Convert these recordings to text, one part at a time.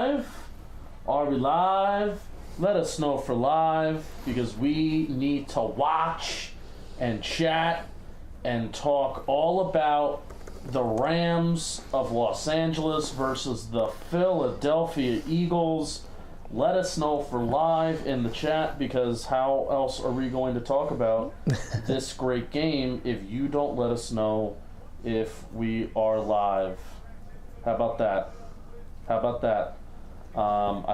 live? Are we live? Let us know for live, because we need to watch and chat and talk all about the Rams of Los Angeles versus the Philadelphia Eagles. Let us know for live in the chat, because how else are we going to talk about this great game if you don't let us know if we are live? How about that? I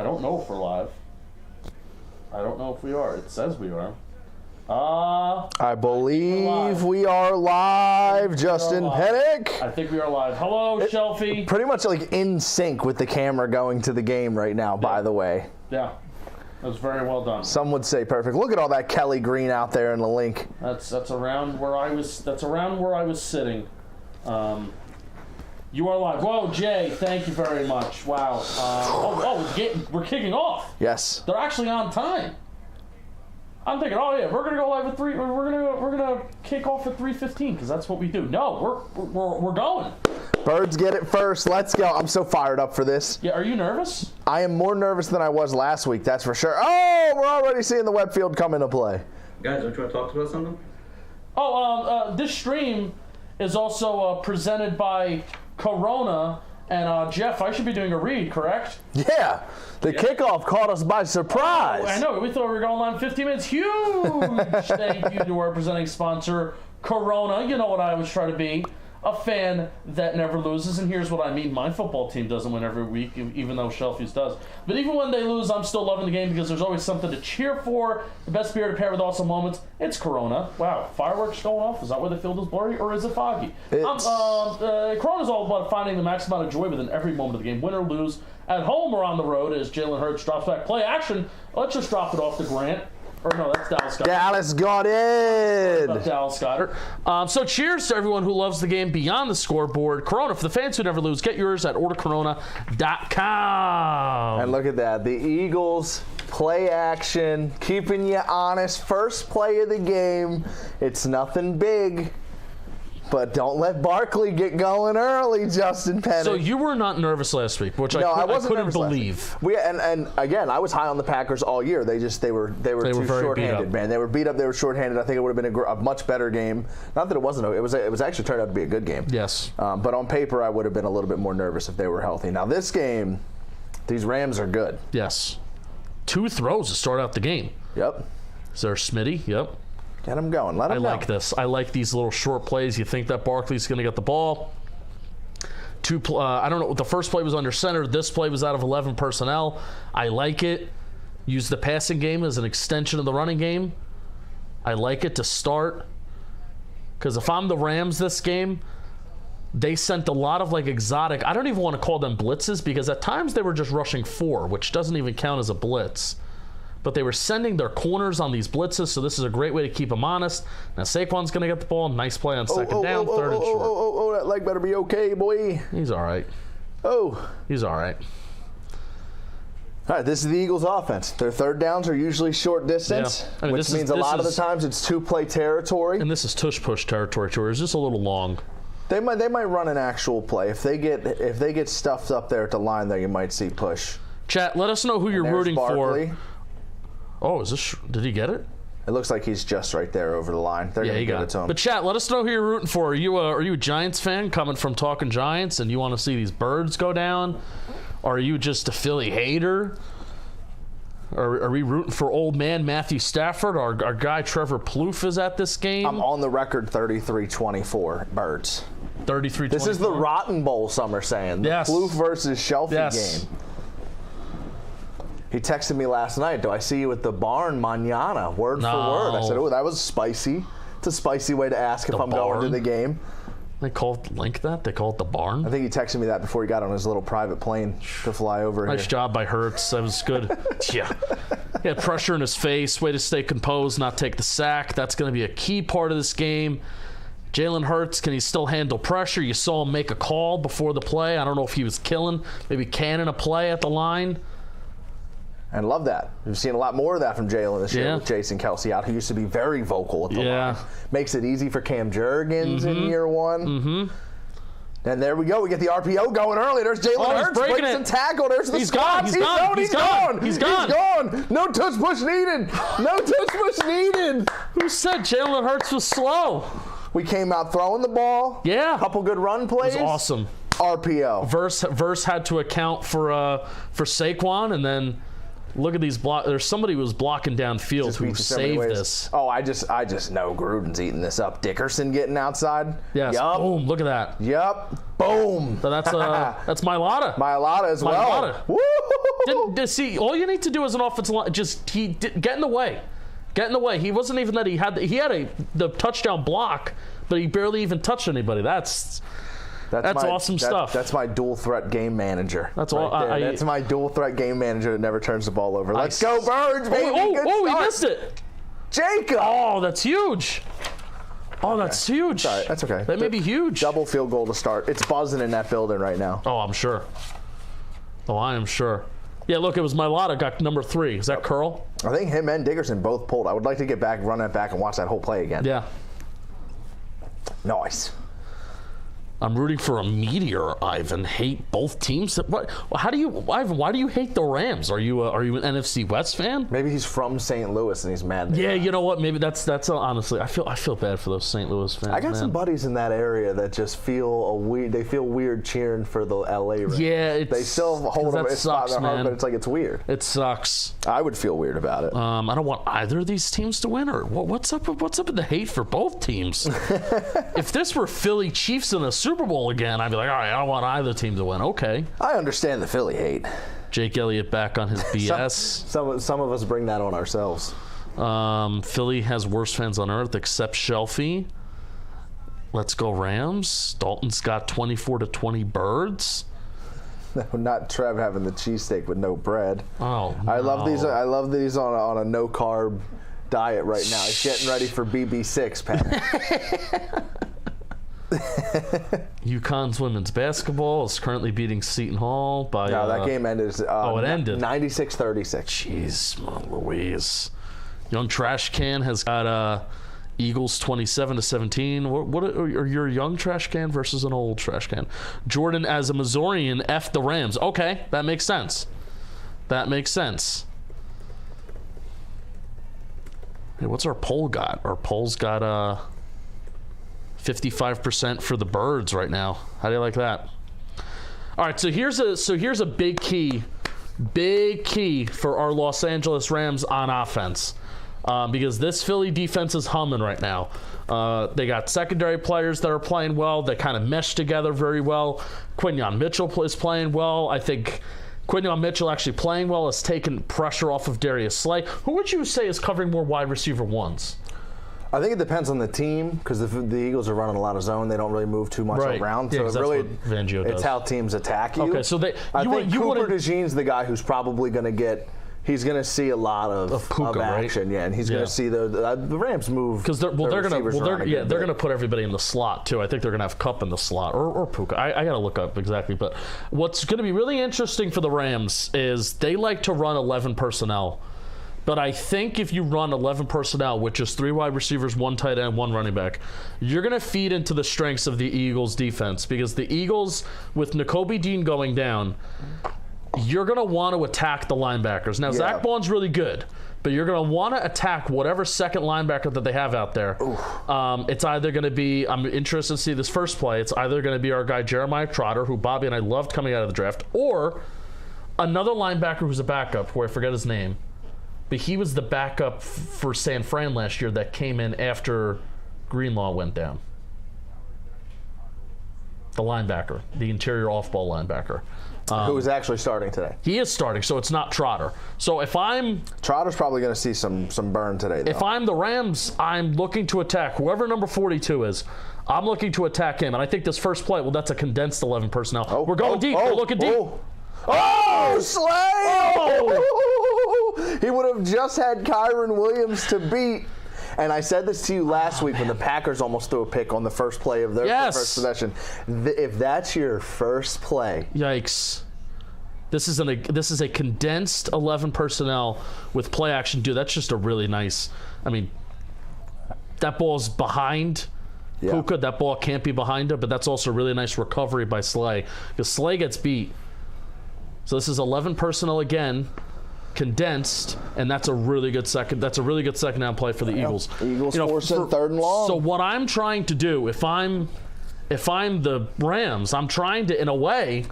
don't know if we're live. I don't know if we are. It says we are. I believe we are live, Justin Penik. I think we are live. Hello, Shelfy. Pretty much like in sync with the camera going to the game right now, by the way. Yeah, that was very well done. Some would say perfect. Look at all that Kelly green out there in the link. That's around where I was. That's around where I was sitting. You are live. Whoa, Jay, thank you very much. Wow. We're kicking off. Yes. They're actually on time. I'm thinking, oh yeah, we're gonna go live at 3. We're gonna kick off at 3:15 because that's what we do. No, we're going. Birds get it first. Let's go. I'm so fired up for this. Yeah, are you nervous? I am more nervous than I was last week. That's for sure. Oh, we're already seeing the web field come into play. Guys, don't you want to talk about something? This stream is also presented by Corona. And, Jeff, I should be doing a read, correct? Yeah. The kickoff caught us by surprise. I know. We thought we were going on 15 minutes. Huge thank you to our presenting sponsor, Corona. You know what I always try to be. A fan that never loses. And here's what I mean. My football team doesn't win every week, even though Shelfy's does. But even when they lose, I'm still loving the game because there's always something to cheer for. The best beer to pair with awesome moments. It's Corona. Wow, fireworks going off. Is that where the field is blurry, or is it foggy? Corona's all about finding the maximum amount of joy within every moment of the game. Win or lose, at home or on the road, as Jalen Hurts drops back. Play action. Let's just drop it off to Grant. Or no, that's Dallas Goddard. Dallas got it. Dallas Goddard. So cheers to everyone who loves the game beyond the scoreboard. Corona, for the fans who never lose, get yours at ordercorona.com. And look at that. The Eagles play action, keeping you honest. First play of the game. It's nothing big. But don't let Barkley get going early, Justin Penik. So you were not nervous last week, which I couldn't believe. And again, I was high on the Packers all year. They were too short-handed, man. They were beat up. They were short-handed. I think it would have been a much better game. Not that it wasn't. It was actually turned out to be a good game. Yes. But on paper, I would have been a little bit more nervous if they were healthy. Now this game, these Rams are good. Yes. 2 throws to start out the game. Yep. Is there Smitty? Yep. Get him going. Let him go. I like this. I like these little short plays. You think that Barkley's going to get the ball. I don't know. The first play was under center. This play was out of 11 personnel. I like it. Use the passing game as an extension of the running game. I like it to start. Because if I'm the Rams this game, they sent a lot of exotic. I don't even want to call them blitzes because at times they were just rushing 4, which doesn't even count as a blitz. But they were sending their corners on these blitzes, so this is a great way to keep them honest. Now Saquon's going to get the ball. Nice play on second down, third and short. That leg better be okay, boy. He's all right. He's all right. All right, this is the Eagles' offense. Their third downs are usually short distance, which means a lot of the times it's 2-play territory. And this is tush-push territory, too. It's just a little long. They might run an actual play. If they get stuffed up there at the line there, you might see push. Chat, let us know who you're rooting Barkley. for. Oh, did he get it? It looks like he's just right there over the line. They're going to get it to him. But chat, let us know who you're rooting for. Are you a Giants fan coming from Talking Giants and you want to see these birds go down? Or are you just a Philly hater? Are we rooting for old man Matthew Stafford? Our guy Trevor Plouffe is at this game. I'm on the record 33-24 birds. 33-24. This is the Rotten Bowl, some are saying. The Plouffe versus Shelfy game. He texted me last night, do I see you at the barn mañana? Word for word. I said, oh, that was spicy. It's a spicy way to ask if I'm going to the game. They call it that? They call it the barn? I think he texted me that before he got on his little private plane to fly over here. Nice job by Hurts. That was good. Yeah. He had pressure in his face. Way to stay composed, not take the sack. That's going to be a key part of this game. Jalen Hurts, can he still handle pressure? You saw him make a call before the play. I don't know if he was maybe canning a play at the line. And love that. We've seen a lot more of that from Jalen this year with Jason Kelce out, who used to be very vocal at the line. Makes it easy for Cam Jurgens in year one. And there we go. We get the RPO going early. There's Jalen Hurts breaking some tackle. There's the squat. He's gone. He's gone. No touch push needed. No touch push needed. Who said Jalen Hurts was slow? We came out throwing the ball. Yeah. Couple good run plays. It was awesome. RPO. Verse had to account for Saquon, and then look at these block. There's somebody who was blocking downfield who saved this. Oh, I just know Gruden's eating this up. Dickerson getting outside. Yes. Yep. Boom. Look at that. Yep. Boom. So that's Mailata. Mailata as well. Woo! See, all you need to do as an offensive line, get in the way. Get in the way. He wasn't even that. He had the touchdown block, but he barely even touched anybody. That's awesome stuff. That's my dual threat game manager. That's all. That's my dual threat game manager that never turns the ball over. Let's go, Birds, baby. He missed it. Jacob. Oh, that's huge. Oh, that's huge. Sorry, that's okay. That may be huge. Double field goal to start. It's buzzing in that building right now. Oh, I'm sure. Oh, I am sure. Yeah, look, it was Mailata got number 3. Is that curl? I think him and Dickerson both pulled. I would like to get back, run that back, and watch that whole play again. Yeah. Nice. I'm rooting for a meteor, Ivan. Hate both teams. What? How do you, Ivan? Why do you hate the Rams? Are you an NFC West fan? Maybe he's from St. Louis and he's mad. Yeah, you know what? Maybe that's honestly. I feel bad for those St. Louis fans. I got some buddies in that area that just feel weird cheering for the LA Rams. Yeah, they still hold them. It's not their heart, but it's like it's weird. It sucks. I would feel weird about it. I don't want either of these teams to win. Or what's up with the hate for both teams? If this were Philly Chiefs in a Super Bowl again, I'd be like, all right, I don't want either team to win. Okay. I understand the Philly hate. Jake Elliott back on his BS. some of us bring that on ourselves. Philly has worst fans on earth except Shelfy. Let's go Rams. Dalton's got 24-20 birds. No, not Trev having the cheesesteak with no bread. Oh, no. I love these on a no carb diet right now. He's getting ready for BB6, Pat. UConn's women's basketball is currently beating Seton Hall by. No, that game ended. It ended 96-36. Jeez, Louise. Young Trash Can has got Eagles 27-17. What are your young trash can versus an old trash can? Jordan, as a Missourian, F the Rams. Okay, that makes sense. Hey, what's our poll got? Our poll's got 55% for the birds right now. How do you like that? All right, so here's a big key for our Los Angeles Rams on offense, because this Philly defense is humming right now. They got secondary players that are playing well. They kind of mesh together very well. Quinyon Mitchell is playing well. I think Quinyon Mitchell actually playing well has taken pressure off of Darius Slay. Who would you say is covering more wide receiver ones? I think it depends on the team, because the Eagles are running a lot of zone. They don't really move too much around. Yeah, so it's how teams attack you. Okay, so I think Cooper DeJean's the guy who's probably going to get. He's going to see a lot of Puka, action, right? and he's going to see the Rams move because they're going to put everybody in the slot too. I think they're going to have Kupp in the slot or Puka. I got to look up exactly, but what's going to be really interesting for the Rams is they like to run 11 personnel. But I think if you run 11 personnel, which is 3 wide receivers, 1 tight end, 1 running back, you're going to feed into the strengths of the Eagles' defense. Because the Eagles, with Nakobe Dean going down, you're going to want to attack the linebackers. Now, Zach Bond's really good, but you're going to want to attack whatever second linebacker that they have out there. It's either going to be, I'm interested to see this first play, it's either going to be our guy Jeremiah Trotter, who Bobby and I loved coming out of the draft, or another linebacker who's a backup, who I forget his name. But he was the backup for San Fran last year that came in after Greenlaw went down. The linebacker, the interior off-ball linebacker. Who is actually starting today. He is starting, so it's not Trotter. So if I'm... Trotter's probably going to see some burn today, though. If I'm the Rams, I'm looking to attack whoever number 42 is. I'm looking to attack him. And I think this first play, well, that's a condensed 11 personnel. We're going deep. We're looking deep. Slay! He would have just had Kyron Williams to beat. And I said this to you last week when the Packers almost threw a pick on the first play of their first possession. If that's your first play. Yikes. This is a condensed 11 personnel with play action. Dude, that's just a really nice. I mean, that ball's behind Yeah. Puka, that ball can't be behind him, but that's also a really nice recovery by Slay because Slay gets beat. So this is 11 personnel again, condensed, and that's a really good second. That's a really good second down play for the Eagles. Eagles forcing third and long. So what I'm trying to do, if I'm the Rams, I'm trying to, in a way,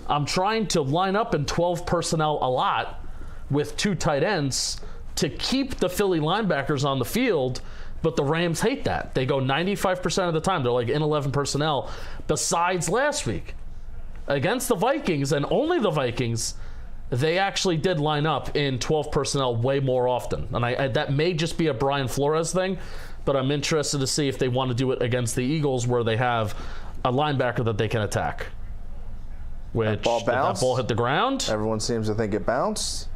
I'm trying to line up in 12 personnel a lot with 2 tight ends to keep the Philly linebackers on the field. But the Rams hate that. They go 95% of the time. They're like in 11 personnel. Besides last week, against the Vikings and only the Vikings, they actually did line up in 12 personnel way more often. And that may just be a Brian Flores thing, but I'm interested to see if they want to do it against the Eagles where they have a linebacker that they can attack. Which, ball bounced. That ball hit the ground. Everyone seems to think it bounced.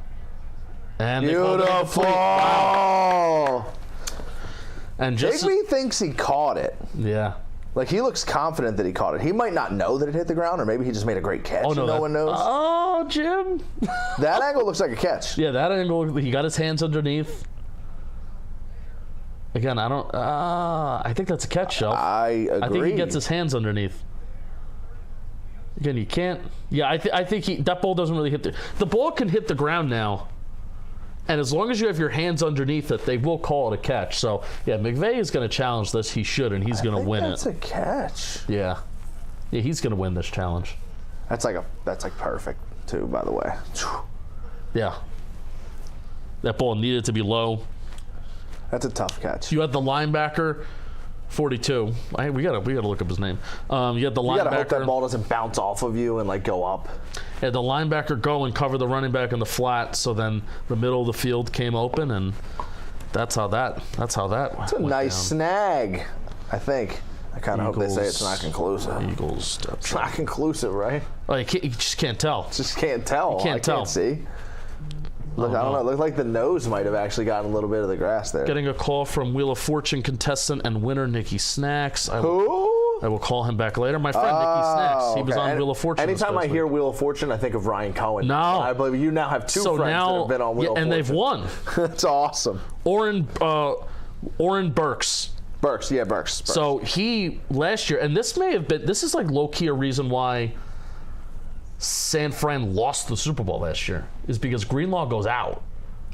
And Beautiful! Wow. And just Higby thinks he caught it. Yeah. Like, he looks confident that he caught it. He might not know that it hit the ground, or maybe he just made a great catch and no one knows. Oh, Jim. That angle looks like a catch. Yeah, that angle, he got his hands underneath. Again, I think that's a catch, Shelf. I agree. I think he gets his hands underneath. Again, you can't. Yeah, I think that ball doesn't really hit the ball can hit the ground now. And as long as you have your hands underneath it, they will call it a catch. So, yeah, McVay is going to challenge this. He should, and he's going to win that's it. That's a catch. Yeah. Yeah, he's going to win this challenge. That's like perfect, too, by the way. Yeah. That ball needed to be low. That's a tough catch. You had the linebacker, 42. We gotta look up his name. You had the linebacker. You gotta hope that ball doesn't bounce off of you and like go up. Yeah, the linebacker go and cover the running back in the flat. So then the middle of the field came open, and that's how that. It's a nice snag, I think. I kind of hope they say it's not conclusive. Eagles. It's not conclusive, right? Oh, you just can't tell. Just can't tell. You can't tell. Can't see. Look, I don't know. It looked like the nose might have actually gotten a little bit of the grass there. Getting a call from Wheel of Fortune contestant and winner Nikki Snacks. Who? I will call him back later. My friend Nikki Snacks. He was on Wheel of Fortune. Anytime I hear Wheel of Fortune, I think of Ryan Cohen. No. I believe you now have two friends that have been on Wheel of Fortune. And they've won. That's awesome. Orrin Burks. Burks. So he, last year, and this is like low-key a reason why San Fran lost the Super Bowl last year, is because Greenlaw goes out.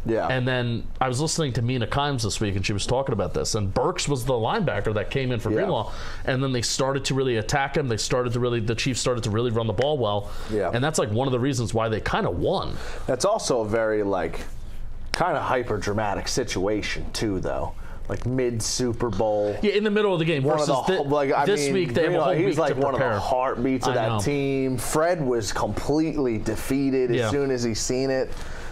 Yeah. And then I was listening to Mina Kimes this week, and she was talking about this. And Burks was the linebacker that came in for Greenlaw. And then they started to really attack him. The Chiefs started to really run the ball well. Yeah. And that's like one of the reasons why they kind of won. That's also a very kind of hyper-dramatic situation too, though. Like mid-Super Bowl. Yeah, in the middle of the game. Versus this week, they have a whole week to prepare. He's like one of the heartbeats of that team. Fred was completely defeated as soon as he seen it.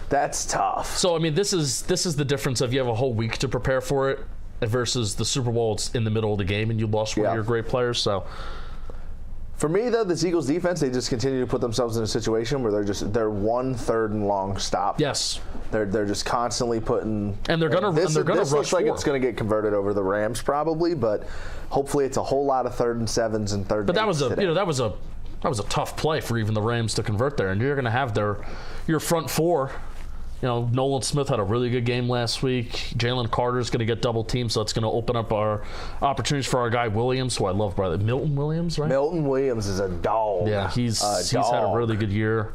That's tough. So, I mean, this is the difference of you have a whole week to prepare for it versus the Super Bowl. It's in the middle of the game, and you lost one of your great players. So, for me, though, this Eagles defense, they just continue to put themselves in a situation where they're 1 3rd and long stop. Yes. They're just constantly putting. And they're gonna this looks like it's going to get converted over the Rams probably, but hopefully it's a whole lot of 3rd and 7s and 3rd. But that was a tough play for even the Rams to convert there, and you're going to have your front four. You know, Nolan Smith had a really good game last week. Jalen Carter's going to get double teamed, so it's going to open up our opportunities for our guy Williams, who I love, brother. Milton Williams, right? Milton Williams is a dog. Yeah, he's had a really good year.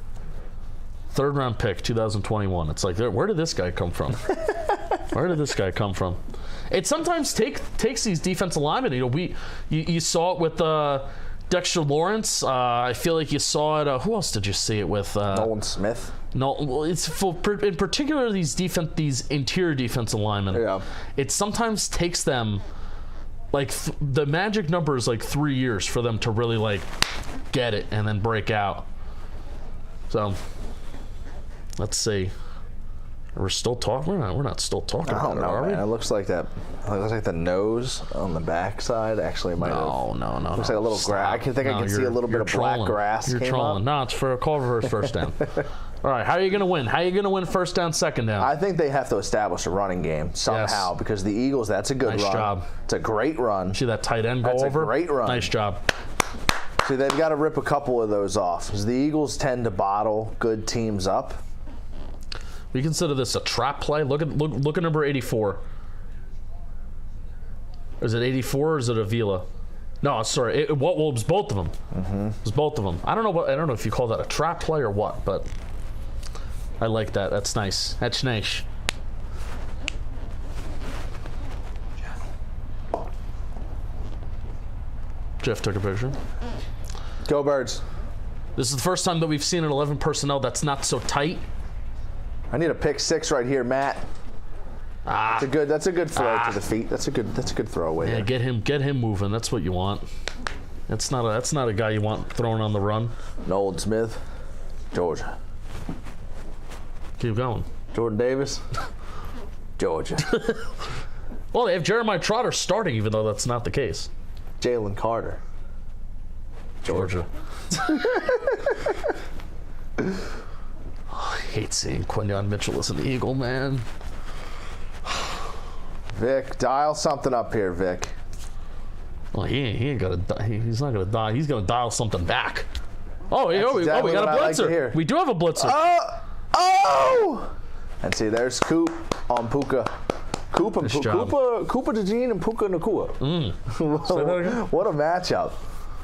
3rd round pick, 2021. It's like, where did this guy come from? It sometimes takes these defensive linemen. You know, you saw it with Dexter Lawrence. I feel like you saw it. Who else did you see it with? Nolan Smith. No, well, it's in particular these interior defensive linemen. Yeah. It sometimes takes them the magic number is 3 years for them to really get it and then break out. So let's see. We're still talking. We're not still talking about it, are we? It looks like that. It looks like the nose on the backside actually might have. No. Looks like a little grass. I can see a little bit of black grass. You're trolling. No, it's for a call reverse first down. All right, how are you going to win? How are you going to win first down, second down? I think they have to establish a running game somehow because the Eagles, that's a good run. Nice job. It's a great run. See that tight end go over? That's a great run. Nice job. See, they've got to rip a couple of those off because the Eagles tend to bottle good teams up. We consider this a trap play. Look at number 84. Is it 84 or is it Avila? No, sorry. It was both of them. It was both of them. I don't know if you call that a trap play or what, but I like that. That's nice. That's nice. Jeff took a picture. Go Birds. This is the first time that we've seen an 11 personnel that's not so tight. I need a pick 6 right here, Matt. That's a good throw to the feet. That's a good throw away. Yeah, there. get him moving. That's what you want. That's not a guy you want throwing on the run. Nolan Smith, Georgia. Keep going. Jordan Davis, Georgia. Well, they have Jeremiah Trotter starting, even though that's not the case. Jalen Carter, Georgia. I hate seeing Quinyon Mitchell as an Eagle, man. Vic, dial something up here, Vic. Well, he ain't gonna. He's not gonna die. He's gonna dial something back. Oh, we got a blitzer. Like we do have a blitzer. Oh! And see, there's Coop on Puka. Koopa DeJean and Puka Nakua. What a matchup.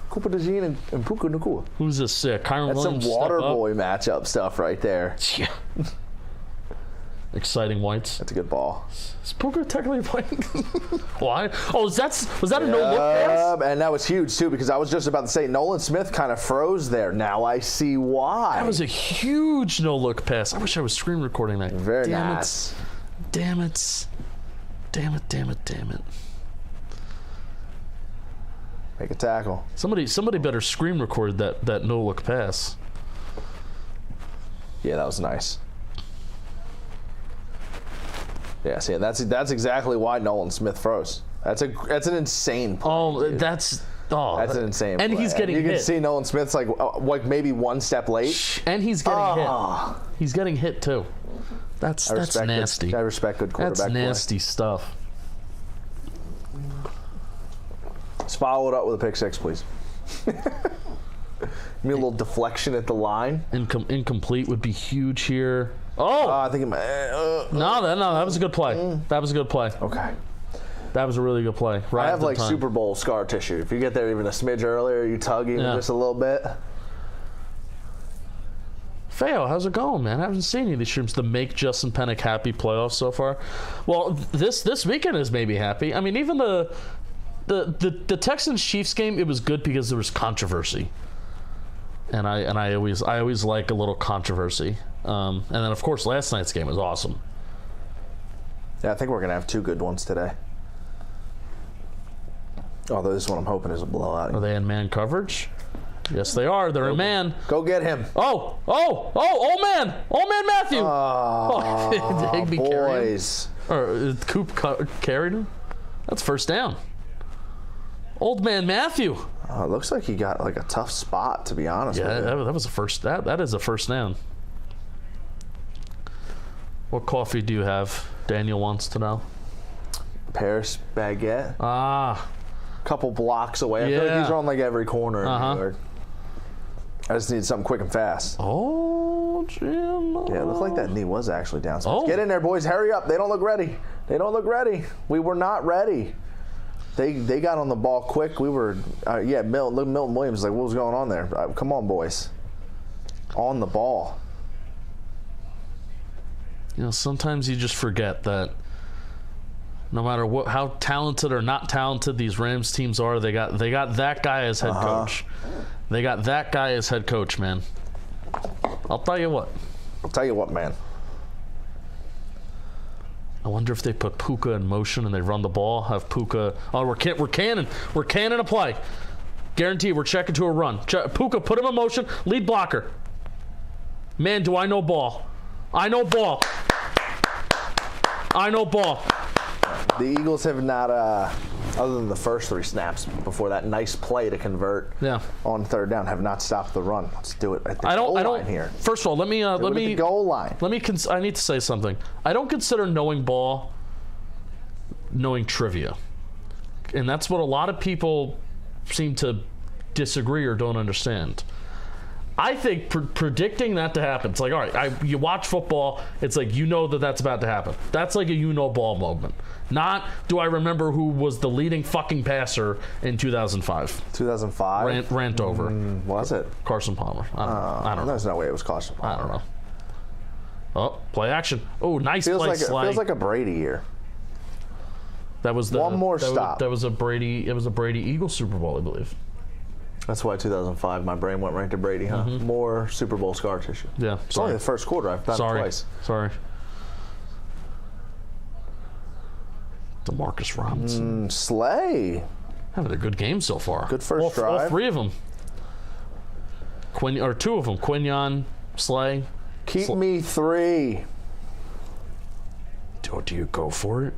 Koopa DeJean and Puka Nakua. Who's this? Kyron That's Williams. some water boy matchup stuff right there. Yeah. Exciting whites. That's a good ball. Is Puka technically playing? Why? Oh, was that a no-look pass? And that was huge, too, because I was just about to say Nolan Smith kind of froze there. Now I see why. That was a huge no-look pass. I wish I was screen recording that. Very nice. Damn it. Make a tackle. Somebody better screen record that no-look pass. Yeah, that was nice. Yeah, see, that's exactly why Nolan Smith froze. That's an insane play. That's an insane play. And he's getting hit. You can see Nolan Smith's like maybe one step late. And he's getting hit. He's getting hit too. That's nasty. I respect good quarterback That's nasty play. Stuff. Let's follow it up with a pick 6, please. Give me a little deflection at the line. Incomplete would be huge here. Oh! I think it might. No, that was a good play. That was a good play. Okay. That was a really good play. Right I have like time. Super Bowl scar tissue. If you get there even a smidge earlier, you tug even just a little bit. Feo, how's it going, man? I haven't seen any of these streams to make Justin Penik happy playoffs so far. Well, this weekend is maybe happy. I mean, even the Texans-Chiefs game, it was good because there was controversy. And I always like a little controversy. And then of course last night's game was awesome. Yeah, I think we're gonna have 2 good ones today. Although this one I'm hoping is a blowout. Are they in man coverage? Yes, they are. They're in man. Go get him. Oh, old man Matthew. Oh, Higbee boys. Or Coop carried him. That's first down. Old man Matthew. It looks like he got like a tough spot, to be honest. Yeah, with you. that was a first. That is a first down. What coffee do you have? Daniel wants to know. Paris baguette. Couple blocks away. I feel like he's on like every corner in New York. I just need something quick and fast. Oh, Jim. Yeah, it looked like that knee was actually down. Get in there, boys. Hurry up. They don't look ready. We were not ready. They got on the ball quick. We were, Milton Williams was like, what was going on there? Come on, boys. On the ball. You know, sometimes you just forget that no matter how talented or not talented these Rams teams are, they got that guy as head coach. They got that guy as head coach, man. I'll tell you what, man. I wonder if they put Puka in motion and they run the ball. Have Puka. Oh, we're canning a play. Guarantee we're checking to a run. Puka, put him in motion. Lead blocker. Man, do I know ball? I know ball. The Eagles have not, other than the first 3 snaps before that nice play to convert on 3rd down, have not stopped the run. Let's do it at the goal line here. First of all, let me the goal line. I need to say something. I don't consider knowing ball knowing trivia, and that's what a lot of people seem to disagree or don't understand. I think predicting that to happen, it's like, all right, you watch football, it's like you know that's about to happen. That's like a ball moment. Not do I remember who was the leading fucking passer in 2005. 2005? Rant over. Was it? Carson Palmer. I don't know. There's no way it was Carson Palmer. I don't know. Oh, play action. Oh, nice play, Sly. Feels like a Brady year. That was one more stop. That was a Brady. It was a Brady Eagles Super Bowl, I believe. That's why 2005, my brain went right to Brady, huh? More Super Bowl scar tissue. Yeah. It's only the first quarter. I've done it twice. Sorry. DeMarcus Robinson. Slay. Having a good game so far. Good first drive. All three of them. Two of them. Quinion, Slay. Keep me 3. Do you go for it?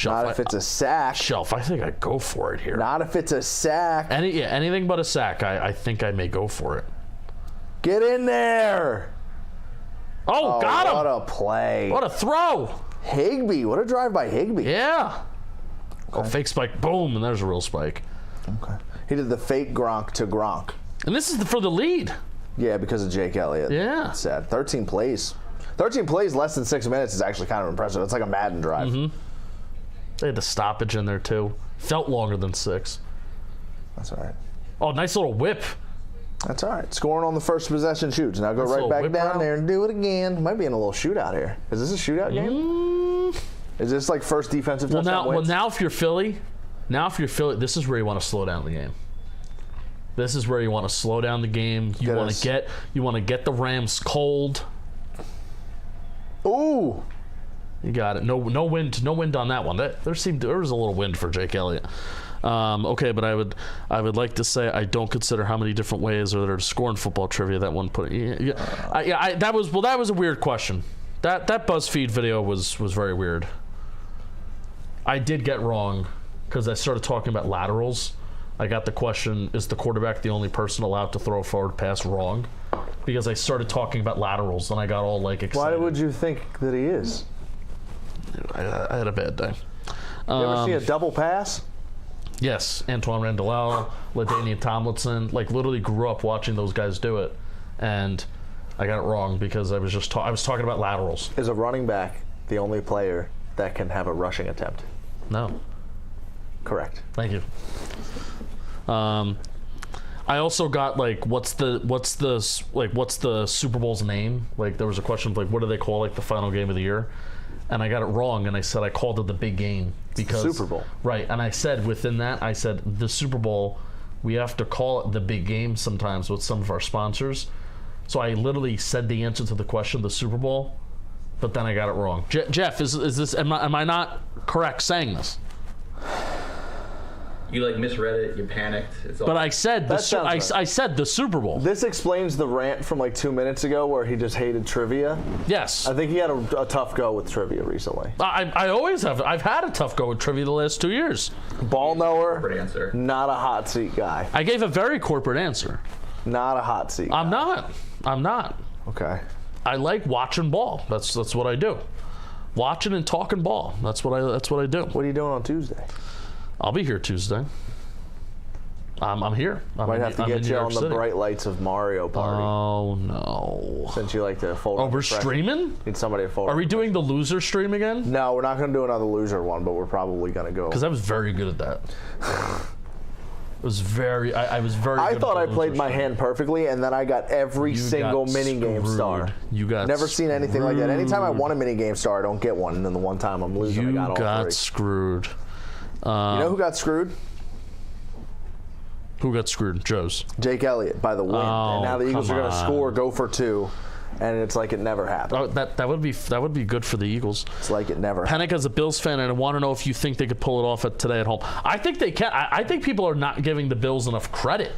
Not if it's a sack. Shelf, I think I'd go for it here. Not if it's a sack. Anything but a sack, I think I may go for it. Get in there. Oh, got him. What a play. What a throw. Higbee. What a drive by Higbee. Yeah. Okay. Oh, fake spike. Boom, and there's a real spike. Okay. He did the fake Gronk to Gronk. And this is for the lead. Yeah, because of Jake Elliott. Yeah. That's sad. 13 plays. 13 plays less than 6 minutes is actually kind of impressive. It's like a Madden drive. They had the stoppage in there, too. Felt longer than 6. That's all right. Oh, nice little whip. That's all right. Scoring on the first possession shoots. Now go right back down there and do it again. Might be in a little shootout here. Is this a shootout game? Is this like first defensive touchdown wins? Well, now if you're Philly, this is where you want to slow down the game. This is where you want to slow down the game. You want to get the Rams cold. Ooh. You got it. No wind on that one. There was a little wind for Jake Elliott. Okay, but I would like to say I don't consider how many different ways there are to score in football trivia. That one put that was a weird question. That BuzzFeed video was very weird. I did get wrong because I started talking about laterals. I got the question: is the quarterback the only person allowed to throw a forward pass wrong? Because I started talking about laterals and I got all like excited. Why would you think that he is? I had a bad day. You ever see a double pass? Yes, Antoine Randall, LaDainian Tomlinson. Like literally grew up watching those guys do it, and I got it wrong because I was talking about laterals. Is a running back the only player that can have a rushing attempt? No. Correct. Thank you. I also got like what's the Super Bowl's name? Like there was a question of like what do they call like the final game of the year? And I got it wrong, and I said I called it the big game because Super Bowl. Right, and I said within that I said the Super Bowl, we have to call it the big game sometimes with some of our sponsors. So I literally said the answer to the question, the Super Bowl, but then I got it wrong. Jeff, is this am I not correct saying this? You like misread it. You panicked. But I said I said the Super Bowl. This explains the rant from like 2 minutes ago where he just hated trivia. Yes. I think he had a tough go with trivia recently. I always have. I've had a tough go with trivia the last 2 years. Ball knower. Corporate answer. Not a hot seat guy. I gave a very corporate answer. Not a hot seat guy. I'm not. Okay. I like watching ball. That's what I do. Watching and talking ball. That's what I do. What are you doing on Tuesday? I'll be here Tuesday. I'm here. Might have to get you on the bright lights of Mario Party. Oh no! Since you like to fold. Oh, we're streaming? Need somebody to fold. Are we doing the loser stream again? No, we're not going to do another loser one, but we're probably going to go. Because I was very good at that. I was very good I thought I played my hand perfectly, and then I got every single minigame star. You got never seen anything like that. Anytime I won a minigame star, I don't get one, and then the one time I'm losing, I got all 3. You got screwed. You know who got screwed? Who got screwed? Joe's. Jake Elliott by the wind. And now the Eagles are going to score, go for 2, and it's like it never happened. Oh, that would be good for the Eagles. It's like it never happened. Penik as a Bills fan, and I want to know if you think they could pull it off today at home. I think they can. I think people are not giving the Bills enough credit.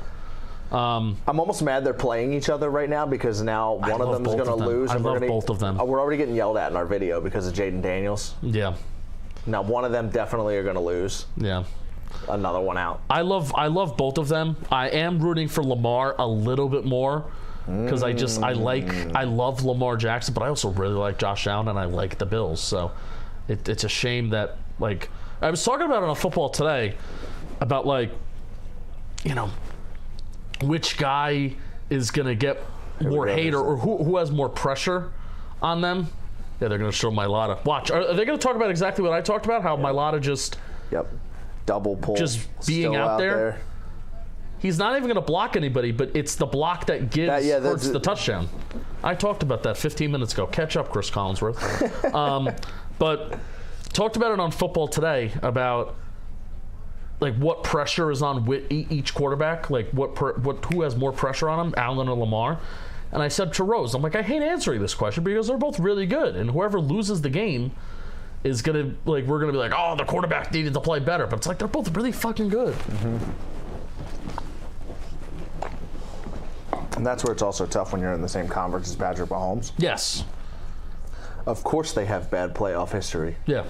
I'm almost mad they're playing each other right now because now one of them is going to lose. I love both of them. We're already getting yelled at in our video because of Jaden Daniels. Yeah. Now one of them definitely are going to lose. Yeah. Another one out. I love both of them. I am rooting for Lamar a little bit more because I love Lamar Jackson, but I also really like Josh Allen and I like the Bills. So it's a shame that like I was talking about it on football today about like which guy is going to get more hate or who has more pressure on them. Yeah, they're going to show Mailata. Watch. Are they going to talk about exactly what I talked about? How Mailata just... Yep. Double pull. Just being out there. He's not even going to block anybody, but it's the block that gives Hurts the touchdown. I talked about that 15 minutes ago. Catch up, Chris Collinsworth. But talked about it on Football Today about like what pressure is on each quarterback, like who has more pressure on him, Allen or Lamar. And I said to Rose, I'm like, I hate answering this question because they're both really good, and whoever loses the game is gonna we're gonna be like, oh, the quarterback needed to play better, but it's like they're both really fucking good. Mm-hmm. And that's where it's also tough when you're in the same conference as Patrick Mahomes. Yes. Of course they have bad playoff history. Yeah.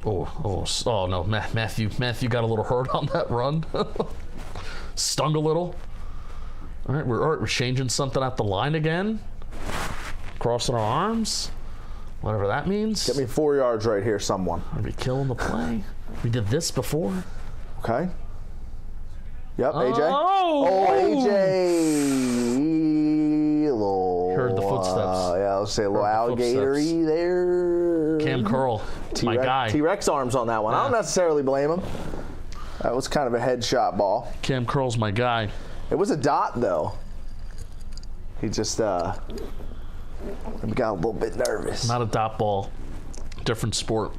Oh no, Matthew got a little hurt on that run. Stung a little. All right, we're changing something at the line again. Crossing our arms. Whatever that means. Get me 4 yards right here, someone. Are we killing the play? We did this before. Okay. Yep, AJ. Oh, AJ. Heard the footsteps. Let's say a little alligator-y there. Cam Curl, my guy. T-Rex arms on that one. I don't necessarily blame him. That was kind of a headshot ball. Cam Curl's my guy. It was a dot, though. He just got a little bit nervous. Not a dot ball. Different sport.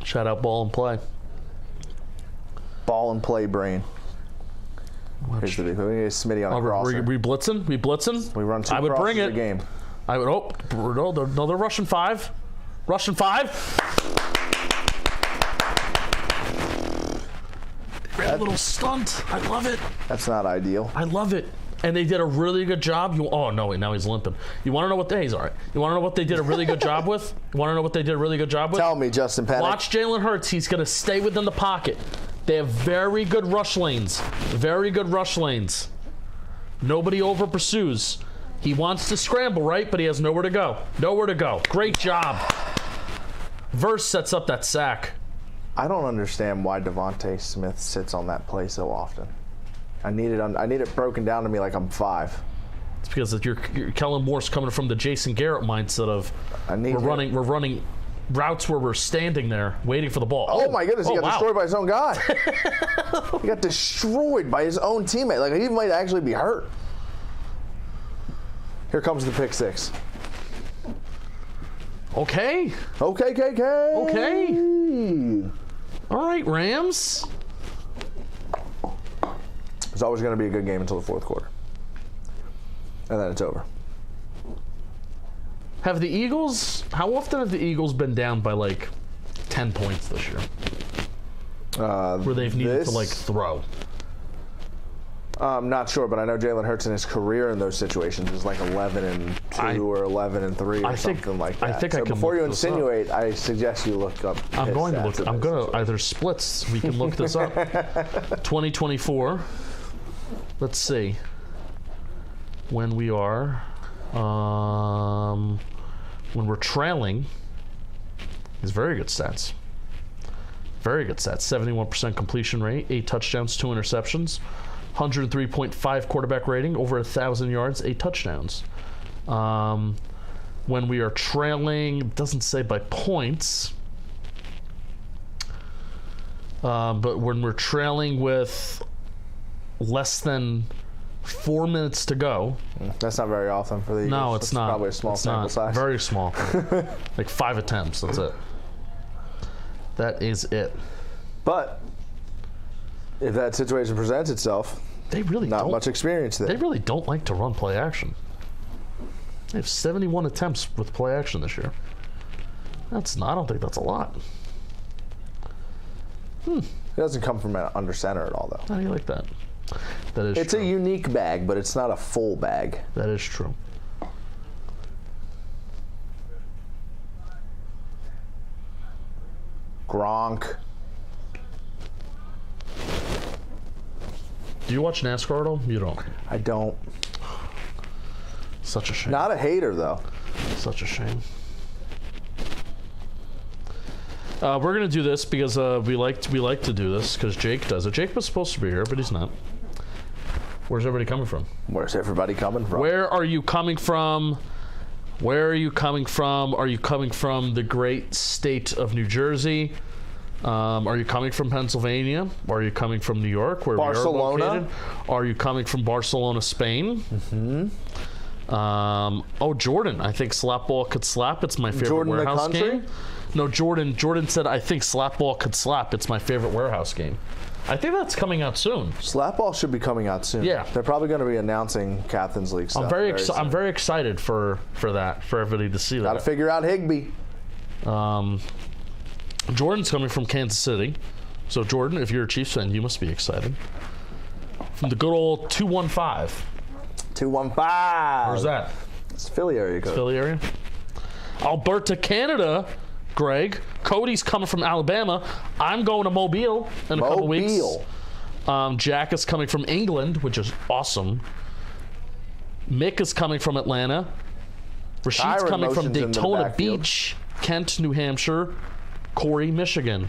Shout out ball and play. Ball and play brain. Here's the big. We get Smitty on a crosser. We blitzing? We blitzing? We run two I would bring it. A game. I would. Oh, no, they're rushing 5. Rushing 5. A little stunt. I love it. That's not ideal. I love it. And they did a really good job. Now he's limping. You want to know what he's all right. You want to know what they did a really good job with? Tell me, Justin Penik. Watch Jalen Hurts. He's going to stay within the pocket. They have very good rush lanes. Nobody over pursues. He wants to scramble, right? But he has nowhere to go. Great job. Verse sets up that sack. I don't understand why Devontae Smith sits on that play so often. I need it broken down to me like I'm 5. It's because you're Kellen Moore's coming from the Jason Garrett mindset of we're running routes where we're standing there waiting for the ball. Oh my goodness, he got destroyed by his own guy. He got destroyed by his own teammate. Like, he might actually be hurt. Here comes the pick 6. Okay. Okay. All right, Rams. It's always going to be a good game until the fourth quarter. And then it's over. How often have the Eagles been down by like 10 points this year? Where they've needed to throw? I'm not sure, but I know Jalen Hurts in his career in those situations is like 11-2 or 11-3 or something like that. I think so before you insinuate, I suggest you look up. I'm going to look. I'm going to either splits. We can look this up. 2024. Let's see. When we are, when we're trailing, is very good stats. 71% completion rate, 8 touchdowns, 2 interceptions. 103.5 quarterback rating, over 1,000 yards, 8 touchdowns. When we are trailing, it doesn't say by points, but when we're trailing with less than 4 minutes to go. That's not very often for the Eagles. No, it's not. Probably a small sample size. Very small. Like 5 attempts, that's it. That is it. But if that situation presents itself, they really not don't, much experience there. They really don't like to run play action. They have 71 attempts with play action this year. I don't think that's a lot. It doesn't come from under center at all, though. How do you like that? That is It's true. a unique bag, but it's not a full bag. That is true. Gronk. Do you watch NASCAR at all? You don't. I don't. Such a shame. Not a hater, though. Such a shame. We're gonna do this because we like to do this because Jake does it. Jake was supposed to be here, but he's not. Where's everybody coming from? Where's everybody coming from? Where are you coming from? Where are you coming from? Are you coming from the great state of New Jersey? Are you coming from Pennsylvania? Are you coming from New York, where Barcelona? we are located? Are you coming from Barcelona, Spain? Jordan. I think Slapball could slap. It's my favorite Jordan the warehouse country? game. No, Jordan. Jordan said, I think Slapball could slap. It's my favorite warehouse game. I think that's coming out soon. Slapball should be coming out soon. Yeah. They're probably going to be announcing Captain's League stuff. I'm very excited for that, for everybody to see that. Got to figure out Higbee. Jordan's coming from Kansas City. So, Jordan, if you're a Chiefs fan, you must be excited. From the good old 215. 215. Where's that? It's Philly area code. Philly area. Alberta, Canada. Greg. Cody's coming from Alabama. I'm going to Mobile in a couple weeks. Jack is coming from England, which is awesome. Mick is coming from Atlanta. Rashid's coming from Daytona Beach. Kent, New Hampshire. Corey, Michigan.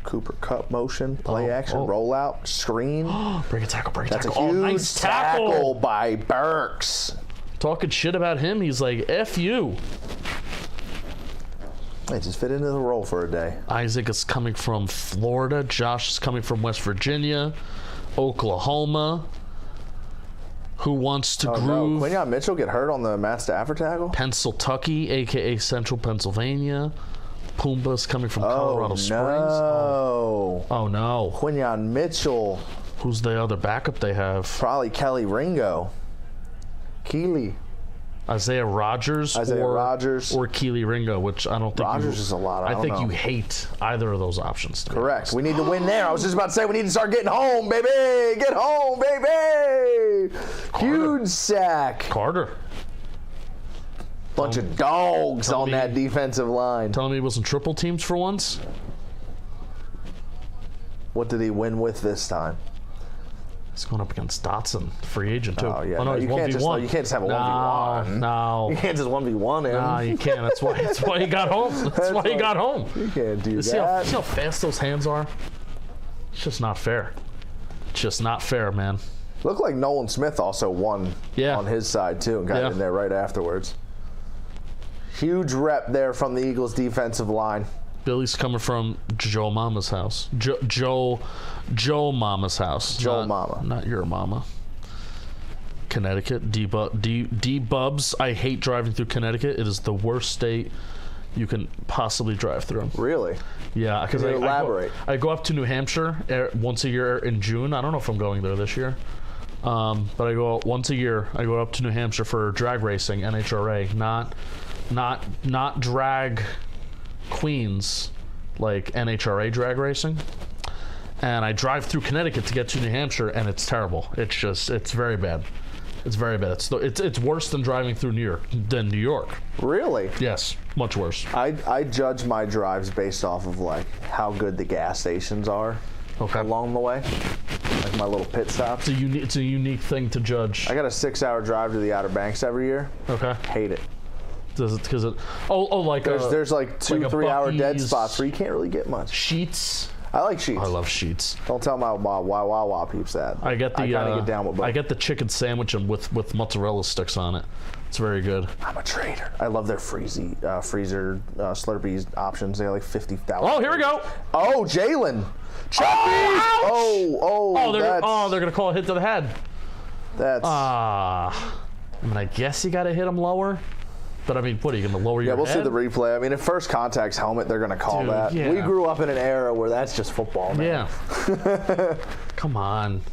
Cooper Cup motion, play action, rollout, screen. Bring a tackle, bring a That's tackle. a huge Nice tackle by Burks. Talking shit about him, he's like, F you. They just fit into the role for a day. Isaac is coming from Florida. Josh is coming from West Virginia. Oklahoma. Who wants to groove? No. Quinyon Mitchell get hurt on the Matt Stafford tackle? Pennsylvania, a.k.a. Central Pennsylvania. Pumbaa's coming from Colorado Springs. Oh, no. Quinyon Mitchell. Who's the other backup they have? Probably Kelly Ringo. Keely. Isaiah Rogers or Keely Ringo, which I don't think Rogers is a lot. I think you hate either of those options. Correct. We need to win there. I was just about to say we need to start getting home, baby. Get home, baby. Huge sack. Carter. Bunch of dogs on that defensive line. Telling me it wasn't triple teams for once? What did he win with this time? He's going up against Dotson, free agent too. Oh, yeah. No, you can't just have a 1v1. No. You can't just 1v1 him. No, you can't. That's why he got home. That's why he got home. You can't do that. See how fast those hands are? It's just not fair. It's just not fair, man. Looked like Nolan Smith also won on his side too and got in there right afterwards. Huge rep there from the Eagles defensive line. Billy's coming from Joe Mama's house. Joe Mama's house. Mama. Not your mama. Connecticut. D-Bubs. I hate driving through Connecticut. It is the worst state you can possibly drive through. Really? Yeah. Because I go up to New Hampshire once a year in June. I don't know if I'm going there this year. But I go once a year. I go up to New Hampshire for drag racing, NHRA. Not drag queens like NHRA drag racing. And I drive through Connecticut to get to New Hampshire, and it's terrible. It's very bad. It's very bad. It's worse than driving through New York. Really? Yes, much worse. I judge my drives based off of like how good the gas stations are along the way. Like my little pit stops. It's a unique thing to judge. I got a 6-hour drive to the Outer Banks every year. Okay. Hate it. Does it? Because there's like 2-3 hour dead spots where you can't really get much. Sheets. I like Sheets. I love Sheets. Don't tell my Wawa peeps that. I get the get down with both. I get the chicken sandwich with mozzarella sticks on it. It's very good. I'm a trader. I love their freezer Slurpees options. They have like 50,000. Oh, here we go. Oh, Jalen. They're gonna call a hit to the head. That's. I guess you gotta hit him lower. But I mean, what are you going to lower your head? Yeah, we'll see the replay. I mean, if first contact's helmet, they're going to call that. Yeah. We grew up in an era where that's just football, man. Yeah. Come on.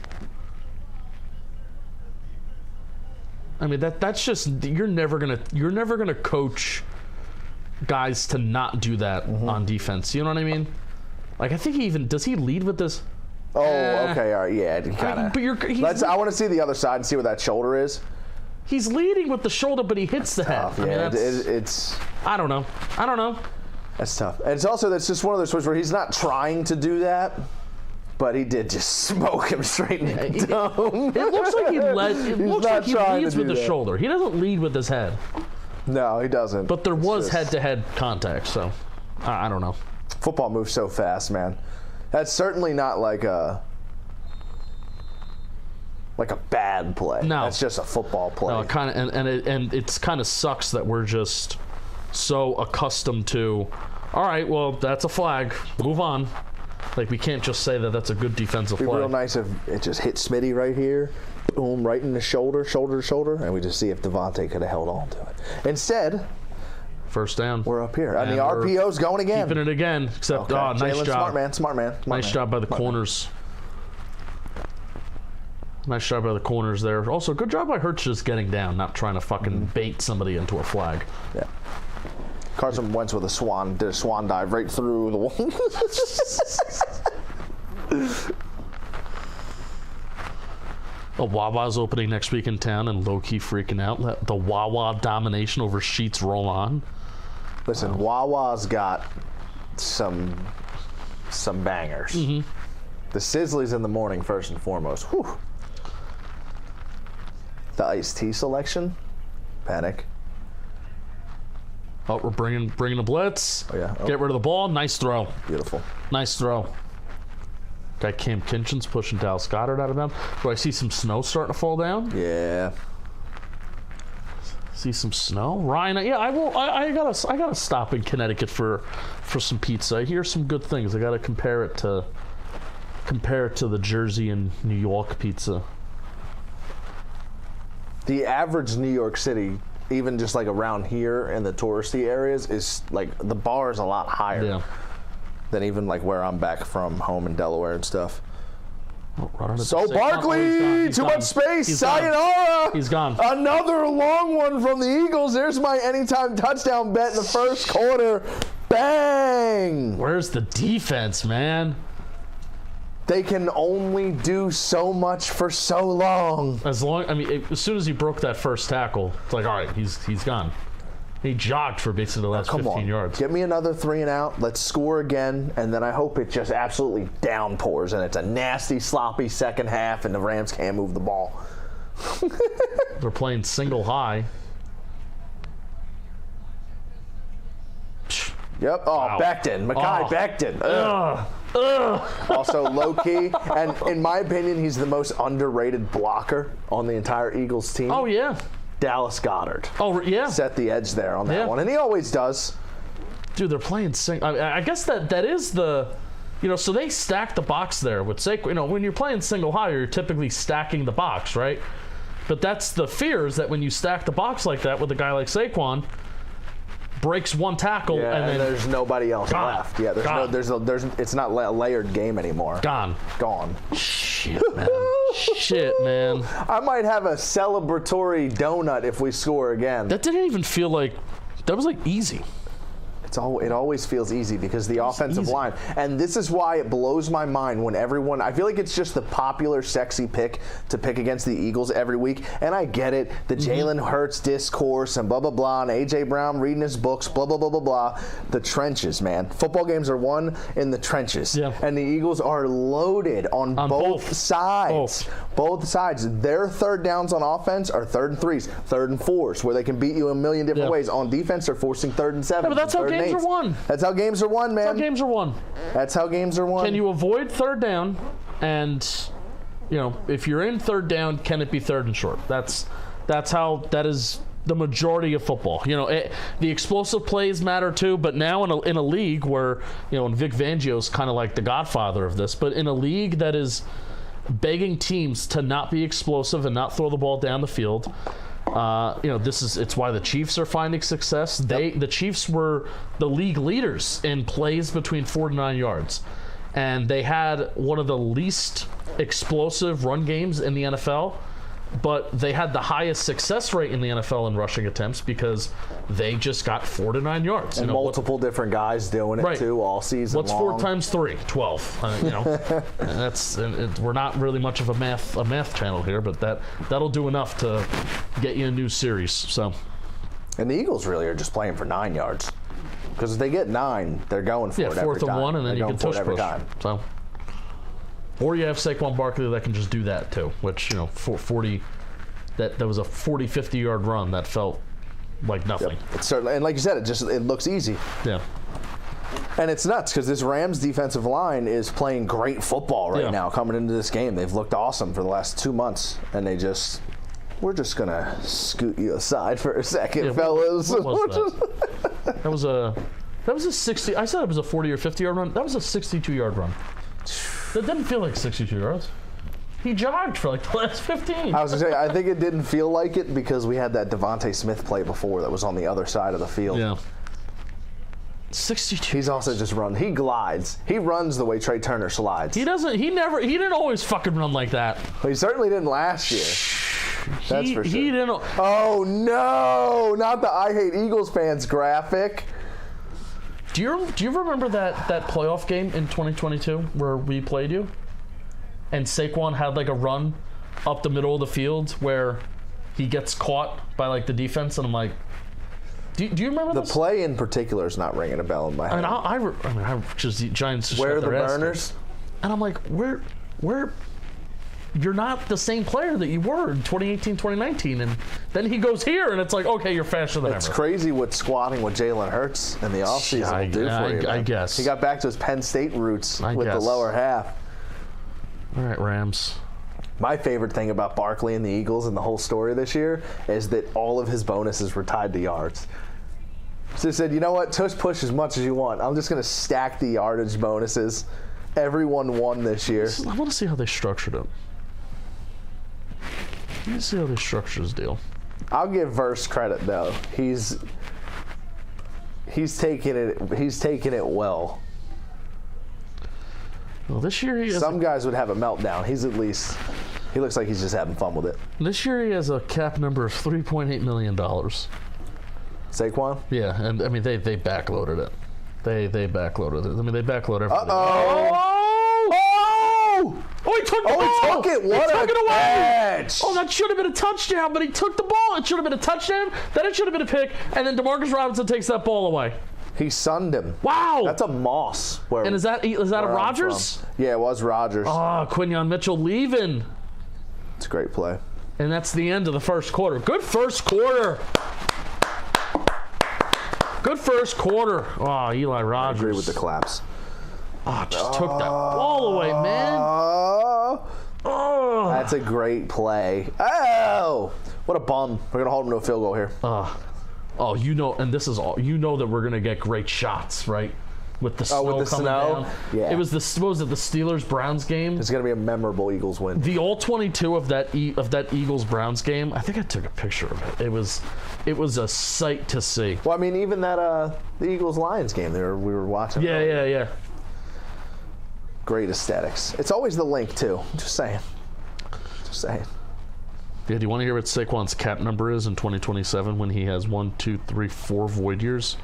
I mean, that's just you're never gonna coach guys to not do that on defense. You know what I mean? Like, I think does he lead with this? Oh, okay, all right, yeah, kind of. I want to see the other side and see what that shoulder is. He's leading with the shoulder, but he hits the head. Yeah, it's. I don't know. That's tough. And it's also that's just one of those swings where he's not trying to do that, but he did just smoke him straight in the dome. It looks like he leads with the shoulder. He doesn't lead with his head. No, he doesn't. But there was head-to-head contact, so I don't know. Football moves so fast, man. That's certainly not like a. like a bad play. No. That's just a football play. No, it kind of and it's kind of sucks that we're just so accustomed to. All right, well, that's a flag. Move on. Like, we can't just say that that's a good defensive It'd be play. real nice if it just hit Smitty right here, boom, right in the shoulder to shoulder, and we just see if Devontae could have held on to it. Instead, First down. we're up here, and the we're RPO's going again. Keeping it again, except Okay. nice Jalen, job. Smart man. Nice job by the corners. Nice job by the corners there. Also, good job by Hurts just getting down, not trying to fucking bait somebody into a flag. Yeah. Carson Wentz with did a swan dive right through the wall. Wawa's opening next week in town and low-key freaking out. Let the Wawa domination over Sheets roll on. Listen, Wawa's got some bangers. The Sizzlies in the morning, first and foremost. Whew. The iced tea selection, Penik. Oh, we're bringing a blitz. Oh, yeah. Oh. Get rid of the ball. Nice throw. Beautiful. Nice throw. Got Cam Kinchins pushing Dallas Goedert out of bounds. Do I see some snow starting to fall down? Yeah. See some snow, Ryan. Yeah, I will. I gotta stop in Connecticut for some pizza. I hear some good things. I gotta compare it to the Jersey and New York pizza. The average New York City, even just like around here in the touristy areas, is like the bar is a lot higher than even like where I'm back from home in Delaware and stuff. So Barkley, too much space. Sayonara. He's gone. Another long one from the Eagles. There's my anytime touchdown bet in the first quarter. Bang! Where's the defense, man? They can only do so much for so long. As soon as he broke that first tackle, it's like, all right, he's gone. He jogged for basically the last 15 yards. Get me another 3 and out. Let's score again, and then I hope it just absolutely downpours, and it's a nasty, sloppy second half, and the Rams can't move the ball. They're playing single high. Yep. Oh, Wow. Becton. Mekhi Becton. Also low-key, and in my opinion, he's the most underrated blocker on the entire Eagles team. Oh, yeah. Dallas Goedert. Oh, yeah. Set the edge there on that one, and he always does. Dude, they're playing I guess that is the, so they stack the box there with Saquon. When you're playing single high, you're typically stacking the box, right? But that's the fear, is that when you stack the box like that with a guy like Saquon, breaks one tackle and then there's nobody else left. Yeah, it's not a layered game anymore. Gone. Shit, man. Shit, man. I might have a celebratory donut if we score again. That didn't even feel like, that was like easy. It always feels easy because the offensive line, and this is why it blows my mind when everyone, I feel like it's just the popular sexy pick to pick against the Eagles every week, and I get it, the Jalen Hurts discourse and blah, blah, blah, and A.J. Brown reading his books, blah, blah, blah, blah, blah. The trenches, man. Football games are won in the trenches, and the Eagles are loaded on both sides. Both sides. Their third downs on offense are 3rd and 3s, 3rd and 4s, where they can beat you a million different ways. On defense, they're forcing 3rd and 7s. Yeah, but that's how games are won. That's how games are won, man. That's how games are won. That's how games are won. Can you avoid 3rd down? And, if you're in 3rd down, can it be 3rd and short? That is the majority of football. The explosive plays matter too, but now in a league where, and Vic Fangio's kind of like the godfather of this, but in a league that is begging teams to not be explosive and not throw the ball down the field, it's why the Chiefs are finding success. The Chiefs were the league leaders in plays between 4 to 9 yards, and they had one of the least explosive run games in the NFL, but they had the highest success rate in the NFL in rushing attempts because they just got 4 to 9 yards. And multiple different guys doing it too all season long. What's 4 times 3? 12. We're not really much of a math channel here, but that'll do enough to get you a new series. So, and the Eagles really are just playing for 9 yards, because if they get 9, they're going for it every time. 4th and 1, and then you can push. So. Or you have Saquon Barkley that can just do that too, which, 40, that was a 40, 50-yard run that felt like nothing. It's certainly, and like you said, it looks easy. Yeah. And it's nuts because this Rams defensive line is playing great football right now coming into this game. They've looked awesome for the last 2 months, and we're just going to scoot you aside for a second, fellas. What was that? That was a 60. I said it was a 40 or 50-yard run. That was a 62-yard run. That didn't feel like 62 yards. He jogged for like the last 15. I was going to say, I think it didn't feel like it because we had that Devontae Smith play before that was on the other side of the field. Yeah. 62. He's also just run. He glides. He runs the way Trey Turner slides. He doesn't. He didn't always fucking run like that. Well, he certainly didn't last year. That's for sure. He didn't. Oh no! Not the I Hate Eagles fans graphic. Do you remember that playoff game in 2022 where we played you, and Saquon had like a run up the middle of the field where he gets caught by like the defense, and I'm like. Do you remember the this? play in particular is not ringing a bell in my head. I mean, just the Giants. Just where are the their burners? And I'm like, where? You're not the same player that you were in 2018, 2019, and then he goes here, and it's like, okay, you're faster than ever. It's crazy what squatting with Jalen Hurts in the offseason will do for you. I guess he got back to his Penn State roots the lower half. All right, Rams. My favorite thing about Barkley and the Eagles and the whole story this year is that all of his bonuses were tied to yards. So they said, you know what, tush push as much as you want. I'm just going to stack the yardage bonuses. Everyone won this year. I want to see how they structured it. Let me see how they structured this deal. I'll give Verse credit though. He's taking it well. Well, this year some guys would have a meltdown. He looks like he's just having fun with it. This year he has a cap number of $3.8 million. Saquon? Yeah, and I mean they backloaded it. They backloaded it. I mean they backload everything. Oh, he took the ball. He took it. What he took it away. Catch. Oh, that should have been a touchdown, but he took the ball. It should have been a touchdown. Then it should have been a pick, and then Demarcus Robinson takes that ball away. He sunned him. Wow. That's a Moss. And is that a Rodgers? Yeah, it was Rodgers. Oh, Quinyon Mitchell leaving. It's a great play. And that's the end of the first quarter. Good first quarter. Good first quarter. Oh, Eli Rogers. I agree with the claps. Oh, just took that ball away, man. Oh. That's a great play. Oh, what a bum. We're going to hold him to a field goal here. Oh, you know, and this is all, you know that we're going to get great shots, right? With the snow coming down. Yeah. It was the Steelers-Browns game. It's going to be a memorable Eagles win. The all-22 of that Eagles-Browns game, I think I took a picture of it. It was a sight to see. Well, I mean, even that the Eagles-Lions game we were watching. Yeah. Great aesthetics. It's always the link, too. Just saying. Yeah, do you want to hear what Saquon's cap number is in 2027 when he has 1, 2, 3, 4 void years?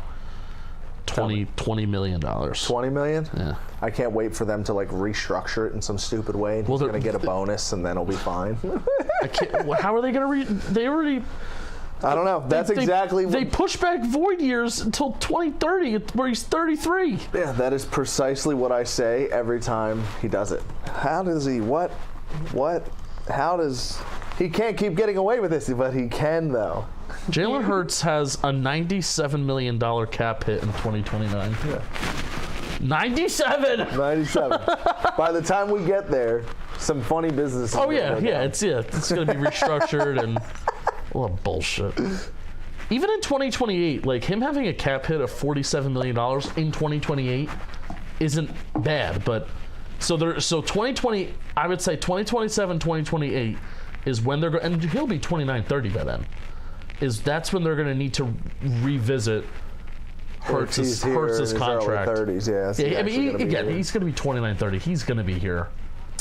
$20 million. $20 million? Yeah. I can't wait for them to restructure it in some stupid way. And he's going to get a bonus, and then it'll be fine. I can't. How are they going to They already. I don't know. That's exactly what... They push back void years until 2030, where he's 33. Yeah, that is precisely what I say every time he does it. How does he... What? How does... He can't keep getting away with this, but he can, though. Jalen Hurts has a $97 million cap hit in 2029. Yeah. 97! 97. By the time we get there, some funny business. Oh, yeah. It's going to be restructured and... What bullshit. Even in 2028, him having a cap hit of $47 million in 2028 isn't bad, but so 2020, I would say 2027, 2028 is when they're going, and he'll be 29, 30 by then. That's when they're going to need to revisit Hurts' contract. Early 30s, yeah. I mean, he's going to be 29, 30. He's going to be here.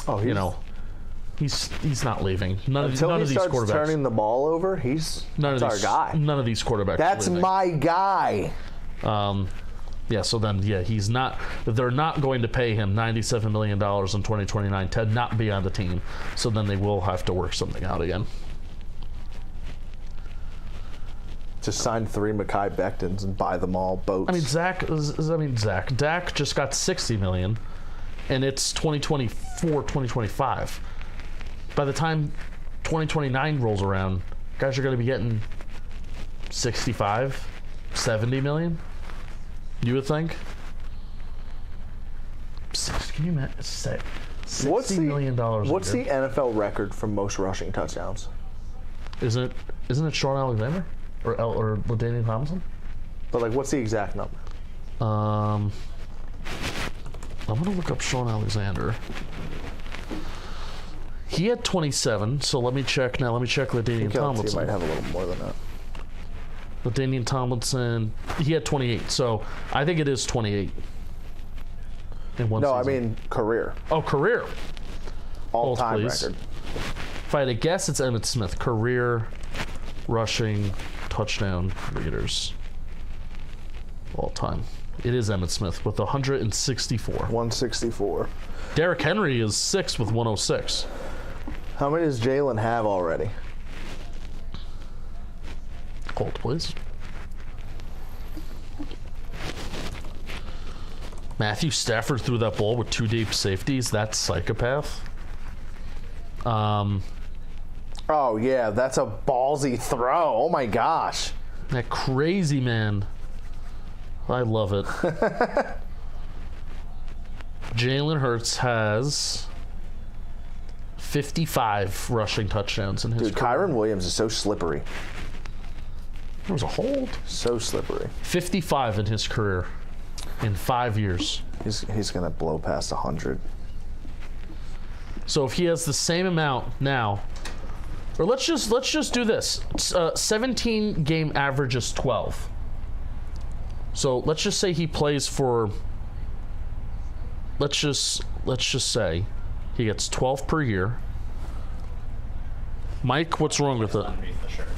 Oh, He's not leaving. None of these quarterbacks. Turning the ball over, that's our guy. None of these quarterbacks. That's my guy. So then, he's not. They're not going to pay him $97 million in 2029 to not be on the team. So then they will have to work something out again. Just sign 3 Mekhi Bectons and buy them all boats. Dak just got $60 million, and it's 2024, 2025. By the time 2029 rolls around, guys are going to be getting 65, 70 million. You would think? Can you imagine? What's $60 million dollars. What's the NFL record for most rushing touchdowns? Isn't it Sean Alexander or LaDainian Tomlinson? But like, what's the exact number? I'm gonna look up Sean Alexander. He had 27, so let me check now. Let me check LaDainian He Tomlinson. might have a little more than that. LaDainian Tomlinson, he had 28, so I think it is 28. In one season. I mean career. Oh, career. All-time please. record. If I had to guess, it's Emmitt Smith. Career rushing touchdown leaders. All time. It is Emmitt Smith with 164. 164. Derrick Henry is 6th with 106. How many does Jalen have already? Hold, please. Matthew Stafford threw that ball with 2 deep safeties. That's psychopath. Oh, yeah, that's a ballsy throw. Oh, my gosh. That crazy man. I love it. Jalen Hurts has 55 rushing touchdowns in his career. Kyron Williams is so slippery. There was a hold. So slippery. 55 in his career in 5 years. He's going to blow past 100. So if he has the same amount now, or let's just do this. 17 game average is 12. So let's just say he plays for. Let's just say he gets 12 per year. Mike, what's wrong with it?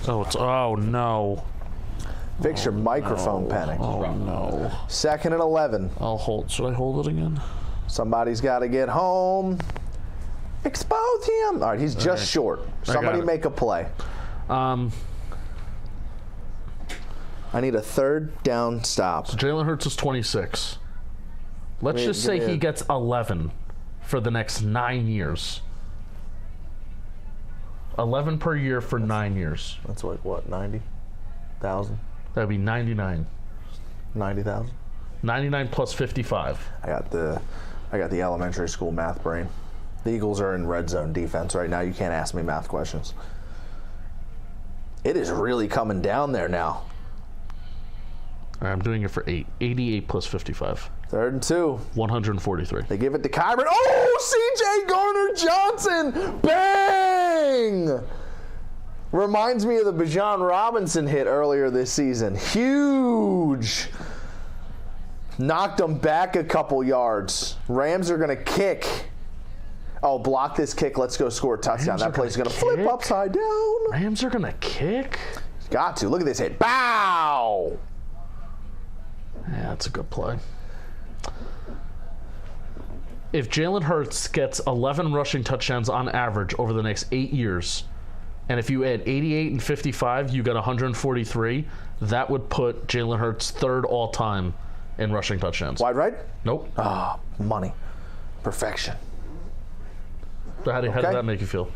Oh no. Fix your microphone, Penik. Oh no. 2nd and 11. I'll hold. Should I hold it again? Somebody's got to get home. Expose him. All right, he's just short. Somebody make a play. I need a 3rd down stop. So Jalen Hurts is 26. Let's just say he gets 11 for the next 9 years. 11 per year for 9 years. That's like what, 90,000? That'd be 99. 90,000? 99 plus 55. I got the elementary school math brain. The Eagles are in red zone defense right now. You can't ask me math questions. It is really coming down there now. All right, I'm doing it for 8. 88 plus 55. 3rd and 2. 143. They give it to Kyron. Oh, C.J. Garner-Johnson. Bang! Reminds me of the Bijan Robinson hit earlier this season. Huge. Knocked them back a couple yards. Rams are going to kick. Oh, block this kick. Let's go score a touchdown. That play's going to flip upside down. Rams are going to kick? Got to. Look at this hit. Bow! Yeah, that's a good play. If Jalen Hurts gets 11 rushing touchdowns on average over the next 8 years, and if you add 88 and 55, you got 143, that would put Jalen Hurts 3rd all-time in rushing touchdowns. Wide right? Nope. Money. Perfection. So how did that make you feel?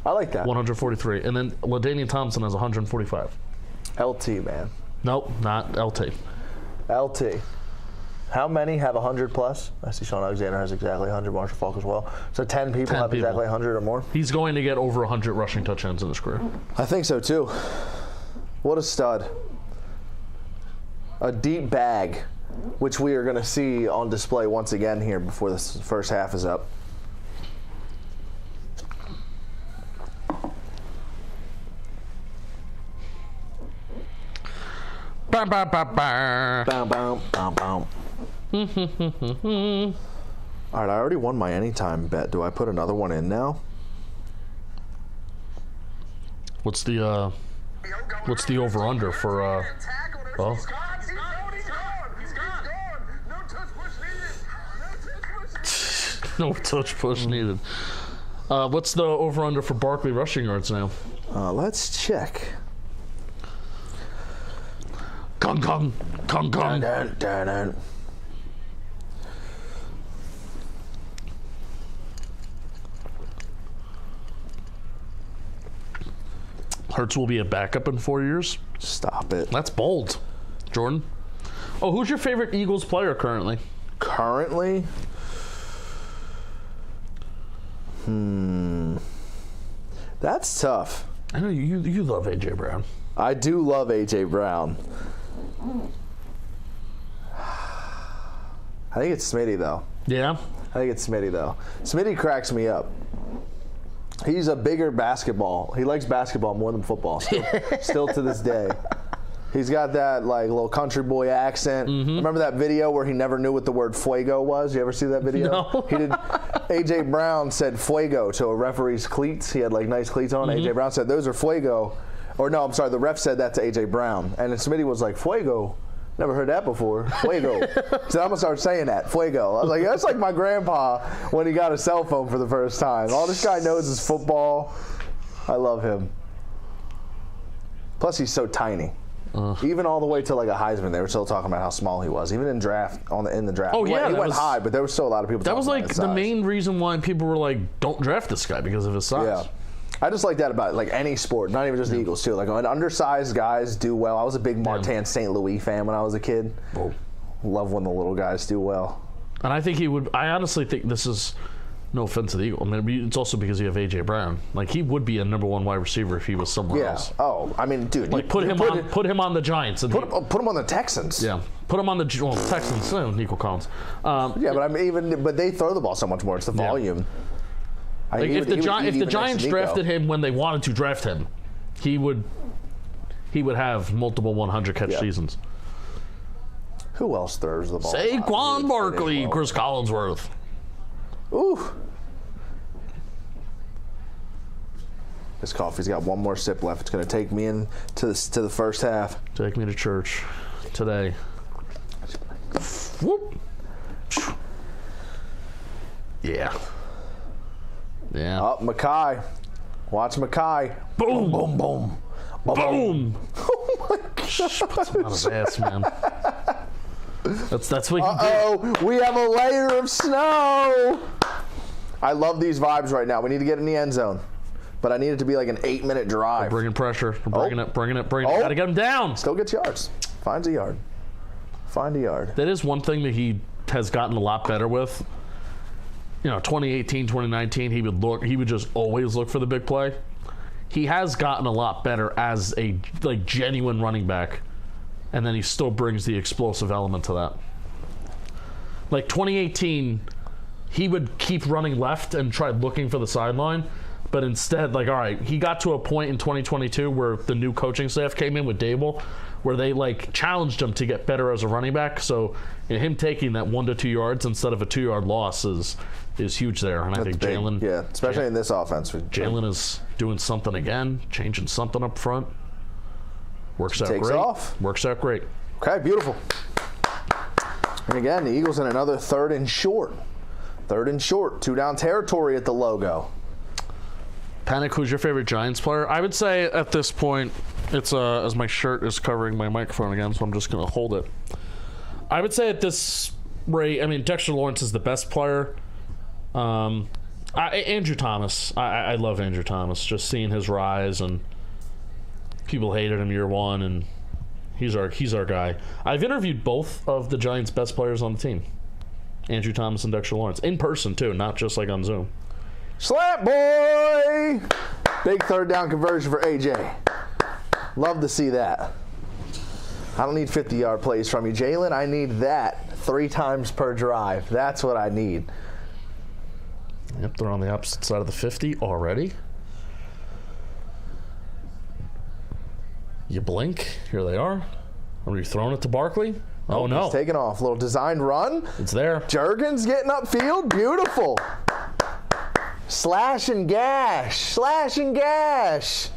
I like that. 143. And then LaDainian Thompson has 145. LT, man. Nope, not LT. LT. How many have 100 plus? I see Sean Alexander has exactly 100, Marshall Falk as well. So 10 people have exactly 100 or more? He's going to get over 100 rushing touchdowns in his career. I think so too. What a stud. A deep bag, which we are going to see on display once again here before this first half is up. Bam, bam, bam, bam. Bam, bam, bam, bam. All right, I already won my anytime bet. Do I put another one in now? What's the over/under for? Oh. No touch push needed. What's the over/under for Barkley rushing yards now? Let's check. Kong kong, kong kong. Dun, dun, dun. Hurts will be a backup in 4 years. Stop it. That's bold, Jordan. Oh, who's your favorite Eagles player currently? Currently, That's tough. I know you love A.J. Brown. I do love A.J. Brown. I think it's Smitty, though. Yeah? I think it's Smitty, though. Smitty cracks me up. He's a bigger basketball. He likes basketball more than football, still to this day. He's got that like little country boy accent. Remember that video where he never knew what the word fuego was? You ever see that video? No. He did. A.J. Brown said fuego to a referee's cleats. He had like nice cleats on. A.J. Brown said, those are fuego. Or no, I'm sorry, the ref said that to A.J. Brown. And then Smitty was like, fuego? Never heard that before. Fuego. So I'm going to start saying that. Fuego. I was like, that's like my grandpa when he got a cell phone for the first time. All this guy knows is football. I love him. Plus, he's so tiny. Even all the way to like a Heisman, they were still talking about how small he was. Even in draft, in the draft, Oh, he yeah, went high, but there was still a lot of people. That was talking like about his the size. main reason why people were like, don't draft this guy because of his size. Yeah, I just like that about like any sport, not even just the Eagles too. Like undersized guys do well. I was a big Martin St. Louis fan when I was a kid. Whoa. Love when the little guys do well. And I think he would. I honestly think this is. No offense to the Eagles. I mean, it's also because you have A.J. Brown. Like, he would be a number one wide receiver if he was somewhere else. Oh, I mean, dude. Like, put him on the Giants. And put him on the Texans. Yeah. Put him on the Texans. Nico Collins. Yeah, but I mean, but they throw the ball so much more. It's the volume. Like, if the Giants drafted him when they wanted to draft him, he would have multiple 100-catch seasons. Who else throws the ball? Saquon Barkley, Chris Collinsworth. Ooh. This coffee's got one more sip left. It's going to take me into the first half. Take me to church today. Whoop. Yeah. Yeah. Up, Mackay. Watch Mackay. Boom. Boom, boom. Boom. Oh, my gosh. Puts him on his ass, man. That's what you do. We have a layer of snow. I love these vibes right now. We need to get in the end zone. But I need it to be like an 8-minute drive. Bringing pressure. Bringing it. Got to get him down. Still gets yards. Finds a yard. Find a yard. That is one thing that he has gotten a lot better with. 2018, 2019, he would just always look for the big play. He has gotten a lot better as a genuine running back. And then he still brings the explosive element to that. Like 2018, he would keep running left and try looking for the sideline. But instead, all right, he got to a point in 2022 where the new coaching staff came in with Dable, where they challenged him to get better as a running back. So him taking that 1 to 2 yards instead of a 2-yard loss is huge there. And I think Jalen, especially in this offense, Jalen is doing something again, changing something up front. Works out great. Okay, beautiful. And again, the Eagles in another 3rd and short. 3rd and short. 2-down territory at the logo. Penik, who's your favorite Giants player? I would say at this point, it's as my shirt is covering my microphone again, so I'm just going to hold it. I would say at this rate, I mean, Dexter Lawrence is the best player. Andrew Thomas. I love Andrew Thomas. Just seeing his rise, and people hated him year one, and he's our guy. I've interviewed both of the Giants' best players on the team, Andrew Thomas and Dexter Lawrence, in person too, not just on Zoom. Slap boy! Big 3rd down conversion for AJ. Love to see that. I don't need 50-yard plays from you, Jalen. I need that 3 times per drive. That's what I need. Yep, they're on the opposite side of the 50 already. You blink, here they are. Are you throwing it to Barkley? Oh, no. He's taking off. Little designed run. It's there. Juergens getting upfield. Beautiful. Slash and gash. Slash and gash.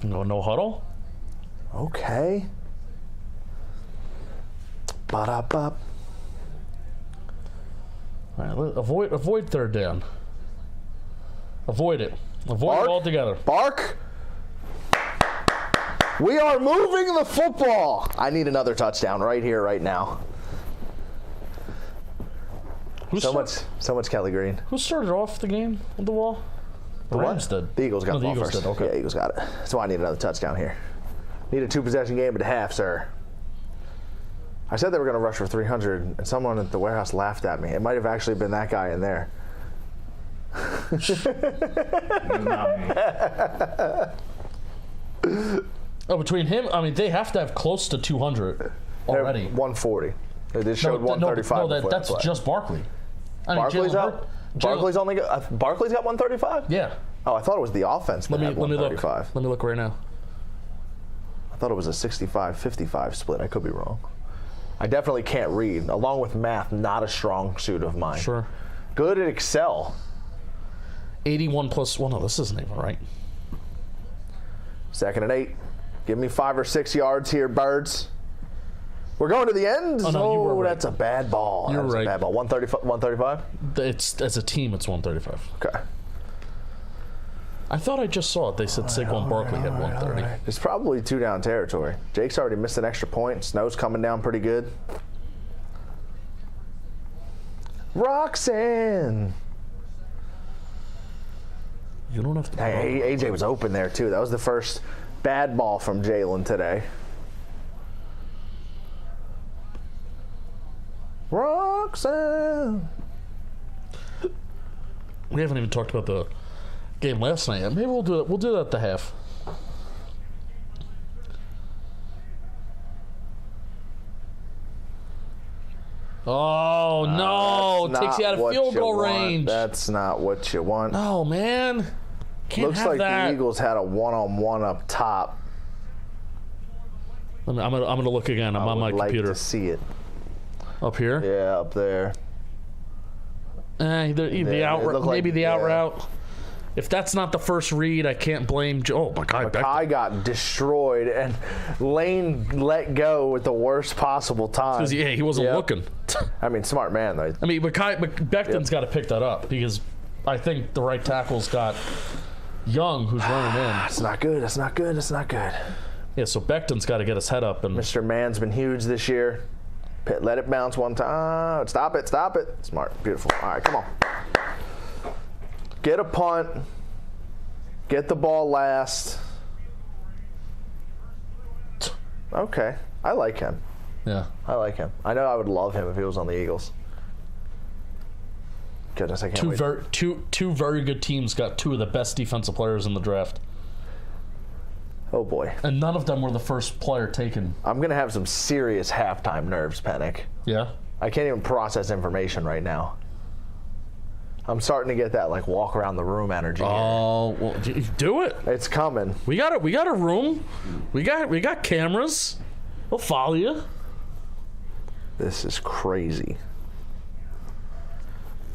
No huddle? Okay. Ba-da-bop. All right, avoid 3rd down. Avoid it. Avoid it altogether. Bark. We are moving the football. I need another touchdown right here, right now. So much Kelly Green. Who started off the game on the wall? The Rams did. The Eagles got the ball Eagles first. did, okay. Yeah, Eagles got it. So I need another touchdown here. Need a 2-possession game at half, sir. I said they were going to rush for 300, and someone at the warehouse laughed at me. It might have actually been that guy in there. Oh, between him, I mean, they have to have close to 200 already. 140. They just showed 135. No, that's just Barkley. I mean, Barkley's up. Barkley's got 135. Yeah. Oh, I thought it was the offense. Let me look. 135. Let me look right now. I thought it was a 65-55 split. I could be wrong. I definitely can't read. Along with math, not a strong suit of mine. Sure. Good at Excel. 81 plus. Well, no, this isn't even right. 2nd and 8. Give me 5 or 6 yards here, birds. We're going to the end. Oh, no, you were right. That's a bad ball. You're that's right. A bad ball. 135? It's as a team, it's 135. Okay. I thought I just saw it. They said Saquon Barkley had 130. Right. It's probably 2-down territory. Jake's already missed an extra point. Snow's coming down pretty good. Roxanne. You don't have to. Hey, AJ was open there, too. That was the first bad ball from Jalen today. Roxanne. We haven't even talked about the game last night yet. Maybe we'll do it. We'll do that at the half. Oh no! Takes you out of field goal range. That's not what you want. Oh man! Can't Looks have like that. the Eagles had a one-on-one up top. I'm gonna look again. I'm on my computer. Like to see it. Up here? Yeah, up there. The out route. Maybe the out route. If that's not the first read, I can't blame. Oh my God! Makai got destroyed, and Lane let go at the worst possible time. Yeah, he wasn't looking. I mean, smart man though. I mean, Becton's got to pick that up because I think the right tackle's got Young, who's running in. It's not good. It's not good. It's not good. Yeah, so Becton's got to get his head up. And Mr. Mann's been huge this year. Let it bounce one time. Stop it. Stop it. Smart. Beautiful. All right, come on. Get a punt. Get the ball last. Okay. I like him. Yeah. I like him. I know I would love him if he was on the Eagles. Goodness, I can't wait. Two very good teams got two of the best defensive players in the draft. Oh, boy. And none of them were the first player taken. I'm going to have some serious halftime nerves, Penik. Yeah? I can't even process information right now. I'm starting to get that, like, walk around the room energy. Oh, well, do it. It's coming. We got a room. We got cameras. We'll follow you. This is crazy.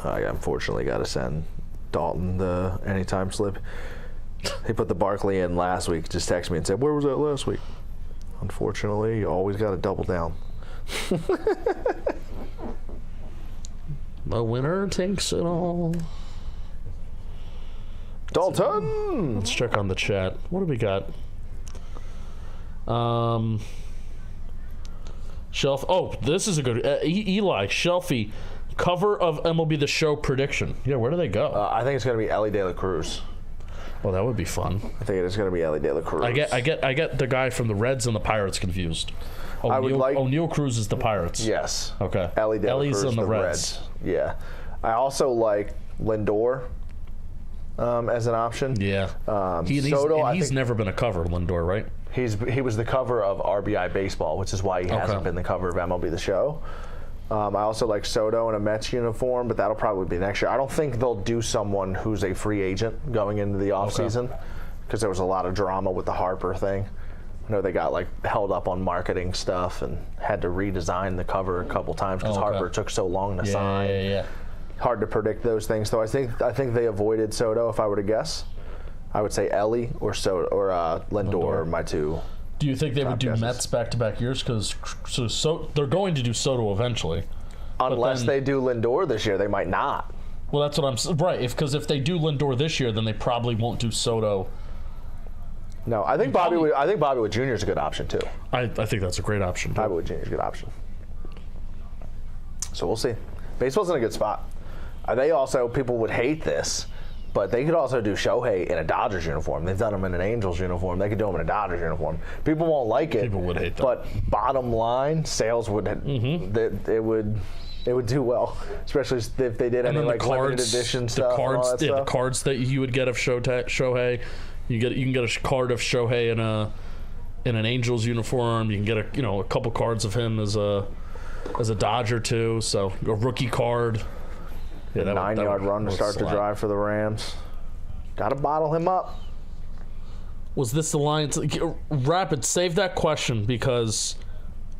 I unfortunately got to send Dalton the anytime slip. He put the Barkley in last week. Just texted me and said, "Where was that last week?" Unfortunately, you always got to double down. The winner takes it all. Dalton! Let's check on the chat. What do we got? Shelf. Oh, this is a good. Eli Shelfy, cover of MLB The Show prediction. Yeah, where do they go? I think it's going to be Ellie De La Cruz. Well, that would be fun. I think it is going to be Ellie De La Cruz. I get the guy from the Reds and the Pirates confused. O'Neal Cruz is the Pirates. Yes. Okay. Ellie De La Ellie's Cruz, in the Reds. Yeah. I also like Lindor as an option. Yeah. Soto, he's never been a cover, Lindor, right? He was the cover of RBI Baseball, which is why he hasn't been the cover of MLB The Show. I also like Soto in a Mets uniform, but that'll probably be next year. I don't think they'll do someone who's a free agent going into the offseason because there was a lot of drama with the Harper thing. I know they got held up on marketing stuff and had to redesign the cover a couple times because Harper took so long to sign. Yeah. Hard to predict those things, though. I think they avoided Soto. If I were to guess, I would say Ellie or Soto or Lindor are my two. Do you think they would do guesses. Mets back-to-back years? Because they're going to do Soto eventually. Unless they do Lindor this year, they might not. Well, that's what I'm right. Because if they do Lindor this year, then they probably won't do Soto. No, I think Bobby Wood Jr. is a good option too. I think that's a great option. Bobby Wood Jr. is a good option. So we'll see. Baseball's in a good spot. They also, people would hate this, But they could also do Shohei in a Dodgers uniform. They've done him in an Angels uniform. They could do him in a Dodgers uniform. People won't like it. People would hate that. But bottom line, sales would it would do well, especially if they did any like limited edition stuff. The cards that you would get of Shohei, you can get a card of Shohei in an Angels uniform. You can get a couple cards of him as a Dodger too. So a rookie card. Yeah, 9-yard run to start the drive for the Rams. Got to bottle him up. Was this the Lions? Rapid, save that question because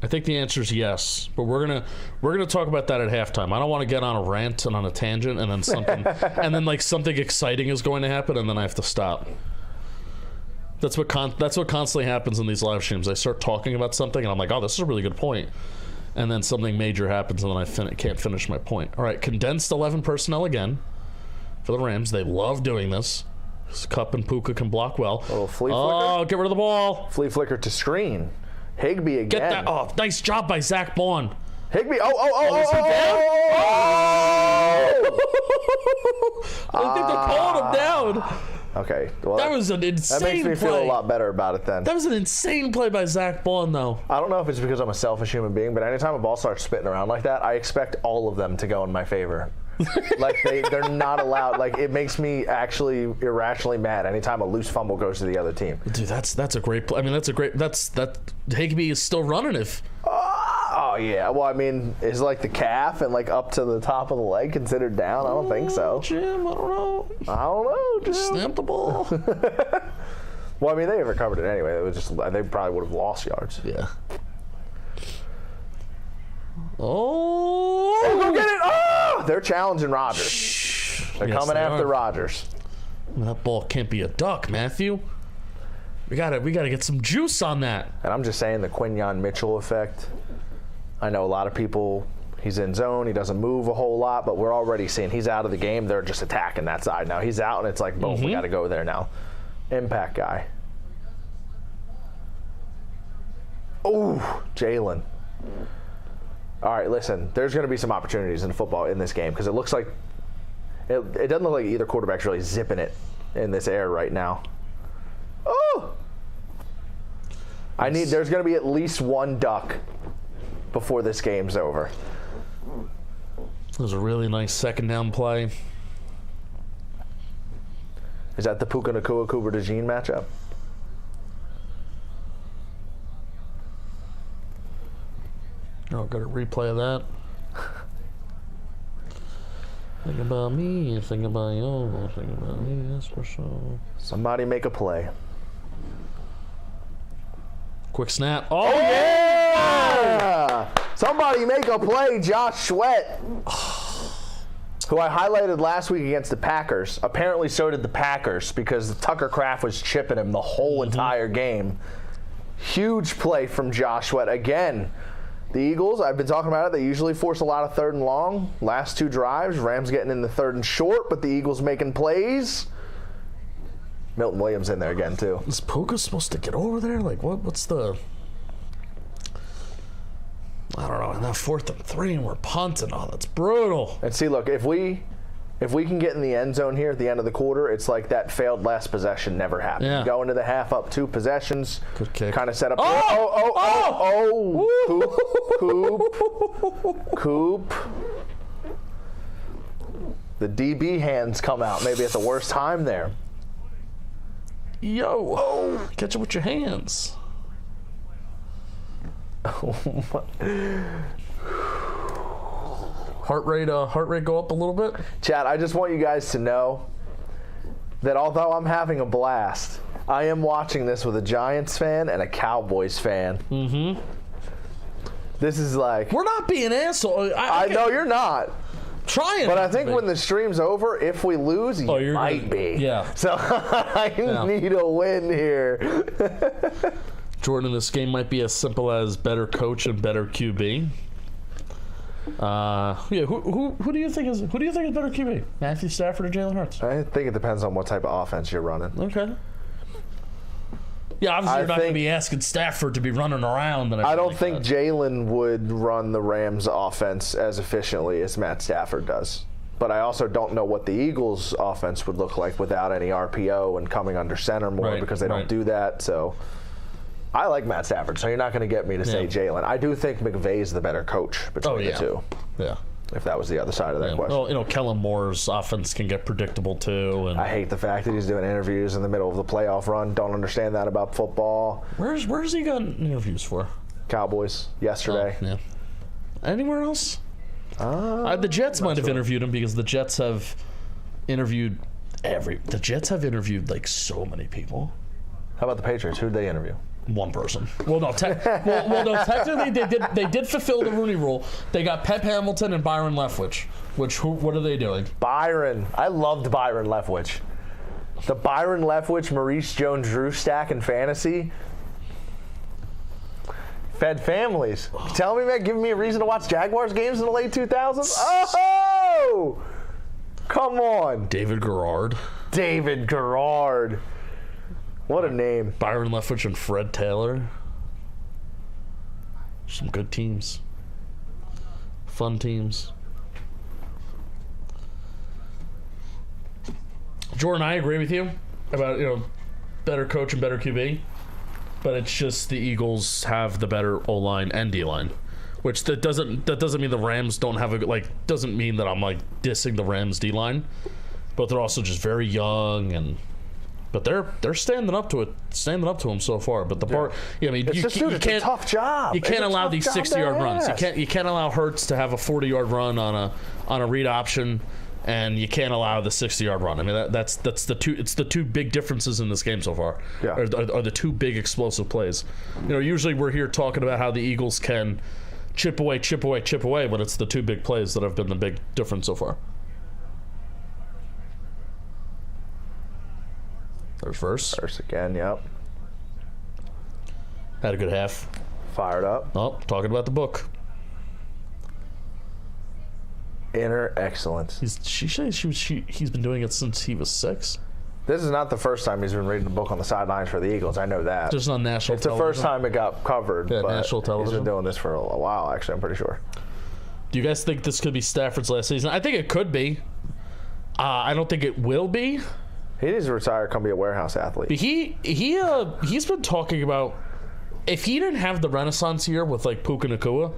I think the answer is yes. But we're gonna talk about that at halftime. I don't want to get on a rant and on a tangent and then something exciting is going to happen and then I have to stop. That's what constantly happens in these live streams. I start talking about something and I'm like, oh, this is a really good point. And then something major happens, and then I can't finish my point. All right, condensed 11 personnel again for the Rams. They love doing this. Kupp and Puka can block well. A little flea flicker. Oh, get rid of the ball. Flea flicker to screen. Higbee again. Get that off. Nice job by Zach Bond. Higbee. I think they're calling him down. Okay. Well, that was an insane play. That makes me feel a lot better about it then. That was an insane play by Zach Bond, though. I don't know if it's because I'm a selfish human being, but anytime a ball starts spitting around like that, I expect all of them to go in my favor. Like they're not allowed. Like it makes me actually irrationally mad anytime a loose fumble goes to the other team. Dude, that's a great play. I mean, that Higbee is still running if. Oh yeah. Well, I mean, is like the calf and like up to the top of the leg considered down? I don't think so. Jim, I don't know, Jim. Snap the ball. Well, I mean, they recovered it anyway. It was just they probably would have lost yards. Yeah. Oh, go get it! Oh, they're challenging Rodgers. They're coming after Rodgers. That ball can't be a duck, Matthew. We gotta get some juice on that. And I'm just saying the Quinyon Mitchell effect. I know a lot of people. He's in zone. He doesn't move a whole lot, but we're already seeing he's out of the game. They're just attacking that side now. He's out, and it's like boom, we got to go there now. Impact guy. Oh, Jalen. All right, listen, there's going to be some opportunities in football in this game because it looks like it doesn't look like either quarterback's really zipping it in this air right now. Oh! There's going to be at least one duck before this game's over. It was a really nice second down play. Is that the Puka Nacua Cooper DeJean matchup? Oh, got a replay of that. Think about me, think about you, think about me, that's for sure. Somebody make a play. Quick snap. Oh yeah! Somebody make a play, Josh Sweat. Who I highlighted last week against the Packers. Apparently so did the Packers because Tucker Kraft was chipping him the whole entire game. Huge play from Josh Sweat. Again, the Eagles, I've been talking about it, they usually force a lot of third and long. Last two drives, Rams getting in the third and short, but the Eagles making plays. Milton Williams in there again, too. Is Puka supposed to get over there? Like, what's the... I don't know. In that 4th and 3, and we're punting. Oh, that's brutal. And see, look, if we can get in the end zone here at the end of the quarter, it's like that failed last possession never happened. Yeah. Go into the half up 2 possessions. Good kick. Kind of set up. Coop. The DB hands come out maybe at the worst time there. Yo. Catch it with your hands. Heart rate go up a little bit? Chad, I just want you guys to know that although I'm having a blast, I am watching this with a Giants fan and a Cowboys fan. Mm-hmm. This is like... We're not being assholes. I know you're not. Trying. But I think when the stream's over, if we lose, you might be. Yeah. So I need a win here. Jordan, this game might be as simple as better coach and better QB. Who do you think is better QB? Matthew Stafford or Jalen Hurts? I think it depends on what type of offense you're running. Okay. Yeah, obviously you're not going to be asking Stafford to be running around. I don't think Jalen would run the Rams offense as efficiently as Matt Stafford does. but I also don't know what the Eagles' offense would look like without any RPO and coming under center more because they don't do that. So I like Matt Stafford, so you're not going to get me to say Jalen. I do think McVay's the better coach between the two. Yeah. If that was the other side of that question. Well, Kellen Moore's offense can get predictable too. And I hate the fact that he's doing interviews in the middle of the playoff run. Don't understand that about football. Where's he gotten interviews for? Cowboys yesterday. Oh, yeah. Anywhere else? The Jets might have interviewed him because the Jets have interviewed the Jets have interviewed like so many people. How about the Patriots? Who did they interview? One person. Well, no. Technically, they did fulfill the Rooney Rule. They got Pep Hamilton and Byron Leftwich. What are they doing? Byron. I loved Byron Leftwich. The Byron Leftwich, Maurice Jones-Drew stack in fantasy fed families. Tell me, man, giving me a reason to watch Jaguars games in the late 2000s? Oh! Come on. David Garrard. What a name. Byron Leftwich and Fred Taylor. Some good teams. Fun teams. Jordan, I agree with you about, better coach and better QB. But it's just the Eagles have the better O-line and D-line. Which that doesn't mean the Rams don't have doesn't mean that I'm dissing the Rams D-line. But they're also just very young but they're standing up to them so far. But it's a tough job. You can't allow these 60-yard runs. You can't allow Hurts to have a 40-yard run on a read option, and you can't allow the 60-yard run. I mean that's the two. It's the two big differences in this game so far. Yeah. Are the two big explosive plays. Usually we're here talking about how the Eagles can chip away, but it's the two big plays that have been the big difference so far. There's verse. Verse again, yep. Had a good half. Fired up. Oh, talking about the book. Inner excellence. He's been doing it since he was 6. This is not the first time he's been reading the book on the sidelines for the Eagles. I know that. Just on national television. It's television. the first time it got covered. Yeah, but national television. He's been doing this for a while, actually, I'm pretty sure. Do you guys think this could be Stafford's last season? I think it could be. I don't think it will be. He needs to retire, come be a warehouse athlete. He's been talking about if he didn't have the Renaissance year with Puka Nacua,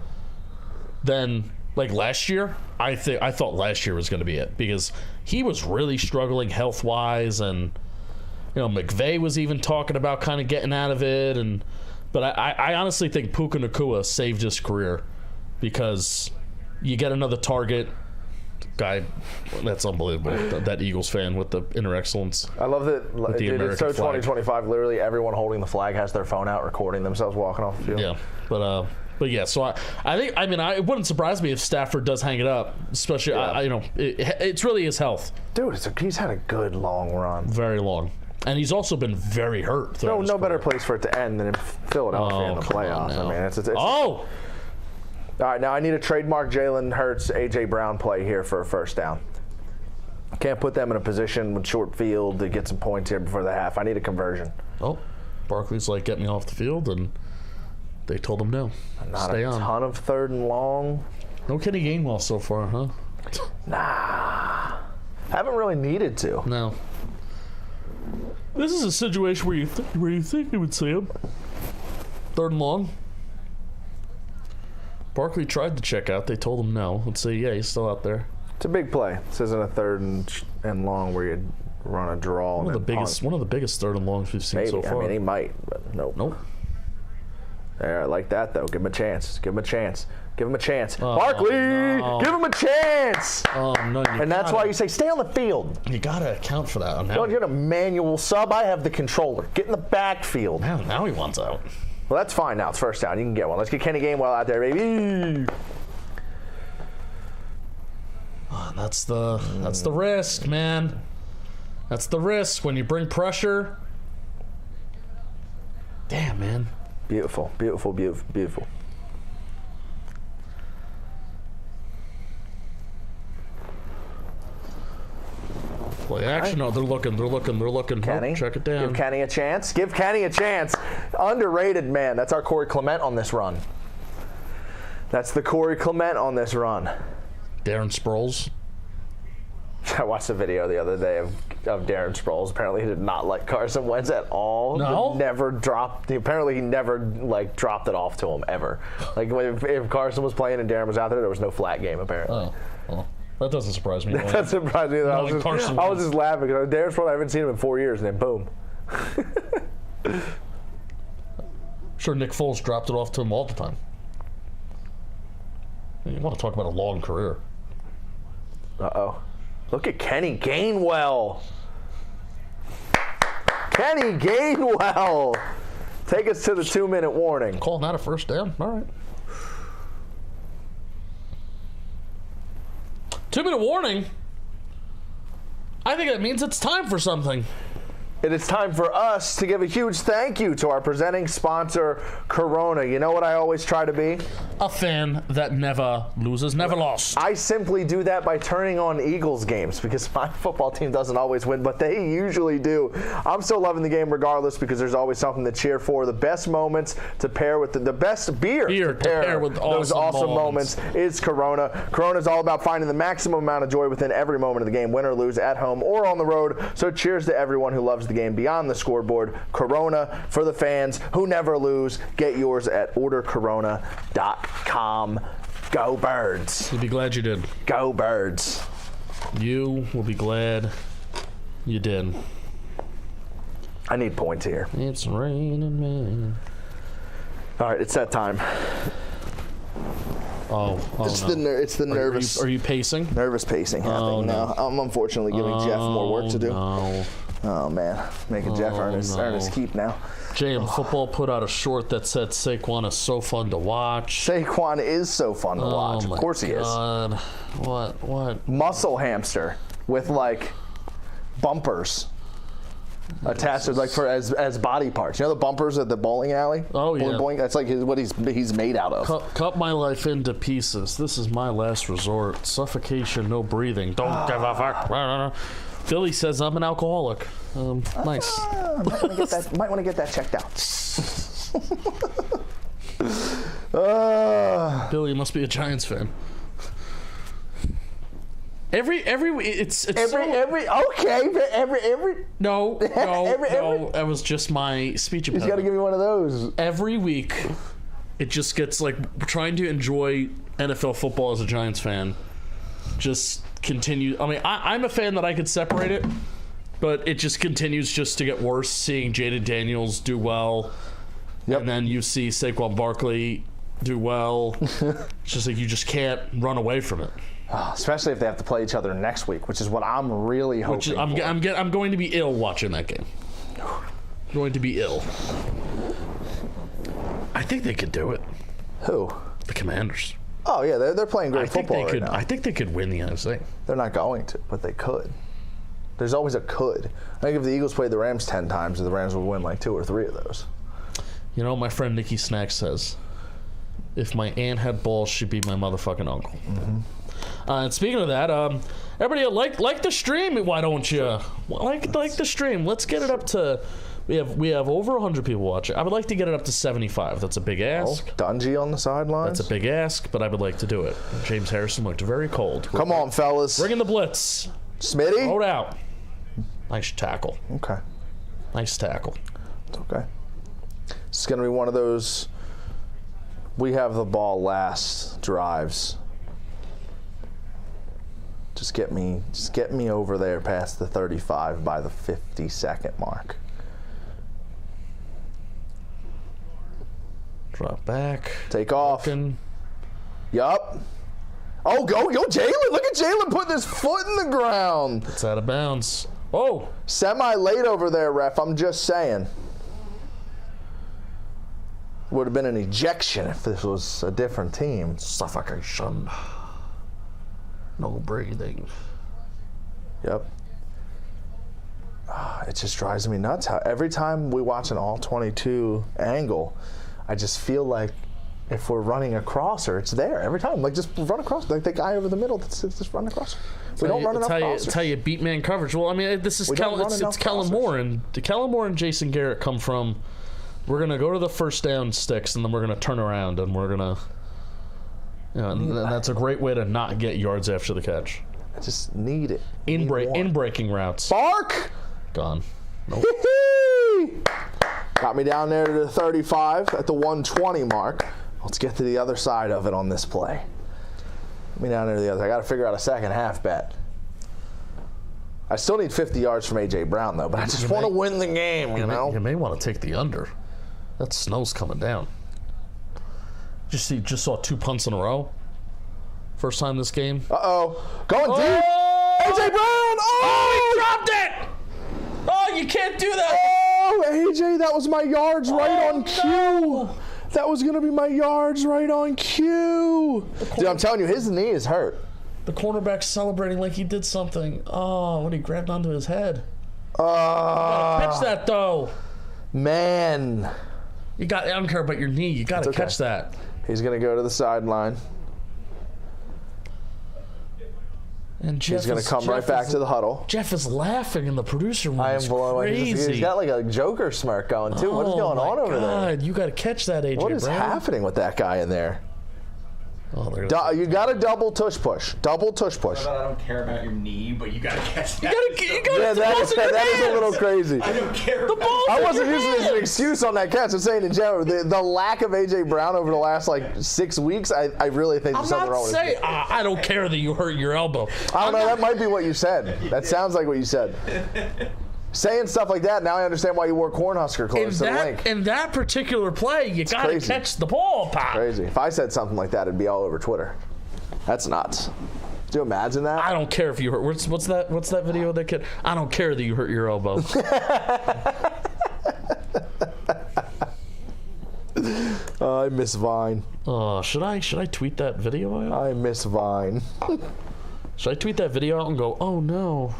then last year, I thought last year was going to be it because he was really struggling health wise, and McVay was even talking about kind of getting out of it, but I honestly think Puka Nacua saved his career because you get another target. Guy, that's unbelievable. That Eagles fan with the inner excellence. I love that. It's so flag. 2025. Literally, everyone holding the flag has their phone out, recording themselves walking off the field. Yeah, but yeah. So I think it wouldn't surprise me if Stafford does hang it up, especially it's really his health. Dude, he's had a good long run. Very long, and he's also been very hurt. No better place for it to end than in Philadelphia in the playoffs. I mean, it's All right, now I need a trademark Jalen Hurts, A.J. Brown play here for a first down. Can't put them in a position with short field to get some points here before the half. I need a conversion. Oh, Barkley's get me off the field, and they told him no. Stay on. Ton of third and long. No Kenny Gainwell so far, huh? Nah. Haven't really needed to. No. This is a situation where you think you would see him. Third and long. Barkley tried to check out. They told him no. Let's see. Yeah, he's still out there. It's a big play. This isn't a third and long where you run a draw. One of the biggest third and longs we've seen so far. I mean, he might, but nope. Nope. There, I like that though. Give him a chance. Barkley, no. Give him a chance. Oh no! And that's why you say stay on the field. You gotta account for that. Don't get a manual sub. I have the controller. Get in the backfield. Now he wants out. Well, that's fine now. It's first down. You can get one. Let's get Kenny Gainwell out there, baby. That's the risk, man. That's the risk when you bring pressure. Damn, man. Beautiful. Play action. No, they're looking. Kenny, oh, check it down. Give Kenny a chance. Underrated, man. That's our Corey Clement on this run. Darren Sproles. I watched a video the other day of Darren Sproles. Apparently, he did not like Carson Wentz at all. No? Apparently, he never like dropped it off to him ever. Like if Carson was playing and Darren was out there was no flat game apparently. Oh, well, that doesn't surprise me. That doesn't surprise me. I was just laughing because Darren Sproles, I haven't seen him in 4 years, and then boom. Sure, Nick Foles dropped it off to him all the time. You want to talk about a long career. Uh-oh. Look at Kenny Gainwell. Kenny Gainwell. Take us to the 2-minute warning. Calling that a first down? All right. 2-minute warning? I think that means it's time for something. It is time for us to give a huge thank you to our presenting sponsor, Corona. You know what I always try to be? A fan that never loses, never lost. I simply do that by turning on Eagles games because my football team doesn't always win, but they usually do. I'm still loving the game regardless because there's always something to cheer for. The best moments to pair with the best beer to pair with those awesome moments is Corona. Corona is all about finding the maximum amount of joy within every moment of the game, win or lose, at home or on the road. So cheers to everyone who loves the game beyond the scoreboard. Corona for the fans who never lose. Get yours at ordercorona.com. Go Birds. You'll be glad you did. Go Birds. You will be glad you did. I need points here. It's raining, man. All right, it's that time. It's the nervous. Are you pacing? Nervous pacing happening now. I'm unfortunately giving Jeff more work to do. No. Oh man, making Jeff earn his keep now. JM Football put out a short that said Saquon is so fun to watch. Saquon is so fun to watch. Of course he is. What? Muscle hamster with like bumpers attached to like for as body parts. You know the bumpers at the bowling alley? Oh yeah. Boing, that's like what he's made out of. Cut my life into pieces. This is my last resort. Suffocation, no breathing. Don't give a fuck. Billy says I'm an alcoholic. Nice. Might want to get that checked out. Billy, you must be a Giants fan. Every no, that was just my speech impediment. He's got to give me one of those. Every week, it just gets like trying to enjoy NFL football as a Giants fan. Just continue. I mean, I'm a fan that I could separate it, but it just continues just to get worse. Seeing Jaden Daniels do well, and then you see Saquon Barkley do well. It's just like you just can't run away from it. Especially if they have to play each other next week, which is what I'm really hoping. I'm going to be ill watching that game. I'm going to be ill. I think they could do it. Who? The Commanders. Oh yeah, they're playing great football right now. I think they could win the NFC. They're not going to, but they could. There's always a could. I think if the Eagles played the Rams 10 times, the Rams would win like 2 or 3 of those. You know, my friend Nikki Snack says, if my aunt had balls, she'd be my motherfucking uncle. Mm-hmm. And speaking of that, everybody like the stream. Why don't you like the stream? Let's get it up to. We have over 100 people watching. I would like to get it up to 75. That's a big ask. Dungy on the sidelines. That's a big ask, but I would like to do it. James Harrison looked very cold. Come on, fellas. Bring in the blitz. Smitty. Throw it out. Nice tackle. Okay. Nice tackle. It's okay. It's going to be one of those we have the ball last drives. Just get me over there past the 35 by the 50-second mark. Drop back. Take off. Looking. Yup. Oh, go Jalen. Look at Jalen putting his foot in the ground. It's out of bounds. Oh. Semi-late over there, ref. I'm just saying. Would have been an ejection if this was a different team. Suffocation. No breathing. Yep. It just drives me nuts how every time we watch an all-22 angle, I just feel like if we're running across her, it's there every time. Like just run across, like the guy over the middle that's just running across. We don't run enough crossers. It's how you beat man coverage. Well, I mean, this is it's Kellen Moore, and Kellen Moore and Jason Garrett come from. We're gonna go to the first down sticks, and then we're gonna turn around, and we're gonna. And that's a great way to not get yards after the catch. I just need it. In breaking routes. Bark! Gone. Nope. Got me down there to the 35 at the 120 mark. Let's get to the other side of it on this play. Get me down there to the other. I got to figure out a second half bet. I still need 50 yards from A.J. Brown, though, but I just want to win the game, you know? You may want to take the under. That snow's coming down. Just saw 2 punts in a row. First time this game. Uh-oh. Going deep. A.J. Brown. Oh, he dropped it. Oh, you can't do that. Oh, A.J., that was my yards right on cue. No. That was going to be my yards right on cue. Dude, I'm telling you, his knee is hurt. The cornerback's celebrating like he did something. Oh, when he grabbed onto his head. Catch that, though. Man. I don't care about your knee. You got to catch that. He's going to go to the sideline. And He's going to come right back to the huddle. Jeff is laughing in the producer room. I am blown away. He's got like a Joker smirk going, too. What is going on over there? You got to catch that, A.J. What is happening with that guy in there? Oh, you got to double tush push. Double tush push. I don't care about your knee, but you gotta catch that. That is a little crazy. I don't care. I wasn't using it as an excuse on that catch. I'm saying in general, the lack of A.J. Brown over the last 6 weeks, I really think there's something wrong with it. I don't care that you hurt your elbow. I don't know. That might be what you said. That sounds like what you said. Saying stuff like that, now I understand why you wore Cornhusker clothes to the link. In that particular play, you got to catch the ball, Pop. Crazy. If I said something like that, it'd be all over Twitter. That's nuts. Do you imagine that? I don't care if you hurt. What's that video of that kid? I don't care that you hurt your elbow. I miss Vine. Should I tweet that video out? I miss Vine. Should I tweet that video out and go, oh no?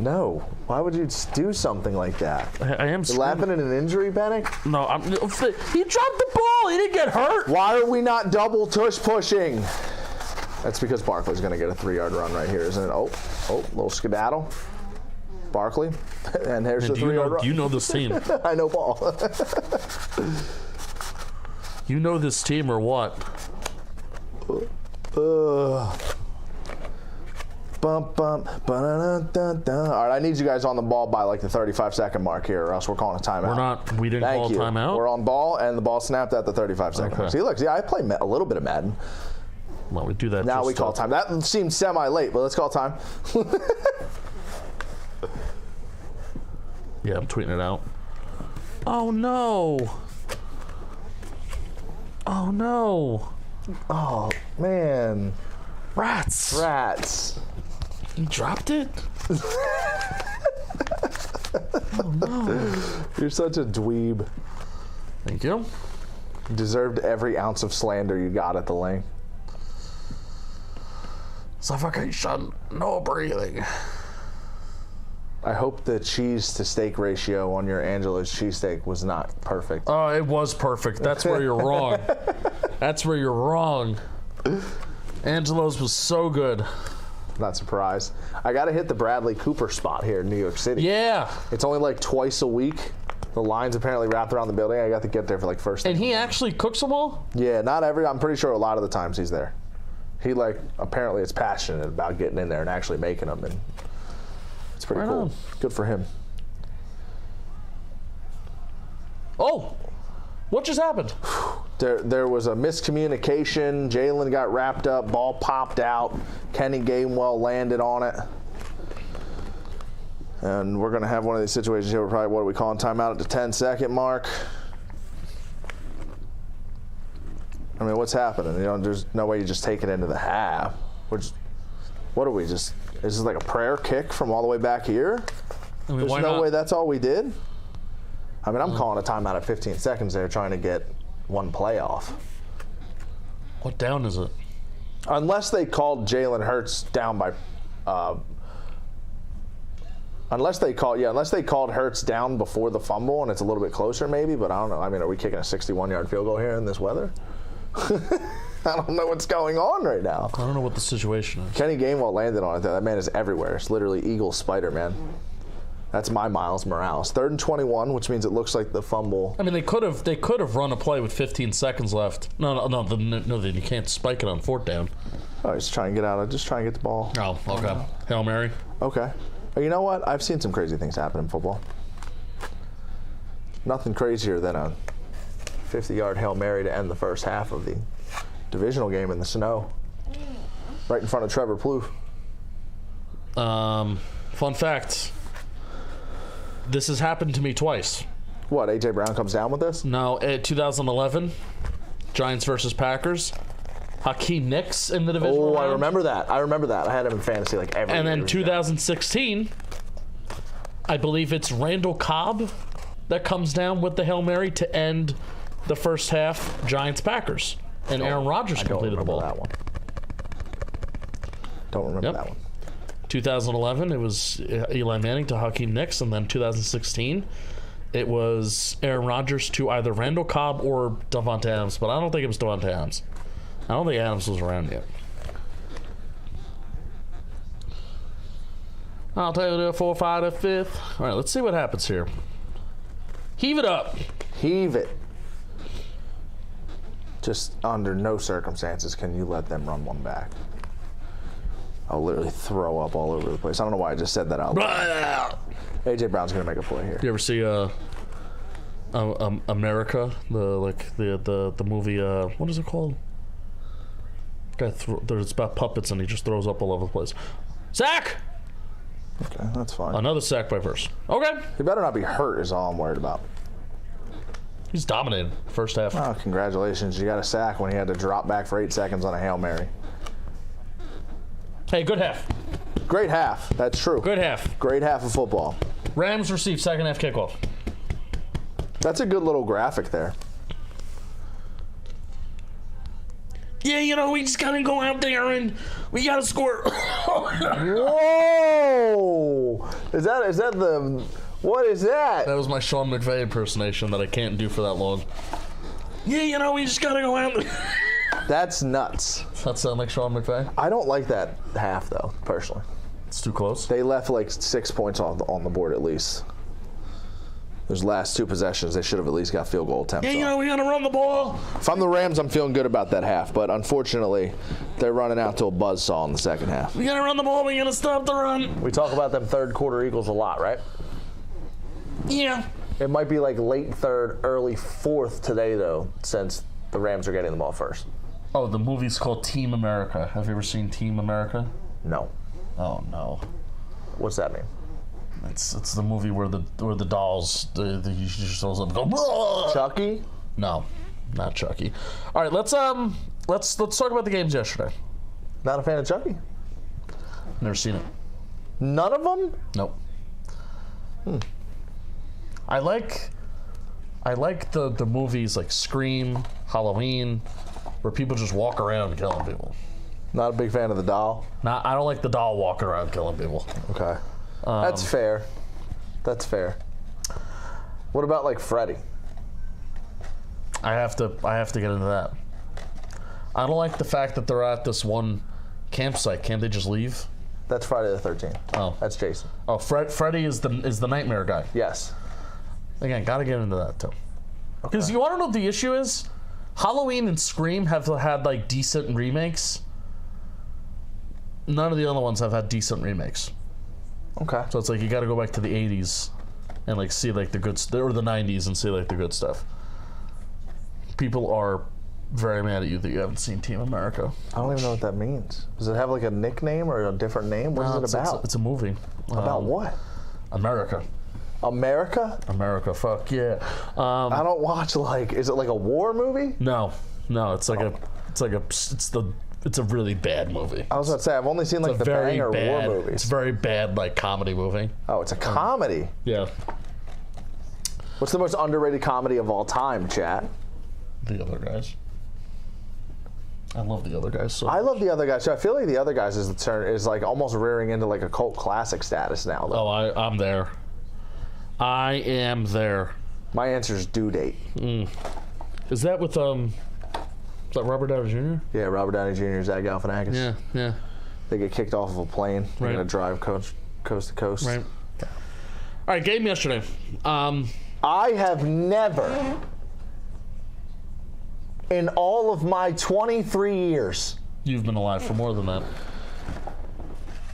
No. Why would you do something like that? I am You're laughing at an injury, Penik? No, he dropped the ball. He didn't get hurt. Why are we not double tush pushing? That's because Barkley's going to get a 3-yard run right here, isn't it? Oh, little skedaddle. Barkley. And there's the 3-yard run. You know this team. I know ball. You know this team or what? Bump, bump, ba-da-da-da-da. All right, I need you guys on the ball by the 35-second mark here, or else we're calling a timeout. We didn't call a timeout? We're on ball, and the ball snapped at the 35-second mark. See, look, I play a little bit of Madden. Well, we do that. Now we call time. That seems semi-late, but let's call time. Yeah, I'm tweeting it out. Oh, no. Oh, no. Oh, man. Rats. He dropped it? Oh, no. You're such a dweeb. Thank you. You deserved every ounce of slander you got at the link. Suffocation, no breathing. I hope the cheese to steak ratio on your Angelo's cheesesteak was not perfect. Oh, it was perfect. That's where you're wrong. That's where you're wrong. Angelo's was so good. Not surprised. I got to hit the Bradley Cooper spot here in New York City. Yeah. It's only twice a week. The line's apparently wrapped around the building. I got to get there for first thing. And he actually cooks them all? Yeah, not every. I'm pretty sure a lot of the times he's there. He apparently is passionate about getting in there and actually making them, and it's pretty cool. On. Good for him. Oh, what just happened? There was a miscommunication. Jalen got wrapped up. Ball popped out. Kenny Gainwell landed on it. And we're going to have one of these situations here. We're probably, what are we calling timeout at the 10-second mark? I mean, what's happening? There's no way you just take it into the half. What are we just? Is this like a prayer kick from all the way back here? I mean, There's no way that's all we did. I mean, I'm calling a timeout at 15 seconds there, trying to get one play off. What down is it? Unless they called Jalen Hurts down by. Unless they called Hurts down before the fumble and it's a little bit closer, maybe. But I don't know. I mean, are we kicking a 61-yard field goal here in this weather? I don't know what's going on right now. I don't know what the situation is. Kenny Gainwell landed on it, though. That man is everywhere. It's literally Eagle Spider-Man. That's my Miles Morales. 3rd and 21, which means it looks like the fumble. I mean, they could have run a play with 15 seconds left. No, then you can't spike it on 4th down. Oh, he's trying to get out. Just trying to get the ball. Oh, okay. Hail Mary. Okay. But you know what? I've seen some crazy things happen in football. Nothing crazier than a 50-yard Hail Mary to end the first half of the divisional game in the snow. Right in front of Trevor Plouffe. Fun fact. This has happened to me twice. What, A.J. Brown comes down with this? No, 2011, Giants versus Packers. Hakeem Nicks in the divisional round. I remember that. I had him in fantasy like every year. And then 2016, I believe it's Randall Cobb that comes down with the Hail Mary to end the first half, Giants-Packers. And Aaron Rodgers completed the ball. Don't remember that one. 2011, it was Eli Manning to Hakeem Nicks, and then 2016, it was Aaron Rodgers to either Randall Cobb or Davante Adams, but I don't think it was Davante Adams. I don't think Adams was around yet. I'll tell you the 4, 5, 5. All right, let's see what happens here. Heave it up. Heave it. Just under no circumstances can you let them run one back. I'll literally throw up all over the place. I don't know why I just said that out loud. A.J. Brown's going to make a play here. You ever see America? The movie, what is it called? It's about puppets and he just throws up all over the place. Sack! Okay, that's fine. Another sack by Verse. Okay. He better not be hurt is all I'm worried about. He's dominated first half. Oh, congratulations. You got a sack when he had to drop back for 8 seconds on a Hail Mary. Hey, good half. Great half. That's true. Good half. Great half of football. Rams receive second half kickoff. That's a good little graphic there. Yeah, we just gotta go out there and we gotta score. Whoa! Is that the... What is that? That was my Sean McVay impersonation that I can't do for that long. Yeah, we just gotta go out there. That's nuts. Does that sound like Sean McVay? I don't like that half, though, personally. It's too close. They left like 6 points on the board at least. Those last 2 possessions, they should have at least got field goal attempts. Yeah, we gotta run the ball. If I'm the Rams, I'm feeling good about that half, but unfortunately, they're running out to a buzzsaw in the second half. We gotta run the ball. We gotta stop the run. We talk about them third quarter Eagles a lot, right? Yeah. It might be like late third, early fourth today, though, since the Rams are getting the ball first. Oh, the movie's called Team America. Have you ever seen Team America? No. Oh no. What's that mean? It's the movie where the dolls the just goes up and go. Bruh! Chucky? No, not Chucky. All right, let's talk about the games yesterday. Not a fan of Chucky? Never seen it. None of them? Nope. I like the movies like Scream, Halloween, where people just walk around killing people. Not a big fan of the doll? I don't like the doll walking around killing people. Okay. That's fair. That's fair. What about like Freddy? I have to get into that. I don't like the fact that they're at this one campsite. Can't they just leave? That's Friday the 13th. Oh. That's Jason. Oh, Freddy is the nightmare guy. Yes. Again, gotta get into that too. Because you want to know what the issue is? Halloween and Scream have had like decent remakes. None of the other ones have had decent remakes. Okay. So it's like you got to go back to the 80s and like see like the good or the 90s and see like the good stuff. People are very mad at you that you haven't seen Team America. I don't even know what that means. Does it have like a nickname or a different name? What is it about? It's a movie. About what? America. America? America. Fuck yeah. I don't watch like. Is it like a war movie? No. It's like it's a really bad movie. I was about to say I've only seen like the banger war movies. It's a very bad like comedy movie. Oh, it's a comedy. Yeah. What's the most underrated comedy of all time, chat? The Other Guys. I love The Other Guys. I love The Other Guys. So I feel like The Other Guys is like almost rearing into like a cult classic status now. Though. Oh, I'm there. I am there. My answer is Due Date. Is that with is that Robert Downey Jr.? Yeah, Robert Downey Jr. Zach Galifianakis. Yeah. They get kicked off of a plane. They're Right. gonna drive coast to coast. Right. right, game yesterday. I have never, in all of my 23 years. You've been alive for more than that.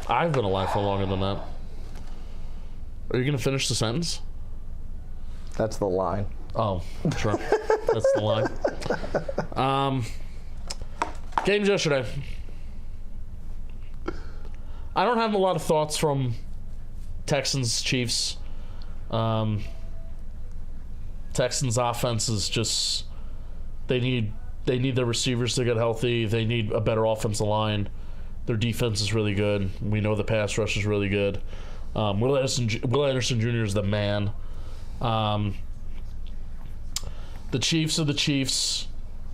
I've been alive for longer than that. Are you going to finish the sentence? That's the line. Oh, sure. That's the line. Games yesterday. I don't have a lot of thoughts from Texans, Chiefs. Texans offense is just they need their receivers to get healthy. They need a better offensive line. Their defense is really good. We know the pass rush is really good. Will Anderson Jr. is the man. The Chiefs are the Chiefs.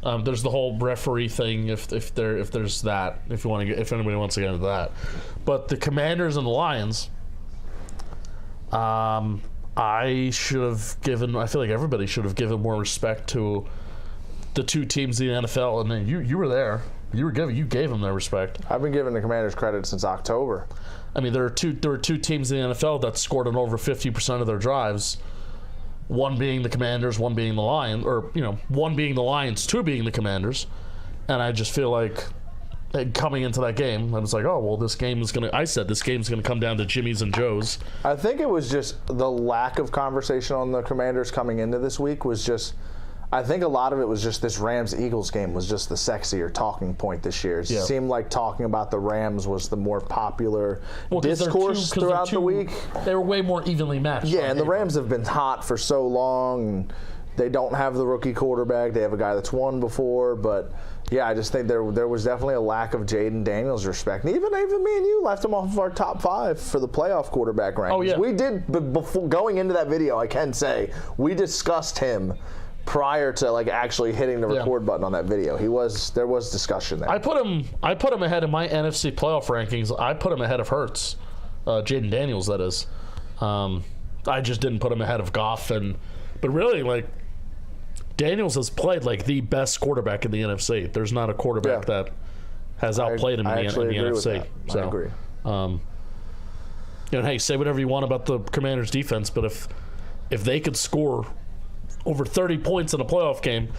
There's the whole referee thing. If there's that, if anybody wants to get into that, but the Commanders and the Lions. I feel like everybody should have given more respect to the two teams in the NFL, and then you were there. You gave them their respect. I've been giving the Commanders credit since October. I mean, there were two teams in the NFL that scored on over 50% of their drives. One being the Commanders, one being the Lions, or one being the Lions, two being the Commanders. And I just feel like coming into that game, I was like, oh well, this game's gonna come down to Jimmy's and Joe's. I think it was just the lack of conversation on the Commanders coming into this week was just. I think a lot of it was just this Rams-Eagles game was just the sexier talking point this year. It seemed like talking about the Rams was the more popular discourse throughout the week. They were way more evenly matched. Yeah, and the Rams have been hot for so long. And they don't have the rookie quarterback. They have a guy that's won before. But, yeah, I just think there was definitely a lack of Jaden Daniels' respect. And even me and you left him off of our top 5 for the playoff quarterback rankings. Oh, yeah. We did, but before going into that video, I can say, we discussed him prior to actually hitting the record button on that video. There was discussion there. I put him ahead of my NFC playoff rankings. I put him ahead of Hurts, Jaden Daniels, that is. I just didn't put him ahead of Goff, but really Daniels has played the best quarterback in the NFC. There's not a quarterback that has outplayed him in the NFC. I agree. Hey, say whatever you want about the Commanders' defense, but if they could score over 30 points in a playoff game,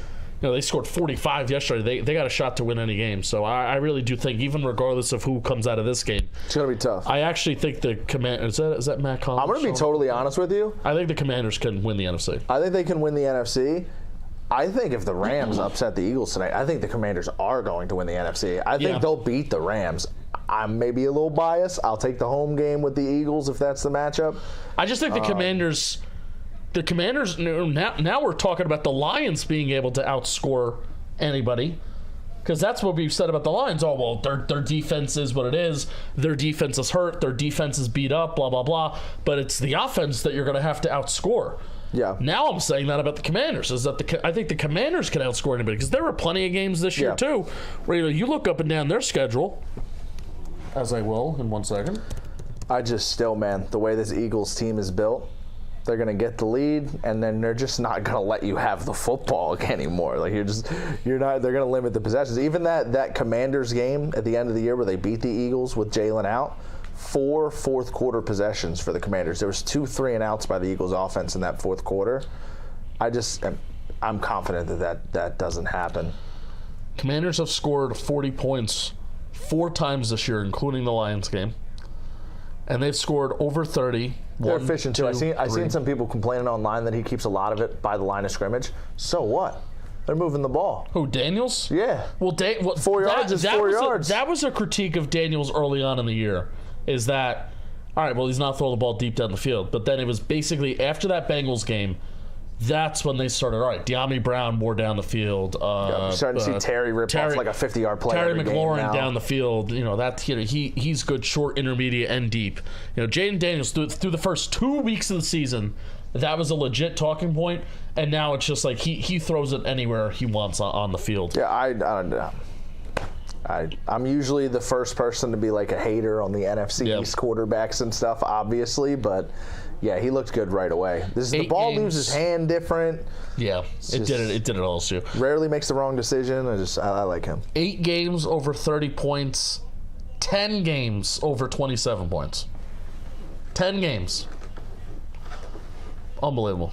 they scored 45 yesterday. They got a shot to win any game. So I really do think, even regardless of who comes out of this game, it's going to be tough. I actually think the Commanders. Is that Matt Collins? I'm going to be totally honest with you. I think the Commanders can win the NFC. I think they can win the NFC. I think if the Rams upset the Eagles tonight, I think the Commanders are going to win the NFC. I think they'll beat the Rams. I'm maybe a little biased. I'll take the home game with the Eagles if that's the matchup. I just think the Commanders. The Commanders, now we're talking about the Lions being able to outscore anybody, because that's what we've said about the Lions. Oh, well, their defense is what it is. Their defense is hurt. Their defense is beat up, blah, blah, blah. But it's the offense that you're going to have to outscore. Yeah. Now I'm saying that about the Commanders, is that I think the Commanders can outscore anybody, because there were plenty of games this year, too, where you look up and down their schedule, as I will in 1 second. The way this Eagles team is built, they're going to get the lead, and then they're just not going to let you have the football anymore. They're going to limit the possessions. Even that Commanders game at the end of the year where they beat the Eagles with Jalen out, 4 fourth quarter possessions for the Commanders. There was 2 3-and-outs by the Eagles offense in that fourth quarter. I'm confident that doesn't happen. Commanders have scored 40 points 4 times this year, including the Lions game. And they've scored over 30. They're efficient, too. I've seen some people complaining online that he keeps a lot of it by the line of scrimmage. So what? They're moving the ball. Who, Daniels? Yeah. Well, 4 yards is 4 yards. That was a critique of Daniels early on in the year, is that, all right, well, he's not throwing the ball deep down the field. But then it was basically after that Bengals game, that's when they started, all right, De'Ami Brown more down the field. You're starting to see Terry rip off like a 50-yard play. Terry McLaurin down the field. He's good short, intermediate, and deep. Jaden Daniels through the first 2 weeks of the season, that was a legit talking point, and now it's just he throws it anywhere he wants on the field. Yeah, I don't know. I'm usually the first person to be a hater on the NFC East quarterbacks and stuff, obviously, but yeah, he looked good right away. The ball leaves his hand different. Yeah, it did it also. Rarely makes the wrong decision. I like him. 8 games over 30 points, 10 games over 27 points. 10 games. Unbelievable.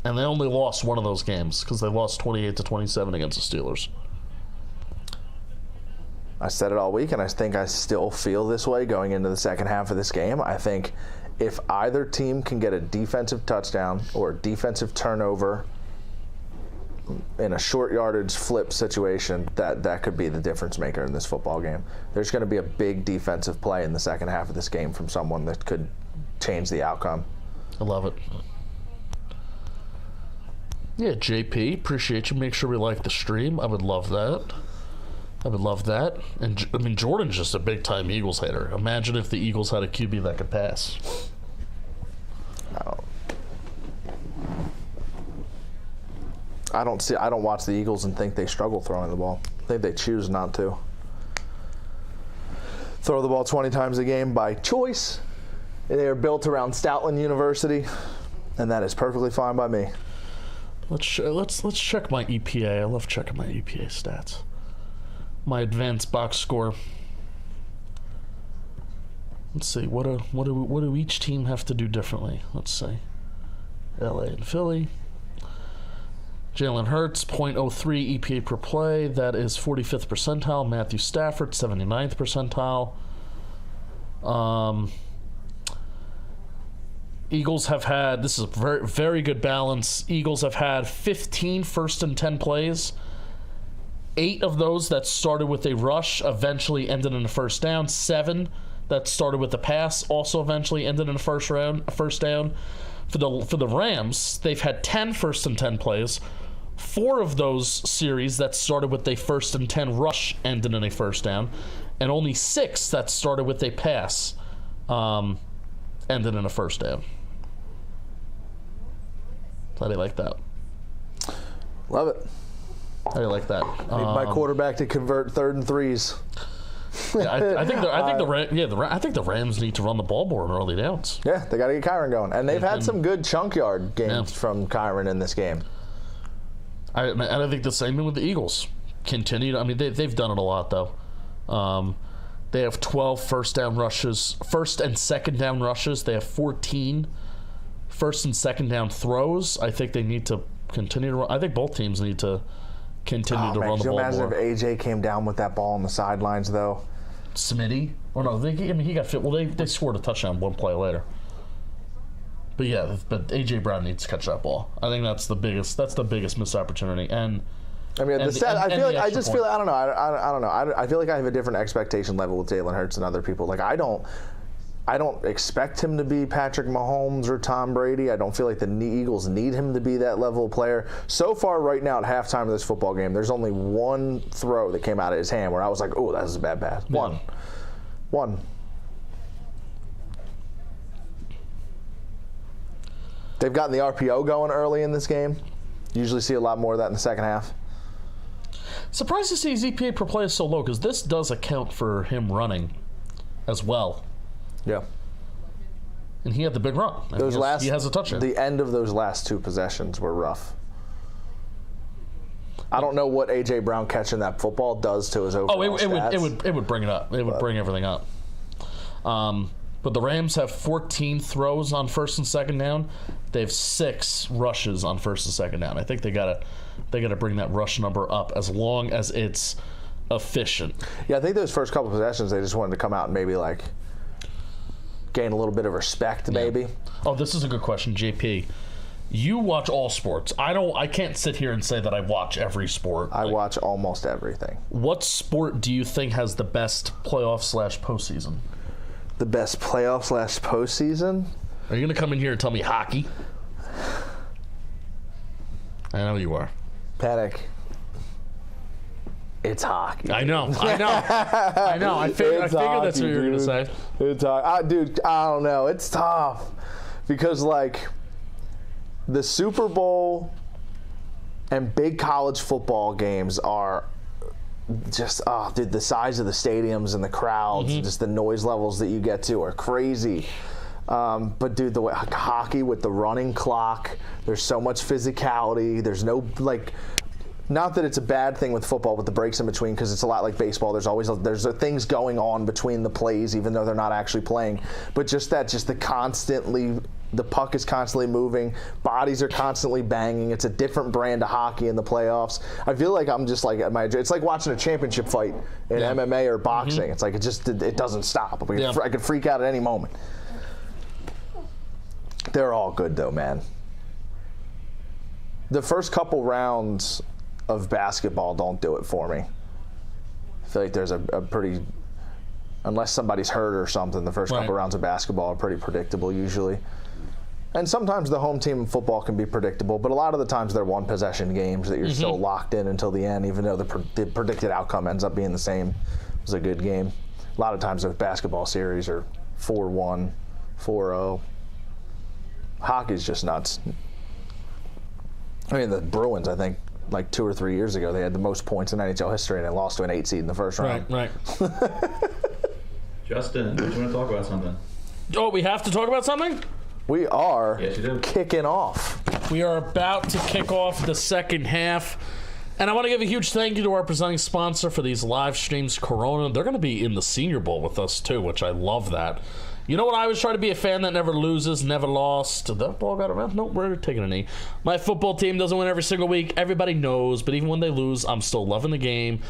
And they only lost one of those games because they lost 28-27 against the Steelers. I said it all week, and I think I still feel this way going into the second half of this game. I think if either team can get a defensive touchdown or a defensive turnover in a short yardage flip situation, that could be the difference maker in this football game. There's going to be a big defensive play in the second half of this game from someone that could change the outcome. I love it. Yeah, JP, appreciate you. Make sure we like the stream. I would love that. And I mean, Jordan's just a big-time Eagles hater. Imagine if the Eagles had a QB that could pass. I don't watch the Eagles and think they struggle throwing the ball. I think they choose not to. Throw the ball 20 times a game by choice. They are built around Stoutland University, and that is perfectly fine by me. Let's check my EPA. I love checking my EPA stats. My advanced box score. Let's see. What do each team have to do differently? Let's see. LA and Philly. Jalen Hurts, 0.03 EPA per play. That is 45th percentile. Matthew Stafford, 79th percentile. Eagles have had, this is a very, very good balance. Eagles have had 15 first and 10 plays. 8 of those that started with a rush eventually ended in a first down. 7 that started with a pass also eventually ended in a first down. For the Rams, they've had 10 first and 10 plays. 4 of those series that started with a first and 10 rush ended in a first down, and only 6 that started with a pass ended in a first down. How do you like that? Love it. How do you like that? Need my quarterback to convert 3rd and 3s. Yeah, I think the Rams need to run the ball more in early downs. Yeah, they got to get Kyron going, and they've had some good chunk yard games from Kyron in this game. And I think the same thing with the Eagles. Continue. I mean, they've done it a lot though. They have 12 first and second down rushes. They have 14 first and second down throws. I think they need to continue to run. I think both teams need to continue to run the ball more. Can you imagine if AJ came down with that ball on the sidelines, though? Smitty? Oh, no, he got fit. Well, they scored a touchdown one play later. But yeah, AJ Brown needs to catch that ball. I think that's the biggest missed opportunity. And I mean, I feel like I don't know. I feel like I have a different expectation level with Jalen Hurts than other people. Like I don't expect him to be Patrick Mahomes or Tom Brady. I don't feel like the Eagles need him to be that level of player. So far, right now at halftime of this football game, there's only one throw that came out of his hand where I was like, "Oh, that was a bad pass." Yeah. One. They've gotten the RPO going early in this game. Usually see a lot more of that in the second half. Surprised to see his EPA per play is so low because this does account for him running as well. Yeah. And he had the big run. He has a touchdown. The end of those last 2 possessions were rough. I don't know what A.J. Brown catching that football does to his overall stats. It would bring it up. It would bring everything up. But the Rams have 14 throws on first and second down. They have 6 rushes on first and second down. I think they gotta bring that rush number up as long as it's efficient. Yeah, I think those first couple possessions they just wanted to come out and maybe like gain a little bit of respect, maybe. Oh, this is a good question, JP. You watch all sports. I can't sit here and say that I watch every sport. I watch almost everything. What sport do you think has the best playoff/postseason? The best playoff/postseason? Are you going to come in here and tell me hockey? I know you are. Penik. It's hockey. I know. I figured that's what you were going to say. It's hockey. Dude, I don't know. It's tough. Because, like, the Super Bowl and big college football games are just, the size of the stadiums and the crowds and just the noise levels that you get to are crazy. But, dude, the way hockey with the running clock, there's so much physicality. There's no, like, not that it's a bad thing with football with the breaks in between because it's a lot like baseball. There's things going on between the plays even though they're not actually playing. But just the constantly The puck is constantly moving. Bodies are constantly banging. It's a different brand of hockey in the playoffs. I feel like I'm just like it's like watching a championship fight in MMA or boxing. It's like it doesn't stop. I could freak out at any moment. They're all good though, man. The first couple rounds of basketball don't do it for me. I feel like there's a pretty, unless somebody's hurt or something, the first couple rounds of basketball are pretty predictable usually. And sometimes the home team in football can be predictable, but a lot of the times they're one-possession games that you're still locked in until the end, even though the predicted outcome ends up being the same. It was a good game. A lot of times the basketball series are 4-1, 4-0. Hockey's just nuts. I mean, the Bruins, I think, like 2 or 3 years ago, they had the most points in NHL history, and they lost to an 8 seed in the first round. Right. Justin, do you want to talk about something? Oh, we have to talk about something? We are kicking off. We are about to kick off the second half. And I want to give a huge thank you to our presenting sponsor for these live streams, Corona. They're going to be in the Senior Bowl with us, too, which I love that. You know what? I always try to be a fan that never loses, never lost. That ball got around? Nope, we're taking a knee. My football team doesn't win every single week. Everybody knows. But even when they lose, I'm still loving the game.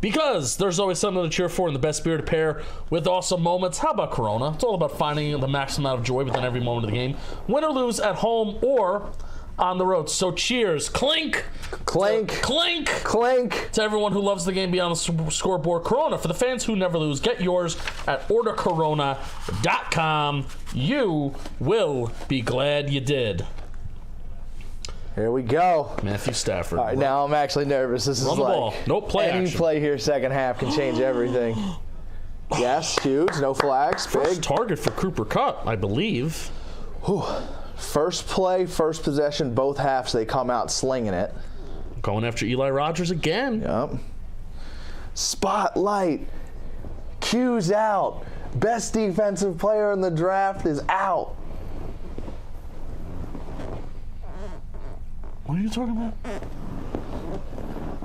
Because there's always something to cheer for and the best spirit to pair with awesome moments. How about Corona? It's all about finding the maximum amount of joy within every moment of the game. Win or lose at home or on the road. So cheers. Clink. Clink. Clink. Clink. To everyone who loves the game beyond the scoreboard. Corona. For the fans who never lose, get yours at ordercorona.com. You will be glad you did. Here we go. Matthew Stafford. All right, now I'm actually nervous. This Run is the like ball. No play any action. play here second half can change everything. Yes, huge. No flags. First Big. target for Cooper Kupp, I believe. Whew. First play, first possession, both halves, they come out slinging it. Going after Eli Rogers again. Yep. Spotlight. Q's out. Best defensive player in the draft is out. What are you talking about?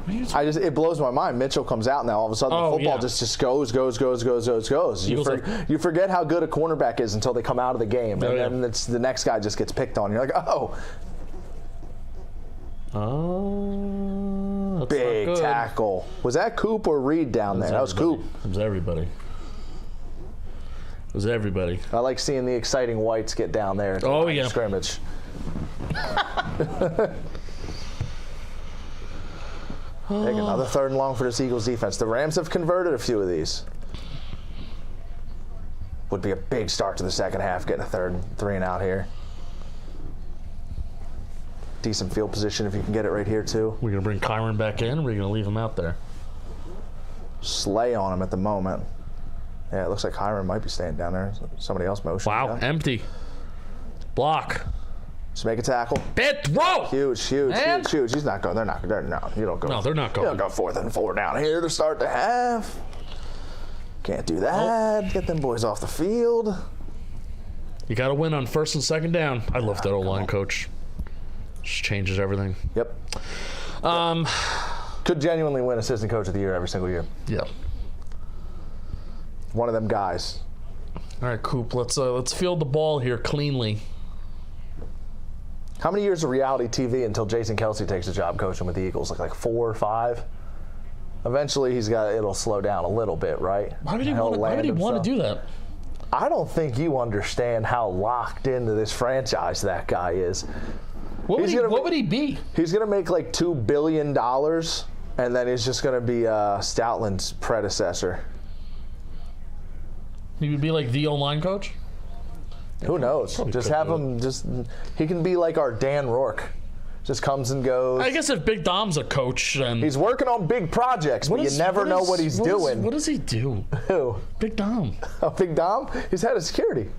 It blows my mind. Mitchell comes out now. All of a sudden, the football just goes. You forget how good a cornerback is until they come out of the game, and then the next guy just gets picked on. You're like, that's big not good. tackle. Was that Coop or Reed down there? That was Coop. It was everybody. I like seeing the exciting whites get down there. Scrimmage. Take another 3rd and long for this Eagles defense. The Rams have converted a few of these. Would be a big start to the second half, getting a 3rd and out here. Decent field position if you can get it right here, too. We're going to bring Kyron back in, or are we going to leave him out there? Slay on him at the moment. Yeah, it looks like Kyron might be staying down there. Somebody else motioning. Wow, empty. Block. Just make a tackle. Bad throw. Huge. He's not going. They're not. You don't go. No, they're not going. You don't go 4th and 4 down here to start the half. Can't do that. Nope. Get them boys off the field. You got to win on 1st and 2nd down. I love that O-line coach. Just changes everything. Yep. Could genuinely win Assistant Coach of the Year every single year. Yeah. One of them guys. All right, Coop. Let's field the ball here cleanly. How many years of reality TV until Jason Kelsey takes a job coaching with the Eagles? Like 4 or 5? Eventually, it'll slow down a little bit, right? Why would he want to do that? I don't think you understand how locked into this franchise that guy is. What would he be? He's going to make like $2 billion, and then he's just going to be Stoutland's predecessor. He would be like the O-line coach? Who knows? Just have him. He can be like our Dan Rourke. Just comes and goes. I guess if Big Dom's a coach, then he's working on big projects, but you never know what he's doing. What does he do? Who? Big Dom. Oh, Big Dom? He's head of security.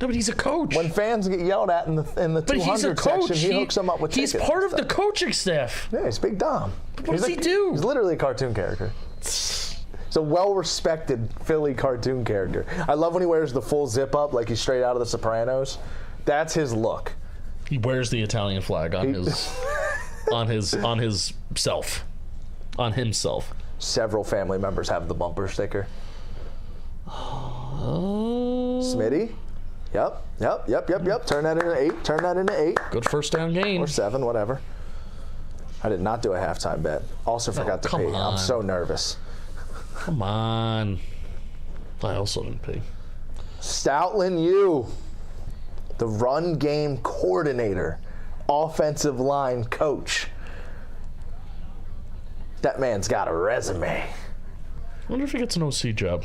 No, but he's a coach. When fans get yelled at in the 200 section, he hooks them up with tickets. He's part of the coaching staff. Yeah, he's Big Dom. What does he do? He's literally a cartoon character. He's a well-respected Philly cartoon character. I love when he wears the full zip-up like he's straight out of The Sopranos. That's his look. He wears the Italian flag on himself. Several family members have the bumper sticker. Smitty? Yep. Turn that into 8. Good first down gain. Or 7, whatever. I did not do a halftime bet. Also forgot to pay. on. I'm so nervous. Come on. I also didn't pay. Stoutland U, the run game coordinator, offensive line coach. That man's got a resume. I wonder if he gets an OC job.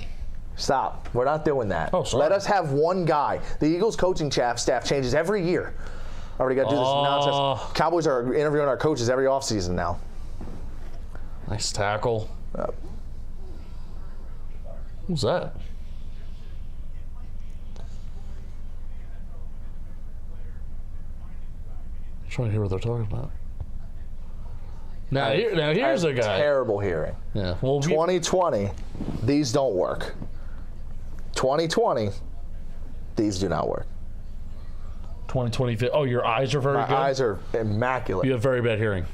Stop. We're not doing that. Oh, sorry. Let us have one guy. The Eagles coaching staff changes every year. Already got to do this nonsense. Cowboys are interviewing our coaches every offseason now. Nice tackle. Who's that? I'm trying to hear what they're talking about. Now here's a guy. Terrible hearing. Yeah. Well, 2020, these don't work. 2020, these do not work. 2020. Oh, your eyes are very good? My eyes are immaculate. You have very bad hearing.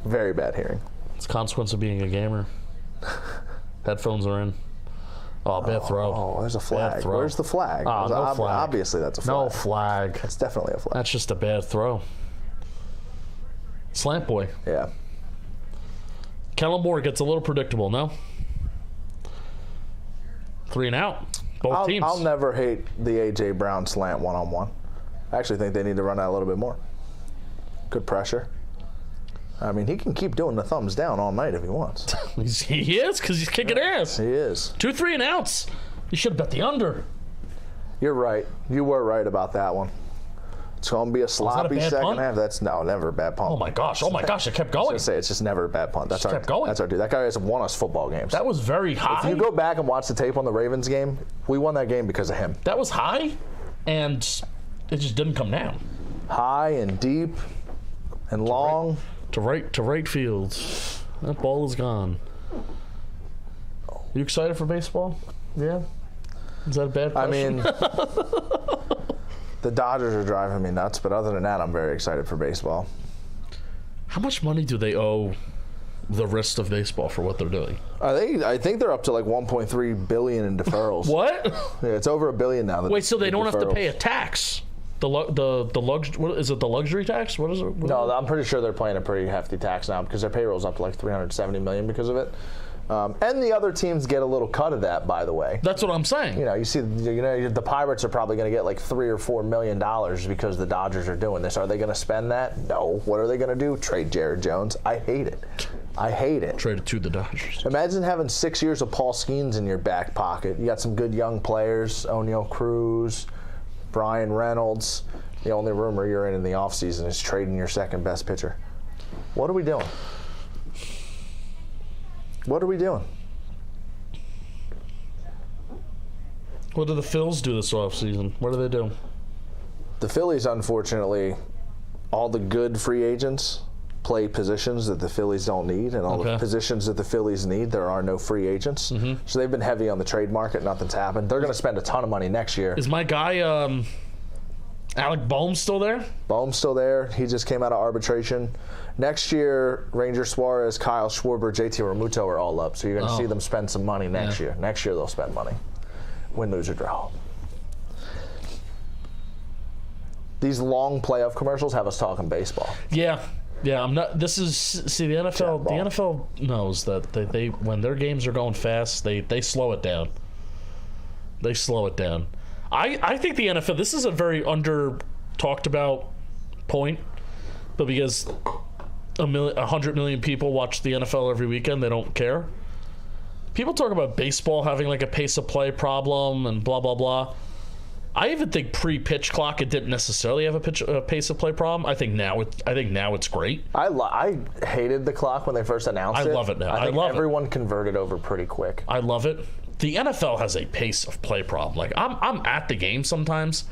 Very bad hearing. It's a consequence of being a gamer. Headphones are in. Oh, bad throw. Oh, there's a flag. Throw. Where's the flag? No flag. Obviously, that's a flag. No flag. That's definitely a flag. That's just a bad throw. Slant boy. Yeah. Kellen Moore gets a little predictable, no? 3 and out. Both teams. I'll never hate the A.J. Brown slant one-on-one. I actually think they need to run that a little bit more. Good pressure. I mean, he can keep doing the thumbs down all night if he wants. He is, because he's kicking ass. He is. 2 3 and outs. You should have bet the under. You're right. You were right about that one. It's going to be a sloppy bad second punt? half. That's never a bad punt. Oh my gosh! It kept going. It's just never a bad punt. That's Just kept going. That's our dude. That guy has won us football games. That was very high. If you go back and watch the tape on the Ravens game, we won that game because of him. That was high, and it just didn't come down. High and deep and long. To right field. That ball is gone. You excited for baseball? Yeah. Is that a bad question? I mean, the Dodgers are driving me nuts, but other than that, I'm very excited for baseball. How much money do they owe the rest of baseball for what they're doing? I think they're up to like 1.3 billion in deferrals. What? Yeah, it's over $1 billion now. Wait, so they don't have to pay a tax? What is it, the luxury tax? What is it? No, I'm pretty sure they're paying a pretty hefty tax now because their payroll's up to like $370 million because of it. And the other teams get a little cut of that, by the way. That's what I'm saying. You see, the Pirates are probably going to get like $3 or $4 million because the Dodgers are doing this. Are they going to spend that? No. What are they going to do? Trade Jared Jones? I hate it. Traded to the Dodgers. Imagine having 6 years of Paul Skeens in your back pocket. You got some good young players, O'Neal Cruz, Brian Reynolds. The only rumor you're in the offseason is trading your second best pitcher. What are we doing? What are we doing? What do the Phils do this offseason? What do they do? The Phillies, unfortunately, all the good free agents play positions that the Phillies don't need, and all the positions that the Phillies need, there are no free agents. Mm-hmm. So they've been heavy on the trade market. Nothing's happened. They're going to spend a ton of money next year. Is my guy Alec Boehm still there? Boehm's still there. He just came out of arbitration. Next year, Ranger Suarez, Kyle Schwarber, JT Realmuto are all up. So you're going to see them spend some money next year. Next year they'll spend money. Win, lose, or draw. These long playoff commercials have us talking baseball. Yeah, I'm not. This is the NFL. The NFL knows that they when their games are going fast, they slow it down. They slow it down. I think the NFL. This is a very under talked about point, but because 100 million people watch the NFL every weekend, they don't care. People talk about baseball having like a pace of play problem and blah blah blah. I even think pre-pitch clock it didn't necessarily have a pace of play problem. I think now it's great. I hated the clock when they first announced it. I love it now. I think everyone converted over pretty quick. I love it. The NFL has a pace of play problem. Like I'm at the game sometimes,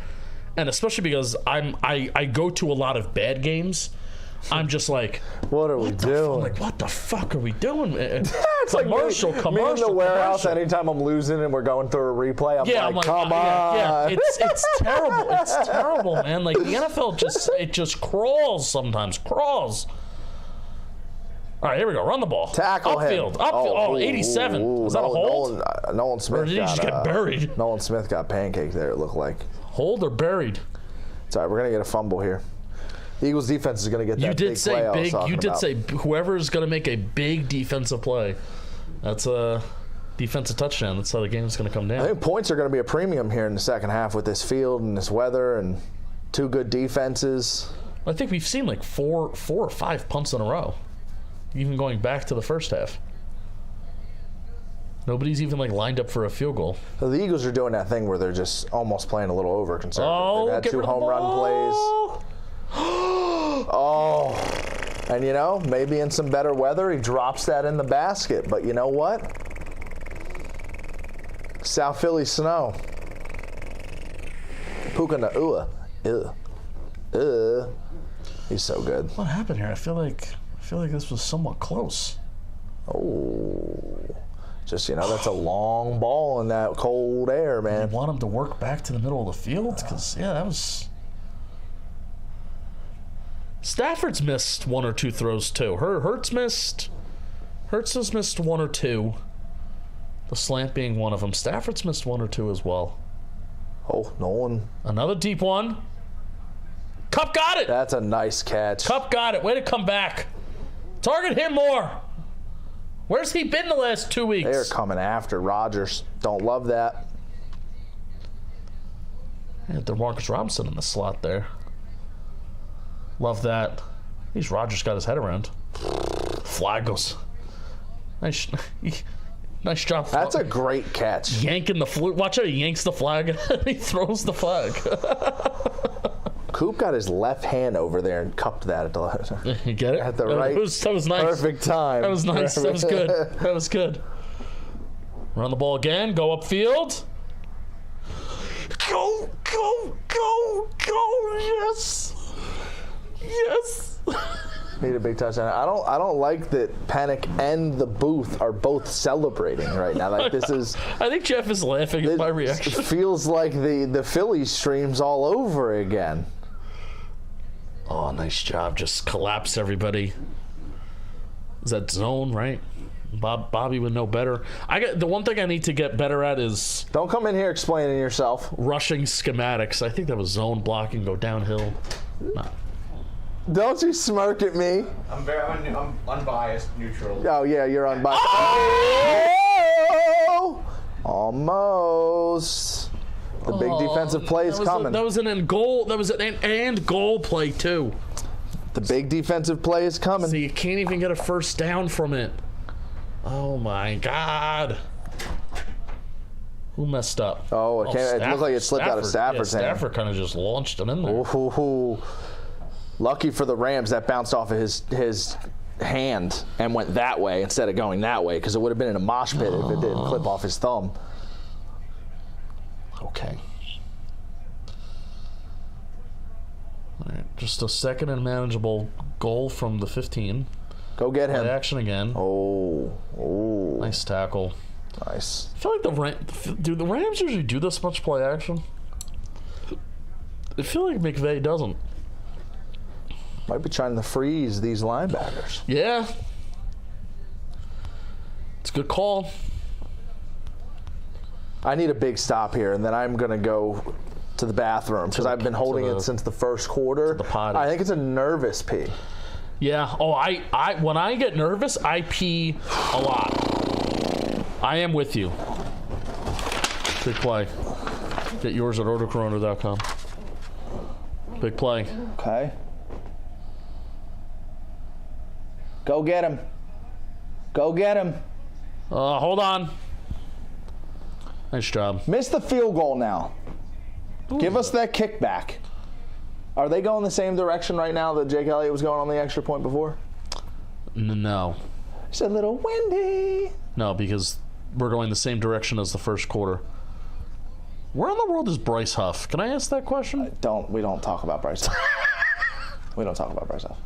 and especially because I go to a lot of bad games. I'm just like, what are we doing? Like, what the fuck are we doing? It's commercial. Me in the warehouse, anytime I'm losing and we're going through a replay, I'm like, come on. Yeah, it's terrible. It's terrible, man. Like, the NFL just crawls sometimes. Crawls. All right, here we go. Run the ball. Tackle Upfield. him. Upfield. 87. Was that a hold? Nolan Smith or did he just get buried? Nolan Smith got pancaked there, it looked like. Hold or buried? It's all right. We're going to get a fumble here. The Eagles defense is going to get that big play I was talking You did about. say whoever's going to make a big defensive play. That's a defensive touchdown. That's how the game's going to come down. I think points are going to be a premium here in the second half with this field and this weather and two good defenses. I think we've seen like four or five punts in a row, even going back to the first half. Nobody's even like lined up for a field goal. So the Eagles are doing that thing where they're just almost playing a little over conservative. Oh, They've had get two rid of the home run plays. ball. Oh, and you know, maybe in some better weather he drops that in the basket. But you know what? South Philly snow. Puka Na'ua. He's so good. What happened here? I feel like this was somewhat close. Oh, just, you know, that's a long ball in that cold air, man. You want him to work back to the middle of the field? Because, yeah, that was... Stafford's missed one or two throws, too. Hurts has missed one or two. The slant being one of them. Stafford's missed one or two as well. Oh, no one. Another deep one. Kupp got it! That's a nice catch. Kupp got it. Way to come back. Target him more. Where's he been the last 2 weeks? They're coming after Rodgers. Don't love that. Yeah, DeMarcus Robinson in the slot there. Love that. At least Rodgers got his head around. Flag goes. Nice job. That's a great catch. Yanking the flag. Watch how he yanks the flag. He throws the flag. Coop got his left hand over there and cupped that at the You get it? at the right. That was nice. Perfect time. That was nice. That was good. That was good. Run the ball again. Go upfield. Go. Yes. Yes. Need a big touchdown. I don't like that Penik and the booth are both celebrating right now. Like this is. I think Jeff is laughing at my It reaction. feels like the Phillies streams all over again. Oh, nice job. Just collapse everybody. Is that zone, right? Bobby would know better. The one thing I need to get better at is Don't come in here explaining yourself. rushing schematics. I think that was zone blocking, go downhill. No. Don't you smirk at me. I'm unbiased, neutral. Oh yeah, you're unbiased. Oh! Almost. The big defensive play is coming. That was an end goal. That was an and goal play too. The big defensive play is coming. So you can't even get a first down from it. Oh my God. Who messed up? Oh, it looked like it slipped out of Stafford's hand. Stafford kind of just launched it in there. Ooh. Lucky for the Rams, that bounced off of his hand and went that way instead of going that way, because it would have been in a mosh pit if it didn't clip off his thumb. Okay. All right, just a second and manageable goal from the 15. Go get him. Play action again. Oh. Nice tackle. Nice. I feel like do the Rams usually do this much play action? I feel like McVay doesn't. Might be trying to freeze these linebackers. Yeah. It's a good call. I need a big stop here, and then I'm going to go to the bathroom because I've been holding it since the first quarter. the potty. I think it's a nervous pee. Yeah. Oh, I when I get nervous, I pee a lot. I am with you. Big play. Get yours at ordercorona.com. Big play. Okay. Go get him. Go get him. Hold on. Nice job. Miss the field goal now. Ooh. Give us that kickback. Are they going the same direction right now that Jake Elliott was going on the extra point before? No. It's a little windy. No, because we're going the same direction as the first quarter. Where in the world is Bryce Huff? Can I ask that question? We don't talk about Bryce Huff. We don't talk about Bryce Huff.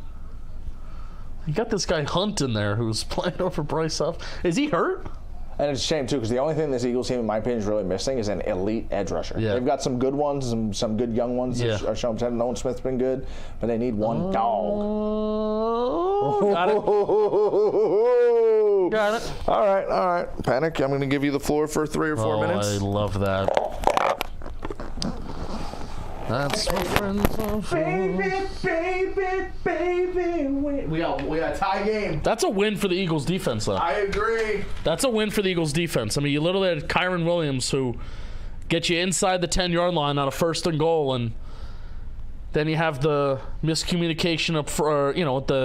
You got this guy Hunt in there who's playing over Bryce Huff. Is he hurt? And it's a shame, too, because the only thing this Eagles team, in my opinion, is really missing is an elite edge rusher. Yeah. They've got some good ones, some good young ones that are showing potential. Nolan Smith's been good, but they need one dog. Got it. Got it. All right. Penik, I'm going to give you the floor for 3 or 4 minutes. I love that. That's what friends are for. Baby. We got a tie game. That's a win for the Eagles defense, though. I agree. That's a win for the Eagles defense. I mean, you literally had Kyron Williams, who get you inside the 10-yard line on a 1st and goal, and then you have the miscommunication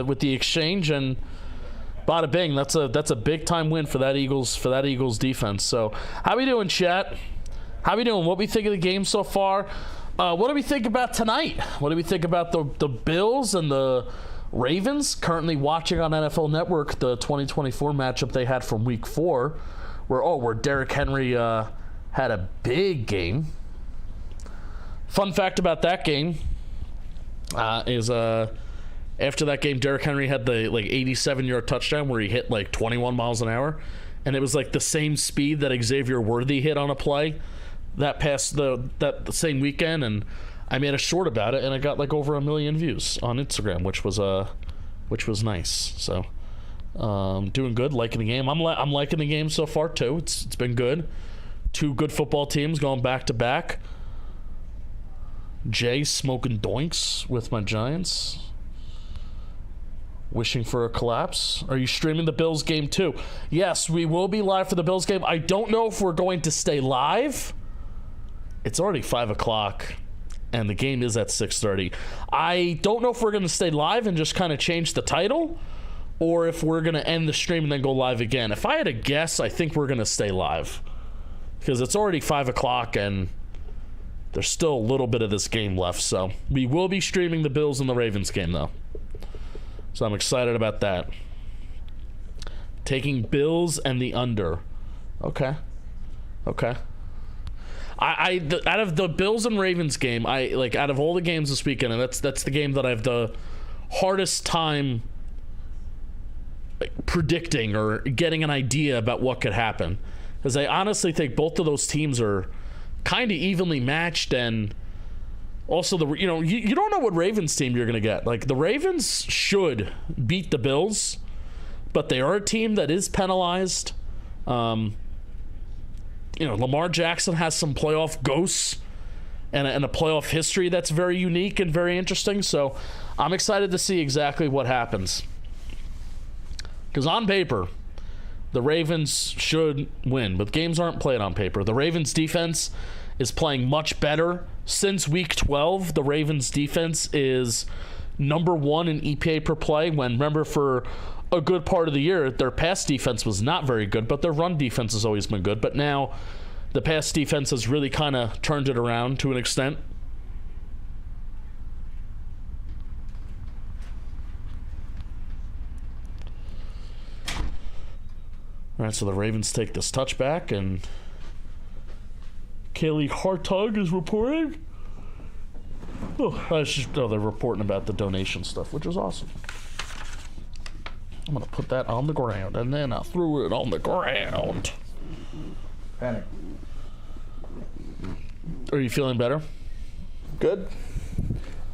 with the exchange, and bada bing. That's a big time win for that Eagles defense. So, how we doing, chat? How we doing? What we think of the game so far? What do we think about tonight? What do we think about the Bills and the Ravens? Currently watching on NFL Network the 2024 matchup they had from Week 4, where Derrick Henry had a big game. Fun fact about that game is after that game, Derrick Henry had the 87-yard touchdown where he hit 21 miles an hour, and it was the same speed that Xavier Worthy hit on a play that the same weekend, and I made a short about it, and I got over 1 million views on Instagram, which was nice. So doing good, liking the game. I'm liking the game so far too. It's been good. 2 good football teams going back to back. Jay smoking doinks with my Giants. Wishing for a collapse. Are you streaming the Bills game too? Yes, we will be live for the Bills game. I don't know if we're going to stay live. It's already 5 o'clock, and the game is at 6:30. I don't know if we're going to stay live and just kind of change the title, or if we're going to end the stream and then go live again. If I had to guess, I think we're going to stay live, because it's already 5 o'clock, and there's still a little bit of this game left. So we will be streaming the Bills and the Ravens game, though. So I'm excited about that. Taking Bills and the under. Okay. Out of the Bills and Ravens game, out of all the games this weekend, and that's the game that I have the hardest time predicting or getting an idea about what could happen, because I honestly think both of those teams are kind of evenly matched, and also you don't know what Ravens team you're going to get. The Ravens should beat the Bills, but they are a team that is penalized. Lamar Jackson has some playoff ghosts and a playoff history that's very unique and very interesting. So I'm excited to see exactly what happens. Because on paper, the Ravens should win, but games aren't played on paper. The Ravens defense is playing much better. Since week 12, the Ravens defense is number 1 in EPA per play, when, remember, for a good part of the year, their pass defense was not very good, but their run defense has always been good. But now the pass defense has really kind of turned it around to an extent. All right, so the Ravens take this touchback, and Kaylee Hartog is reporting. They're reporting about the donation stuff, which is awesome. I'm going to put that on the ground, and then I threw it on the ground. Penik. Are you feeling better? Good.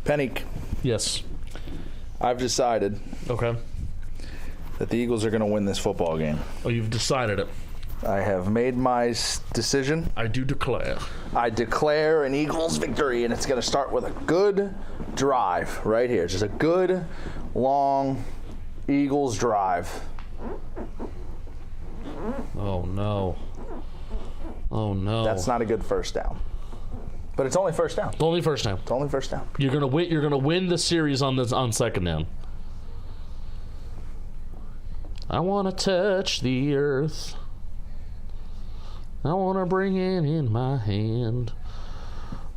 Penik. Yes. I've decided Okay. that the Eagles are going to win this football game. Oh, you've decided it. I have made my decision. I do declare. I declare an Eagles victory, and it's going to start with a good drive right here. Just a good, long Eagles drive. Oh, no. Oh, no. That's not a good first down. But it's only first down. Only first down. It's only first down. You're gonna win the series on second down. I want to touch the earth. I want to bring it in my hand.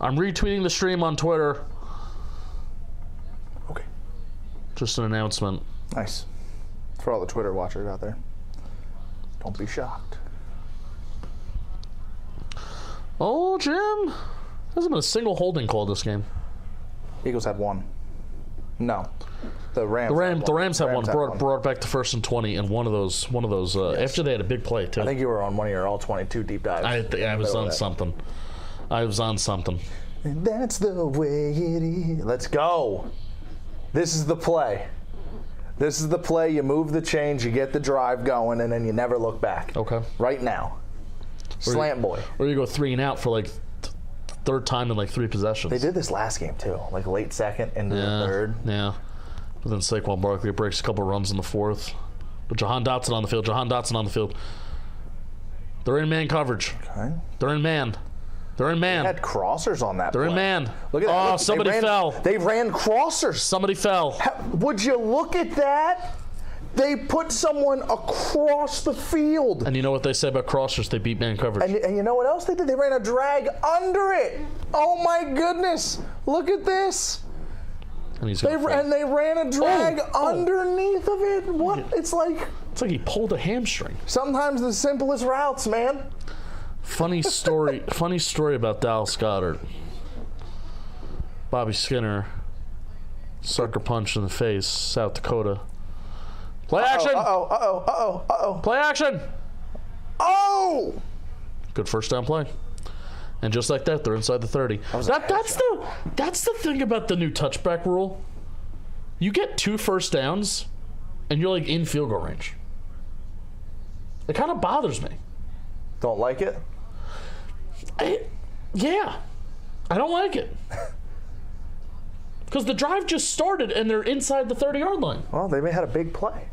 I'm retweeting the stream on Twitter. Okay. Just an announcement. Nice. For all the Twitter watchers out there. Don't be shocked. Oh, Jim. Hasn't been a single holding call this game. Eagles had one. No. The Rams have one. Brought back to 1st and 20, and one of those. Yes. After they had a big play too. I think you were on one of your all 22 deep dives. I was on something. And that's the way it is. Let's go. This is the play. This is the play. You move the chains, you get the drive going, and then you never look back. Okay. Right now. Slant boy. Or you go 3 and out for third time in like 3 possessions. They did this last game too, like late second into the third. Yeah. But then Saquon Barkley breaks a couple runs in the fourth. But Jahan Dotson on the field. They're in man coverage. Okay. They're in man. They had crossers on that They're play. in man. Look at that. Oh, somebody fell. They ran crossers. Somebody fell. Would you look at that? They put someone across the field. And you know what they say about crossers? They beat man coverage. And you know what else they did? They ran a drag under it. Oh my goodness. Look at this. And they ran a drag underneath of it. What? It's like he pulled a hamstring. Sometimes the simplest routes, man. Funny story about Dallas Goedert. Bobby Skinner, sucker punch in the face, South Dakota. Play action! Uh-oh. Play action! Oh! Good first down play. And just like that, they're inside the 30. That's the thing about the new touchback rule. You get 2 first downs, and you're like in field goal range. It kind of bothers me. Don't like it? Yeah. I don't like it. Because the drive just started, and they're inside the 30-yard line. Well, they may have had a big play.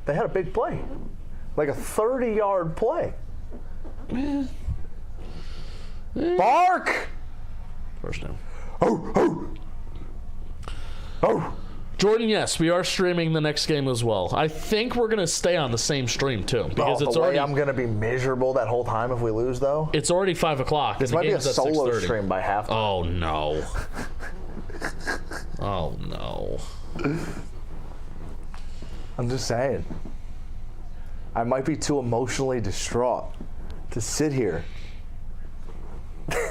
They had a big play. Like a 30-yard play. Bark! First down. Oh! Jordan, yes, we are streaming the next game as well. I think we're going to stay on the same stream, too. Because it's already. I'm going to be miserable that whole time if we lose, though. It's already 5 o'clock. This might be a solo stream by halftime. Oh, no. Oh, no. I'm just saying. I might be too emotionally distraught to sit here. I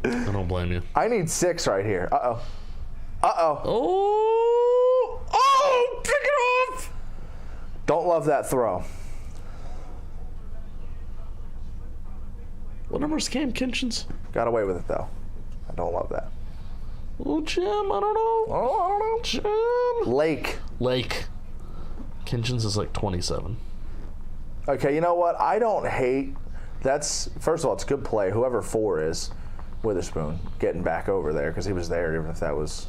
don't blame you. I need 6 right here. Uh-oh. Oh, pick it off! Don't love that throw. What number is Cam Kinchins? Got away with it, though. I don't love that. Oh, Jim, I don't know. Jim. Lake. Kinchins is like 27. Okay, you know what? I don't hate. First of all, it's a good play. Whoever 4 is, Witherspoon, getting back over there because he was there, even if that was.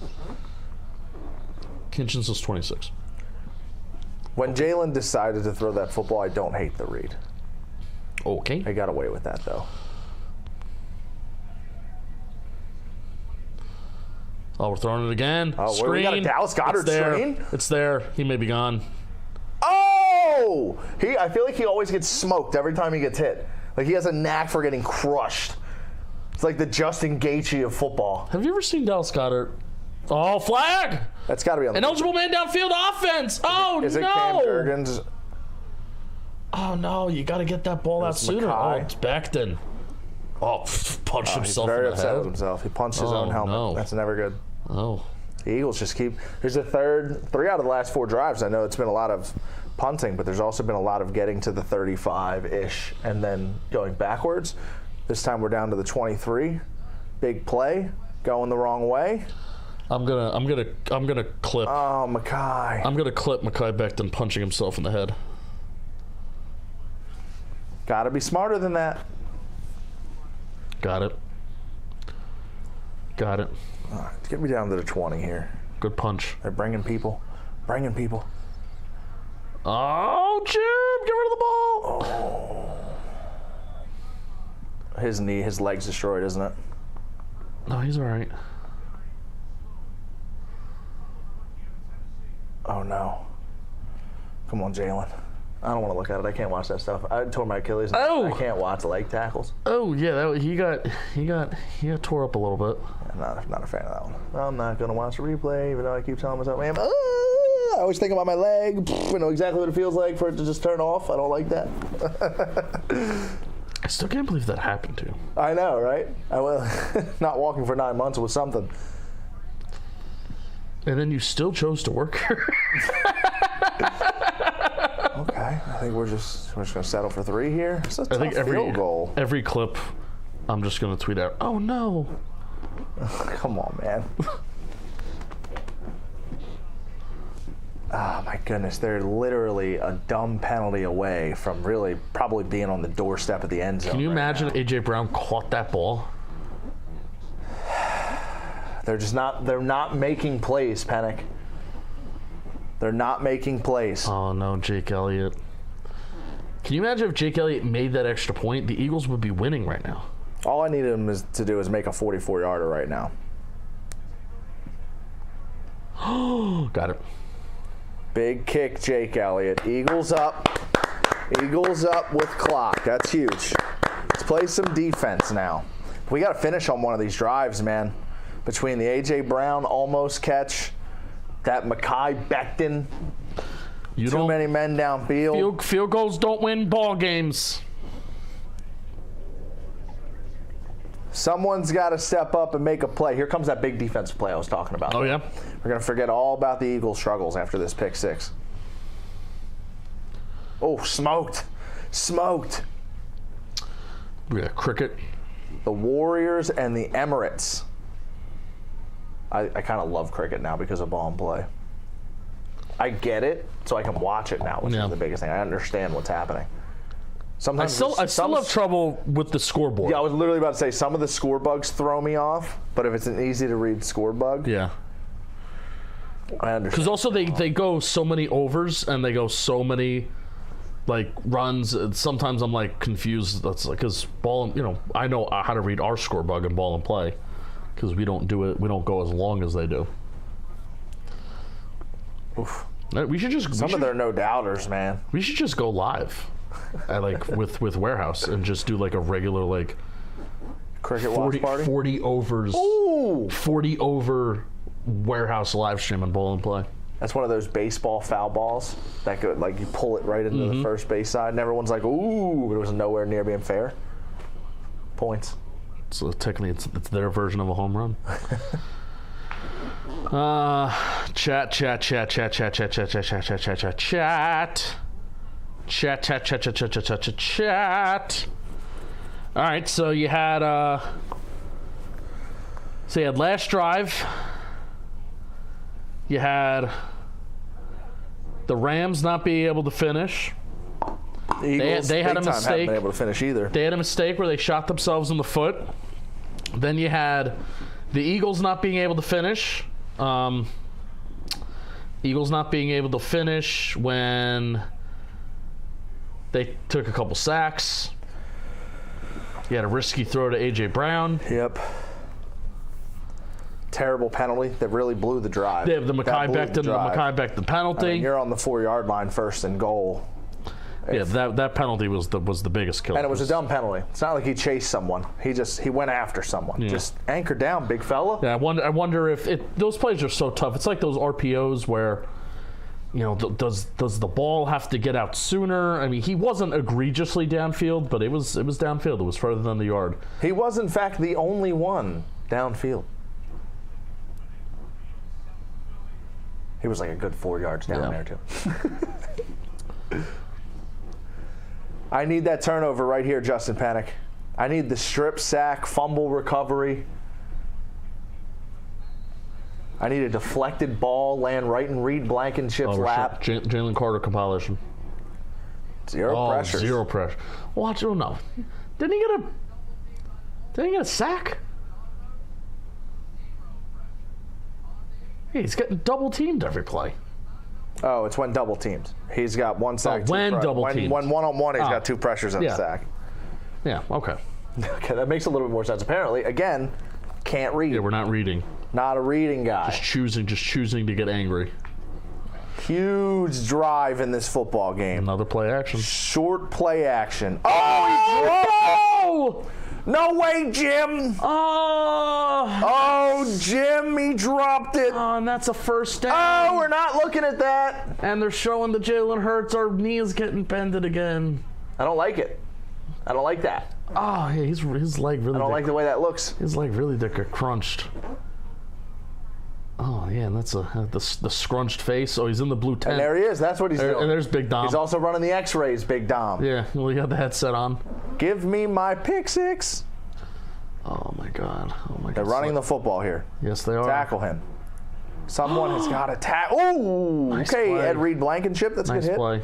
Kinchins is 26. When Jalen decided to throw that football, I don't hate the read. Okay. They got away with that, though. Oh, we're throwing it again. Oh, screen. We got a Dallas Goedert screen? It's there. He may be gone. Oh! I feel like he always gets smoked every time he gets hit. Like he has a knack for getting crushed. It's like the Justin Gaethje of football. Have you ever seen Dallas Goedert? Oh, flag! That's got to be on the An eligible man downfield offense. Oh, no! Is it Cam Jurgens? Oh, no. You got to get that ball out sooner. Mackay. Oh, it's Becton. Oh, punched himself He's very in the upset head. with himself. He punched his own helmet. No. That's never good. Oh. The Eagles just keep. There's a 3 out of the last 4 drives. I know it's been a lot of punting, but there's also been a lot of getting to the 35-ish and then going backwards. This time we're down to the 23. Big play, going the wrong way. I'm gonna clip. Oh, Mackay. I'm gonna clip Mackay Becton punching himself in the head. Got to be smarter than that. Got it. All right, get me down to the 20 here. Good punch. They're bringing people. Oh, Jim, get rid of the ball. Oh. His leg's destroyed, isn't it? No, he's all right. Oh, no. Come on, Jalen. I don't want to look at it. I can't watch that stuff. I tore my Achilles. Oh. I can't watch leg tackles. Oh yeah, he got tore up a little bit. I'm not a fan of that one. I'm not gonna watch the replay, even though I keep telling myself, man, I always think about my leg. I know exactly what it feels like for it to just turn off. I don't like that. I still can't believe that happened to you. I know, right? Not walking for 9 months was something. And then you still chose to work here. Okay, I think we're just gonna settle for 3 here. It's a tough field goal. Every clip, I'm just gonna tweet out, "Oh no!" Come on, man. Oh my goodness, they're literally a dumb penalty away from really probably being on the doorstep of the end zone. Can you right imagine now. AJ Brown caught that ball? They're just not. They're not making plays, Penik. They're not making plays. Oh no, Jake Elliott. Can you imagine if Jake Elliott made that extra point? The Eagles would be winning right now. All I need him to do is make a 44-yarder right now. Got it. Big kick, Jake Elliott. Eagles up. Eagles up with clock. That's huge. Let's play some defense now. We got to finish on one of these drives, man. Between the A.J. Brown almost catch, that Mekhi Becton, too many men downfield. Field goals don't win ball games. Someone's got to step up and make a play. Here comes that big defensive play I was talking about. Oh, yeah? We're going to forget all about the Eagles' struggles after this pick six. Oh, smoked. Smoked. We got cricket. The Warriors and the Emirates. I kind of love cricket now because of ball and play. I get it, so I can watch it now, which is the biggest thing. I understand what's happening. Sometimes I still have trouble with the scoreboard. Yeah, I was literally about to say some of the score bugs throw me off, but if it's an easy to read score bug, yeah. I understand. Because also they go so many overs and they go so many like runs. Sometimes I'm like confused. That's like because ball, I know how to read our score bug in ball and play because we don't do it. We don't go as long as they do. Oof. We should just some of their no doubters, man. We should just go live, like with Warehouse and just do like a regular like cricket watch party. 40 overs. Ooh. 40 over Warehouse live stream and ball and play. That's one of those baseball foul balls that could like you pull it right into the first base side, and everyone's like, "Ooh!" But it was nowhere near being fair. Points. So technically, it's their version of a home run. Chat. All right, so you had last drive. You had the Rams not be able to finish. The Eagles, they had a mistake. Haven't been able to finish either. They had a mistake where they shot themselves in the foot. Then you had the Eagles not being able to finish. Eagles not being able to finish when they took a couple sacks. You had a risky throw to A.J. Brown. Yep. Terrible penalty that really blew the drive. They have the Mekhi Becton penalty. I mean, you're on the 4-yard line, first and goal. Yeah, that penalty was the biggest killer. And it was a dumb penalty. It's not like he chased someone. He went after someone. Yeah. Just anchor down, big fella. Yeah, I wonder if those plays are so tough. It's like those RPOs where, does the ball have to get out sooner? I mean, he wasn't egregiously downfield, but it was downfield. It was further than the yard. He was, in fact, the only one downfield. He was like a good 4 yards down there, too. I need that turnover right here, Justin Penik. I need the strip sack, fumble recovery. I need a deflected ball land right in Reed Blankenship's lap. Jalen Carter compilation. Zero pressure. Zero pressure. Watch. Oh no. Didn't he get a sack? Hey, he's getting double teamed every play. Oh, it's when double teams. He's got one sack. When one-on-one, he's got two pressures and a sack. Yeah, okay. Okay, that makes a little bit more sense. Apparently, again, can't read. Yeah, we're not reading. Not a reading guy. Just choosing to get angry. Huge drive in this football game. Another play action. Short play action. Oh! No way, Jim! Oh, Jim, he dropped it. Oh, and that's a first down. Oh, we're not looking at that. And they're showing the Jalen Hurts. Our knee is getting bended again. I don't like it. I don't like that. Oh, yeah, his leg really. I don't like the way that looks. His leg really did get crunched. Oh, yeah, and that's the scrunched face. Oh, he's in the blue tent. And there he is. That's what he's doing. And there's Big Dom. He's also running the X-rays, Big Dom. Yeah, well, he got the headset on. Give me my pick six. Oh, my God. They're running the football here. Yes, they are. Tackle him. Someone has got to tackle. Oh, nice okay, play. Ed Reed Blankenship. That's a good hit. Nice play.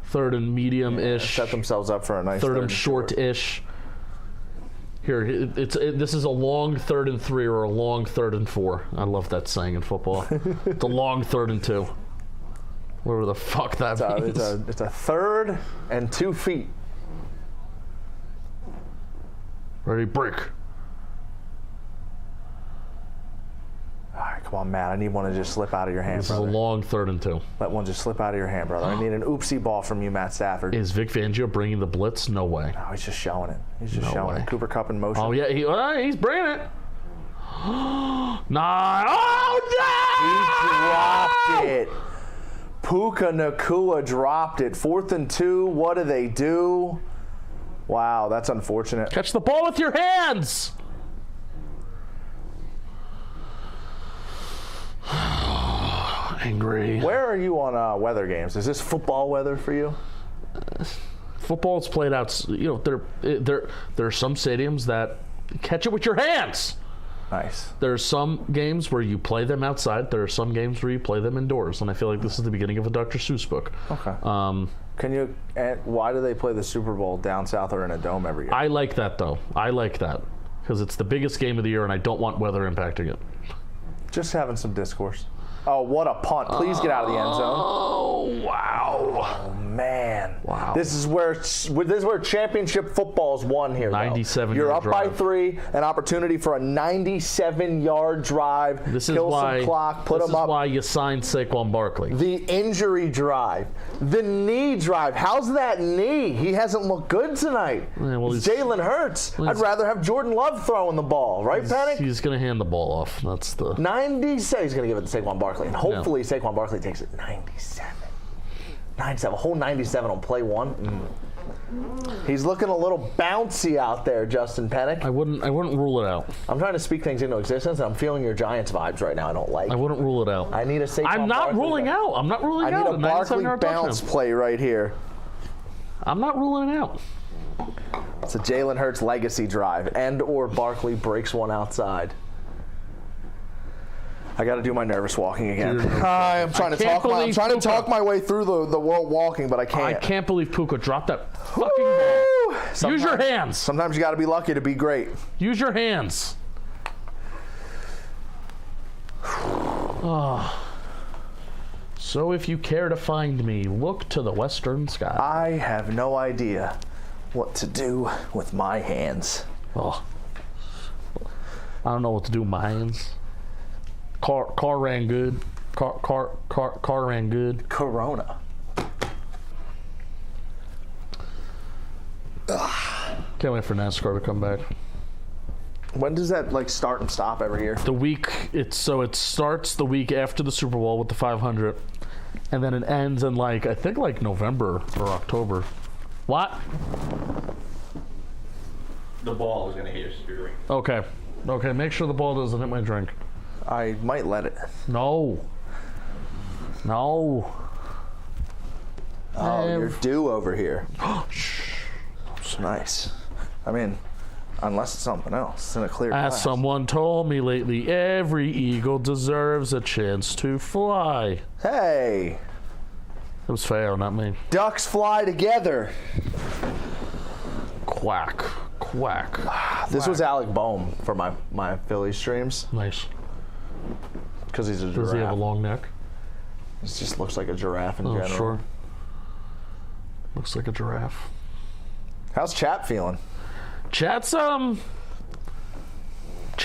Third and medium-ish. Set themselves up for a nice third and short-ish. Here, this is a long 3rd and 3 or a long 3rd and 4. I love that saying in football. It's a long 3rd and 2. Whatever the fuck that means. It's a 3rd and 2 feet. Ready, break. All right, come on, Matt. I need one to just slip out of your hand, This brother. is a long 3rd and 2. Let one just slip out of your hand, brother. I need an oopsie ball from you, Matt Stafford. Is Vic Fangio bringing the blitz? No way. No, he's just showing it. He's just No showing way. it. Cooper Kupp in motion. Oh, yeah, he's bringing it. Nah. Oh, no! He dropped it. Puka Nacua dropped it. 4th and 2. What do they do? Wow, that's unfortunate. Catch the ball with your hands. Angry. Where are you on weather games? Is this football weather for you? Football's played out. You know, there are some stadiums that catch it with your hands. Nice. There are some games where you play them outside. There are some games where you play them indoors. And I feel like this is the beginning of a Dr. Seuss book. Okay. Why do they play the Super Bowl down south or in a dome every year? I like that, though. I like that because it's the biggest game of the year, and I don't want weather impacting it. Just having some discourse. Oh, what a punt. Please get out of the end zone. Oh, wow. Oh, man. Wow. This is where championship football is won here, though. 97 You're yard up by drive. 3, an opportunity for a 97-yard drive. This is Kill why, some clock, put this them is up. why you signed Saquon Barkley. The injury drive. The knee drive. How's that knee? He hasn't looked good tonight. Yeah, well, It's he's- Jalen Hurts. I'd rather have Jordan Love throwing the ball, right, Penik? He's going to hand the ball off. That's the... 97. He's going to give it to Saquon Barkley. And hopefully Saquon Barkley takes it 97. 97. A whole 97 on play 1. He's looking a little bouncy out there, Justin Penik. I wouldn't rule it out. I'm trying to speak things into existence, and I'm feeling your Giants vibes right now. I don't like. I wouldn't rule it out. I need a Saquon I'm not Barkley ruling back. out. I'm not ruling I out. need a Barkley 97-yard bounce touchdown. play right here. I'm not ruling it out. It's a Jalen Hurts legacy drive, and or Barkley breaks one outside. I got to do my nervous walking again. I'm trying to talk my way through the world walking, but I can't. I can't believe Puka dropped that fucking ball. Use your hands. Sometimes you got to be lucky to be great. Use your hands. Oh. So if you care to find me, look to the western sky. I have no idea what to do with my hands. Oh. I don't know what to do with my hands. Car ran good. Car ran good. Corona. Can't wait for NASCAR to come back. When does that start and stop every year? The week it starts the week after the Super Bowl with the 500, and then it ends in I think November or October. What? The ball is going to hit your drink. Okay. Make sure the ball doesn't hit my drink. I might let it. No. Oh, you're due over here. Nice. I mean, unless it's something else. It's in a clear As glass. someone told me lately, every eagle deserves a chance to fly. Hey, It was Feo, not me. ducks fly together. Quack. This was Alec Boehm for my Phillies streams Nice. because he's a giraffe. Does he have a long neck? It just looks like a giraffe in general. Sure. Looks like a giraffe. How's Chap feeling? Chat's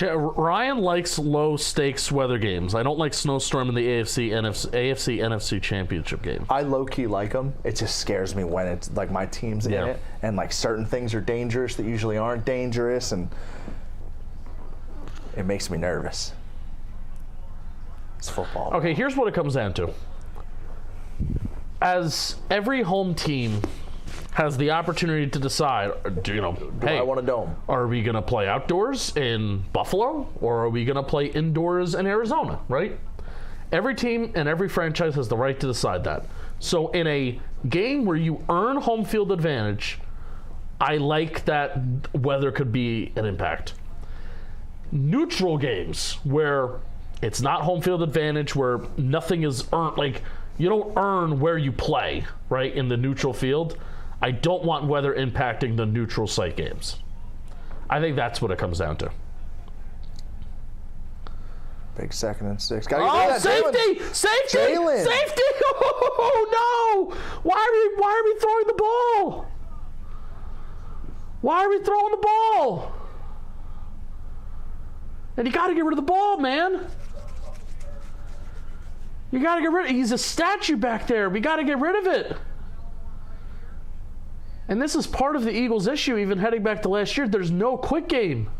Ryan likes low stakes weather games. I don't like snowstorm in the AFC NFC championship game. I low key like him. It just scares me when it's my team's in it and certain things are dangerous that usually aren't dangerous, and it makes me nervous. It's football. Okay, here's what it comes down to. As every home team has the opportunity to decide, hey, I want a dome. Are we going to play outdoors in Buffalo or are we going to play indoors in Arizona, right? Every team and every franchise has the right to decide that. So in a game where you earn home field advantage, I like that weather could be an impact. Neutral games where it's not home field advantage, where nothing is earned, you don't earn where you play, right, in the neutral field. I don't want weather impacting the neutral site games. I think that's what it comes down to. Big 2nd and 6. Oh, safety! Safety! Jalen. Safety! Oh, no! Why are we throwing the ball? Why are we throwing the ball? And you got to get rid of the ball, man. You got to get rid of it. He's a statue back there. We got to get rid of it. And this is part of the Eagles' issue, even heading back to last year. There's no quick game.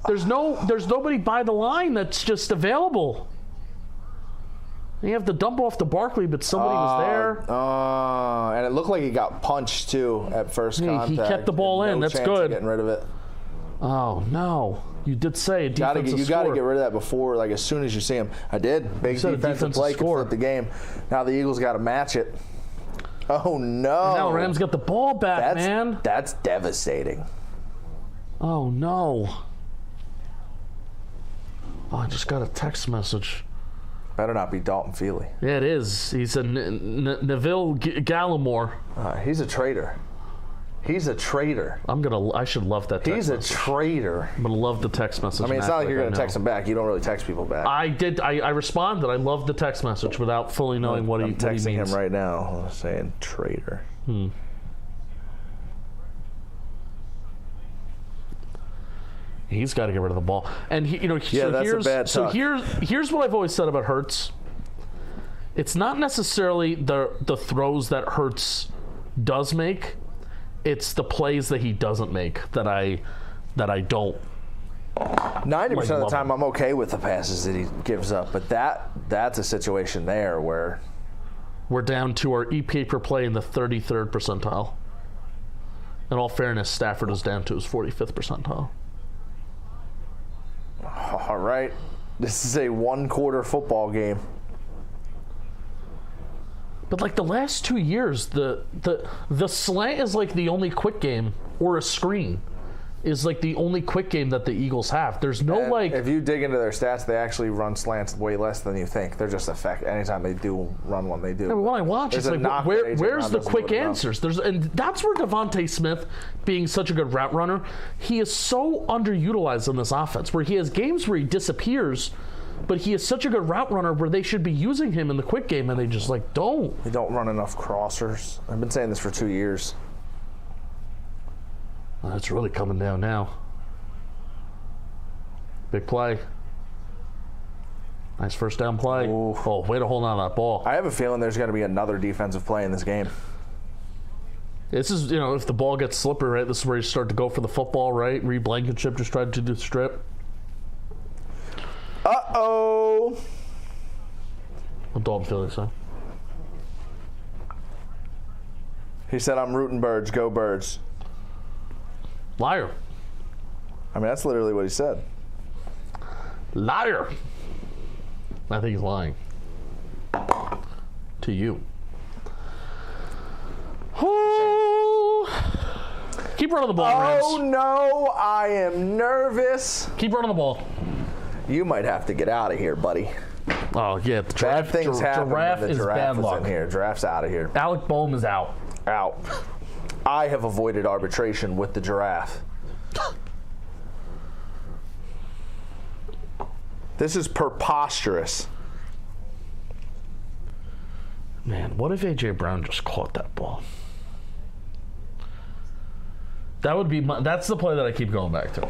There's nobody by the line that's just available. You have to dump off to Barkley, but somebody was there. And it looked like he got punched too at first contact. He kept the ball in. That's chance good. Of getting rid of it. Oh no! You did say a defensive You got to get rid of that before, like as soon as you see him. I did. Big defensive play could flip the game. Now the Eagles got to match it. Oh no! And now Rams got the ball back, man. That's devastating. Oh no! Oh, I just got a text message. Better not be Dalton Feely. Yeah, it is. He's a Neville Gallimore. He's a traitor. He's a traitor. I should love that text He's a message. traitor. I'm going to love the text message. I mean, it's not like you're going to text him back. You don't really text people back. I did. I responded. I loved the text message without fully knowing what he means. I'm texting him right now saying traitor. He's got to get rid of the ball. And that's a bad here's what I've always said about Hurts. It's not necessarily the throws that Hurts does make. It's the plays that he doesn't make that I don't. 90% of the time, I'm okay with the passes that he gives up, but that's a situation there where we're down to our EPA per play in the 33rd percentile. In all fairness, Stafford is down to his 45th percentile. All right, this is a one-quarter football game. But like the last 2 years, the slant is like the only quick game, or a screen is like the only quick game that the Eagles have. There's no if you dig into their stats, they actually run slants way less than you think. They're just anytime they do run one, they do. Yeah, when I watch, it's like where's the quick answers? And that's where Devontae Smith, being such a good route runner, he is so underutilized in this offense. Where he has games where he disappears, but he is such a good route runner where they should be using him in the quick game, and they just don't. They don't run enough crossers. I've been saying this for 2 years. Well, it's really coming down now. Big play. Nice first down play. Ooh. Oh, way to hold on to that ball. I have a feeling there's going to be another defensive play in this game. This is, if the ball gets slippery, right, this is where you start to go for the football, right? Reed Blankenship just tried to do the strip. Uh-oh. What Dalton Feely say? He said, I'm rooting birds. Go birds. Liar. I mean, that's literally what he said. Liar. I think he's lying. To you. Oh. Keep running the ball, Rams. Oh, no. I am nervous. Keep running the ball. You might have to get out of here, buddy. Oh, yeah. The Bad things happen. Giraffe The is giraffe bad luck. in here. Giraffe's out of here. Alec Boehm is out. Out. I have avoided arbitration with the giraffe. This is preposterous. Man, what if A.J. Brown just caught that ball? That would be that's the play that I keep going back to.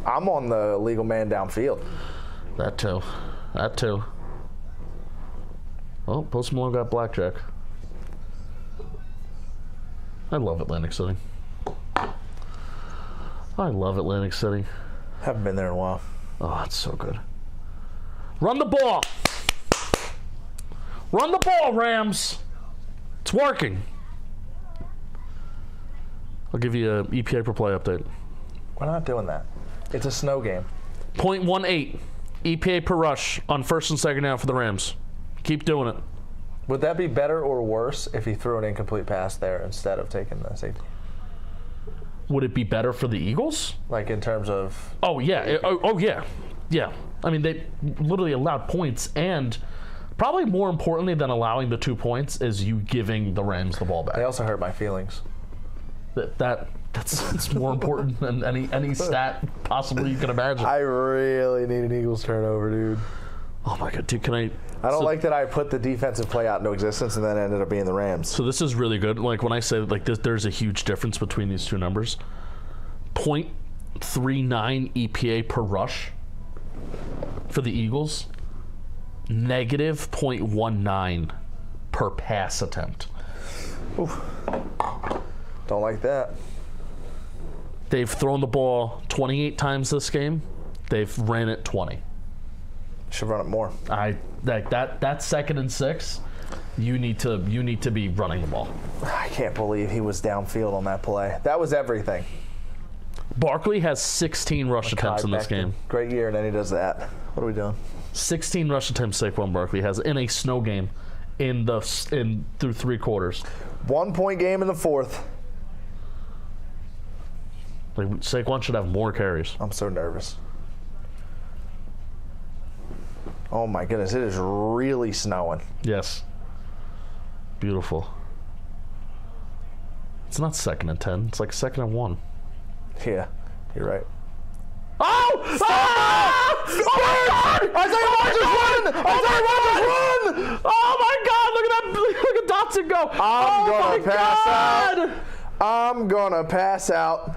I'm on the legal man downfield. That too. Oh, Post Malone got blackjack. I love Atlantic City. Haven't been there in a while. Oh, it's so good. Run the ball. Run the ball, Rams. It's working. I'll give you an EPA per play update. We're not doing that. It's a snow game. 0.18 EPA per rush on first and second down for the Rams. Keep doing it. Would that be better or worse if he threw an incomplete pass there instead of taking the safety? Would it be better for the Eagles? Like in terms of... Oh, yeah. Yeah. I mean, they literally allowed points, and probably more importantly than allowing the 2 points is you giving the Rams the ball back. They also hurt my feelings. That's more important than any stat possibly you can imagine. I really need an Eagles turnover, dude. Oh my god, dude, can I don't like that I put the defensive play out into existence and then it ended up being the Rams. So this is really good. Like when I say like this, there's a huge difference between these two numbers. 0.39 EPA per rush for the Eagles. Negative 0.19 per pass attempt. Oof. Don't like that. They've thrown the ball 28 times this game. They've ran it 20. Should run it more. I like that. That's 2nd and 6. You need to be running the ball. I can't believe he was downfield on that play. That was everything. Barkley has 16 rush attempts in this game. Great year, and then he does that. What are we doing? 16 rush attempts Saquon Barkley has in a snow game through 3 quarters. 1 point game in the 4th. Like Saquon should have more carries. I'm so nervous. Oh my goodness, it is really snowing. Yes. Beautiful. It's not 2nd and 10. It's like 2nd and 1. Yeah, you're right. Oh! Ah! Isaiah Rodgers run! Oh my God! Look at that! Look at Dotson go! I'm gonna pass out.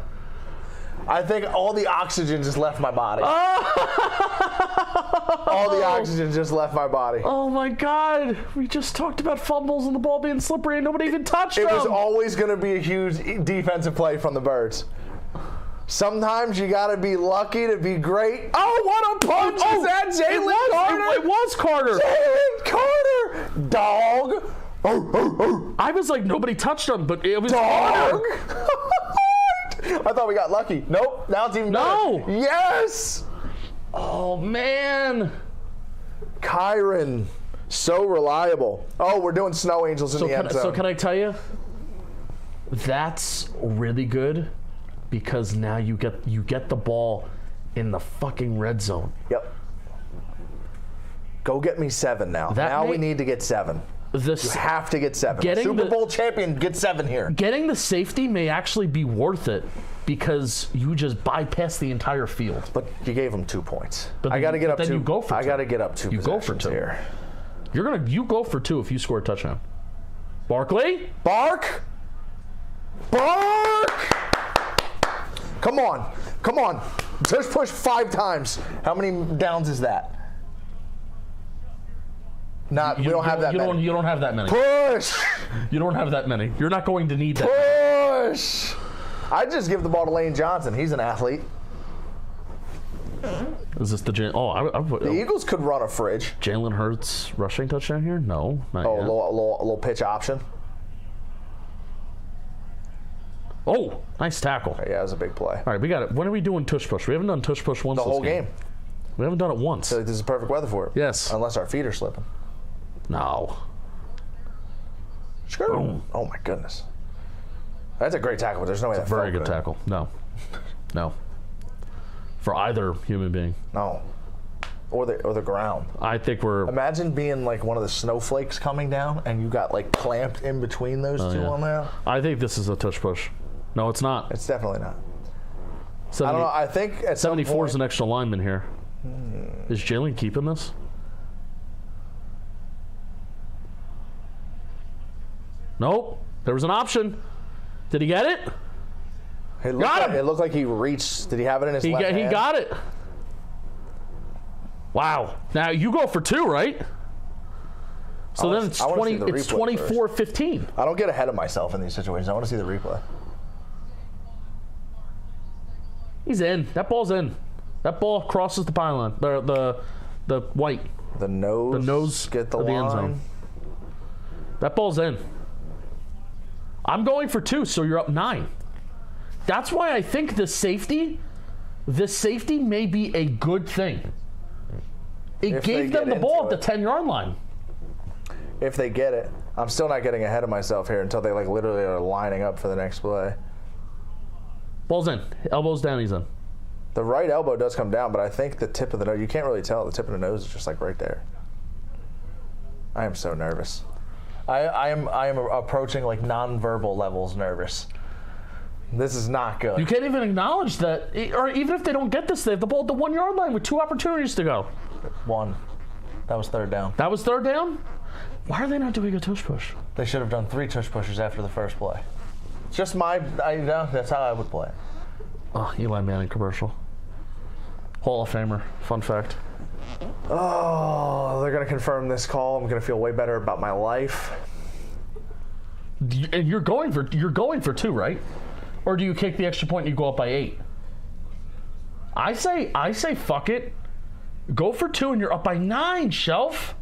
I think all the oxygen just left my body. All the oxygen just left my body. Oh my God! We just talked about fumbles and the ball being slippery and nobody even touched it. them. It was always going to be a huge defensive play from the Birds. Sometimes you got to be lucky to be great. Oh, what a punch! Is that Jalen Carter? It was Carter. Jalen Carter! Dog! I was like, nobody touched him, but it was Dog! Carter. I thought we got lucky. Nope. Now it's even better. No. Yes. Oh man. Kyron, so reliable. Oh, we're doing snow angels in the end zone. So can I tell you? That's really good because now you get the ball in the fucking red zone. Yep. Go get me 7 now. We need to get 7. You have to get 7. Super Bowl champion, get 7 here. Getting the safety may actually be worth it because you just bypass the entire field. But you gave him 2 points. I got to get up 2. You go for 2. I got to get up 2. You go for 2 here. You go for 2 if you score a touchdown. Barkley? Bark! Come on. Just push 5 times. How many downs is that? We don't have that many. You don't have that many. Push! You don't have that many. You're not going to need that. Push! I'd just give the ball to Lane Johnson. He's an athlete. Is this the the Eagles could run a fridge. Jalen Hurts rushing touchdown here? No, not yet. A little pitch option. Oh, nice tackle. Yeah, it was a big play. All right, we got it. When are we doing tush push? We haven't done tush push once. The whole game. We haven't done it once. So this is perfect weather for it. Yes. Unless our feet are slipping. No. Boom. Oh my goodness. That's a great tackle, but there's no way that's very good tackle. No. For either human being. No. Or the ground. I think we're. Imagine being like one of the snowflakes coming down, and you got like clamped in between those two on there. I think this is a tush push. No, it's not. It's definitely not. 70, I don't know. I think at 74 is an extra lineman here. Is Jalen keeping this? Nope. There was an option. Did he get it? It looked like he reached. Did he have it in his left hand? He got it. Wow. Now you go for 2, right? So then it's 20. It's 24-15. I don't get ahead of myself in these situations. I want to see the replay. He's in. That ball's in. That ball crosses the pylon. The white. The nose. Get the line. End zone. That ball's in. I'm going for 2, so you're up 9. That's why I think the safety may be a good thing. It gave them the ball at the 10-yard line. If they get it. I'm still not getting ahead of myself here until they like literally are lining up for the next play. Ball's in. Elbows down, he's in. The right elbow does come down, but I think the tip of the nose, you can't really tell. The tip of the nose is just like right there. I am so nervous. I am approaching like non-verbal levels nervous. This is not good. You can't even acknowledge that. Or even if they don't get this, they have the ball at the 1 yard line with 2 opportunities to go. One. That was third down. That was third down? Why are they not doing a tush push? They should have done 3 tush pushes after the first play. It's just that's how I would play it. Oh, Eli Manning commercial. Hall of Famer. Fun fact. Oh, they're going to confirm this call. I'm going to feel way better about my life. And you're going for 2, right? Or do you kick the extra point and you go up by 8? I say fuck it. Go for 2 and you're up by 9, Shelf.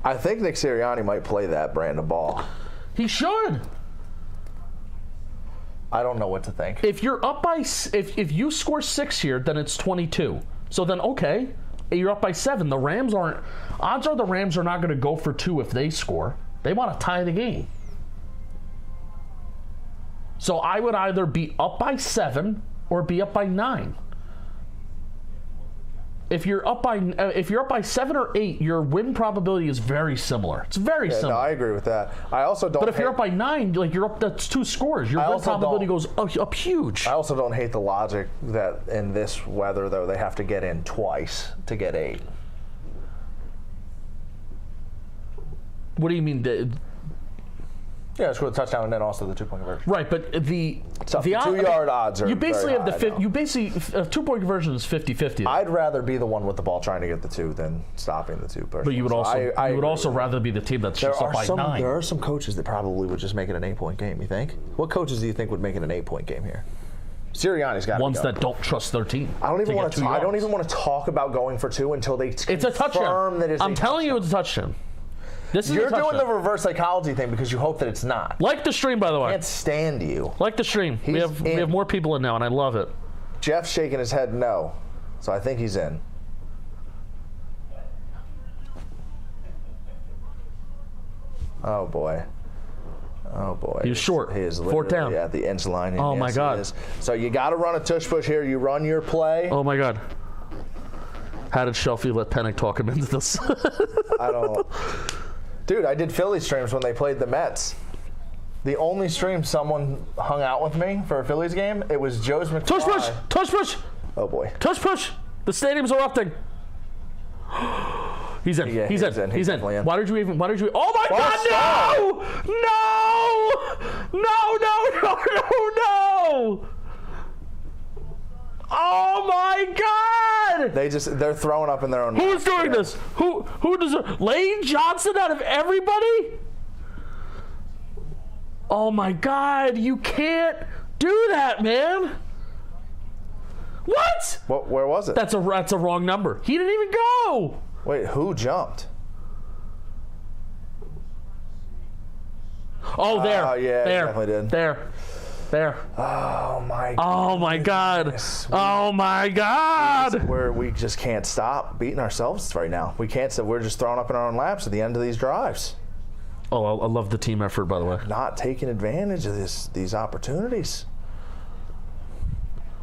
I think Nick Sirianni might play that brand of ball. He should. I don't know what to think. If you're up by, if you score 6 here, then it's 22. So then, okay, you're up by 7. The Rams aren't, odds are the Rams are not going to go for 2 if they score. They want to tie the game. So I would either be up by 7 or be up by 9. If you're up by 7 or 8, your win probability is very similar. It's very similar. No, I agree with that. I also don't. But if you're up by 9, like you're up, that's 2 scores. Your win probability goes up huge. I also don't hate the logic that in this weather, though, they have to get in twice to get 8. What do you mean? Yeah, score the touchdown and then also the 2-point conversion. Right, but the 2-yard odds are you basically very have high, you basically a 2-point conversion is 50-50. I'd rather be the one with the ball trying to get the 2 than stopping the 2 personally. But you would also rather be the team that's just up by 9. There are some coaches that probably would just make it an 8-point game. You think? What coaches do you think would make it an 8-point game here? Sirianni's got ones that don't trust their team. I don't even want to talk about going for 2 until they it's a touchdown. I'm telling you, it's a touchdown. You're doing the reverse psychology thing because you hope that it's not. Like the stream, by the way. I can't stand you. Like the stream. We have more people in now, and I love it. Jeff's shaking his head no, so I think he's in. Oh boy. Oh boy. He's short. He is Fourth down. At the inch line. Oh my God. So you got to run a tush push here. You run your play. Oh my God. How did Shelfy let Penik talk him into this? I don't know. Dude, I did Philly streams when they played the Mets. The only stream someone hung out with me for a Phillies game, it was Joe's McFly. Tush push! Tush push! Oh boy. Tush push! The stadium's erupting. He's in. Yeah, he's in. He's in. In. Why did you? Oh my God! No! No! Oh my God! They're throwing up in their own. Who's doing this? Who does it? Lane Johnson out of everybody? Oh my God! You can't do that, man. What? Where was it? That's a wrong number. He didn't even go. Wait, who jumped? Oh, there. Oh yeah, there. Definitely did. There. Oh my. Oh my God. Oh my God. We just can't stop beating ourselves right now. We can't. So we're just throwing up in our own laps at the end of these drives. Oh, I love the team effort, by the way. Not taking advantage of these opportunities.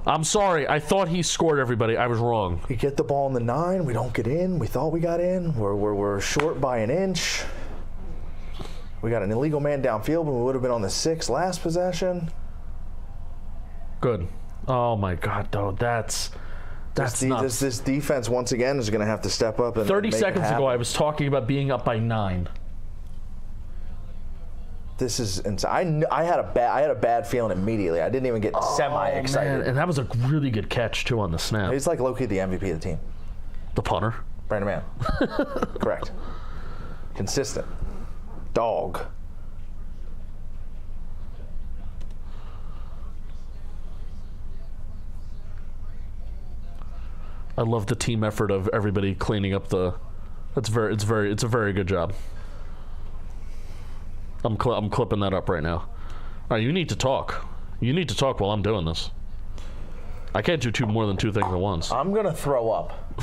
I'm sorry. I thought he scored everybody. I was wrong. We get the ball in the 9. We don't get in. We thought we got in. We're short by an inch. We got an illegal man downfield, but we would have been on the 6 last possession. Good. Oh my God, though. That's nuts. This defense once again is going to have to step up. And 30 seconds ago, I was talking about being up by 9. This is insane. I had a bad feeling immediately. I didn't even get semi-excited. Man. And that was a really good catch too on the snap. He's like low-key the MVP of the team. The punter. Brandon Mann. Correct. Consistent. Dog. I love the team effort of everybody cleaning up the. It's a very good job. I'm clipping that up right now. All right, you need to talk. You need to talk while I'm doing this. I can't do more than 2 things at once. I'm gonna throw up.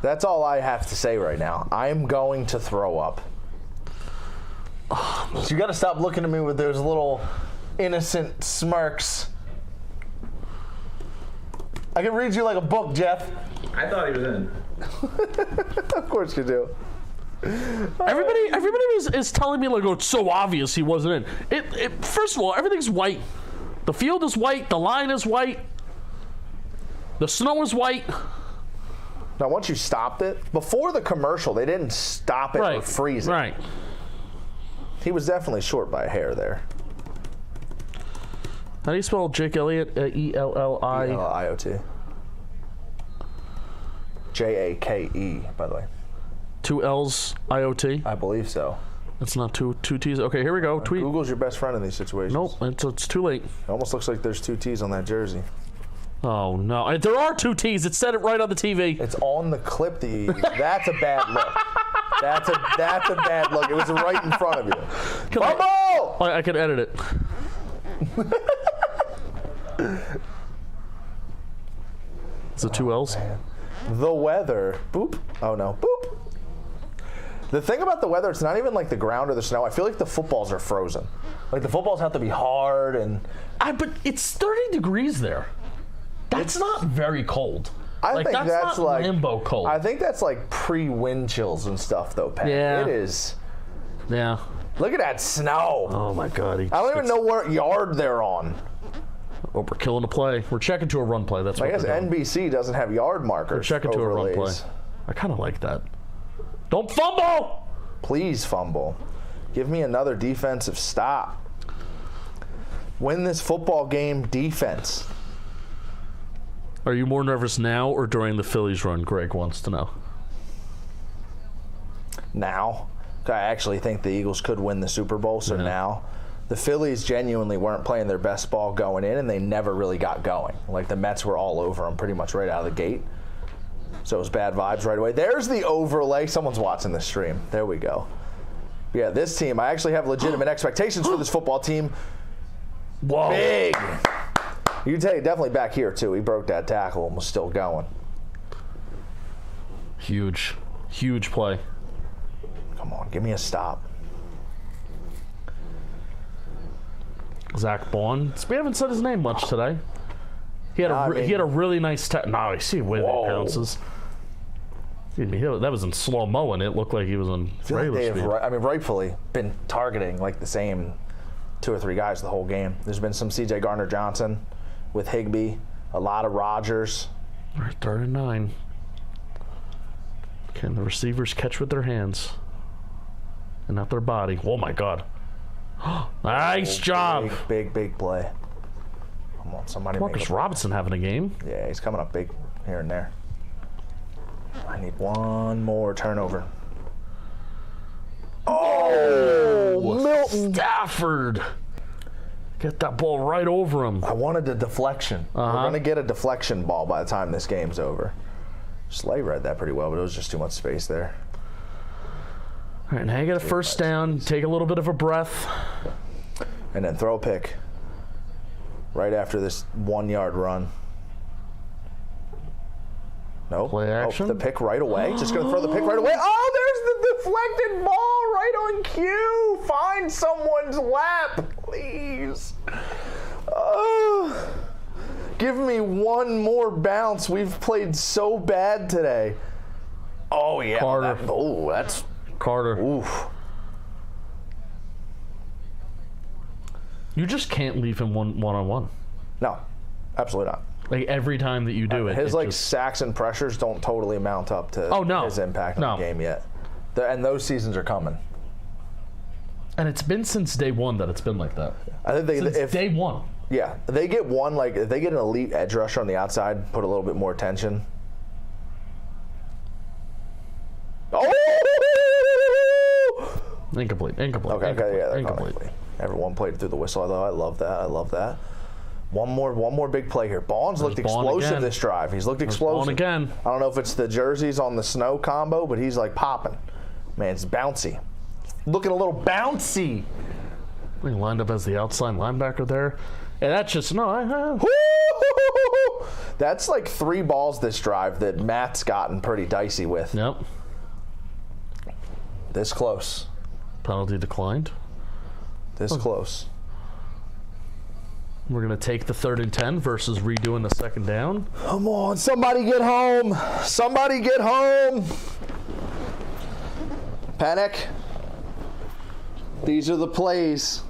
That's all I have to say right now. I'm going to throw up. So you got to stop looking at me with those little innocent smirks. I can read you like a book, Jeff. I thought he was in. Of course you do. Everybody is telling me like, oh, it's so obvious he wasn't in. First of all, everything's white. The field is white. The line is white. The snow is white. Now, once you stopped it, before the commercial, they didn't stop it or freeze it. Right. He was definitely short by a hair there. How do you spell Jake Elliott? E-L-L-I? E-L-L-I-O-T. J-A-K-E, by the way. 2 L's, I-O-T? I believe so. It's not two T's. Okay, here we go. Tweet. Google's your best friend in these situations. Nope, it's too late. It almost looks like there's 2 T's on that jersey. Oh, no. There are 2 T's. It said it right on the TV. It's on the clip that you used. That's a bad look. That's a bad look. It was right in front of you. Fumble! I can edit it. Is it 2 L's? Man. The weather. Boop. Oh, no. Boop. The thing about the weather, it's not even like the ground or the snow. I feel like the footballs are frozen. Like the footballs have to be hard and... But it's 30 degrees there. That's not very cold. I think that's not like Lambo cold. I think that's like pre-wind chills and stuff, though, Pat. Yeah. It is. Yeah. Look at that snow. Oh, my God. I don't even know what yard they're on. Oh, we're killing a play. We're checking to a run play. That's what I guess NBC doesn't have yard markers. We're checking to a run play. I kind of like that. Don't fumble! Please fumble. Give me another defensive stop. Win this football game, defense. Are you more nervous now or during the Phillies run? Greg wants to know. Now. I actually think the Eagles could win the Super Bowl, so now. The Phillies genuinely weren't playing their best ball going in, and they never really got going. Like, the Mets were all over them pretty much right out of the gate. So it was bad vibes right away. There's the overlay. Someone's watching the stream. There we go. Yeah, this team, I actually have legitimate expectations for this football team. Whoa. Big. You can tell you definitely back here, too. He broke that tackle and was still going. Huge. Huge play. Come on, give me a stop. Zach Bond. We haven't said his name much today. He had a really nice no, I see the way that bounces. Excuse me, that was in slow-mo, and it looked like he was on regular speed. Rightfully been targeting like the same 2 or 3 guys the whole game. There's been some C.J. Gardner-Johnson with Higbee, a lot of Rodgers. All right, 3rd and 9. Can the receivers catch with their hands and not their body? Oh, my God. Nice job. Big play. Come on, somebody. Marcus Robinson having a game. Yeah, he's coming up big here and there. I need one more turnover. Oh, Milton Stafford. Get that ball right over him. I wanted a deflection. We're going to get a deflection ball by the time this game's over. Slay read that pretty well, but it was just too much space there. All right, now you get a first down. Take a little bit of a breath. And then throw a pick right after this 1-yard run. Nope. Play action. The pick right away. Just going to throw the pick right away. Oh, there's the deflected ball right on cue. Find someone's lap, please. Give me one more bounce. We've played so bad today. Oh, yeah. Carter. That's... Carter. Oof. You just can't leave him one-on-one. No, absolutely not. Like, every time that you do it. His, sacks and pressures don't totally mount up to his impact on the game yet. And those seasons are coming. And it's been since day one that it's been like that. I think day one. Yeah. They get one, if they get an elite edge rusher on the outside, put a little bit more attention. Oh! Incomplete. Okay, yeah, incomplete. Everyone played through the whistle, though. I love that. One more big play here. Bond's looked explosive this drive. He's looked explosive. Again. I don't know if it's the jerseys on the snow combo, but he's popping. Man, it's bouncy. Looking a little bouncy. He lined up as the outside linebacker there. And that's just That's 3 balls this drive that Matt's gotten pretty dicey with. Yep. This close. Penalty declined. This close. We're going to take the 3rd and 10 versus redoing the 2nd down. Come on, somebody get home. Somebody get home. Penik. These are the plays.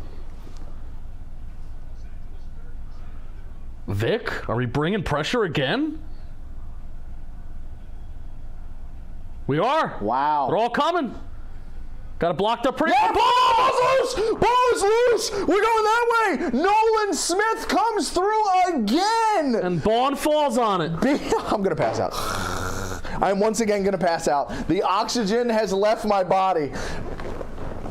Vic, are we bringing pressure again? We are. Wow. They're all coming. Got it blocked up pretty. Yeah, ball's loose! Ball is loose! We're going that way! Nolan Smith comes through again! And Bond falls on it. I'm going to pass out. I'm once again going to pass out. The oxygen has left my body.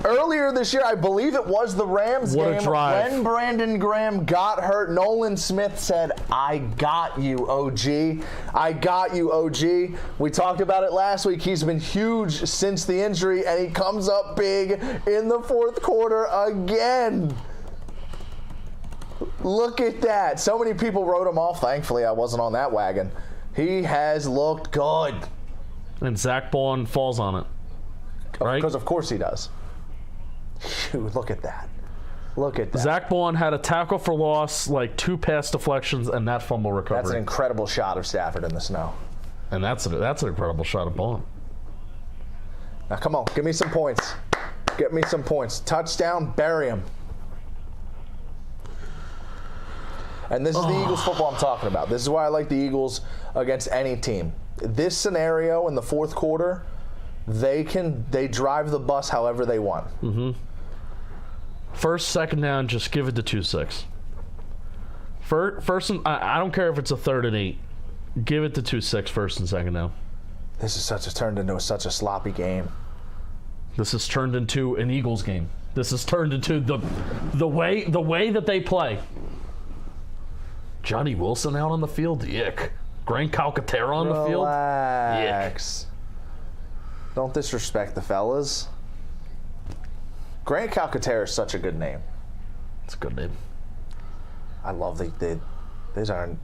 Earlier this year, I believe it was the Rams What a game, drive. when Brandon Graham got hurt, Nolan Smith said, I got you, OG. I got you, OG. We talked about it last week. He's been huge since the injury, and he comes up big in the fourth quarter again. Look at that. So many people wrote him off. Thankfully, I wasn't on that wagon. He has looked good. And Zach Bond falls on it. Right? Because of course he does. Shoot, look at that. Look at that. Zach Bond had a tackle for loss, like 2 pass deflections, and that fumble recovery. That's an incredible shot of Stafford in the snow. And that's an incredible shot of Bond. Now, come on. Give me some points. Get me some points. Touchdown, bury him. And this is the Eagles football I'm talking about. This is why I like the Eagles against any team. This scenario in the fourth quarter, they drive the bus however they want. Mm-hmm. First, second down, just give it to 2-6. First and I don't care if it's a 3rd and 8. Give it to 2-6 first and second down. This is turned into such a sloppy game. This has turned into an Eagles game. This has turned into the way that they play. Johnny Wilson out on the field, yick. Grant Calcaterra on the field, Relax. Don't disrespect the fellas. Grant Calcaterra is such a good name. It's a good name. I love these aren't.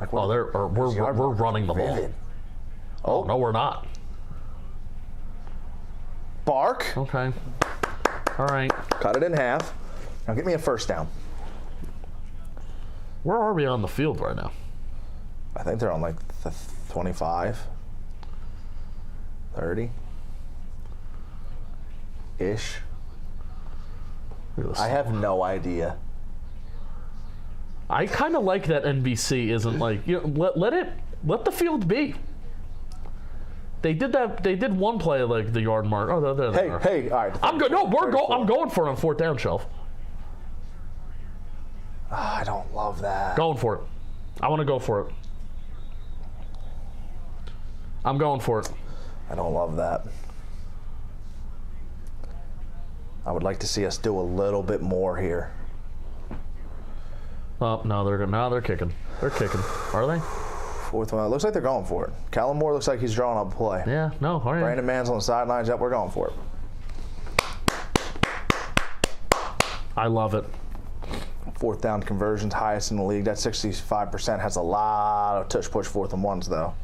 Like, We're running the ball. Oh no, we're not. Bark. Okay. All right. Cut it in half. Now get me a first down. Where are we on the field right now? I think they're on like the 25, 30 ish. I have no idea. I kind of like that NBC isn't like, let the field be. They did that. They did one play like the yard mark. Oh, there they are. Hey, all right. I'm good. No, I'm going for it on 4th down, Shelf. I don't love that. Going for it. I want to go for it. I'm going for it. I don't love that. I would like to see us do a little bit more here. Oh no, they're kicking. They're kicking. Are they? Fourth one. It looks like they're going for it. Kellen Moore looks like he's drawing up a play. Yeah. No. All right. Brandon Mann's on the sidelines. Yep, we're going for it. I love it. 4th down conversions, highest in the league. That 65% has a lot of tush-push 4th and 1s, though.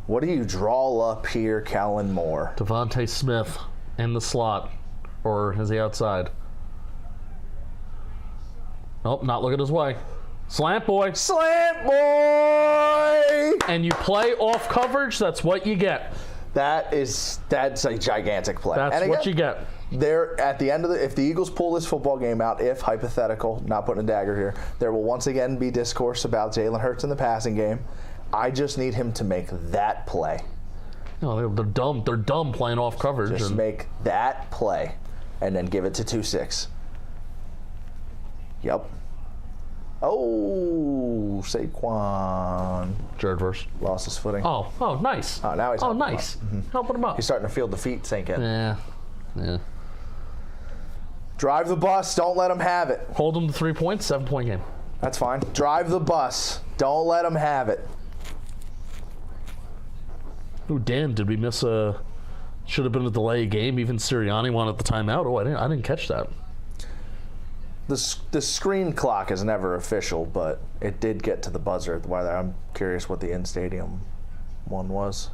What do you draw up here, Kellen Moore? Devontae Smith in the slot, or is he outside? Nope, not looking his way. Slant boy. Slant boy! And you play off coverage, that's what you get. That's a gigantic play. That's and again, what you get. There, at the end of if the Eagles pull this football game out, if hypothetical, not putting a dagger here, there will once again be discourse about Jalen Hurts in the passing game. I just need him to make that play. No, they're dumb. They're dumb playing off coverage. Just make that play, and then give it to 2-6. Yep. Oh, Saquon. Jared Verse. Lost his footing. Oh, nice. Oh, now he's helping him nice. up. Mm-hmm. Helping him up. He's starting to feel the feet sink in. Yeah. Drive the bus. Don't let him have it. Hold him to 3 points, 7-point game. That's fine. Drive the bus. Don't let him have it. Ooh, damn, did we miss a... Should have been a delay game. Even Sirianni wanted the timeout. Oh, I didn't catch that. The screen clock is never official, but it did get to the buzzer. I'm curious what the in-stadium one was.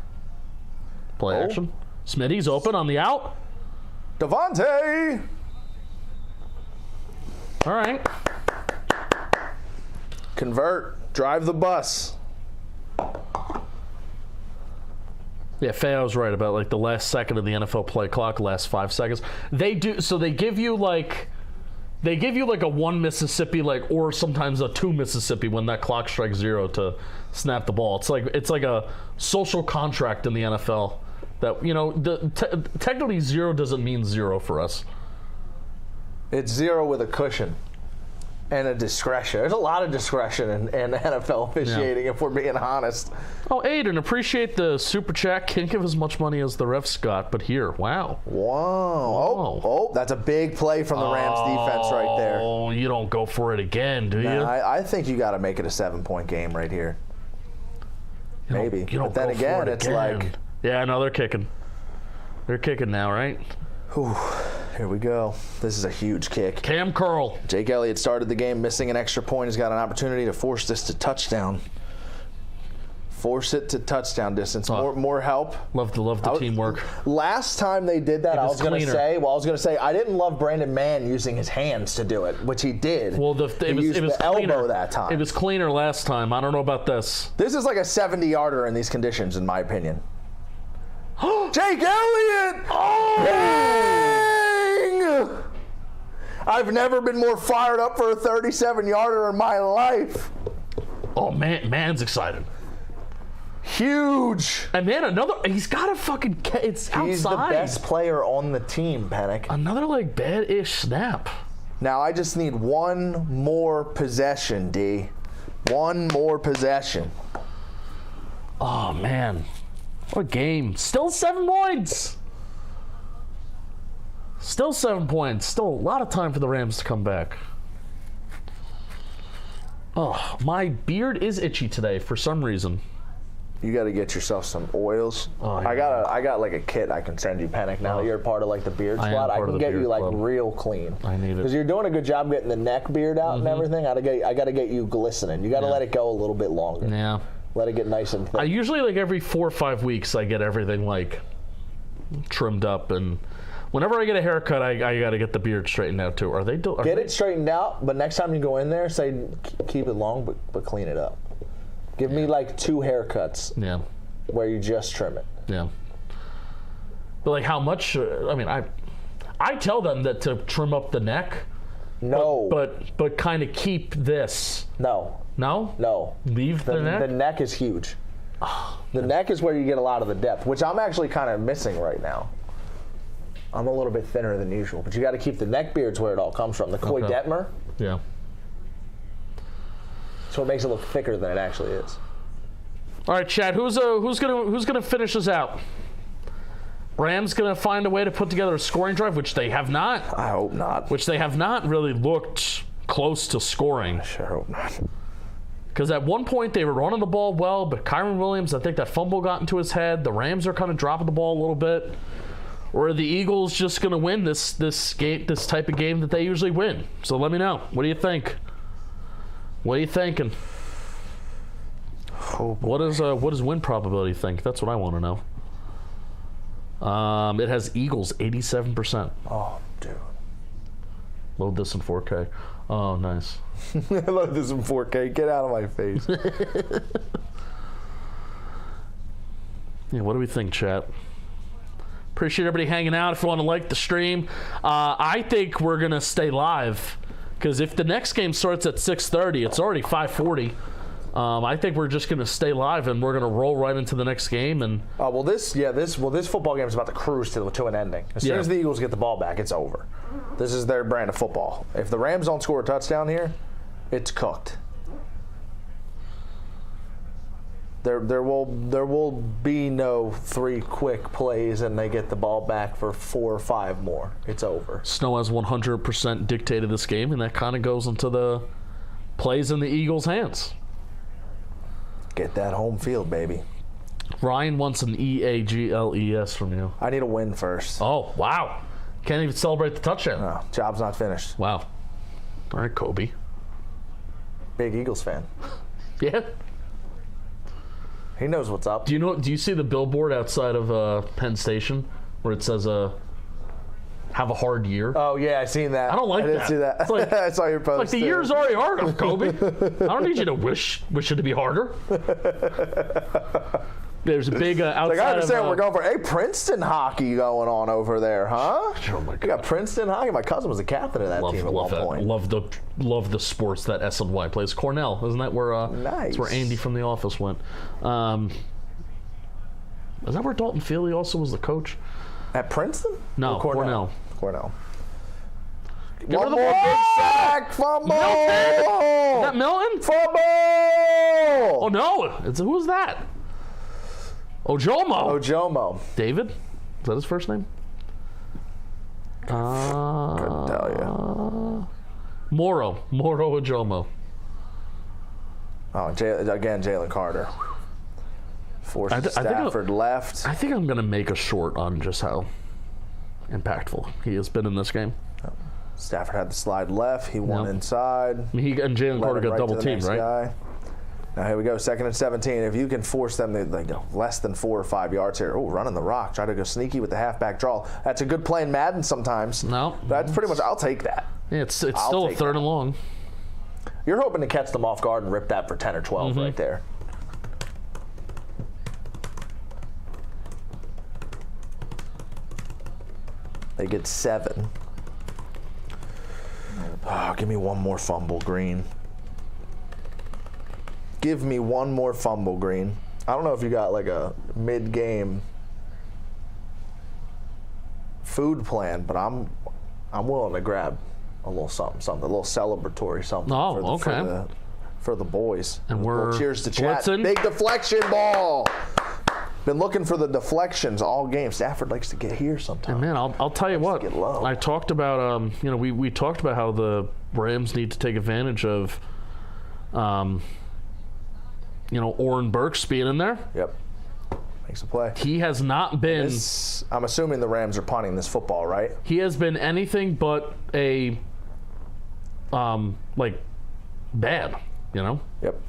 Play action. Smitty's open on the out. Devontae! All right. Convert. Drive the bus. Yeah, Feo's right about like the last second of the NFL play clock, last 5 seconds. They do so. They give you like a 1 Mississippi, like, or sometimes a 2 Mississippi when that clock strikes 0 to snap the ball. It's like a social contract in the NFL that, you know, technically 0 doesn't mean 0 for us. It's 0 with a cushion and a discretion. There's a lot of discretion in NFL officiating, if we're being honest. Oh, Aiden, appreciate the super chat. Can't give as much money as the refs got, but here, wow. Oh, that's a big play from the Rams defense right there. Oh, you don't go for it again, do you? I think you got to make it a 7-point game right here. Maybe. But then again, it's like... Yeah, no, they're kicking. They're kicking now, right? Whew. Here we go. This is a huge kick. Cam Curl. Jake Elliott started the game missing an extra point. He's got an opportunity to force this to touchdown. Force it to touchdown distance. More help. Love the teamwork. Last time they did that, I was going to say, I didn't love Brandon Mann using his hands to do it, which he did. Well, it was the elbow that time. It was cleaner last time. I don't know about this. This is like a 70-yarder in these conditions, in my opinion. Jake Elliott! Oh! Bang! I've never been more fired up for a 37-yarder in my life. Oh, man's excited. Huge. And then he's got a fucking, it's outside. He's the best player on the team, Penik. Another, like, bad-ish snap. Now, I just need one more possession, D. One more possession. Oh, man. What a game. Still 7 points. Still 7 points. Still a lot of time for the Rams to come back. Oh, my beard is itchy today for some reason. You got to get yourself some oils. Oh, I got like a kit I can send you, Penik. Now that you're part of like the beard squad, I can get you like real clean. I need it because you're doing a good job getting the neck beard out and everything. I got to get you glistening. You got to let it go a little bit longer. Yeah. Let it get nice and thick. I usually, like, every 4 or 5 weeks, I get everything, like, trimmed up. And whenever I get a haircut, I got to get the beard straightened out, too. Get it straightened out, but next time you go in there, say, keep it long, but clean it up. Give me, like, 2 haircuts. Yeah. Where you just trim it. Yeah. But, like, how much? I mean, I tell them that to trim up the neck. No. But kind of keep this. No. No? No. Leave the neck? The neck is huge. The neck is where you get a lot of the depth, which I'm actually kind of missing right now. I'm a little bit thinner than usual, but you got to keep the neck beards where it all comes from. The Coy Detmer. Yeah. So it makes it look thicker than it actually is. All right, Chad. Who's gonna finish us out? Rams gonna find a way to put together a scoring drive, which they have not. I hope not. Which they have not really looked close to scoring. I sure hope not. Because at one point they were running the ball well, but Kyron Williams, I think that fumble got into his head. The Rams are kind of dropping the ball a little bit. Or are the Eagles just going to win this type of game that they usually win? So let me know. What do you think? What are you thinking? Oh, what does win probability think? That's what I want to know. It has Eagles 87%. Oh, dude. Load this in 4K. Oh, nice. Load this in 4K. Get out of my face. Yeah, what do we think, chat? Appreciate everybody hanging out. If you want to like the stream, I think we're going to stay live because if the next game starts at 6:30, it's already 5:40. I think we're just going to stay live and we're going to roll right into the next game. And this football game is about to cruise to an ending. As soon as the Eagles get the ball back, it's over. This is their brand of football. If the Rams don't score a touchdown here, it's cooked. There will be no 3 quick plays and they get the ball back for 4 or 5 more. It's over. Snow has 100% dictated this game, and that kind of goes into the plays in the Eagles' hands. Get that home field, baby. Ryan wants an EAGLES from you. I need a win first. Oh, wow. Can't even celebrate the touchdown. No, job's not finished. Wow. All right, Kobe. Big Eagles fan. Yeah. He knows what's up. Do you see the billboard outside of Penn Station where it says have a hard year? Oh yeah, I seen that. I don't like that. I didn't see that. It's like, I saw your post. Like the year's already hard, Kobe. I don't need you to wish it to be harder. There's a big outside Like, I understand of, we're going for Princeton hockey going on over there, huh? Oh my God. You got Princeton hockey. My cousin was the captain of that team at one point. Love the sports that SNY plays. Cornell, isn't that where? Nice. That's where Andy from The Office went. Is that where Dalton Feely also was the coach? At Princeton? No, Or Cornell. Cornell. Give her One the more ball! big sack, fumble! Milton! Is that Milton? Fumble! Oh no! Who's that? Ojomo. Ojomo. David? Is that his first name? Couldn't tell you. Moro Ojomo. Oh, again, Jalen Carter. Forced Stafford left. I think I'm going to make a short on just how impactful he has been in this game. Stafford had the slide left. He won inside. He and Jalen Carter got double teamed, right? Guy. Now here we go, 2nd and 17. If you can force them to less than 4 or 5 yards here. Oh, running the rock. Try to go sneaky with the halfback draw. That's a good play in Madden sometimes. No. That's pretty much, I'll take that. Yeah, it's still a 3rd and long. You're hoping to catch them off guard and rip that for 10 or 12 right there. They get 7. Oh, give me one more fumble, Green. Give me one more fumble, Green. I don't know if you got like a mid-game food plan, but I'm willing to grab a little something, a little celebratory something. Oh, for the boys. And we're cheers to chat. blitzing. Big deflection ball. Been looking for the deflections all game. Stafford likes to get here sometimes. And man, I'll tell you what. Get low. I talked about we talked about how the Rams need to take advantage of Oren Burks being in there. Yep. Makes a play. He has not been. I'm assuming the Rams are punting this football, right? He has been anything but a bad, Yep.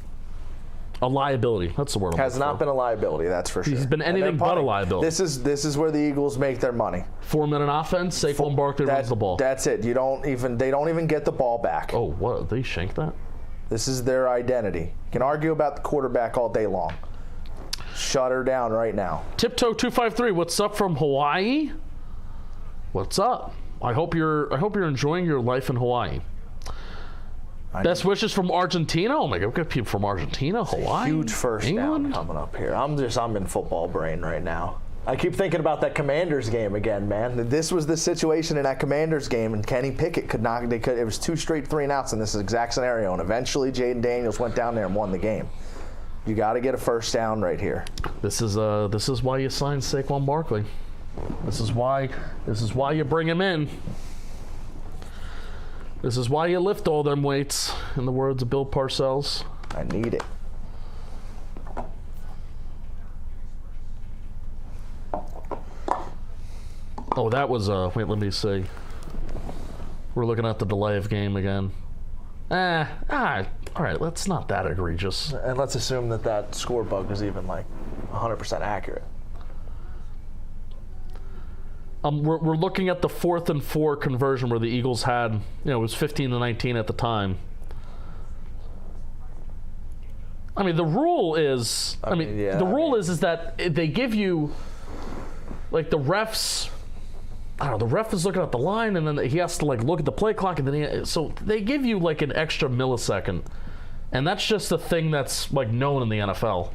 a liability. That's the word. Has not been a liability, that's for sure. He's been anything but a liability. This is where the Eagles make their money. 4-minute offense. Saquon Barkley runs the ball. That's it. They don't even get the ball back. Oh, what? They shanked that? This is their identity. You can argue about the quarterback all day long. Shut her down right now. Tiptoe 253. What's up from Hawaii? What's up? I hope you're enjoying your life in Hawaii. Best wishes from Argentina. Oh my God, we've got people from Argentina, Hawaii, huge first England. down coming up here. I'm in football brain right now. I keep thinking about that Commanders game again, man. This was the situation in that Commanders game, and Kenny Pickett could not. It was 2 straight 3-and-outs in this exact scenario, and eventually Jaden Daniels went down there and won the game. You got to get a first down right here. This is why you signed Saquon Barkley. This is why you bring him in. This is why you lift all them weights, in the words of Bill Parcells. I need it. Oh, that was wait, let me see. We're looking at the delay of game again. All right, that's not that egregious. And let's assume that score bug is even like 100% accurate. We're looking at the 4th and 4 conversion where the Eagles had, it was 15-19 at the time. I mean, the rule is, the rule is that they give you, like the refs. I don't know. The ref is looking at the line, and then he has to look at the play clock, and then so they give you like an extra millisecond, and that's just a thing that's known in the NFL.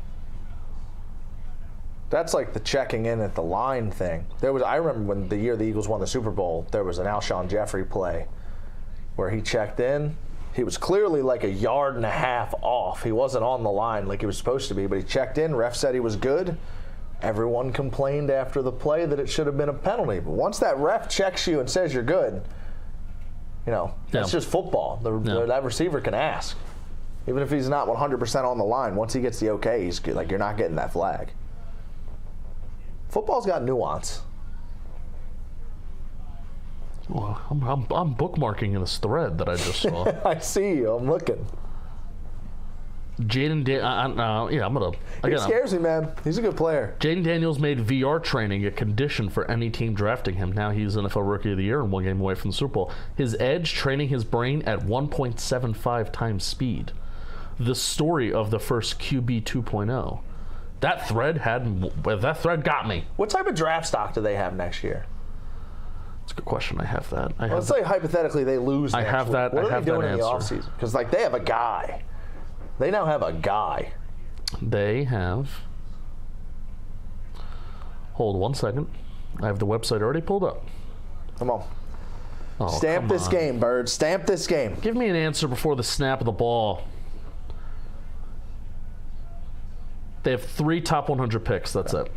That's like the checking in at the line thing. I remember when the year the Eagles won the Super Bowl, there was an Alshon Jeffrey play where he checked in. He was clearly like 1.5 yards off. He wasn't on the line like he was supposed to be, but he checked in. Ref said he was good. Everyone complained after the play that it should have been a penalty. But once that ref checks you and says you're good, that's just football. That receiver can ask. Even if he's not 100% on the line, once he gets the okay, he's good. You're not getting that flag. Football's got nuance. Well, I'm bookmarking this thread that I just saw. I see you. I'm looking. Jaden, He scares me, man. He's a good player. Jaden Daniels made VR training a condition for any team drafting him. Now he's NFL Rookie of the Year and 1 game away from the Super Bowl. His edge, training his brain at 1.75 times speed. The story of the first QB 2.0. That thread got me. What type of draft stock do they have next year? That's a good question. I have that. Let's say hypothetically they lose. I have that. What are they doing in the answer. offseason? Because like they have a guy. They now have a guy. They have. Hold 1 second. I have the website already pulled up. Come on. Oh, Stamp this game, Bird. Stamp this game. Give me an answer before the snap of the ball. They have 3 top 100 picks. That's it.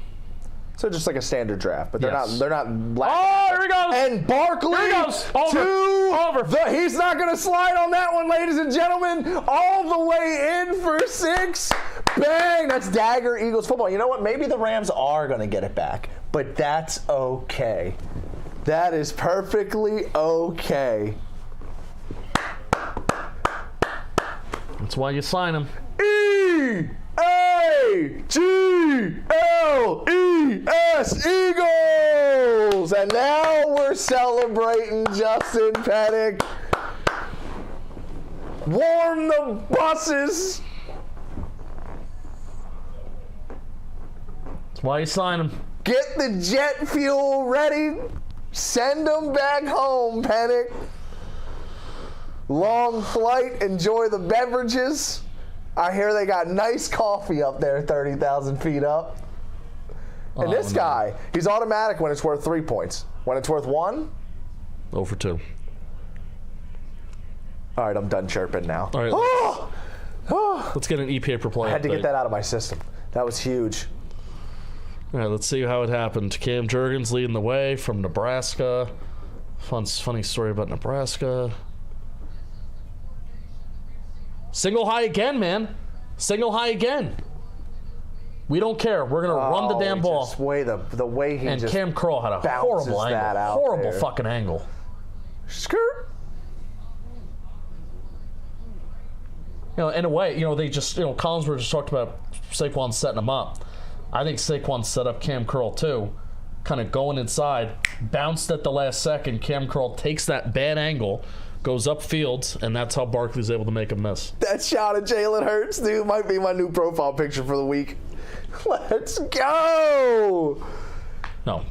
So just like a standard draft, but they're Yes. not. Oh, here he goes. And Barkley Here he goes. Over. He's not going to slide on that one, ladies and gentlemen. All the way in for 6. Bang! That's dagger Eagles football. You know what? Maybe the Rams are going to get it back, but that's okay. That is perfectly okay. That's why you sign him. E-A-G-L-E-S, Eagles! And now we're celebrating Justin Penik. Warm the buses. That's why you sign him. Get the jet fuel ready. Send them back home, Penik. Long flight. Enjoy the beverages. I hear they got nice coffee up there 30,000 feet up. And this guy, he's automatic when it's worth 3 points. When it's worth 1? 0 for 2. All right, I'm done chirping now. All right. Oh, Let's get an EPA per play. I had to update. get that out of my system. That was huge. All right, let's see how it happened. Cam Jurgens leading the way from Nebraska. Funny story about Nebraska. Single high again, man. Single high again. We don't care. We're going to run the damn ball. The way he And just Cam Curl had a bounces horrible that angle. out Horrible there. fucking angle. Skirt. You know, in a way, they just, Collinsworth just talked about Saquon setting him up. I think Saquon set up Cam Curl too. Kind of going inside, bounced at the last second. Cam Curl takes that bad angle, goes upfield, and that's how Barkley's able to make a miss. That shot of Jalen Hurts, dude, might be my new profile picture for the week. Let's go. No,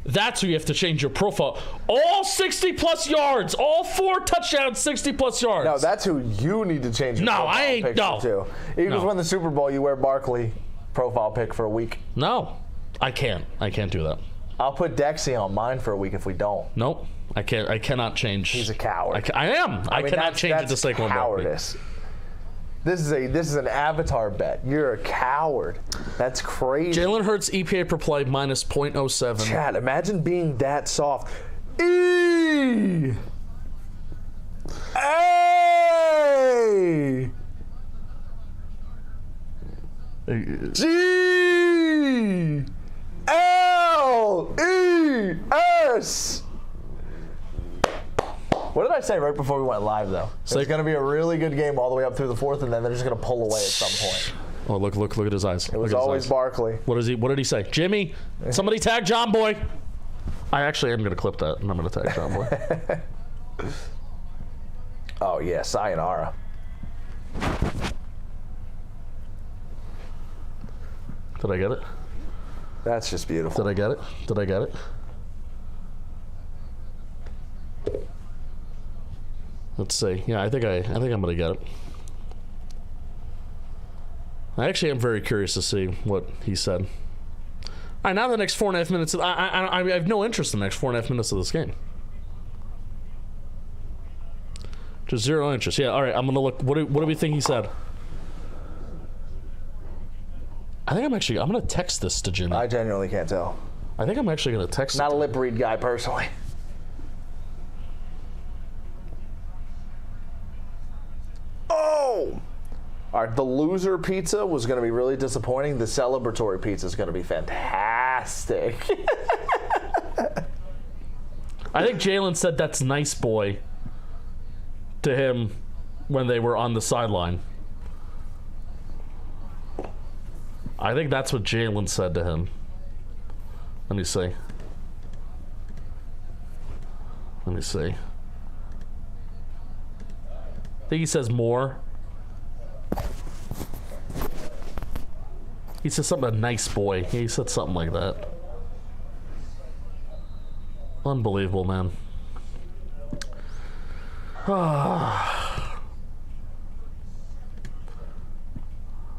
that's who you have to change your profile. All 60-plus yards. All 4 touchdowns, 60-plus yards. No, that's who you need to change your No, profile I ain't- picture no. to. Eagles No. win the Super Bowl, you wear Barkley profile pic for a week. No, I can't. I can't do that. I'll put Dexy on mine for a week if we don't. Nope. I can't. I cannot change. He's a coward. I am. I mean, cannot change it to that's Saquon Barkley. cowardice. This is an avatar bet. You're a coward. That's crazy. Jalen Hurts EPA per play minus .07. Chad, imagine being that soft. E. A. G. L. E. S. What did I say right before we went live, though? It's going to be a really good game all the way up through the 4th, and then they're just going to pull away at some point. Oh, look at his eyes. It was always Barkley. What did he say? Jimmy, somebody tag John Boy. I actually am going to clip that, and I'm going to tag John Boy. Oh, yeah, sayonara. Did I get it? That's just beautiful. Did I get it? Did I get it? Let's see. Yeah, I think I'm going to get it. I actually am very curious to see what he said. All right, now the next 4.5 minutes. I have no interest in the next 4.5 minutes of this game. Just zero interest. Yeah, all right, I'm going to look. What do we think he said? I think I'm going to text this to Jimmy. I genuinely can't tell. I think I'm actually going to text Not it. a lip read guy, personally. Oh! All right, the loser pizza was going to be really disappointing. The celebratory pizza is going to be fantastic. I think Jalen said that's nice boy to him when they were on the sideline. I think that's what Jalen said to him. Let me see. I think he says more. He said something about nice boy. He said something like that. Unbelievable, man.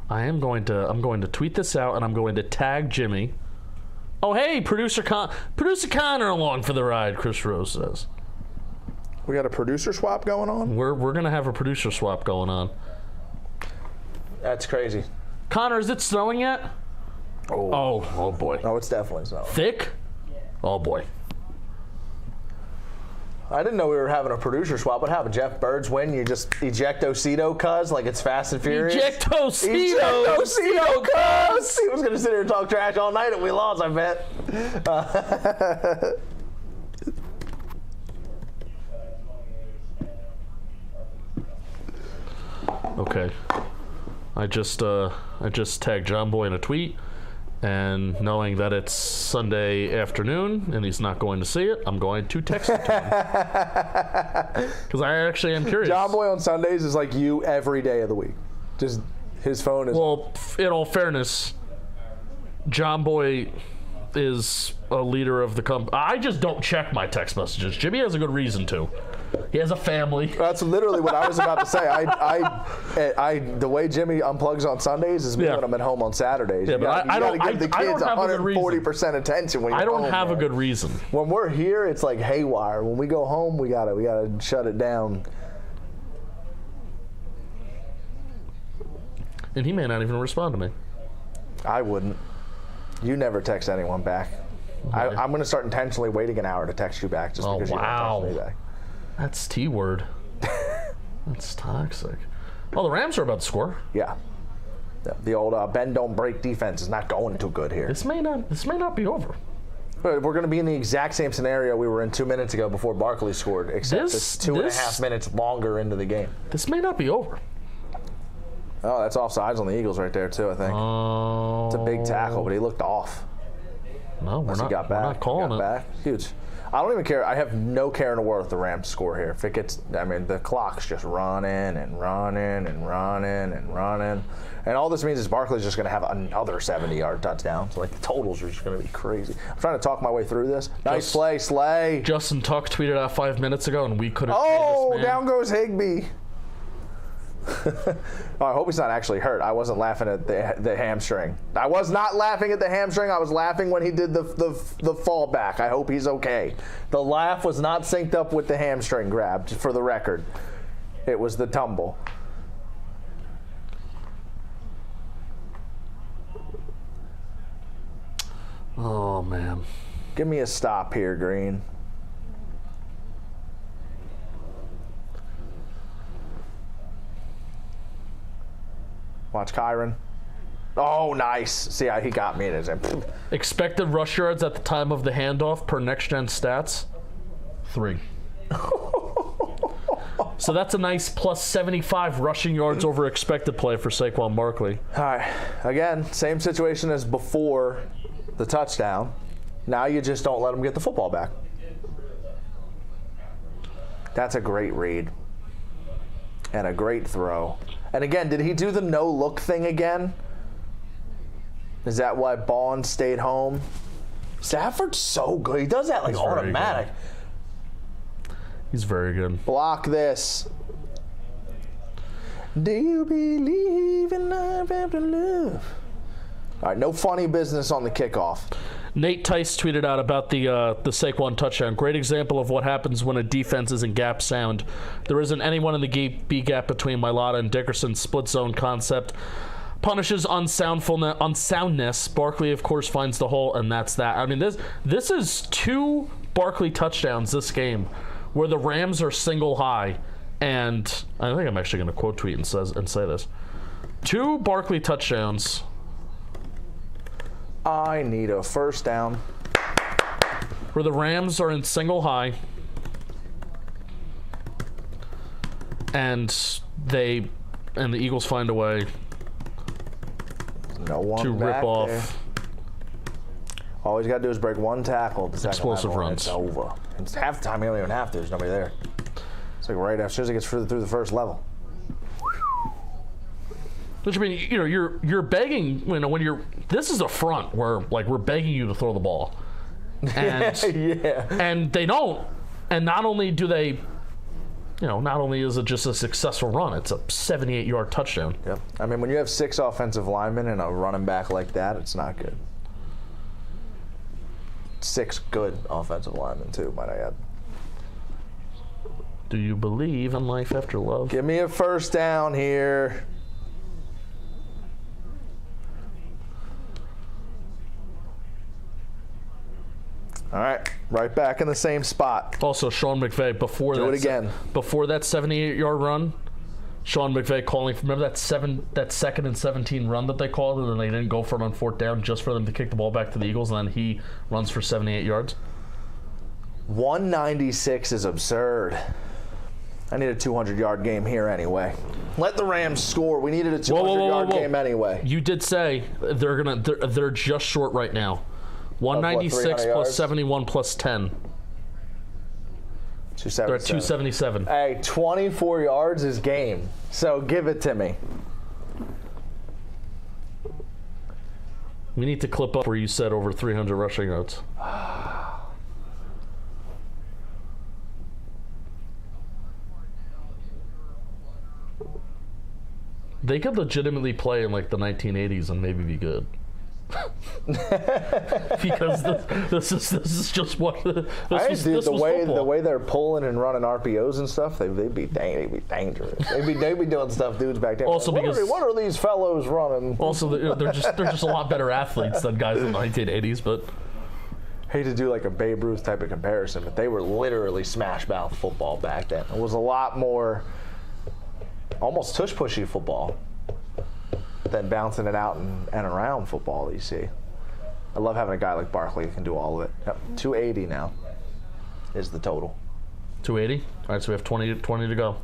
I'm going to tweet this out, and I'm going to tag Jimmy. Oh, hey, producer Connor along for the ride, Chris Rose says. We got a producer swap going on? We're going to have a producer swap going on. That's crazy. Connor, is it snowing yet? Oh boy. Oh, it's definitely snowing. Thick? Oh boy. I didn't know we were having a producer swap. What happened? Jeff Bird's win? You just ejecto-cedo, cuz? Like it's Fast and Furious? Ejecto-cedo! Ejecto-cedo, cuz! He was going to sit here and talk trash all night and we lost, I bet. Okay. I just tagged John Boy in a tweet, and knowing that it's Sunday afternoon and he's not going to see it, I'm going to text it to him. Because I actually am curious. John Boy on Sundays is like you every day of the week. Just his phone is. Well, in all fairness, John Boy is a leader of the company. I just don't check my text messages. Jimmy has a good reason to. He has a family. That's literally what I was about to say. I the way Jimmy unplugs on Sundays is me when I'm at home on Saturdays. Yeah, but I don't give the kids 140% attention when you're I don't home, have man. a good reason. When we're here, it's like haywire. When we go home, we gotta shut it down. And he may not even respond to me. I wouldn't. You never text anyone back. Right. I'm gonna start intentionally waiting an hour to text you back just because you don't text me back. That's T-word. That's toxic. Oh, the Rams are about to score. Yeah. The old bend don't break defense is not going too good here. This may not be over. We're going to be in the exact same scenario we were in 2 minutes ago before Barkley scored, except it's 2.5 minutes longer into the game. This may not be over. Oh, that's offsides on the Eagles right there too, I think. Oh. It's a big tackle, but he looked off. No, we're not. He got back. We're not calling it. Back. Huge. I don't even care. I have no care in the world if the Rams score here. If it gets, I mean, the clock's just running and running and running and running. And all this means is Barkley's just going to have another 70-yard touchdown. So, like, the totals are just going to be crazy. I'm trying to talk my way through this. Nice play, Slay. Justin Tuck tweeted out 5 minutes ago, and we couldn't. Oh, down goes Higbee. Oh, I hope he's not actually hurt. I wasn't laughing at the hamstring. I was not laughing at the hamstring. I was laughing when he did the fallback. I hope he's okay. The laugh was not synced up with the hamstring grab, for the record. It was the tumble. Oh, man. Give me a stop here, Green. Watch Kyron. Oh, nice. See, he got me. Expected rush yards at the time of the handoff per next-gen stats, 3. So that's a nice plus 75 rushing yards over expected play for Saquon Barkley. All right. Again, same situation as before the touchdown. Now you just don't let him get the football back. That's a great read. And a great throw. And again, did he do the no-look thing again? Is that why Bond stayed home? Stafford's so good. He does that like automatic. He's very good. Block this. Do you believe in life after love? All right, no funny business on the kickoff. Nate Tice tweeted out about the Saquon touchdown. Great example of what happens when a defense isn't gap sound. There isn't anyone in the B gap between Mailata and Dickerson. Split zone concept punishes unsoundness. Barkley, of course, finds the hole, and that's that. I mean, this is 2 Barkley touchdowns this game where the Rams are single high. And I think I'm actually going to quote tweet and say this. 2 Barkley touchdowns. I need a first down. Where the Rams are in single high. And the Eagles find a way to rip off. There. All he's got to do is break one tackle. The Explosive runs. It's over. It's halftime. You don't even have to. There's nobody there. It's like right as soon as it gets through the first level. Which I mean, you're begging. When you're this is a front where like we're begging you to throw the ball, and and they don't. And not only do they, not only is it just a successful run, it's a 78-yard touchdown. Yep. I mean, when you have 6 offensive linemen and a running back like that, it's not good. 6 good offensive linemen too, might I add. Do you believe in life after love? Give me a first down here. All right back in the same spot. Also, Sean McVay, before Do it again. Before that 78-yard run, Sean McVay calling, remember that 2nd and 17 run that they called, and then they didn't go for it on 4th down just for them to kick the ball back to the Eagles, and then he runs for 78 yards? 196 is absurd. I need a 200-yard game here anyway. Let the Rams score. We needed a 200-yard game anyway. You did say they're just short right now. 196 plus 71 plus 10. 277. They're at 277. Hey, 24 yards is game. So give it to me. We need to clip up where you said over 300 rushing yards. They could legitimately play in like the 1980s and maybe be good. Because this is just what the way they're pulling and running RPOs and stuff, they'd be dangerous. They'd be doing stuff dudes back there. Also, like, what are these fellows running? Also, they're just a lot better athletes than guys in the 1980s. But hate to do like a Babe Ruth type of comparison, but they were literally smash mouth football back then. It was a lot more almost tush pushy football than bouncing it out and around football that you see. I love having a guy like Barkley who can do all of it. Yep, 280 now is the total. 280? All right, so we have 20 to go.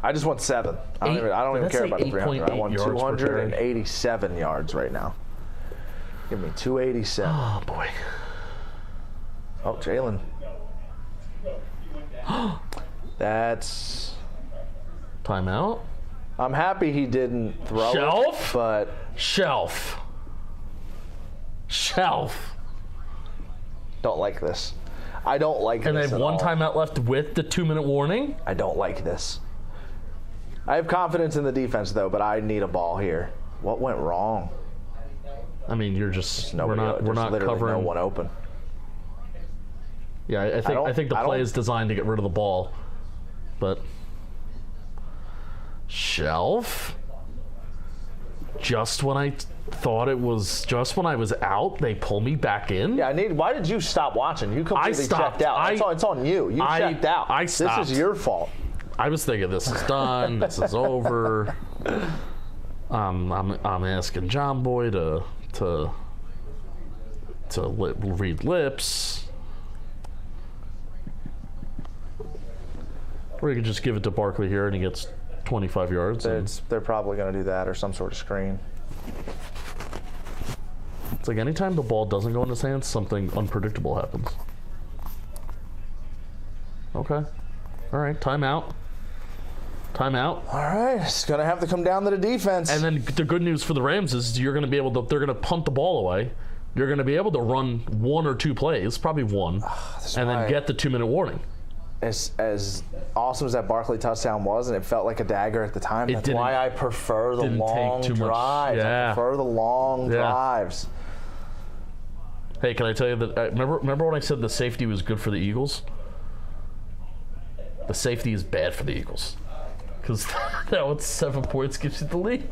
I just want 7. I don't even care about the 300. I want 287 yards right now. Give me 287. Oh, boy. Oh, Jalen. That's... Timeout. I'm happy he didn't throw it, but... Shelf. Don't like this. I don't like this. And they have one timeout left with the 2-minute warning? I don't like this. I have confidence in the defense, though, but I need a ball here. What went wrong? I mean, you're just... We're not covering... no one open. Yeah, I think the play is designed to get rid of the ball. But... Shelf? Just when I thought it was... Just when I was out, they pull me back in? Yeah, why did you stop watching? You completely checked out. It's on you. You checked out. I stopped. This is your fault. I was thinking, this is done. This is over. I'm asking John Boy to read lips. Or you could just give it to Barkley here and he gets 25 yards. They're probably going to do that or some sort of screen. It's like anytime the ball doesn't go in his hands, something unpredictable happens. Okay. All right, timeout. All right, it's going to have to come down to the defense. And then the good news for the Rams is they're going to punt the ball away. You're going to be able to run 1 or 2 plays, probably one, and then get the 2-minute warning. As awesome as that Barkley touchdown was, and it felt like a dagger at the time, that's why I prefer the long drives. Yeah. I prefer the long drives. Hey, can I tell you that? Remember when I said the safety was good for the Eagles? The safety is bad for the Eagles. Because now it's 7 points gives you the lead.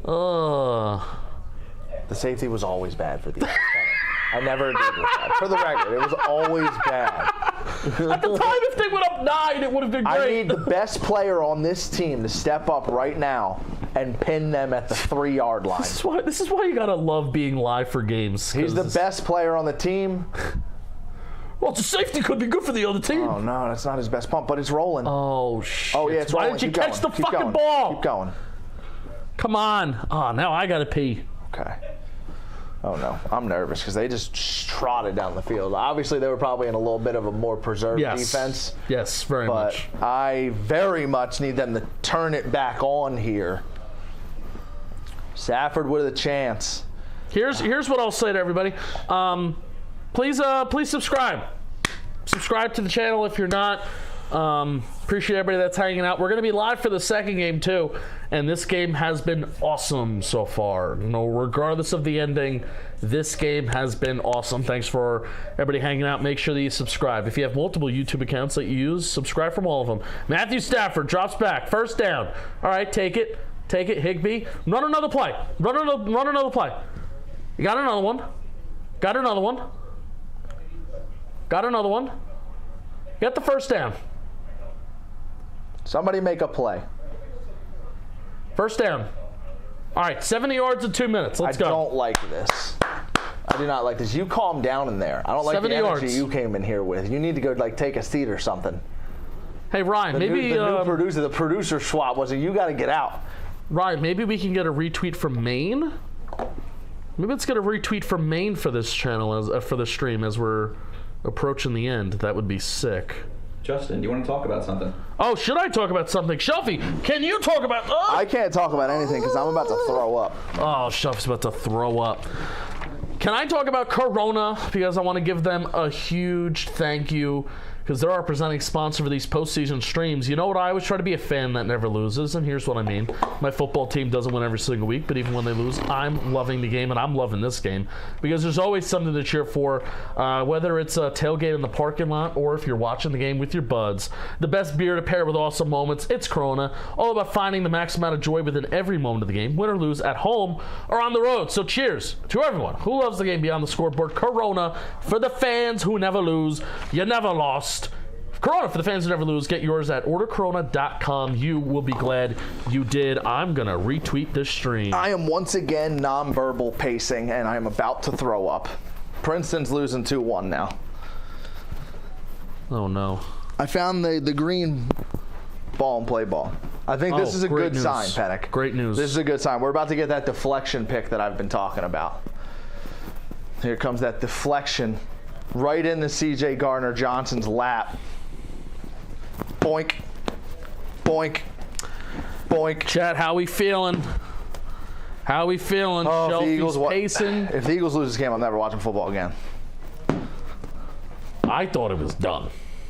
The safety was always bad for the Eagles. I never agreed with that. For the record, it was always bad. At the time, if they went up 9, it would have been great. I need the best player on this team to step up right now and pin them at the 3-yard line. This is why you gotta love being live for games. He's the best player on the team. Well, the safety could be good for the other team. Oh, no, that's not his best pump, but it's rolling. Oh, shit. Oh, yeah, it's rolling. Why didn't you catch the fucking ball? Keep going. Come on. Oh, now I gotta pee. Okay. Oh, no. I'm nervous because they just trotted down the field. Obviously, they were probably in a little bit of a more preserved defense. Yes, very much. But I very much need them to turn it back on here Stafford with a chance. Here's what I'll say to everybody. Please subscribe. Subscribe to the channel if you're not. Appreciate everybody that's hanging out. We're going to be live for the second game too, and this game has been awesome so far. Regardless of the ending, this game has been awesome. Thanks for everybody hanging out. Make sure that you subscribe. If you have multiple YouTube accounts that you use, subscribe from all of them. Matthew Stafford drops back, first down. All right, take it, Higbee. Run another play. Run another play. You got another one. Got another one. Get the first down. Somebody make a play. First down. All right, 70 yards in 2 minutes. Let's go. I don't like this. I do not like this. You calm down in there. I don't like the energy yards. you came in here with. You need to go take a seat or something. Hey, Ryan, The new producer swap was you got to get out. Ryan, maybe we can get a retweet from Maine. Maybe let's get a retweet from Maine for this channel for the stream as we're approaching the end. That would be sick. Justin, do you want to talk about something? Oh, should I talk about something? Shelfy, can you talk about... Oh! I can't talk about anything because I'm about to throw up. Oh, Shelfy's about to throw up. Can I talk about Corona? Because I want to give them a huge thank you because they're our presenting sponsor for these postseason streams. You know what? I always try to be a fan that never loses, and here's what I mean. My football team doesn't win every single week, but even when they lose, I'm loving the game, and I'm loving this game because there's always something to cheer for, whether it's a tailgate in the parking lot or if you're watching the game with your buds. The best beer to pair with awesome moments, it's Corona, all about finding the max amount of joy within every moment of the game, win or lose, at home or on the road. So cheers to everyone who loves the game beyond the scoreboard. Corona for the fans who never lose. You never lost. Corona for the fans who never lose. Get yours at ordercorona.com. You will be glad you did. I'm going to retweet this stream. I am once again nonverbal pacing, and I am about to throw up. Princeton's losing 2-1 now. Oh, no. I found the green ball and play ball. I think this is a good sign, Penik. Great news. This is a good sign. We're about to get that deflection pick that I've been talking about. Here comes that deflection right into C.J. Gardner-Johnson's lap. Boink. Boink. Boink. Chat, how we feeling? How we feeling? Oh, Shelfy's pacing. If the Eagles lose this game, I'm never watching football again. I thought it was done.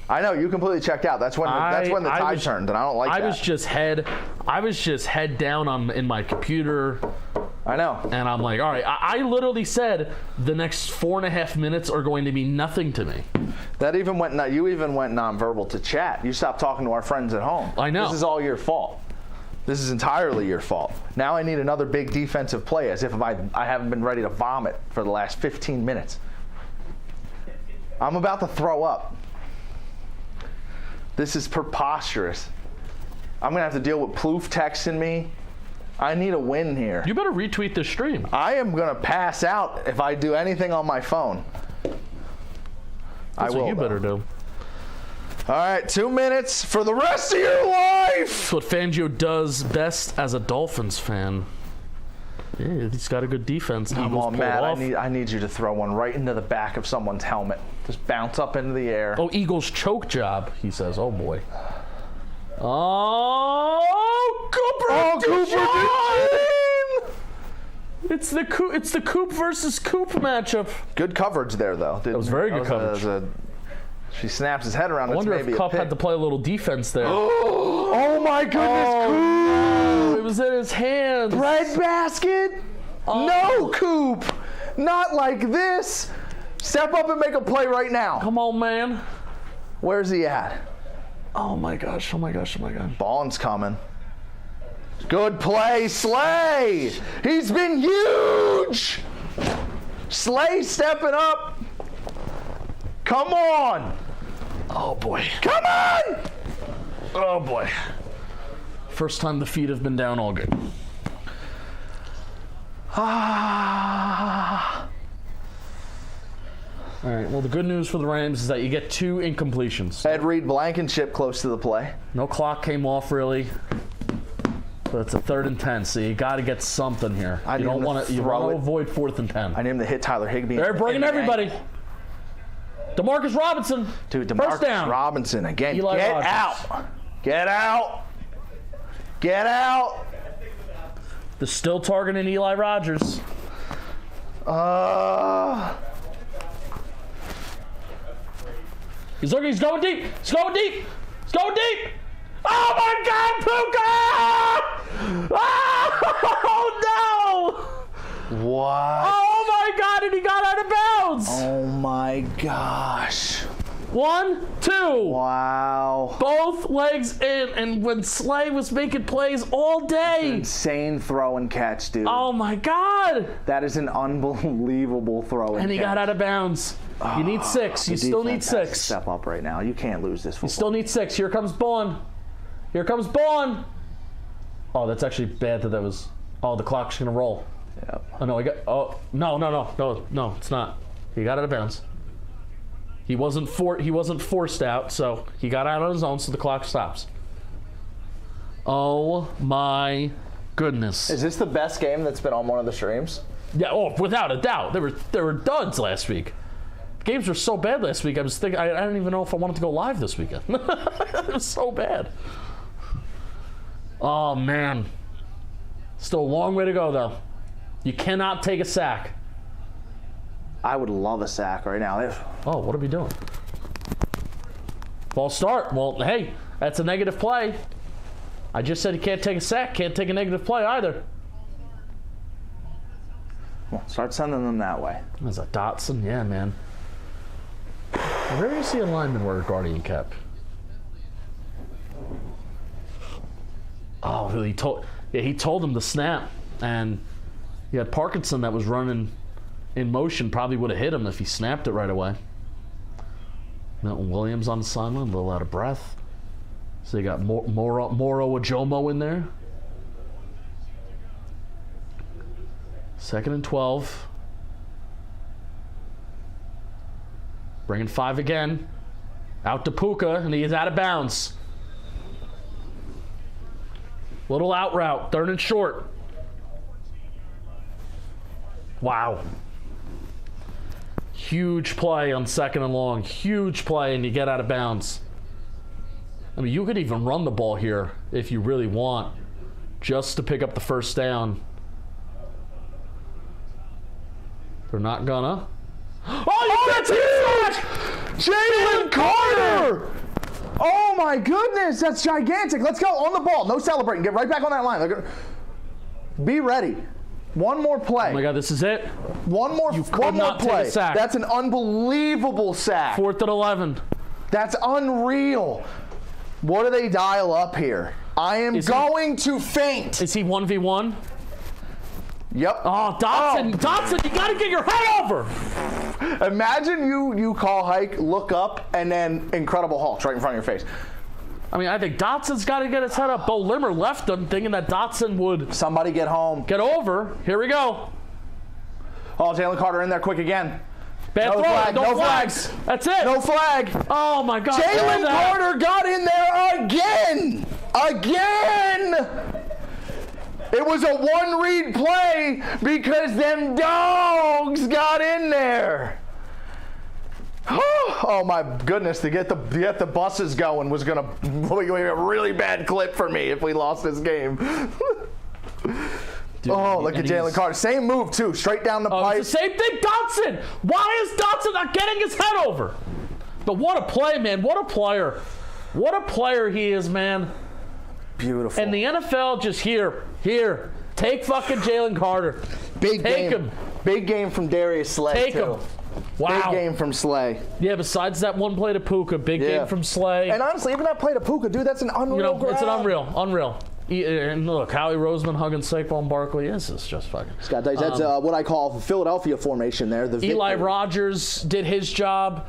I know, you completely checked out. That's when the tide turned, and I don't like that. I was just head down in my computer. I know. And I'm like, all right. I literally said the next 4.5 minutes are going to be nothing to me. You even went nonverbal to chat. You stopped talking to our friends at home. I know. This is all your fault. This is entirely your fault. Now I need another big defensive play as if I haven't been ready to vomit for the last 15 minutes. I'm about to throw up. This is preposterous. I'm going to have to deal with Plouffe texting me. I need a win here. You better retweet this stream. I am going to pass out if I do anything on my phone. That's what you better do. All right, 2 minutes for the rest of your life. That's what Fangio does best as a Dolphins fan. Yeah, he's got a good defense. Come on, Matt. I need you to throw one right into the back of someone's helmet. Just bounce up into the air. Oh, Eagles choke job, he says. Oh, boy. Oh, Cooper! It's the Coop versus Coop matchup. Good coverage there, though. That was very good coverage. She snaps his head around. I wonder if Cup had to play a little defense there. Oh my goodness, Coop! No, it was in his hands. Bread basket? No, Coop! Not like this. Step up and make a play right now. Come on, man. Where's he at? Oh my gosh, oh my gosh, oh my gosh. Ball's coming. Good play, Slay! He's been huge! Slay stepping up. Come on! Oh boy. Come on! Oh boy. First time the feet have been down all good. All right, well, the good news for the Rams is that you get 2 incompletions. Ed Reed Blankenship close to the play. No clock came off, really. But it's a 3rd and 10, so you got to get something here. You want to avoid 4th and 10. I need him to hit Tyler Higbee. They're bringing everybody. Demarcus Robinson. Dude, First down. Robinson again. Eli Get Rogers. out. Get out. Get out. They're still targeting Eli Rogers. He's looking. He's going deep. He's going deep. He's going deep. Oh my God, Puka! Oh no! What? Oh my God! And he got out of bounds. Oh my gosh. 1, 2. Wow. Both legs in, and when Slay was making plays all day. Insane throw and catch, dude. Oh my God! That is an unbelievable throw and And he catch. got out of bounds. You need 6. You The still need defense has to 6. Step up right now. You can't lose this football. You still need 6. Here comes Bourne. Here comes Bourne. Oh, that's actually bad that was. Oh, the clock's gonna roll. Yep. Oh no, no, it's not. He got out of bounds. He wasn't forced out, so he got out on his own, so the clock stops. Oh my goodness. Is this the best game that's been on one of the streams? Yeah, oh, without a doubt. There were duds last week. Games were so bad last week. I was thinking I don't even know if I wanted to go live this weekend. It was so bad. Oh man. Still a long way to go though. You cannot take a sack. I would love a sack right now. Oh, what are we doing? False start. Well, hey, that's a negative play. I just said he can't take a sack, can't take a negative play either. Well, start sending them that way. There's a Dotson, yeah, man. Where do you see a lineman wear a Guardian cap? Oh, he told him to snap, and he had Parkinson that was running in motion, probably would have hit him if he snapped it right away. Milton Williams on the sideline, a little out of breath. So you got Moro Ajomo in there. 2nd and 12. Bringing 5 again. Out to Puka, and he is out of bounds. Little out route, 3rd and short. Wow. Huge play on 2nd and long. Huge play, and you get out of bounds. I mean, you could even run the ball here if you really want, just to pick up the 1st down. They're not gonna. Oh, that's huge! Jalen Carter! Oh my goodness, that's gigantic. Let's go on the ball. No celebrating. Get right back on that line. Be ready. One more play. Oh my God, this is it. One more play. Sack. That's an unbelievable sack. 4th and 11. That's unreal. What do they dial up here? I am going to faint. Is he 1v1? Yep. Oh, Dotson, Dotson, you gotta get your head over. Imagine you call hike, look up, and then Incredible Hulk's right in front of your face. I mean, I think Dotson's got to get his head up. Bo Limmer left him thinking that Dotson would Somebody get home. get over. Here we go. Oh, Jalen Carter in there quick again. Bad No throw. flag, No no flags. flags. That's it. No flag. Oh my God. Jalen All that. Carter got in there again. Again. It was a one-read play because them dogs got in there. Oh my goodness! To get the buses going was gonna be a really bad clip for me if we lost this game. Dude, look at Jalen Carter. Same move too, straight down the pipe. It's the same thing, Dotson. Why is Dotson not getting his head over? But what a play, man! What a player! What a player he is, man! Beautiful. And the NFL just here. Take fucking Jalen Carter. Big Take game. him. Big game from Darius Slay. Take too. him. Wow. Big game from Slay. Yeah, besides that one play to Puka, big game from Slay. And honestly, even that play to Puka, dude, that's an unreal grab. It's an unreal. And look, Howie Roseman hugging Saquon Barkley. This is just fucking. Scott, that's what I call the Philadelphia formation there. The Eli victory. Rogers did his job.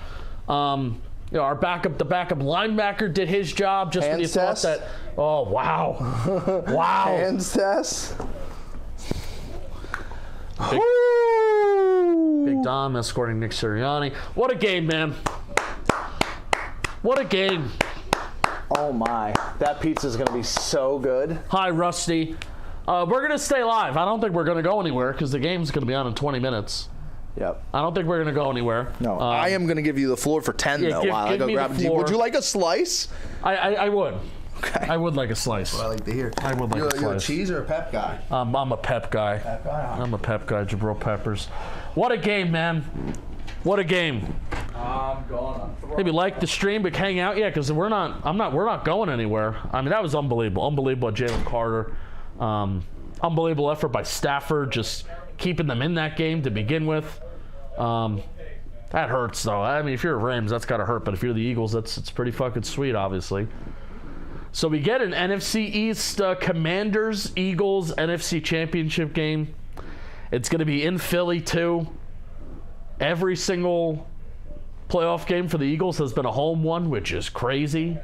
Our backup linebacker did his job. Just when you thought that. Oh wow, wow. Hands test. Big Dom escorting Nick Sirianni. What a game, man. What a game. Oh my, that pizza's gonna be so good. Hi, Rusty. We're going to stay live. I don't think we're going to go anywhere because the game's going to be on in 20 minutes. Yep. I don't think we're going to go anywhere. No, I am going to give you the floor for 10 though. give while I go me grab the it. floor. Would you like a slice? I would. Okay. I would like a slice. I like to hear. I would like a You're a slice. cheese or a pep guy? I'm a pep guy. Pep guy? I'm a pep guy, Jabril Peppers. What a game, man. What a game. I'm going. Maybe like the stream, but hang out, yeah, because we're not going anywhere. I mean, that was unbelievable. Unbelievable, Jalen Carter. Unbelievable effort by Stafford, just keeping them in that game to begin with. That hurts, though. I mean, if you're Rams, that's gotta hurt. But if you're the Eagles, it's pretty fucking sweet, obviously. So we get an NFC East Commanders Eagles NFC Championship game. It's gonna be in Philly too. Every single playoff game for the Eagles has been a home one, which is crazy.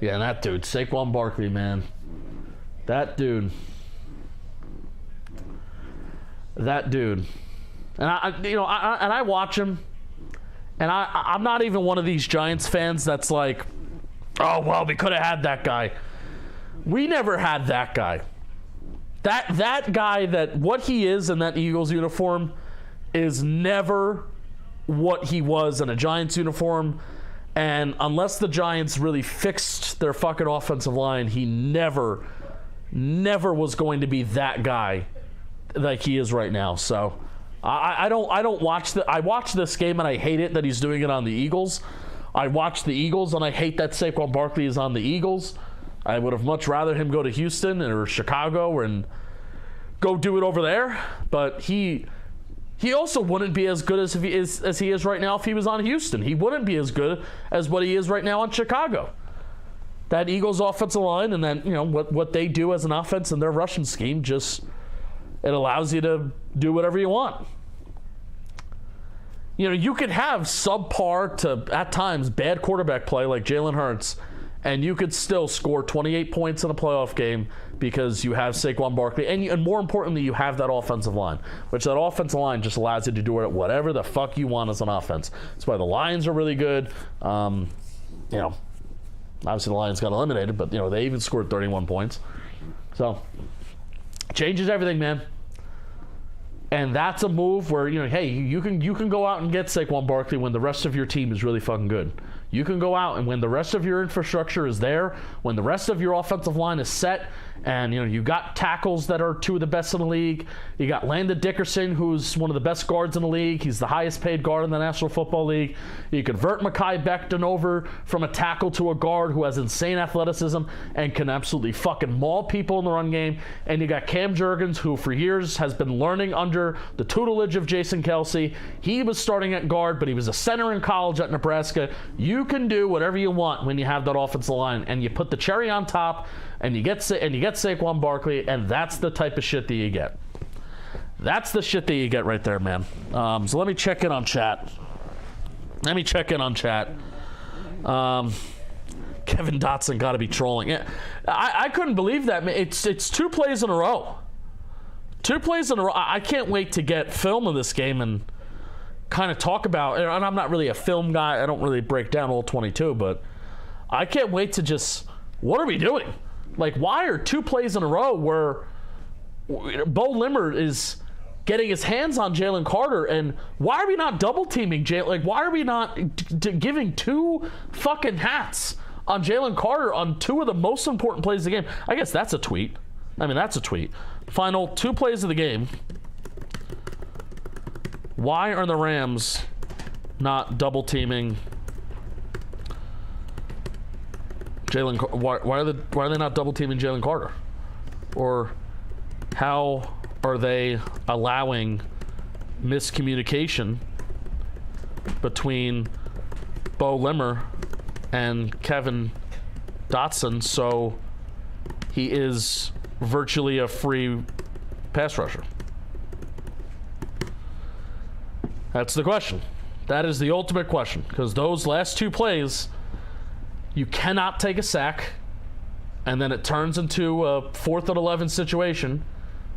Yeah, and that dude, Saquon Barkley, man. That dude. And I watch him, and I'm not even one of these Giants fans that's like, oh well, we could have had that guy. We never had that guy. That guy, that what he is in that Eagles uniform is never what he was in a Giants uniform. And unless the Giants really fixed their fucking offensive line, he never was going to be that guy like he is right now. So I don't watch I watch this game and I hate it that he's doing it on the Eagles. I watch the Eagles and I hate that Saquon Barkley is on the Eagles. I would have much rather him go to Houston or Chicago and go do it over there. But he also wouldn't be as good as he is right now if he was on Houston. He wouldn't be as good as what he is right now on Chicago. That Eagles offensive line and then what they do as an offense and their rushing scheme, just it allows you to do whatever you want. You could have subpar to at times bad quarterback play like Jalen Hurts, and you could still score 28 points in a playoff game because you have Saquon Barkley, and more importantly, you have that offensive line, which that offensive line just allows you to do whatever the fuck you want as an offense. That's why the Lions are really good. Obviously the Lions got eliminated, but they even scored 31 points. So changes everything, man. And that's a move where hey, you can go out and get Saquon Barkley when the rest of your team is really fucking good. You can go out and when the rest of your infrastructure is there, when the rest of your offensive line is set, and you got tackles that are two of the best in the league. You got Landon Dickerson, who's one of the best guards in the league. He's the highest paid guard in the National Football League. You convert Mekhi Becton over from a tackle to a guard who has insane athleticism and can absolutely fucking maul people in the run game. And you got Cam Jurgens, who for years has been learning under the tutelage of Jason Kelsey. He was starting at guard, but he was a center in college at Nebraska. You can do whatever you want when you have that offensive line, and you put the cherry on top, and you get Saquon Barkley, and that's the type of shit that you get. That's the shit that you get right there, man. So let me check in on chat. Kevin Dotson got to be trolling. Yeah, I couldn't believe that. It's 2 plays in a row. 2 plays in a row. I can't wait to get film of this game and kind of talk about, and I'm not really a film guy. I don't really break down all 22, but I can't wait to just, what are we doing? Like, why are 2 plays in a row where Bo Limmer is getting his hands on Jalen Carter, and why are we not double teaming Jalen? Like, why are we not giving 2 fucking hats on Jalen Carter on 2 of the most important plays of the game? I guess that's a tweet. That's a tweet. Final 2 plays of the game. Why are the Rams not double teaming Jalen? Why are they not double teaming Jalen Carter? Or how are they allowing miscommunication between Bo Limmer and Kevin Dotson so he is virtually a free pass rusher? That's the question. That is the ultimate question, because those last 2 plays, you cannot take a sack, and then it turns into a 4th and 11 situation,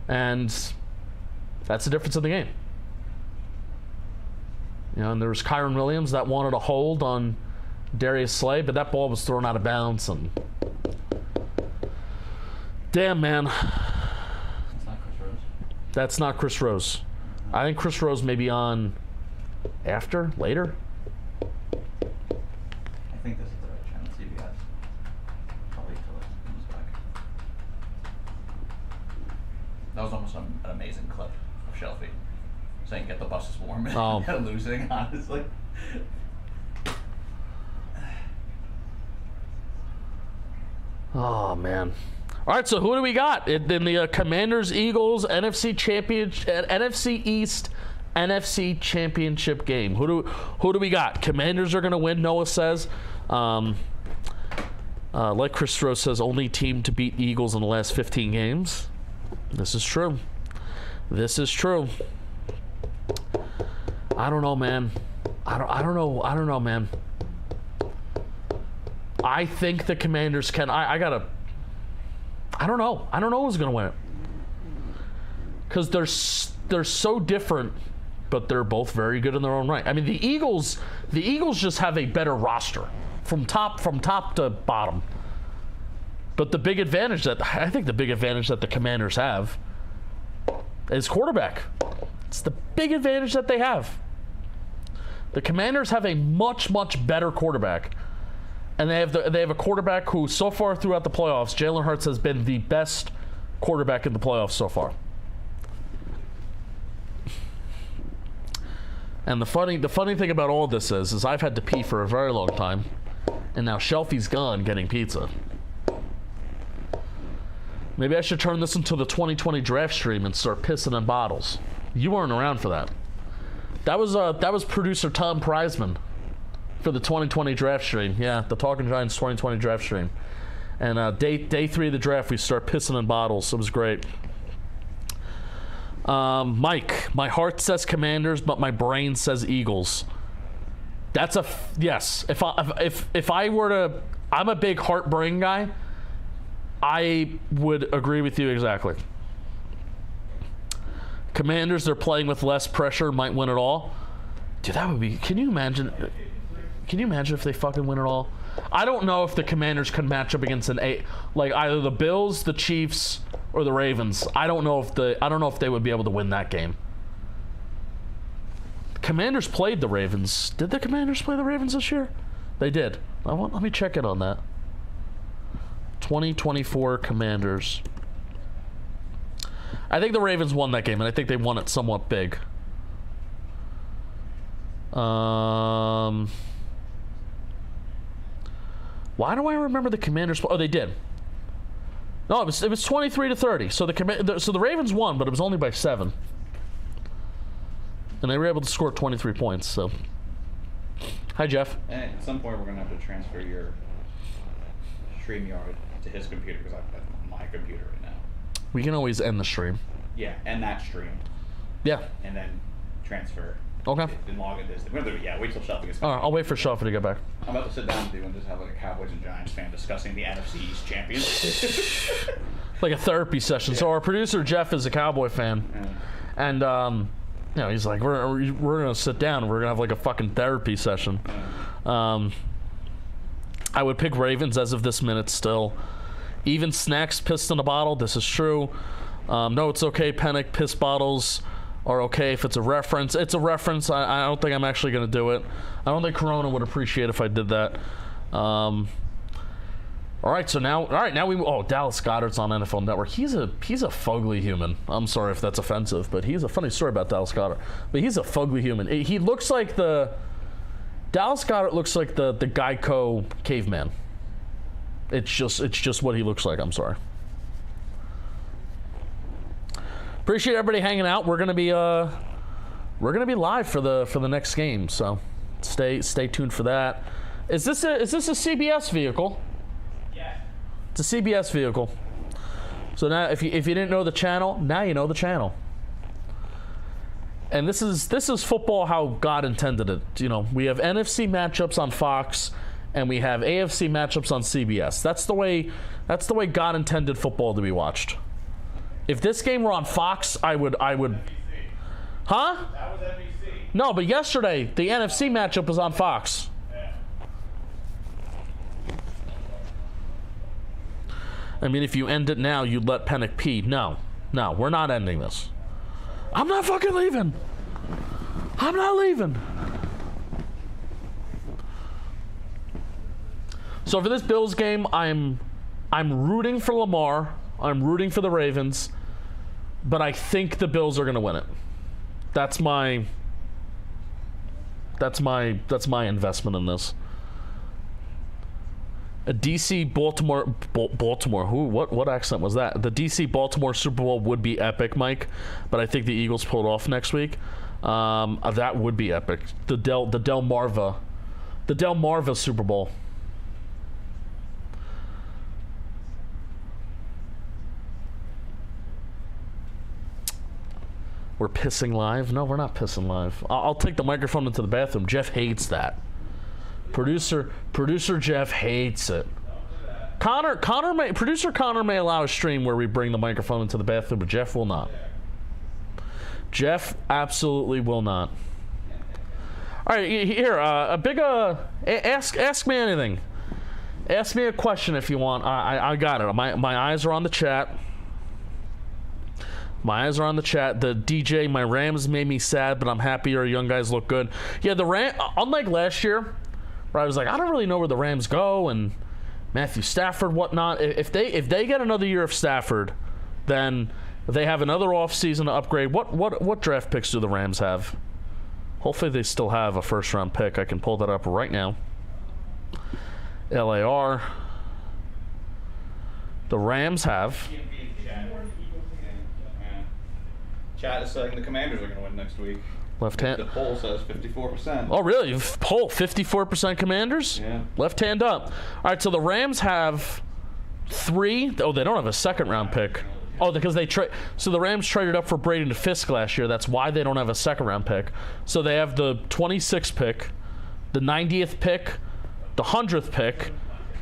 and that's the difference in the game. And there was Kyron Williams that wanted a hold on Darius Slay, but that ball was thrown out of bounds, and damn, man. That's not Chris Rose. I think Chris Rose may be on later. I think this is the right channel. That was almost an amazing clip of Shelfy saying, "Get the buses warm," Oh. and losing. Honestly. Oh man! All right, so who do we got in the Commanders Eagles NFC East NFC Championship game? Who do we got? Commanders are going to win. Noah says. Like Chris Stroh says, only team to beat Eagles in the last 15 games. This is true. This is true. I don't know, man. I don't know, man. I think the Commanders can. I don't know. I don't know who's gonna win it. Because they're so different, but they're both very good in their own right. I mean, the Eagles just have a better roster from top to bottom. But the big advantage that the Commanders have is quarterback. It's the big advantage that they have. The Commanders have a much better quarterback. And they have a quarterback who, so far throughout the playoffs, Jalen Hurts has been the best quarterback in the playoffs so far. And the funny thing about all this is I've had to pee for a very long time, and now Shelfy's gone getting pizza. Maybe I should turn this into the 2020 draft stream and start pissing in bottles. You weren't around for that. That was producer Tom Preisman for the 2020 draft stream. Yeah, the Talking Giants 2020 draft stream. And day 3 of the draft, we start pissing in bottles. It was great. Mike, my heart says Commanders, but my brain says Eagles. That's yes. If I were to, I'm a big heart brain guy. I would agree with you exactly. Commanders, they're playing with less pressure, might win it all. Dude, that would be. Can you imagine? Can you imagine if they fucking win it all? I don't know if the Commanders can match up against like either the Bills, the Chiefs, or the Ravens. I don't know if they would be able to win that game. Commanders played the Ravens. Did the Commanders play the Ravens this year? They did. Let me check in on that. 2024 Commanders. I think the Ravens won that game, and I think they won it somewhat big. Why do I remember the Commanders? Oh, they did. No, it was 23-30. So the Ravens won, but it was only by 7. And they were able to score 23 points. So, hi Jeff. And at some point, we're gonna have to transfer your StreamYard to his computer because I have my computer right now. We can always end the stream. Yeah, end that stream. Yeah. And then transfer. Okay. And log in this. Wait till Shelfy gets back. All right, I'll wait for Shelfy to get back. I'm about to sit down with you and just have like a Cowboys and Giants fan discussing the NFC East champions. Like a therapy session. Yeah. So our producer Jeff is a Cowboy fan, and he's like, we're gonna sit down. We're gonna have like a fucking therapy session. I would pick Ravens as of this minute still. Even Snacks pissed in a bottle. This is true. No, it's okay. Penik piss bottles are okay if it's a reference. It's a reference. I don't think I'm actually going to do it. I don't think Corona would appreciate if I did that. All right, Dallas Goedert's on NFL Network. He's a fugly human. I'm sorry if that's offensive, but he's a funny story about Dallas Goedert. But he's a fugly human. He looks like Dallas Goedert looks like the Geico caveman. It's just what he looks like. I'm sorry. Appreciate everybody hanging out. We're gonna be live for the next game, so stay tuned for that. Is this a CBS vehicle? Yes. It's a CBS vehicle. So now, if you didn't know the channel, now you know the channel. And this is football how God intended it. You know, we have NFC matchups on Fox, and we have AFC matchups on CBS. That's the way God intended football to be watched. If this game were on Fox, I would. NBC. Huh? That was NBC. No, but yesterday the NFC matchup was on Fox. Yeah. I mean, if you end it now, you'd let Penik pee. No, we're not ending this. I'm not fucking leaving. I'm not leaving. So for this Bills game, I'm rooting for Lamar. I'm rooting for the Ravens. but I think the Bills are going to win it. That's my investment in this. A DC Baltimore. What accent was that? The DC Baltimore Super Bowl would be epic, Mike, but I think the Eagles pulled off next week. That would be epic. The Delmarva Super Bowl. We're pissing live? No, we're not pissing live. I'll take the microphone into the bathroom. Jeff hates that. Producer Jeff hates it. Producer Connor may allow a stream where we bring the microphone into the bathroom, but Jeff will not. Jeff absolutely will not. All right, here, a big ask me anything. Ask me a question if you want. I got it. My eyes are on the chat. My eyes are on the chat. The DJ, my Rams made me sad, but I'm happy our young guys look good. Yeah, the Rams, unlike last year, where I was like, I don't really know where the Rams go, and Matthew Stafford, whatnot. If they get another year of Stafford, then they have another offseason to upgrade. What draft picks do the Rams have? Hopefully they still have a first-round pick. I can pull that up right now. LAR. The Rams have... Chat is saying the Commanders are going to win next week. Left hand. The poll says 54%. Oh, really? Poll 54% Commanders? Yeah. Left hand up. All right, so the Rams have 3. Oh, they don't have a second-round pick. Oh, because so the Rams traded up for Braden to Fisk last year. That's why they don't have a second-round pick. So they have the 26th pick, the 90th pick, the 100th pick.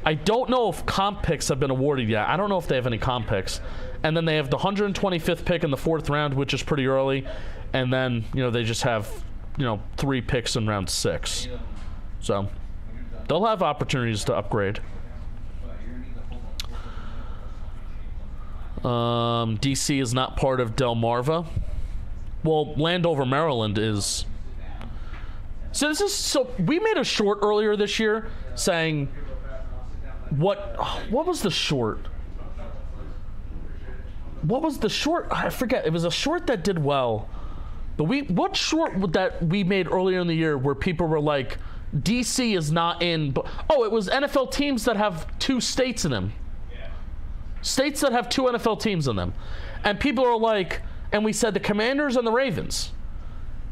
I don't know if comp picks have been awarded yet. I don't know if they have any comp picks. And then they have the 125th pick in the 4th round, which is pretty early. And then, they just have, 3 picks in round 6. So they'll have opportunities to upgrade. DC is not part of Delmarva. Well, Landover, Maryland is. So we made a short earlier this year saying what was the short? What was the short? I forget. It was a short that did well. But what short that we made earlier in the year where people were like, DC is not in. It was NFL teams that have 2 states in them. States that have 2 NFL teams in them. And people are like, and we said the Commanders and the Ravens.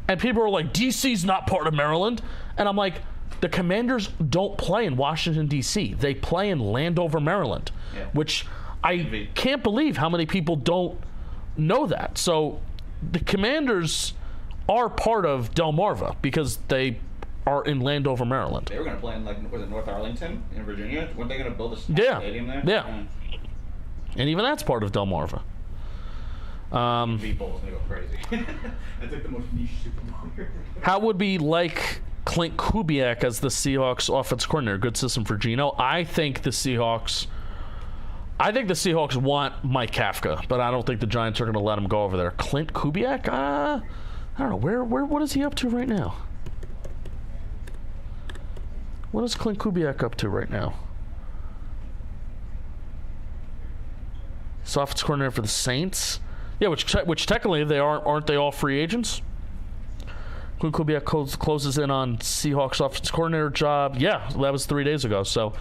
And people are like, DC's not part of Maryland. And I'm like, the Commanders don't play in Washington, D.C. They play in Landover, Maryland, which I can't believe how many people don't know that. So the Commanders are part of Delmarva because they are in Landover, Maryland. They were going to play in, was it North Arlington in Virginia? Weren't they going to build a stadium there? Yeah. And even that's part of Delmarva. People's going to go crazy. That's like the most niche Super Bowl. How would we like Clint Kubiak as the Seahawks offense coordinator? Good system for Geno. I think the Seahawks want Mike Kafka, but I don't think the Giants are going to let him go over there. Clint Kubiak? I don't know. What is he up to right now? What is Clint Kubiak up to right now? He's offense coordinator for the Saints. Yeah, which technically they aren't they all free agents? Clint Kubiak closes in on Seahawks offense coordinator job. Yeah, that was 3 days ago. So,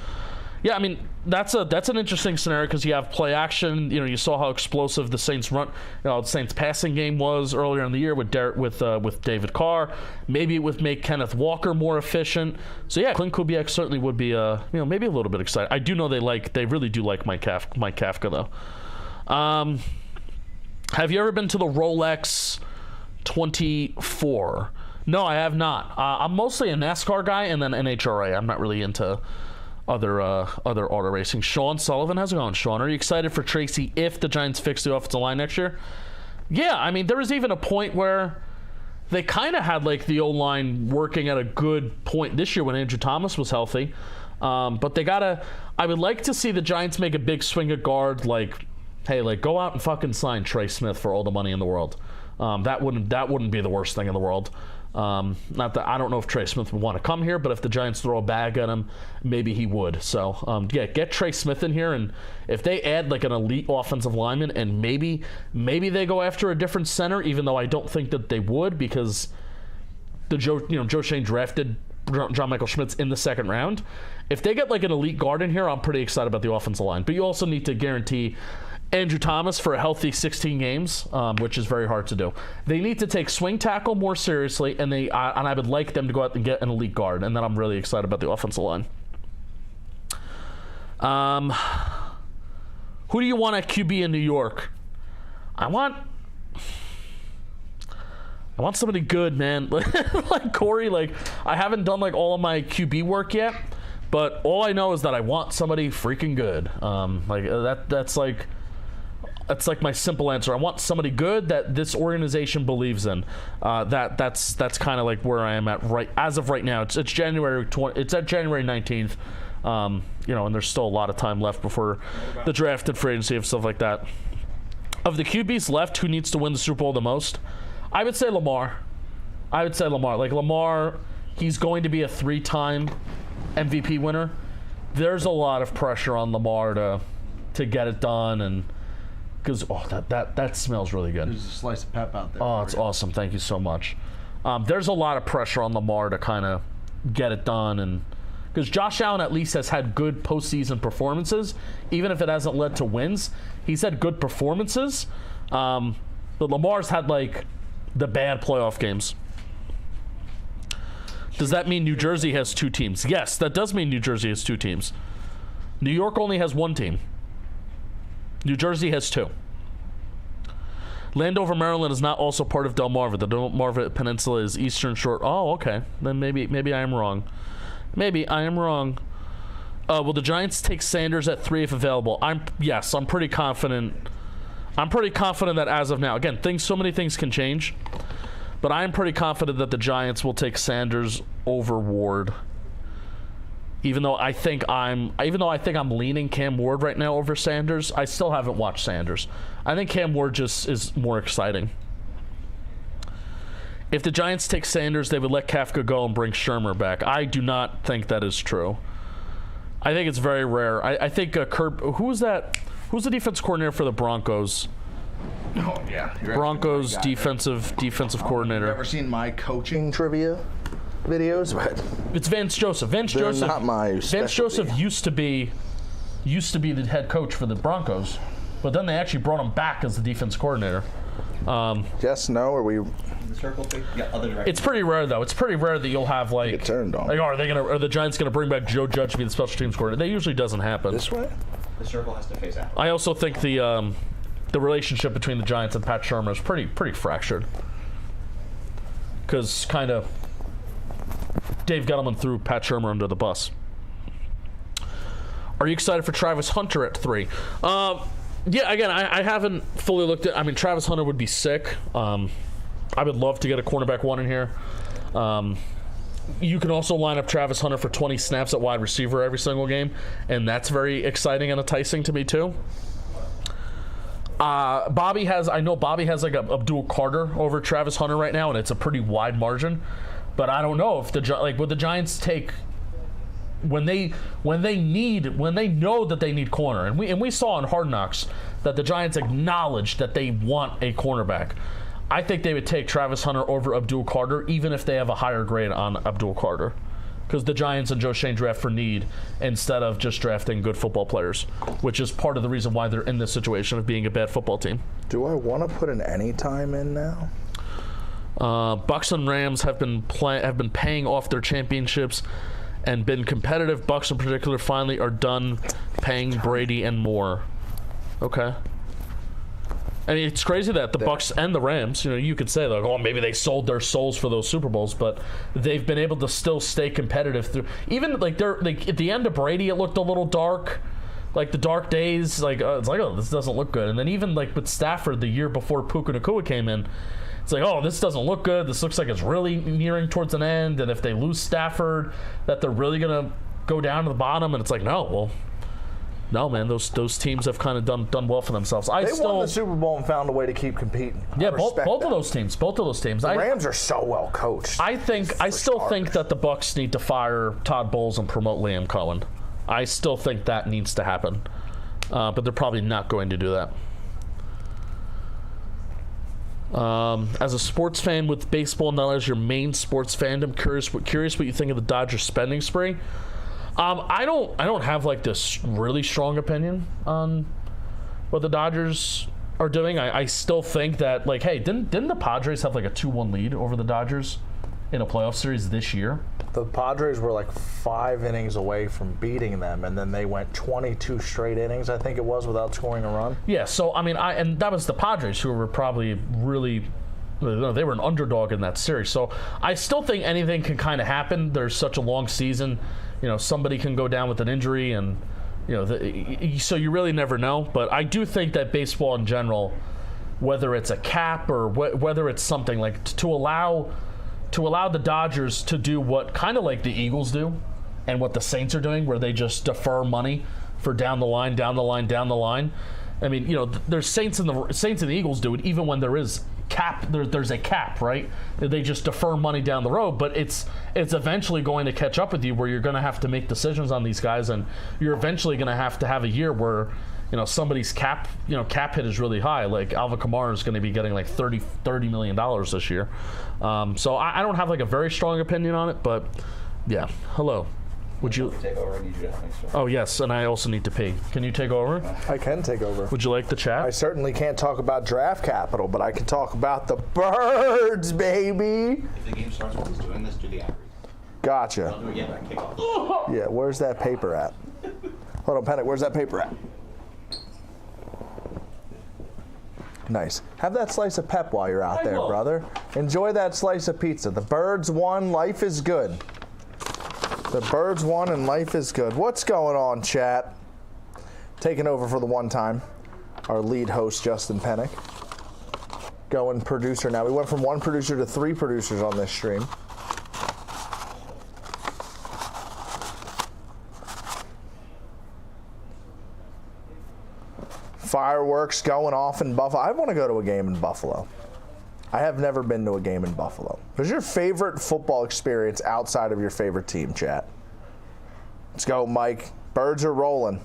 yeah, I mean that's an interesting scenario because you have play action. You saw how explosive the Saints the Saints passing game was earlier in the year with David Carr. Maybe it would make Kenneth Walker more efficient. So yeah, Clint Kubiak certainly would be maybe a little bit excited. I do know they really do like Mike Kafka though. Have you ever been to the Rolex 24? No, I have not. I'm mostly a NASCAR guy and then NHRA. I'm not really into other auto racing. Sean Sullivan, how's it going? Sean, are you excited for Tracy if the Giants fix the offensive line next year? Yeah, I mean, there was even a point where they kind of had the O-line working at a good point this year when Andrew Thomas was healthy. But I would like to see the Giants make a big swing at guard, hey, go out and fucking sign Trey Smith for all the money in the world. That wouldn't be the worst thing in the world. Not that I don't know if Trey Smith would want to come here, but if the Giants throw a bag at him, maybe he would. So get Trey Smith in here, and if they add like an elite offensive lineman, and maybe they go after a different center, even though I don't think that they would, because Joe Shane drafted John Michael Schmitz in the second round. If they get like an elite guard in here, I'm pretty excited about the offensive line. But you also need to guarantee Andrew Thomas for a healthy 16 games, which is very hard to do. They need to take swing tackle more seriously, and I would like them to go out and get an elite guard, and then I'm really excited about the offensive line. Who do you want at QB in New York? I want somebody good, man. Like Corey, like I haven't done like all of my QB work yet, but all I know is that I want somebody freaking good. That's like my simple answer. I want somebody good that this organization believes in. That's kind of like where I am at as of right now. It's January 20. It's at January 19th. And there's still a lot of time left before the draft and free agency and stuff like that. Of the QBs left, who needs to win the Super Bowl the most? I would say Lamar. Like Lamar, he's going to be a 3-time MVP winner. There's a lot of pressure on Lamar to get it done, and because that smells really good. There's a slice of pep out there. Oh, it's awesome. Thank you so much. There's a lot of pressure on Lamar to kind of get it done, and because Josh Allen at least has had good postseason performances, even if it hasn't led to wins. He's had good performances, but Lamar's had like the bad playoff games. Does that mean New Jersey has 2 teams? Yes, that does mean New Jersey has 2 teams. New York only has 1 team. New Jersey has 2. Landover, Maryland is not also part of Delmarva. The Delmarva Peninsula is Eastern Shore. Oh, okay. Then maybe I am wrong. Will the Giants take Sanders at 3 if available? I'm pretty confident. I'm pretty confident that as of now, again, so many things can change, but I'm pretty confident that the Giants will take Sanders over Ward. Even though I think I'm leaning Cam Ward right now over Sanders, I still haven't watched Sanders. I think Cam Ward just is more exciting. If the Giants take Sanders, they would let Kafka go and bring Shermer back. I do not think that is true. I think it's very rare. I think who's the defense coordinator for the Broncos? Oh yeah, Broncos defensive coordinator. Ever seen my coaching Trivia videos? It's Vance Joseph. Vance Joseph used to be the head coach for the Broncos, but then they actually brought him back as the defense coordinator. Yes, no, or we. The circle thing? Yeah, other direction. It's pretty rare though. It's pretty rare that you'll have like. Get turned on. Like, are the Giants gonna bring back Joe Judge to be the special teams coordinator? That usually doesn't happen. This way. The circle has to face out. I also think the relationship between the Giants and Pat Shermer is pretty fractured. Because kind of Dave Gettleman threw Pat Shermer under the bus. Are you excited for Travis Hunter at 3? Yeah, again, I haven't fully looked at. I mean, Travis Hunter would be sick. I would love to get a cornerback 1 in here. You can also line up Travis Hunter for 20 snaps at wide receiver every single game, and that's very exciting and enticing to me too. Bobby has like Abdul Carter over Travis Hunter right now, and it's a pretty wide margin. But I don't know if would the Giants take when they know that they need corner, and we saw on Hard Knocks that the Giants acknowledged that they want a cornerback. I think they would take Travis Hunter over Abdul Carter, even if they have a higher grade on Abdul Carter, because the Giants and Joe Shane draft for need instead of just drafting good football players, which is part of the reason why they're in this situation of being a bad football team. Do I want to put an anytime in now? Bucks and Rams have been paying off their championships and been competitive. Bucks in particular finally are done paying Brady and more. Okay. I mean, it's crazy that the Bucks and the Rams, you could say like, oh, maybe they sold their souls for those Super Bowls, but they've been able to still stay competitive through. Even like they're like at the end of Brady, it looked a little dark, like the dark days. Like it's like, oh, this doesn't look good. And then even like with Stafford the year before Puka Nacua came in, it's like, oh, this doesn't look good. This looks like it's really nearing towards an end. And if they lose Stafford, that they're really gonna go down to the bottom. And it's like, no, well, No, man, those teams have kind of done well for themselves. They won the Super Bowl and found a way to keep competing. Yeah, both of those teams. The Rams are so well coached. I still think that the Bucs need to fire Todd Bowles and promote Liam Cohen. I still think that needs to happen, but they're probably not going to do that. As a sports fan with baseball not as your main sports fandom, curious what you think of the Dodgers spending spree. I don't have like this really strong opinion on what the Dodgers are doing. I still think that, like, hey, didn't the Padres have like a 2-1 lead over the Dodgers in a playoff series this year? The Padres were like 5 innings away from beating them, and then they went 22 straight innings, I think it was, without scoring a run. Yeah, so I mean, and that was the Padres, who were probably really, they were an underdog in that series. So I still think anything can kind of happen. There's such a long season. Somebody can go down with an injury, and so you really never know. But I do think that baseball in general, whether it's a cap or whether it's something like to allow the Dodgers to do what kind of like the Eagles do, and what the Saints are doing, where they just defer money for down the line. I mean, there's Saints and the Eagles do it even when there is cap. There's a cap, right? They just defer money down the road, but it's eventually going to catch up with you, where you're going to have to make decisions on these guys, and you're eventually going to have a year where somebody's cap hit is really high. Like Alvin Kamara is going to be getting like $30 million this year. So I don't have like a very strong opinion on it, but yeah. Hello. Would you take over? I need you to help me. Oh yes, and I also need to pee. Can you take over? I can take over. Would you like the chat? I certainly can't talk about draft capital, but I can talk about the birds, baby. If the game starts while he's doing this, do the average. Gotcha. I'll do it again by kickoff. Yeah, where's that paper at? Hold on, Penik, where's that paper at? Nice. Have that slice of pep while you're out there, brother. Enjoy that slice of pizza. The birds won. Life is good. The birds won and life is good. What's going on, chat? Taking over for the one time, our lead host, Justin Penik. Going producer now. We went from 1 producer to 3 producers on this stream. Fireworks going off in Buffalo. I want to go to a game in Buffalo. I have never been to a game in Buffalo. What's your favorite football experience outside of your favorite team, chat? Let's go, Mike. Birds are rolling.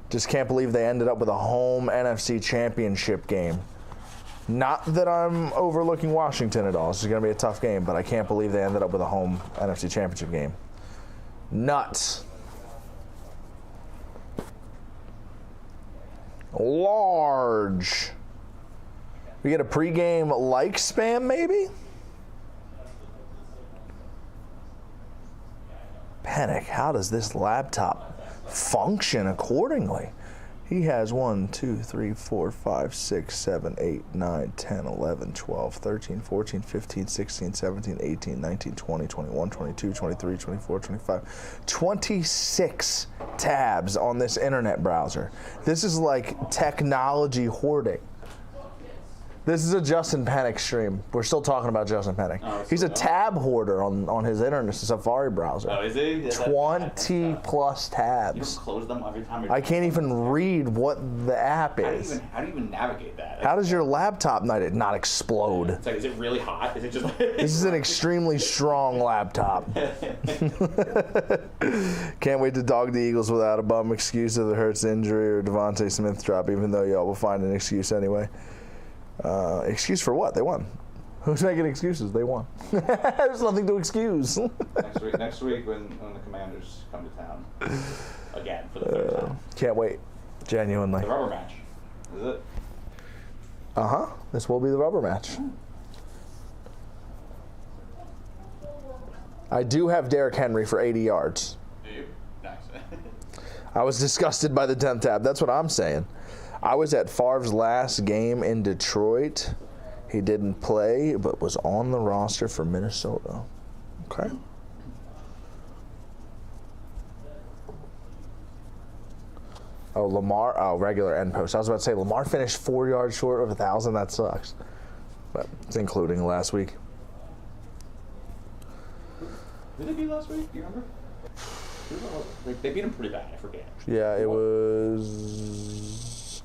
Just can't believe they ended up with a home NFC championship game. Not that I'm overlooking Washington at all. This is going to be a tough game, but I can't believe they ended up with a home NFC championship game. Nuts. Large. We get a pregame like spam, maybe? Penik, how does this laptop function accordingly? He has 1, 2, 3, 4, 5, 6, 7, 8, 9, 10, 11, 12, 13, 14, 15, 16, 17, 18, 19, 20, 21, 22, 23, 24, 25, 26 tabs on this internet browser. This is like technology hoarding. This is a Justin Penik stream. We're still talking about Justin Penik. Oh, He's a tab hoarder on his internet Safari browser. Oh, is he? 20 plus tabs. You close them every time. I can't even read what the app is. How do you even navigate that? How does your laptop not explode? It's like, is it really hot? Is it just? This is an extremely strong laptop. Can't wait to dog the Eagles without a bum excuse if it hurts injury or Devontae Smith drop, even though y'all will find an excuse anyway. Excuse for what? They won. Who's making excuses? They won. There's nothing to excuse. next week when the Commanders come to town again for the third time. Can't wait. Genuinely. The rubber match. Is it? Uh-huh. This will be the rubber match. I do have Derrick Henry for 80 yards. Do you? Nice. I was disgusted by the 10th tab. That's what I'm saying. I was at Favre's last game in Detroit. He didn't play, but was on the roster for Minnesota. Okay. Oh, Lamar. Oh, regular end post. I was about to say Lamar finished 4 yards short of 1,000. That sucks. But it's including last week. Did it be last week? Do you remember? They beat them pretty bad. I forget. Yeah, it was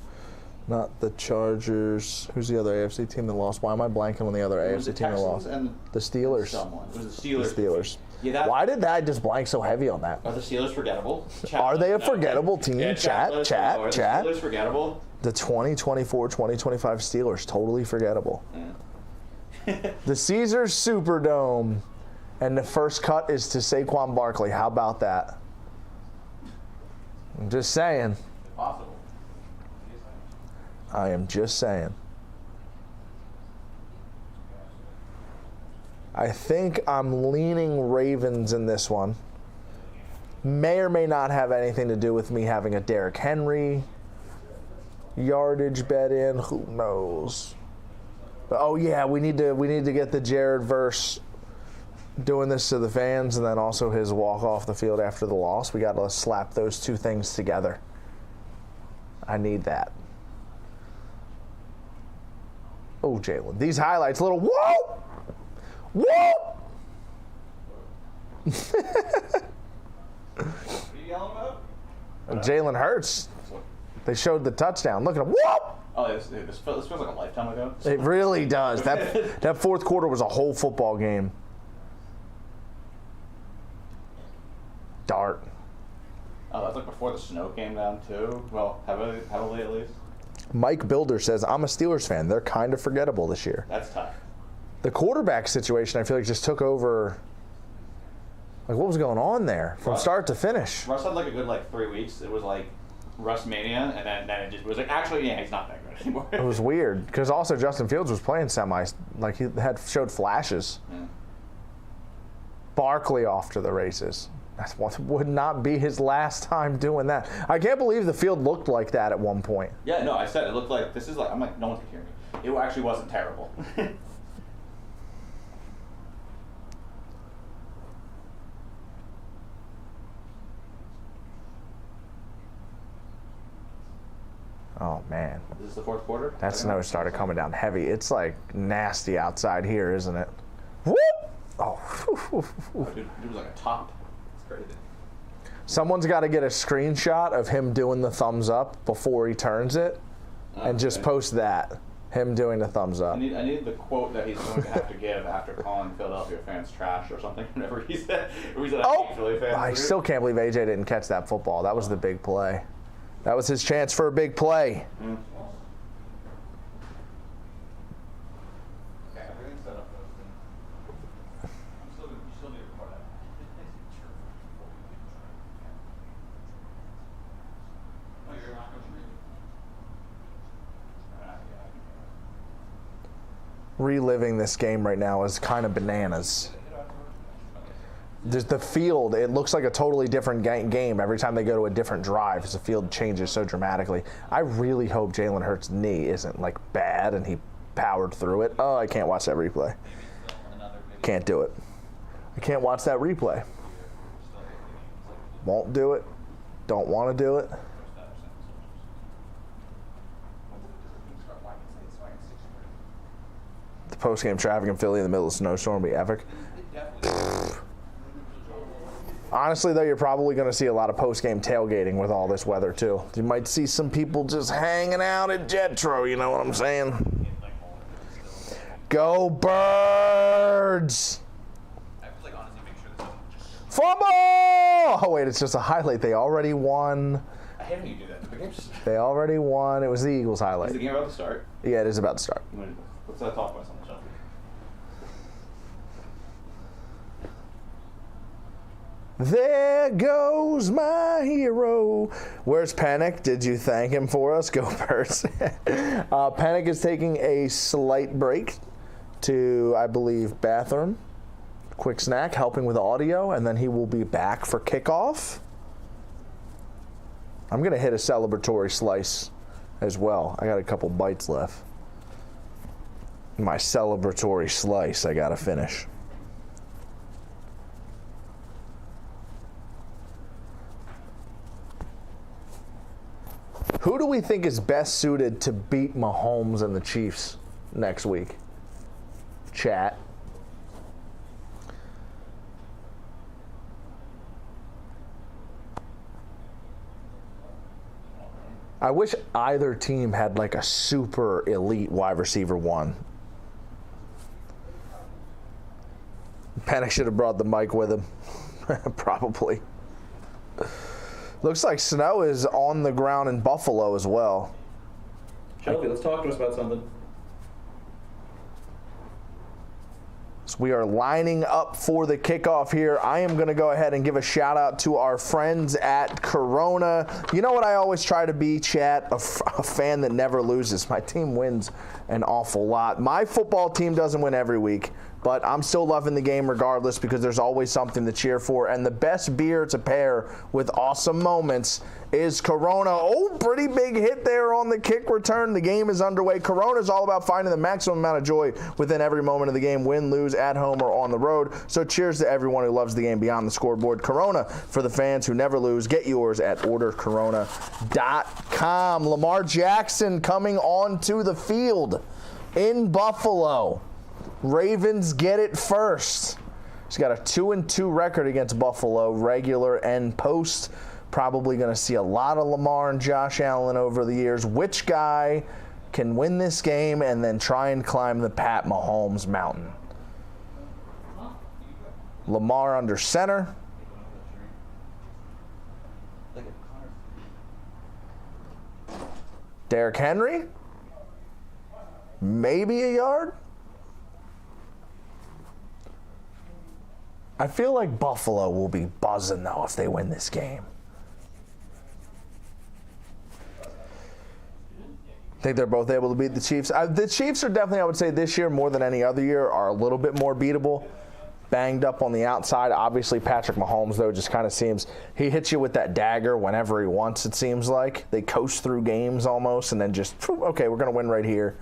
not the Chargers. Who's the other AFC team that lost? Why am I blanking on the other AFC team that lost? The Steelers. Someone. It was the Steelers. The Steelers. Yeah, Why did that just blank so heavy on that? Are the Steelers forgettable? Are they a forgettable team? Yeah, Chat. Are the Steelers forgettable? The 2024-2025 Steelers, totally forgettable. Yeah. The Caesars Superdome, and the first cut is to Saquon Barkley. How about that? I'm just saying. Possible. I am just saying. I think I'm leaning Ravens in this one. May or may not have anything to do with me having a Derrick Henry yardage bet in. Who knows? But, oh yeah, we need to get the Jared verse doing this to the fans, and then also his walk off the field after the loss. We got to slap those two things together. I need that. Oh, Jalen, these highlights, little whoa. Whoa! What are you yelling about? Jalen Hurts. They showed the touchdown. Look at him. Whoa! Oh, this feels like a lifetime ago. It really does. That fourth quarter was a whole football game. Dart. Oh, that's like before the snow came down too. Well, heavily at least. Mike Builder says, I'm a Steelers fan. They're kind of forgettable this year. That's tough. The quarterback situation, I feel like, just took over. Like, what was going on there from start to finish? Russ had like a good 3 weeks. It was like Russ mania, and then it just was like, actually, yeah, he's not that good anymore. It was weird because also Justin Fields was playing like he had showed flashes. Yeah. Barkley off to the races. That would not be his last time doing that. I can't believe the field looked like that at one point. Yeah, no, I said it looked like this is like I'm like no one can hear me. It actually wasn't terrible. Oh man, Is this the fourth quarter? that snow started coming down heavy. It's like nasty outside here, isn't it? Whoop! Oh, Dude, it was like a top. It's crazy. someone's got to get a screenshot of him doing the thumbs up before he turns it, and just post that. Him doing the thumbs up. I need the quote that he's going to have to give after calling Philadelphia fans trash or something. Whenever he said, I hate Philly fans. I still can't believe AJ didn't catch that football. That was the big play. That was his chance for a big play. Mm. Reliving this game right now is kind of bananas. There's the field, it looks like a totally different game every time they go to a different drive because the field changes so dramatically. I really hope Jalen Hurts' knee isn't like bad and he powered through it. Oh, I can't watch that replay. Can't do it. I can't watch that replay. Won't do it. Don't want to do it. The post-game traffic in Philly in the middle of a snowstorm will be epic. Honestly, though, you're probably going to see a lot of post-game tailgating with all this weather, too. You might see some people just hanging out at Jetro, you know what I'm saying? Go Birds! Fumble! Oh, wait, it's just a highlight. They already won. I hate when you do that. The game's, They already won. It was the Eagles highlight. is the game about to start? Yeah, it is about to start. Let's talk about something, Shelfy. There goes my hero. Where's Penik? Did you thank him for us? Go Birds. Penik is taking a slight break to, I believe, bathroom. Quick snack, helping with audio, and then he will be back for kickoff. I'm going to hit a celebratory slice as well. I got a couple bites left. My celebratory slice I got to finish. Who do we think is best suited to beat Mahomes and the Chiefs next week? Chat. I wish either team had like a super elite wide receiver one. Penik should have brought the mic with him. Probably. Looks like snow is on the ground in Buffalo as well. Shelfy, let's talk to us about something. So we are lining up for the kickoff here. I am going to go ahead and give a shout out to our friends at Corona. You know what I always try to be, chat? A fan that never loses. My team wins an awful lot. My football team doesn't win every week, but I'm still loving the game regardless because there's always something to cheer for. And the best beer to pair with awesome moments is Corona. Oh, pretty big hit there on the kick return. The game is underway. Corona is all about finding the maximum amount of joy within every moment of the game, win, lose, at home, or on the road. So cheers to everyone who loves the game beyond the scoreboard. Corona, for the fans who never lose. Get yours at ordercorona.com. Lamar Jackson coming onto the field in Buffalo. Ravens get it first. He's got a 2-2 record against Buffalo, regular and post. Probably going to see a lot of Lamar and Josh Allen over the years. Which guy can win this game and then try and climb the Pat Mahomes mountain? Lamar under center. Derrick Henry. Maybe a yard. I feel like Buffalo will be buzzing, though, if they win this game. I think they're both able to beat the Chiefs. The Chiefs are definitely, I would say, this year more than any other year, are a little bit more beatable. Banged up on the outside. Obviously, Patrick Mahomes, though, just kind of seems, he hits you with that dagger whenever he wants, it seems like. They coast through games almost and then just, okay, we're going to win right here.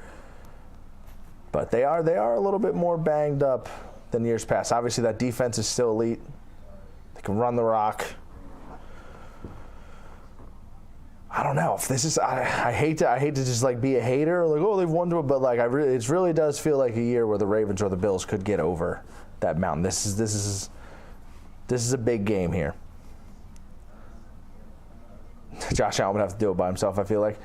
But they are a little bit more banged up than years past. Obviously, that defense is still elite. They can run the rock. I don't know if this is. I hate to just like be a hater, like, oh, they've won to it, but like it really does feel like a year where the Ravens or the Bills could get over that mountain. This is a big game here. Josh Allen would have to do it by himself, I feel like.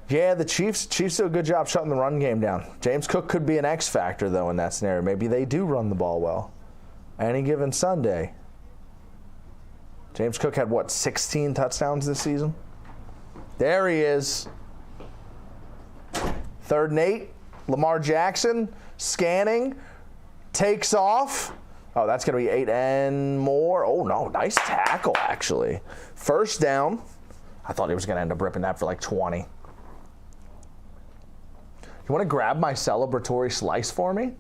Yeah, the Chiefs do a good job shutting the run game down. James Cook could be an X factor, though, in that scenario. Maybe they do run the ball well. Any given Sunday. James Cook had, 16 touchdowns this season? There he is. 3rd and 8. Lamar Jackson scanning. Takes off. Oh, that's going to be 8 and more. Oh, no, nice tackle, actually. 1st down. I thought he was going to end up ripping that for like 20. You want to grab my celebratory slice for me?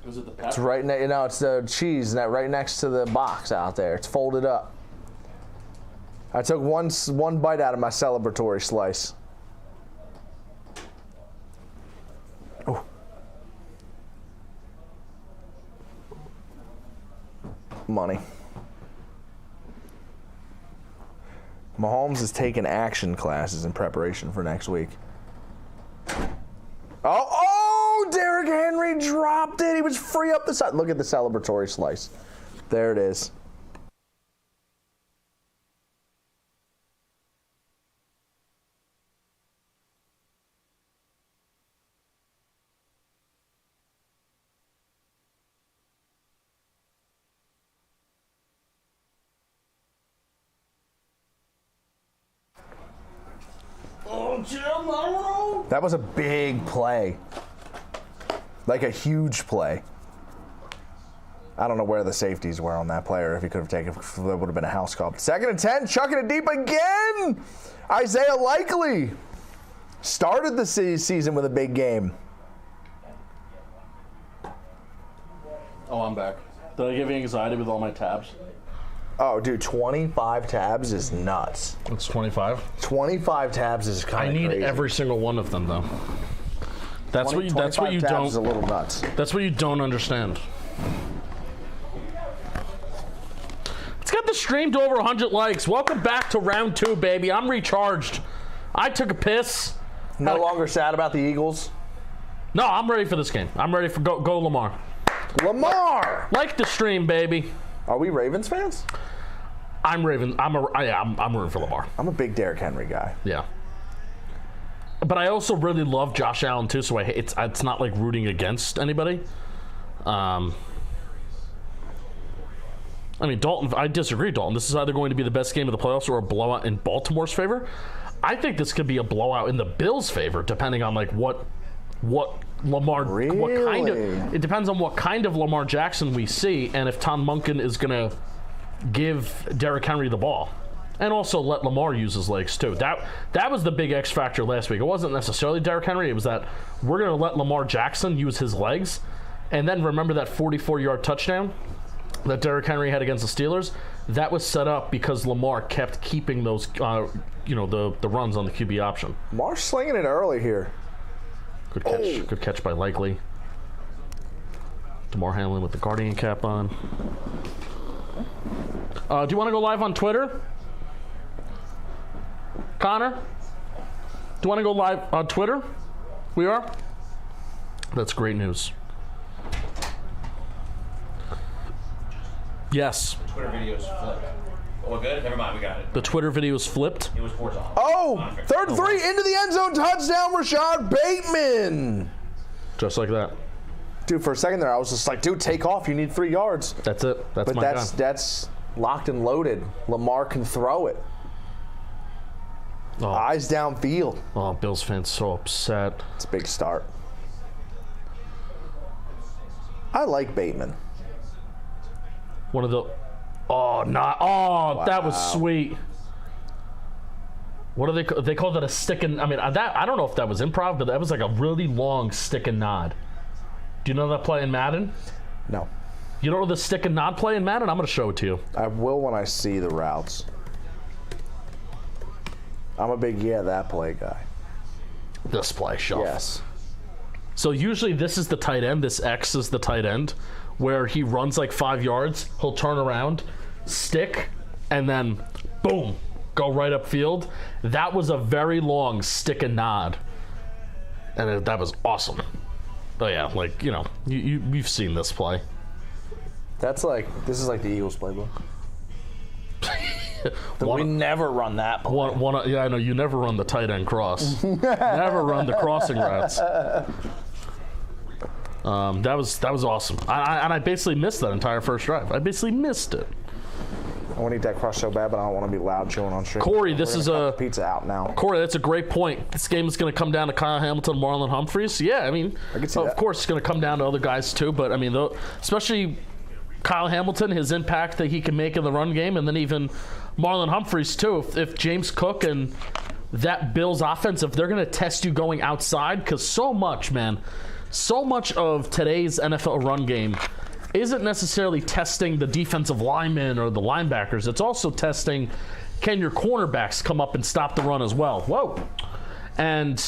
Was it the pepper? It's right it's the cheese right next to the box out there. It's folded up. I took one bite out of my celebratory slice. Oh. Money. Mahomes is taking action classes in preparation for next week. Oh, Derrick Henry dropped it. He was free up the side. Look at the celebratory slice. There it is. That was a big play. Like a huge play. I don't know where the safeties were on that player. If he could have taken, that would have been a house call. 2nd and 10, chucking it deep again. Isaiah Likely started the season with a big game. Oh, I'm back. Did I give you anxiety with all my tabs? Oh, dude, 25 tabs is nuts. It's 25. 25 tabs is kind of crazy. I need crazy. every single one of them, though. That's what you don't. Is a little nuts. That's what you don't understand. Let's get the stream to over 100 likes. Welcome back to round 2, baby. I'm recharged. I took a piss. No longer sad about the Eagles? No, I'm ready for this game. I'm ready for go Lamar. Lamar! Like the stream, baby. Are we Ravens fans? I'm rooting for Lamar. I'm a big Derrick Henry guy. Yeah. But I also really love Josh Allen too, so it's not like rooting against anybody. I mean, Dalton, I disagree, Dalton. This is either going to be the best game of the playoffs or a blowout in Baltimore's favor. I think this could be a blowout in the Bills' favor, depending on like what Lamar, it depends on what kind of Lamar Jackson we see, and if Tom Munkin is going to give Derrick Henry the ball. And also let Lamar use his legs too. That was the big X factor last week. It wasn't necessarily Derrick Henry. It was that we're going to let Lamar Jackson use his legs. And then remember that 44-yard touchdown that Derrick Henry had against the Steelers? That was set up because Lamar kept keeping those, the runs on the QB option. Lamar's slinging it early here. Good catch. Oh. Good catch by Likely. DeMar Hamlin with the Guardian cap on. Do you want to go live on Twitter? Connor? Do you want to go live on Twitter? We are? That's great news. Yes. Twitter videos flipped. Oh, good? Never mind, we got it. The Twitter video is flipped? It was horizontal. Oh! Third and 3 into the end zone. Touchdown, Rashad Bateman. Just like that. Dude, for a second there, I was just like, dude, take off. You need 3 yards. That's it. But that's locked and loaded. Lamar can throw it. Oh. Eyes downfield. Oh, Bills fans so upset. It's a big start. I like Bateman. One of the... that was sweet. What do they call that a stick and... I mean, I don't know if that was improv, but that was like a really long stick and nod. Do you know that play in Madden? No. You don't know the stick and nod play in Madden? I'm going to show it to you. I will when I see the routes. I'm a big that play guy. This play, Shelf. Yes. So usually this is the tight end. This X is the tight end, where he runs like 5 yards. He'll turn around, stick, and then boom, go right upfield. That was a very long stick and nod, and that was awesome. Oh yeah, like you've seen this play. This is like the Eagles playbook. We never run that play. I know you never run the tight end cross. Never run the crossing routes. That was awesome. I basically missed that entire first drive. I basically missed it. I want to eat that crust so bad, but I don't want to be loud chewing on stream. Corey, this is a pizza out now. Corey, that's a great point. This game is going to come down to Kyle Hamilton, Marlon Humphreys. Yeah, I mean, of course, it's going to come down to other guys too. But I mean, especially Kyle Hamilton, his impact that he can make in the run game, and then even Marlon Humphreys too. If James Cook and that Bills offense, if they're going to test you going outside, because so much of today's NFL run game isn't necessarily testing the defensive linemen or the linebackers. It's also testing, can your cornerbacks come up and stop the run as well? Whoa. And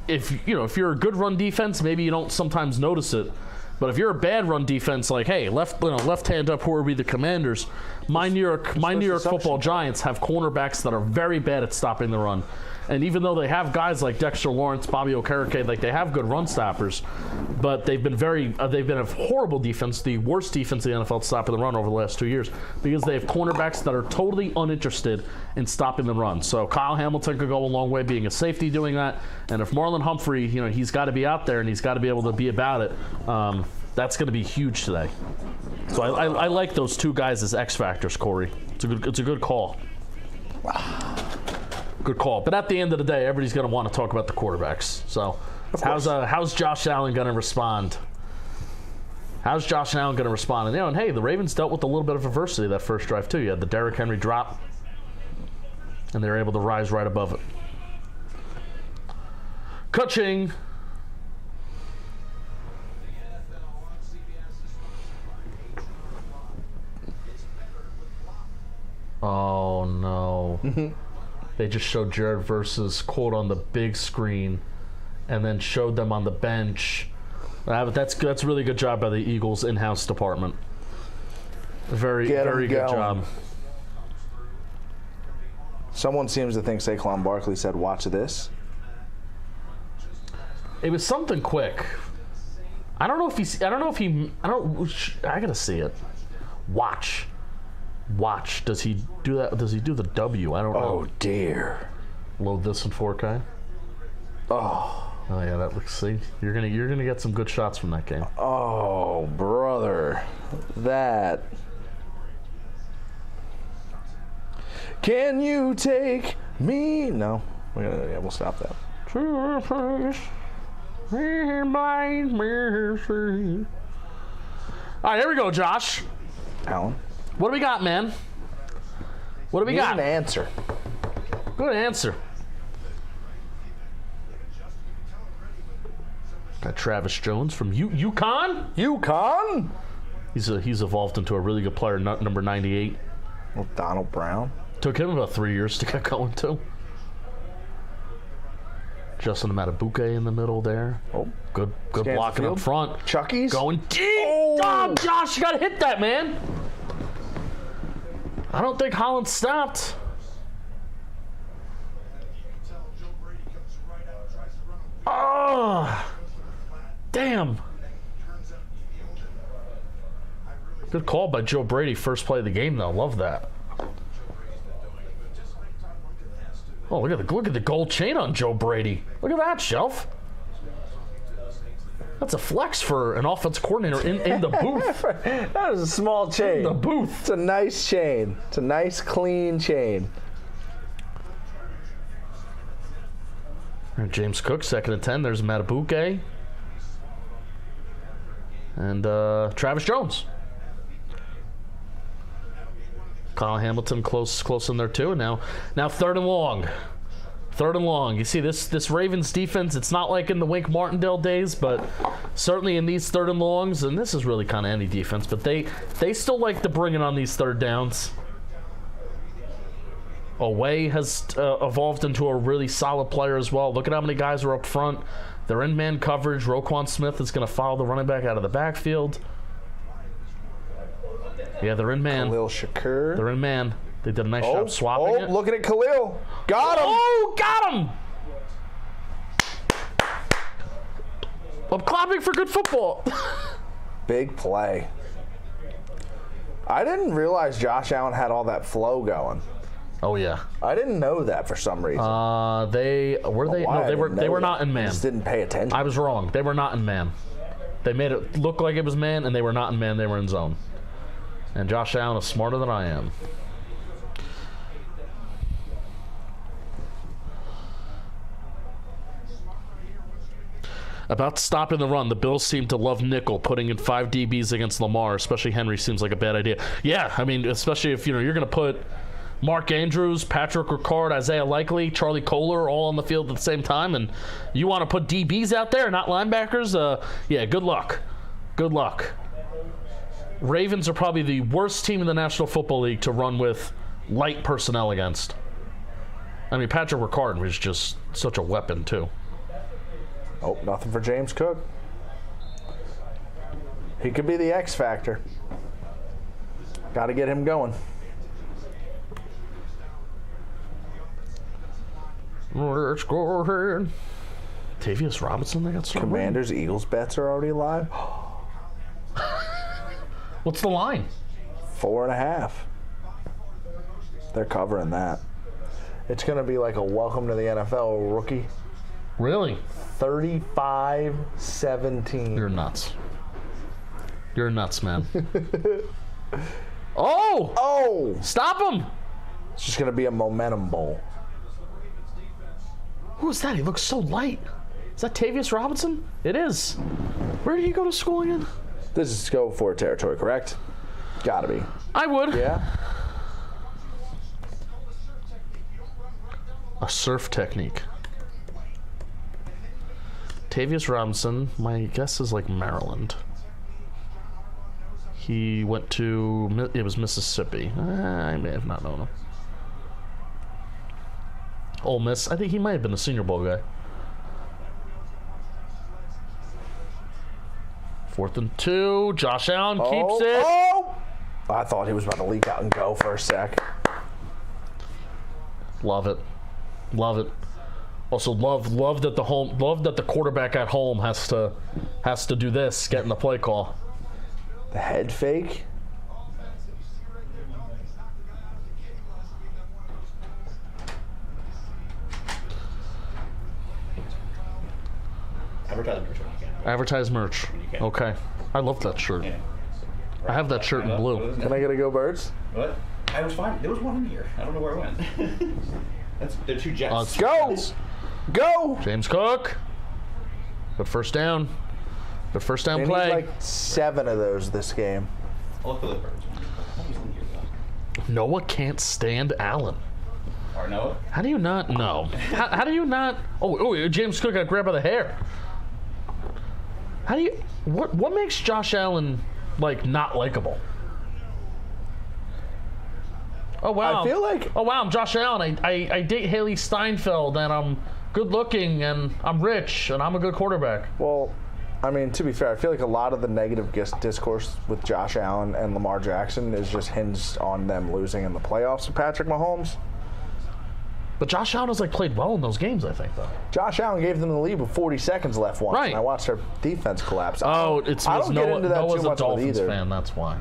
if you're a good run defense, maybe you don't sometimes notice it. But if you're a bad run defense, like, hey, left hand up, who are we, the Commanders? My New York Football Giants have cornerbacks that are very bad at stopping the run. And even though they have guys like Dexter Lawrence, Bobby Okereke, like they have good run stoppers, but they've been a horrible defense, the worst defense in the NFL at stopping the run over the last 2 years, because they have cornerbacks that are totally uninterested in stopping the run. So Kyle Hamilton could go a long way being a safety doing that, and if Marlon Humphrey, he's got to be out there and he's got to be able to be about it. That's going to be huge today. So I like those two guys as X factors, Corey. It's a good call. Good call. But at the end of the day, everybody's going to want to talk about the quarterbacks. So how's Josh Allen going to respond? How's Josh Allen going to respond? And hey, the Ravens dealt with a little bit of adversity that first drive too. You had the Derrick Henry drop, and they were able to rise right above it. Kutching. Oh no. They just showed Jared versus quote on the big screen and then showed them on the bench. But that's a really good job by the Eagles in-house department. Very good job. Someone seems to think Saquon Barkley said, "Watch this." It was something quick. I gotta see it. Watch. Watch. Does he do that? Does he do the W? I don't know. Oh, dear. Load this in 4K. Oh. Oh yeah, that looks. See, you're gonna get some good shots from that game. Oh, brother. That. Can you take me? No. We'll stop that. All right, here we go, Josh. Alan? What do we got, man? What do we got? An answer. Good answer. Got Travis Jones from UConn. UConn? He's evolved into a really good player, number 98. Well, Donald Brown. Took him about 3 years to get going, too. Justin Matabuke in the middle there. Oh, good blocking up front. Chucky's going deep. Oh, Josh, you got to hit that, man. I don't think Holland stopped. Oh, damn. Good call by Joe Brady. First play of the game, though. Love that. Oh, look at the gold chain on Joe Brady. Look at that, Shelf. That's a flex for an offense coordinator in the booth. That is a small chain. In the booth. It's a nice chain. It's a nice, clean chain. And James Cook, 2nd and 10. There's Matabuke. And Travis Jones. Kyle Hamilton close in there too. And now 3rd and long. 3rd and long. You see this Ravens defense, it's not like in the Wink Martindale days, but certainly in these 3rd and longs, and this is really kind of any defense, but they still like to bring it on these 3rd downs. Oweh has evolved into a really solid player as well. Look at how many guys are up front. They're in man coverage. Roquan Smith is going to follow the running back out of the backfield. Yeah, they're in man. Khalil Shakur. They're in man. They did a nice job swapping it. Looking at Khalil. Got him. Oh, got him. I'm clapping for good football. Big play. I didn't realize Josh Allen had all that flow going. Oh yeah. I didn't know that for some reason. They were not in man. I just didn't pay attention. I was wrong. They were not in man. They made it look like it was man, and they were not in man. They were in zone. And Josh Allen is smarter than I am. About stopping the run, the Bills seem to love nickel, putting in 5 DBs against Lamar, especially Henry seems like a bad idea. Yeah, I mean, especially if you're going to put Mark Andrews, Patrick Ricard, Isaiah Likely, Charlie Kohler all on the field at the same time, and you want to put DBs out there, not linebackers? Yeah, good luck. Good luck. Ravens are probably the worst team in the National Football League to run with light personnel against. I mean, Patrick Ricard was just such a weapon, too. Oh, nothing for James Cook. He could be the X factor. Got to get him going. Let's go ahead. Tavius Robinson, they got started. Commanders, Eagles bets are already live. What's the line? 4.5. They're covering that. It's going to be like a welcome to the NFL rookie. Really? 35-17. You're nuts. You're nuts, man. Oh! Stop him! It's just going to be a momentum bowl. Who is that? He looks so light. Is that Tavius Robinson? It is. Where did he go to school again? This is go for territory, correct? Gotta be. I would. Yeah. A surf technique. Tavius Robinson, my guess is like Maryland. He went to, it was Mississippi. I may have not known him. Ole Miss, I think he might have been the Senior Bowl guy. 4th and 2, Josh Allen keeps it. Oh! I thought he was about to leak out and go for a sec. Love it. Love it. Also love that the quarterback at home has to do this, getting the play call. The head fake. advertise merch when you can. Advertise merch. can. Okay. I love that shirt. Yeah. I have that shirt in blue. Can I get a Go Birds? What? I was fine. There was one in here. I don't know where it went. They're two Jets. Let's Go! Go! James Cook. Good first down. Good first down They play. need like 7 of those this game. I'll look for the birds. What was in here, though? Noah can't stand Allen. Or Noah? How do you not know? How do you not? Oh, James Cook got grabbed by the hair. How do you? What makes Josh Allen like not likable? Oh wow! I feel like Oh wow! I'm Josh Allen. I date Haley Steinfeld, and I'm good looking, and I'm rich, and I'm a good quarterback. well, I mean, to be fair, I feel like a lot of the negative discourse with Josh Allen and Lamar Jackson is just hinged on them losing in the playoffs with Patrick Mahomes. But Josh Allen has like played well in those games, I think, though. Josh Allen gave them the lead with 40 seconds left once, Right. and I watched their defense collapse. Oh, it's I don't get into that Noah's too much a with Dolphins either. fan. That's why.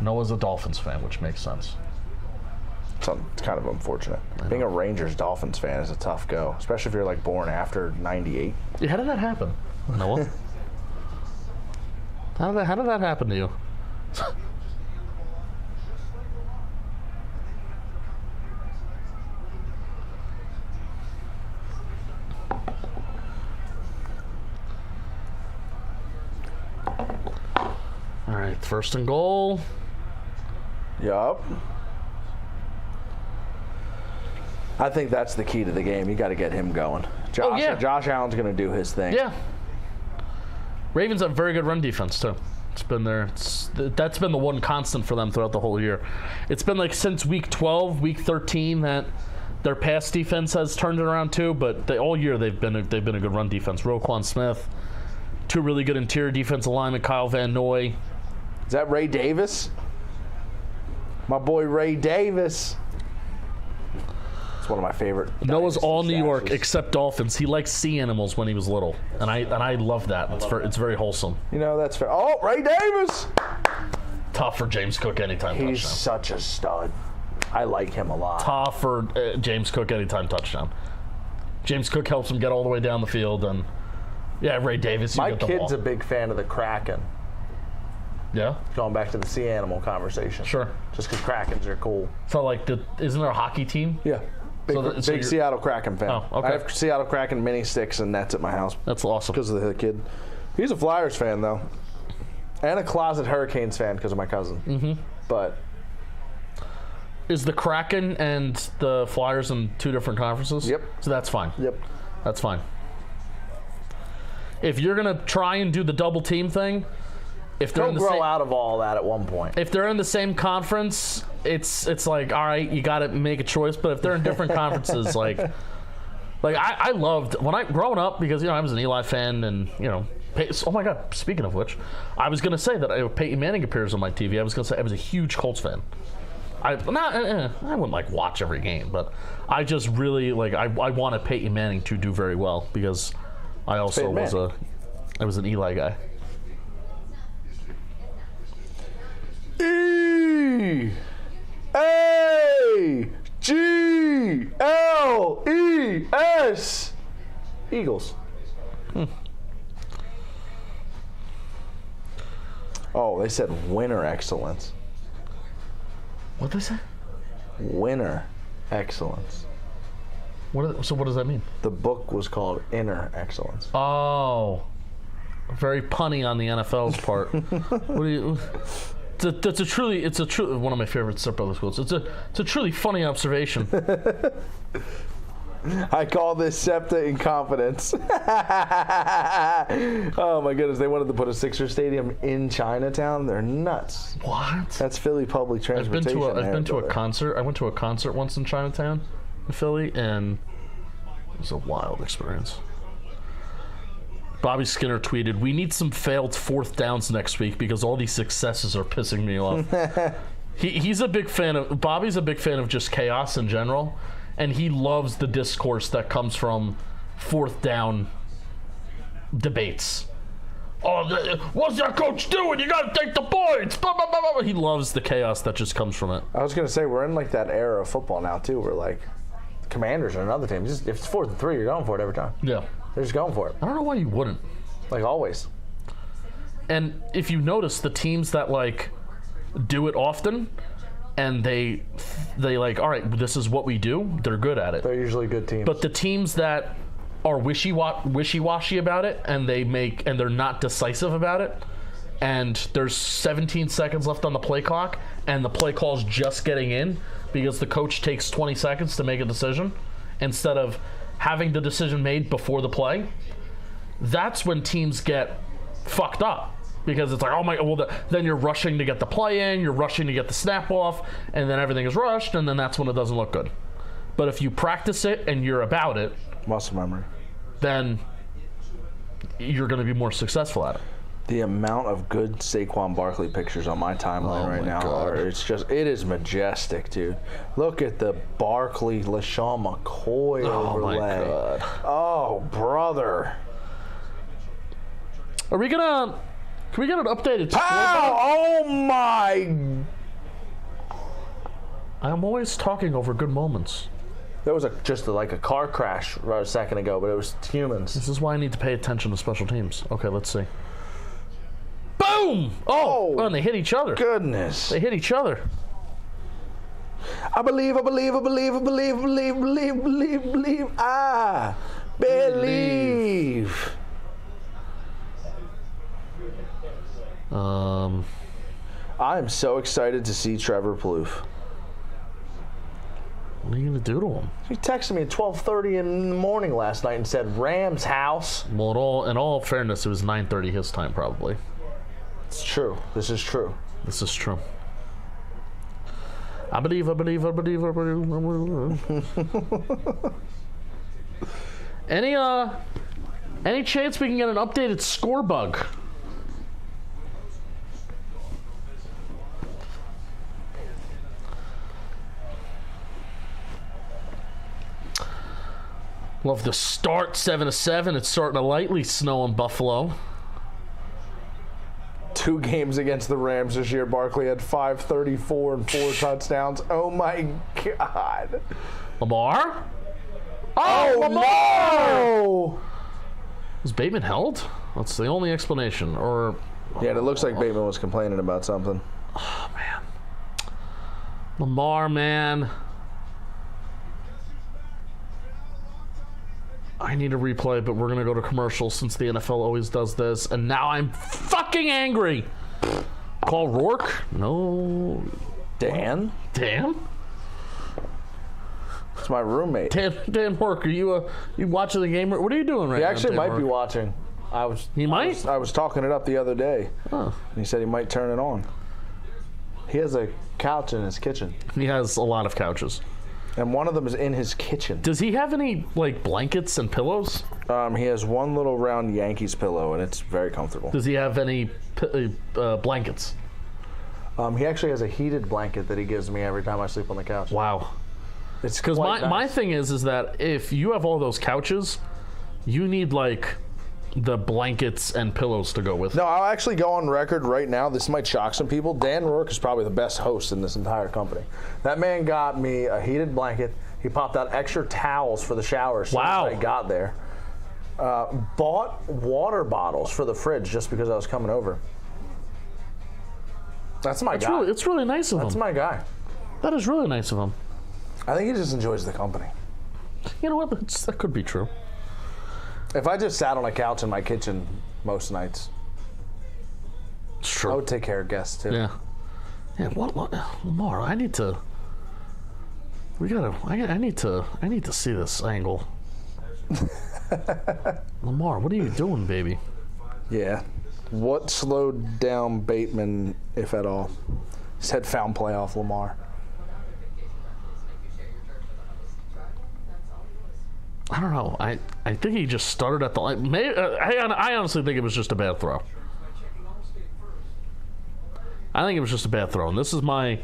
Noah's a Dolphins fan, which makes sense. So it's kind of unfortunate. Being a Rangers-Dolphins fan is a tough go, especially if you're like born after '98. Yeah, how did that happen, Noah? how did that happen to you? All right, first and goal. Yup. I think that's the key to the game. You got to get him going. Josh Allen's going to do his thing. Yeah. Ravens have very good run defense too. It's been there. That's been the one constant for them throughout the whole year. It's been like since week 12, week 13 that their pass defense has turned it around too. But all year they've been a good run defense. Roquan Smith, 2 really good interior defensive linemen. Kyle Van Noy. Is that Ray Davis? My boy Ray Davis. It's one of my favorite. Noah's all New dynasty York stashes. except Dolphins. He likes sea animals when he was little, and I love that. It's very wholesome. You know, that's fair. Oh, Ray Davis! Tough for James Cook anytime He's touchdown. such a stud. I like him a lot. Tough for James Cook anytime touchdown. James Cook helps him get all the way down the field, and yeah, Ray Davis. You My get the kid's ball. a big fan of the Kraken. Yeah, Going back to the sea animal conversation. sure. Just because Krakens are cool. So like, isn't there a hockey team? Yeah. Big, So big you're- Seattle Kraken fan. Oh, okay. I have Seattle Kraken mini sticks and nets at my house That's awesome. because of the kid. He's a Flyers fan, though. And a closet Hurricanes fan because of my cousin. Mm-hmm. But Is the Kraken and the Flyers in 2 different conferences? Yep. So that's fine. Yep. That's fine. If you're gonna try and do the double team thing, if they're They'll in the grow same, out of all that at one point. if they're in the same conference, it's like, all right, you got to make a choice. But if they're in different conferences, like I loved when I growing up because I was an Eli fan and oh my God. Speaking of which, I was gonna say that Peyton Manning appears on my TV. I was gonna say I was a huge Colts fan. I wouldn't like watch every game, but I just really I wanted Peyton Manning to do very well because I also Peyton was an Eli guy. E-A-G-L-E-S. Eagles. Oh, they said winner excellence. What did they say? Winner excellence. So what does that mean? The book was called Inner Excellence. Oh, very punny on the NFL's part. What do you? It's a truly one of my favorite Step Brothers quotes. It's a truly funny observation. I call this SEPTA incompetence. Oh my goodness, they wanted to put a Sixers stadium in Chinatown. They're nuts. What? That's Philly public I've been transportation. to a concert. I went to a concert once in Chinatown, in Philly, and it was a wild experience. Bobby Skinner tweeted, "We need some failed 4th downs next week because all these successes are pissing me off." He's a big fan of Bobby's a big fan of just chaos in general, and he loves the discourse that comes from 4th down debates. Oh, what's that coach doing? You got to take the points. Blah, blah, blah, blah. He loves the chaos that just comes from it. I was going to say, we're in like that era of football now, too, where like Commanders are another team. If it's 4th and 3, you're going for it every time. Yeah. They're just going for it, I don't know why you wouldn't. like always. And if you notice, the teams that like do it often, and they like, all right, this is what we do. They're good at it. They're usually good teams. But the teams that are wishy-washy about it, and they're not decisive about it, and there's 17 seconds left on the play clock, and the play call's just getting in because the coach takes 20 seconds to make a decision instead of having the decision made before the play, that's when teams get fucked up. Because it's like, oh my, well, then you're rushing to get the play in, you're rushing to get the snap off, and then everything is rushed, and then that's when it doesn't look good. But if you practice it and you're about it, muscle memory, then you're going to be more successful at it. The amount of good Saquon Barkley pictures on my timeline right now it is majestic, dude. Look at the Barkley LaShawn McCoy overlay. My God. Oh, brother. Are we going to... Can we get an updated scoreboard? Oh my! I'm always talking over good moments. There was just like a car crash right a second ago, but it was humans. This is why I need to pay attention to special teams. Okay, let's see. Boom! Oh, and they hit each other. Goodness. They hit each other. I believe. I believe. I am so excited to see Trevor Plouffe. What are you gonna do to him? He texted me at 12:30 in the morning last night and said, Rams house. Well, in all fairness, it was 9:30 his time, probably. It's true. This is true. This is true. I believe. Any chance we can get an updated score bug? Love the start, 7-7. It's starting to lightly snow in Buffalo. 2 games against the Rams this year. Barkley had 534 and 4 touchdowns. Oh my God. Lamar? Oh, Lamar! No! Was Bateman held? That's the only explanation. Or Yeah, it looks like Bateman was complaining about something. oh man, Lamar, man. I need a replay, but we're gonna go to commercial since the NFL always does this, and now I'm fucking angry. Call Rourke? No. Dan? Dan? It's my roommate. Dan Rourke, are you watching the game? What are you doing right He now? actually Dan might be Rourke? watching. He might? I was talking it up the other day. Oh. And he said he might turn it on. He has a couch in his kitchen. He has a lot of couches. And one of them is in his kitchen. Does he have any like blankets and pillows? He has one little round Yankees pillow, and it's very comfortable. Does he have any blankets? He actually has a heated blanket that he gives me every time I sleep on the couch. Wow. It's Because quite my nice. thing is that if you have all those couches, you need like the blankets and pillows to go with. No, I'll actually go on record right now. This might shock some people. Dan Rourke is probably the best host in this entire company. That man got me a heated blanket. He popped out extra towels for the shower as soon as I got there. Bought water bottles for the fridge just because I was coming over. That's my guy. It's really nice of him. That's my guy. That is really nice of him. I think he just enjoys the company. You know what? That could be true. If I just sat on a couch in my kitchen most nights, It's true. I would take care of guests too. Yeah. Yeah. What Lamar? I need to see this angle. Lamar, what are you doing, baby? Yeah. What slowed down Bateman, if at all? Said found playoff Lamar. I don't know. I think he just started at the line. I honestly think it was just a bad throw. I think it was just a bad throw, and this is my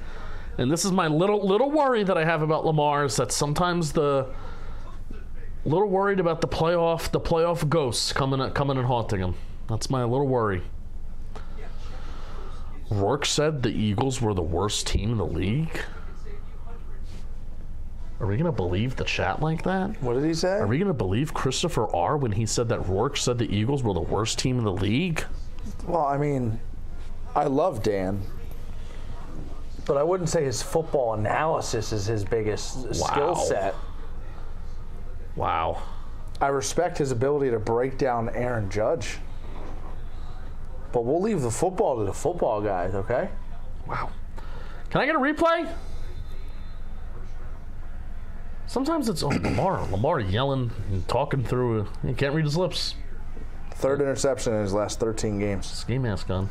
little worry that I have about Lamar is that sometimes little worried about the playoff ghosts coming and haunting him. That's my little worry. Rourke said the Eagles were the worst team in the league. Are we gonna believe the chat like that? What did he say? Are we gonna believe Christopher R. when he said that Rourke said the Eagles were the worst team in the league? Well, I mean, I love Dan, but I wouldn't say his football analysis is his biggest skill set. Wow. I respect his ability to break down Aaron Judge, but we'll leave the football to the football guys, okay? Wow. Can I get a replay? Sometimes it's Lamar yelling and talking through. He can't read his lips. Third interception in his last 13 games. Ski mask on.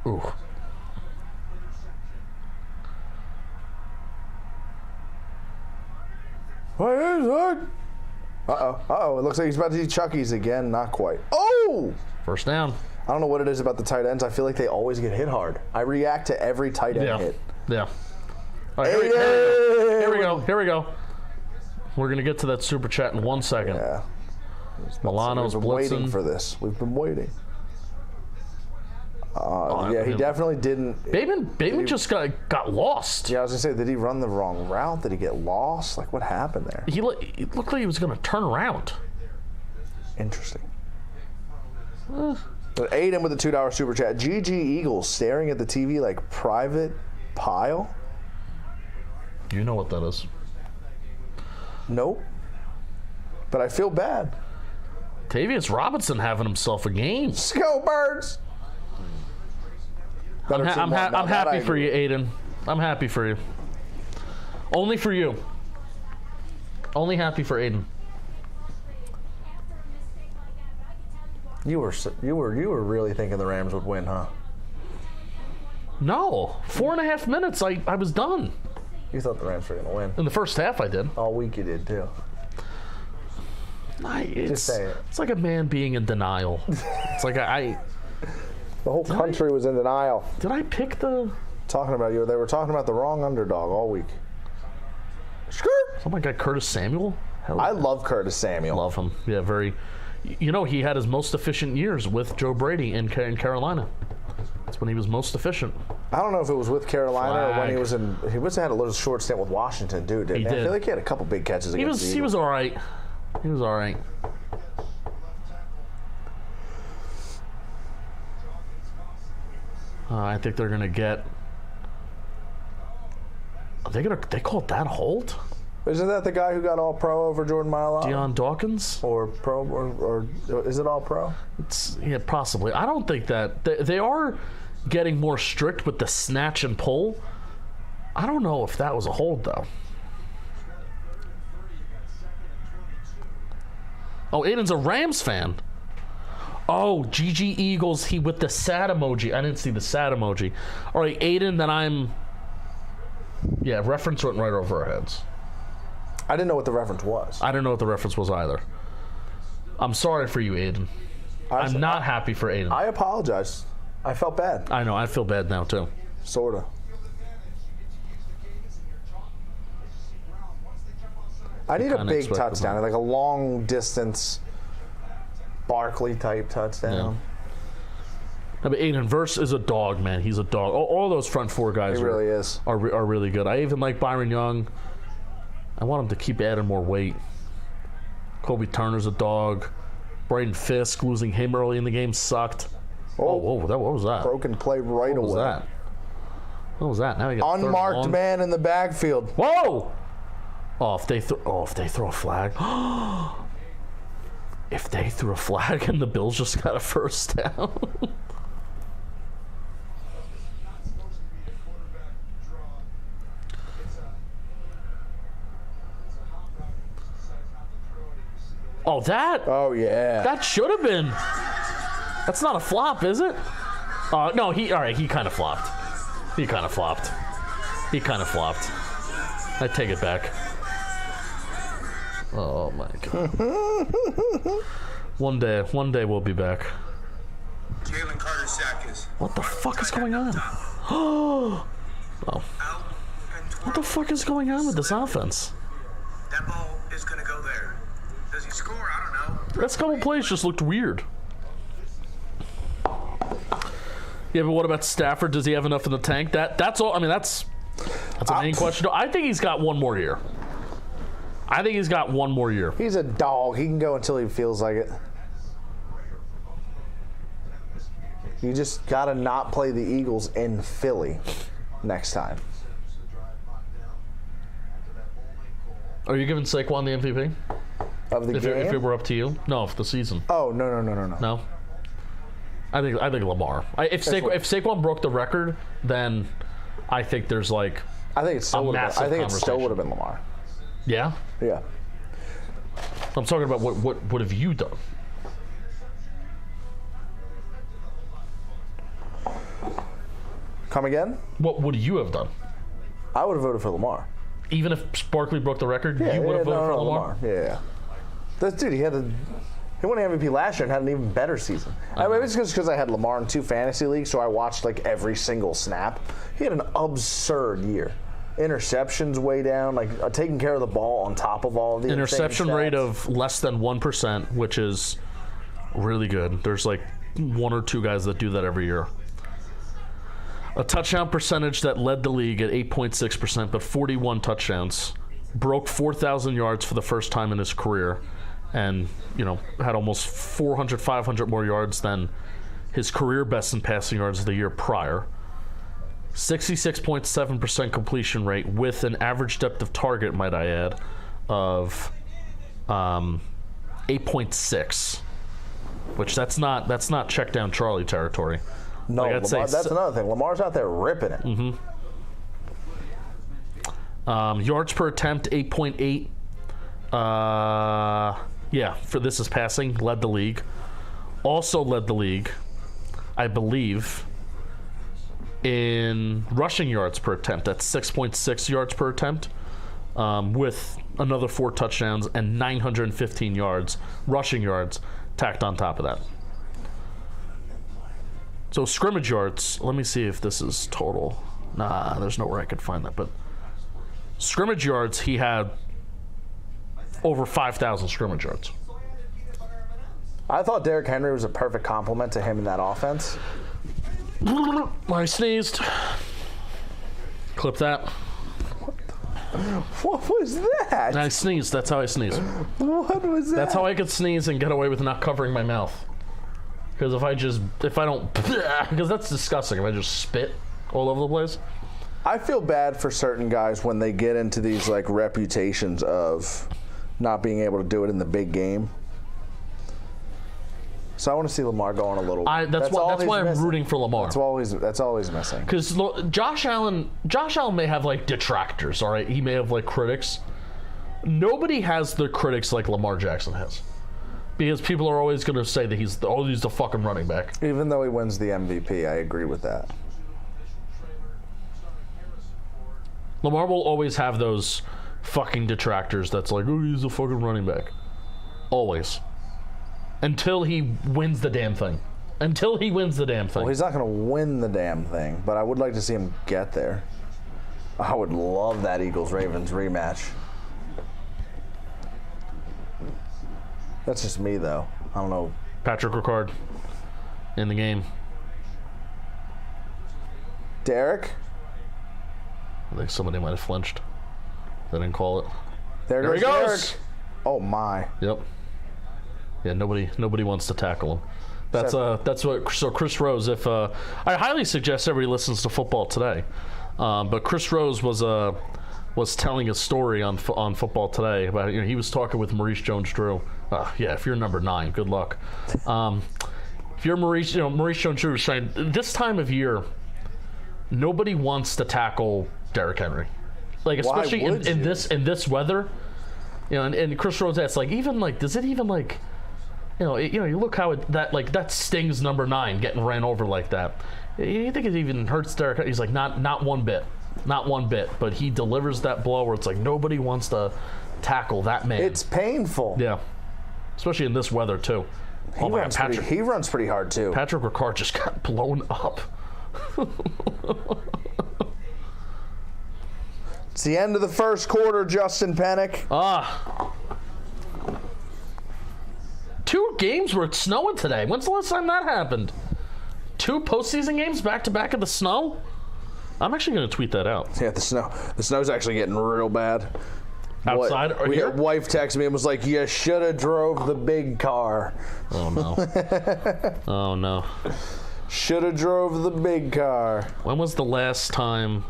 Ooh. What is it? Uh-oh. It looks like he's about to do Chucky's again. Not quite. Oh! First down. I don't know what it is about the tight ends. I feel like they always get hit hard. I react to every tight end hit. Yeah. All right, here we go. We're going to get to that super chat in 1 second. Yeah. Milano's We've been blitzing. waiting for this. We've been waiting. Yeah, he definitely didn't. Bateman just got lost. Yeah, I was going to say, did he run the wrong route? Did he get lost? Like, what happened there? It looked like he was going to turn around. Interesting. But Aiden with the $2 super chat. GG Eagles staring at the TV like private pile? You know what that is. Nope. But I feel bad. Tavius Robinson having himself a game. Let's go, Birds! I'm happy for you, Aiden. I'm happy for you. Only for you. Only happy for Aiden. You were really thinking the Rams would win, huh? No. 4.5 minutes, I was done. You thought the Rams were going to win. In the first half, I did. All week you did, too. Just say it. It's like a man being in denial. It's like the whole country was in denial. Did I pick the... Talking about you. They were talking about the wrong underdog all week. Skirt! Oh my God, Curtis Samuel? I love Curtis Samuel. Love him. Yeah, very... You know, he had his most efficient years with Joe Brady in Carolina. That's when he was most efficient. I don't know if it was with Carolina or when he was in... He must have had a little short stint with Washington, dude, didn't he? Did. I feel like he had a couple big catches against the Eagles. He was all right. He was all right. I think they're gonna get. They called that a hold? Isn't that the guy who got all pro over Jordan Mailata? Deion Dawkins? Or pro, or is it all pro? Yeah, possibly. I don't think that they are getting more strict with the snatch and pull. I don't know if that was a hold though. Oh, Aiden's a Rams fan. Oh, GG Eagles, he with the sad emoji. I didn't see the sad emoji. All right, Aiden, then I'm... Yeah, reference went right over our heads. I didn't know what the reference was. I didn't know what the reference was either. I'm sorry for you, Aiden. I'm not happy for Aiden. I apologize. I felt bad. I know, I feel bad now too. Sorta. I need a big touchdown, like a long distance Barkley type touchdown. Yeah. But Aiden Verse is a dog, man. He's a dog. All those front four guys are really good. I even like Byron Young. I want him to keep adding more weight. Kobe Turner's a dog. Braden Fisk, losing him early in the game sucked. Oh, whoa, what was that? Broken play right away. What was that? What was that? Now we got unmarked man in the backfield. Whoa! Oh, if they throw a flag. If they threw a flag and the Bills just got a first down. Oh, that? Oh, yeah. That should have been. That's not a flop, is it? No, he kind of flopped. He kind of flopped. I take it back. Oh my God. One day we'll be back. Jalen Carter's sack is. What the fuck is going on? Oh. What the fuck is going on with this offense? That ball is gonna go there. Does he score? I don't know. Last couple plays just looked weird. Yeah, but what about Stafford? Does he have enough in the tank? That's all. I mean, that's That's a main question. I think he's got one more year. He's a dog. He can go until he feels like it. You just got to not play the Eagles in Philly next time. Are you giving Saquon the MVP? Of the game? If it were up to you? No, of the season. Oh, no. No? I think Lamar. If Saquon broke the record, then I think there's like I think it still would have been Lamar. Yeah? Yeah. I'm talking about what have you done? Come again? What would you have done? I would have voted for Lamar. Even if Barkley broke the record, Yeah, you would have voted for Lamar? Yeah. This dude, he won the MVP last year and had an even better season. I mean, it's because I had Lamar in 2 fantasy leagues, so I watched like every single snap. He had an absurd year. Interceptions way down, like taking care of the ball on top of all of the interception rate of less than 1%, which is really good. There's like 1 or 2 guys that do that every year. A touchdown percentage that led the league at 8.6%, but 41 touchdowns. Broke 4,000 yards for the first time in his career, and had almost 400, 500 more yards than his career best in passing yards the year prior. 66.7% completion rate with an average depth of target, might I add, of 8.6, which that's not check down Charlie territory. No, Lamar, that's another thing. Lamar's out there ripping it. Mm-hmm. Yards per attempt, 8.8. For this is passing, led the league. Also led the league, I believe, in rushing yards per attempt. That's 6.6 yards per attempt, with another 4 touchdowns and 915 yards, rushing yards, tacked on top of that. So scrimmage yards, let me see if this is total. Nah, there's nowhere I could find that. But scrimmage yards, he had over 5,000 scrimmage yards. I thought Derrick Henry was a perfect complement to him in that offense. I sneezed. Clip that. What was that? I sneezed. That's how I sneeze. What was that? That's how I could sneeze and get away with not covering my mouth. Because because that's disgusting. If I just spit all over the place. I feel bad for certain guys when they get into these like reputations of not being able to do it in the big game. So I want to see Lamar going a little. That's why I'm rooting for Lamar. That's always missing. Because Josh Allen may have like detractors. All right, he may have like critics. Nobody has the critics like Lamar Jackson has. Because people are always going to say that he's the fucking running back. Even though he wins the MVP, I agree with that. Lamar will always have those fucking detractors that's like, oh, he's a fucking running back. Always. Until he wins the damn thing. Well, he's not going to win the damn thing, but I would like to see him get there. I would love that Eagles-Ravens rematch. That's just me, though. I don't know. Patrick Ricard in the game. Derek? I think somebody might have flinched. They didn't call it. There he goes. Derek. Oh, my. Yep. Yeah, nobody wants to tackle him. So Chris Rose, if I highly suggest everybody listens to Football Today. But Chris Rose was telling a story on Football Today about he was talking with Maurice Jones-Drew. If you're number 9, good luck. If you're Maurice Jones-Drew was saying this time of year, nobody wants to tackle Derrick Henry, like especially in this weather. And Chris Rose asked, like, even like, does it even like, you look how that stings number 9 getting ran over like that. You think it even hurts Derrick? He's like, not one bit. But he delivers that blow where it's like nobody wants to tackle that man. It's painful. Yeah, especially in this weather too. He runs pretty hard too. Patrick Ricard just got blown up. It's the end of the first quarter, Justin Penik. 2 games where it's snowing today. When's the last time that happened? 2 postseason games back to back in the snow? I'm actually going to tweet that out. Yeah, the snow's actually getting real bad. Outside or here? Wife texted me and was like, "You should have drove the big car." Oh, no. Oh, no. Should have drove the big car. When was the last time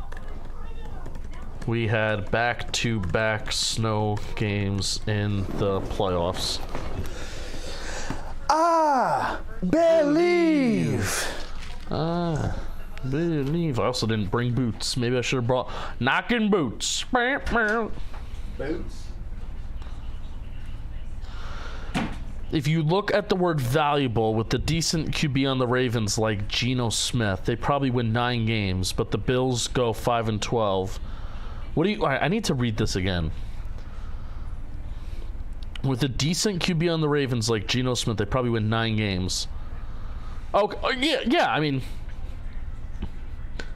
we had back-to-back snow games in the playoffs? I believe. Believe. I also didn't bring boots. Maybe I should have brought knocking boots. Boots. If you look at the word valuable with the decent QB on the Ravens like Geno Smith, they probably win 9 games, but the Bills go 5-12. I need to read this again. With a decent QB on the Ravens like Geno Smith, they probably win 9 games. Okay, yeah. I mean,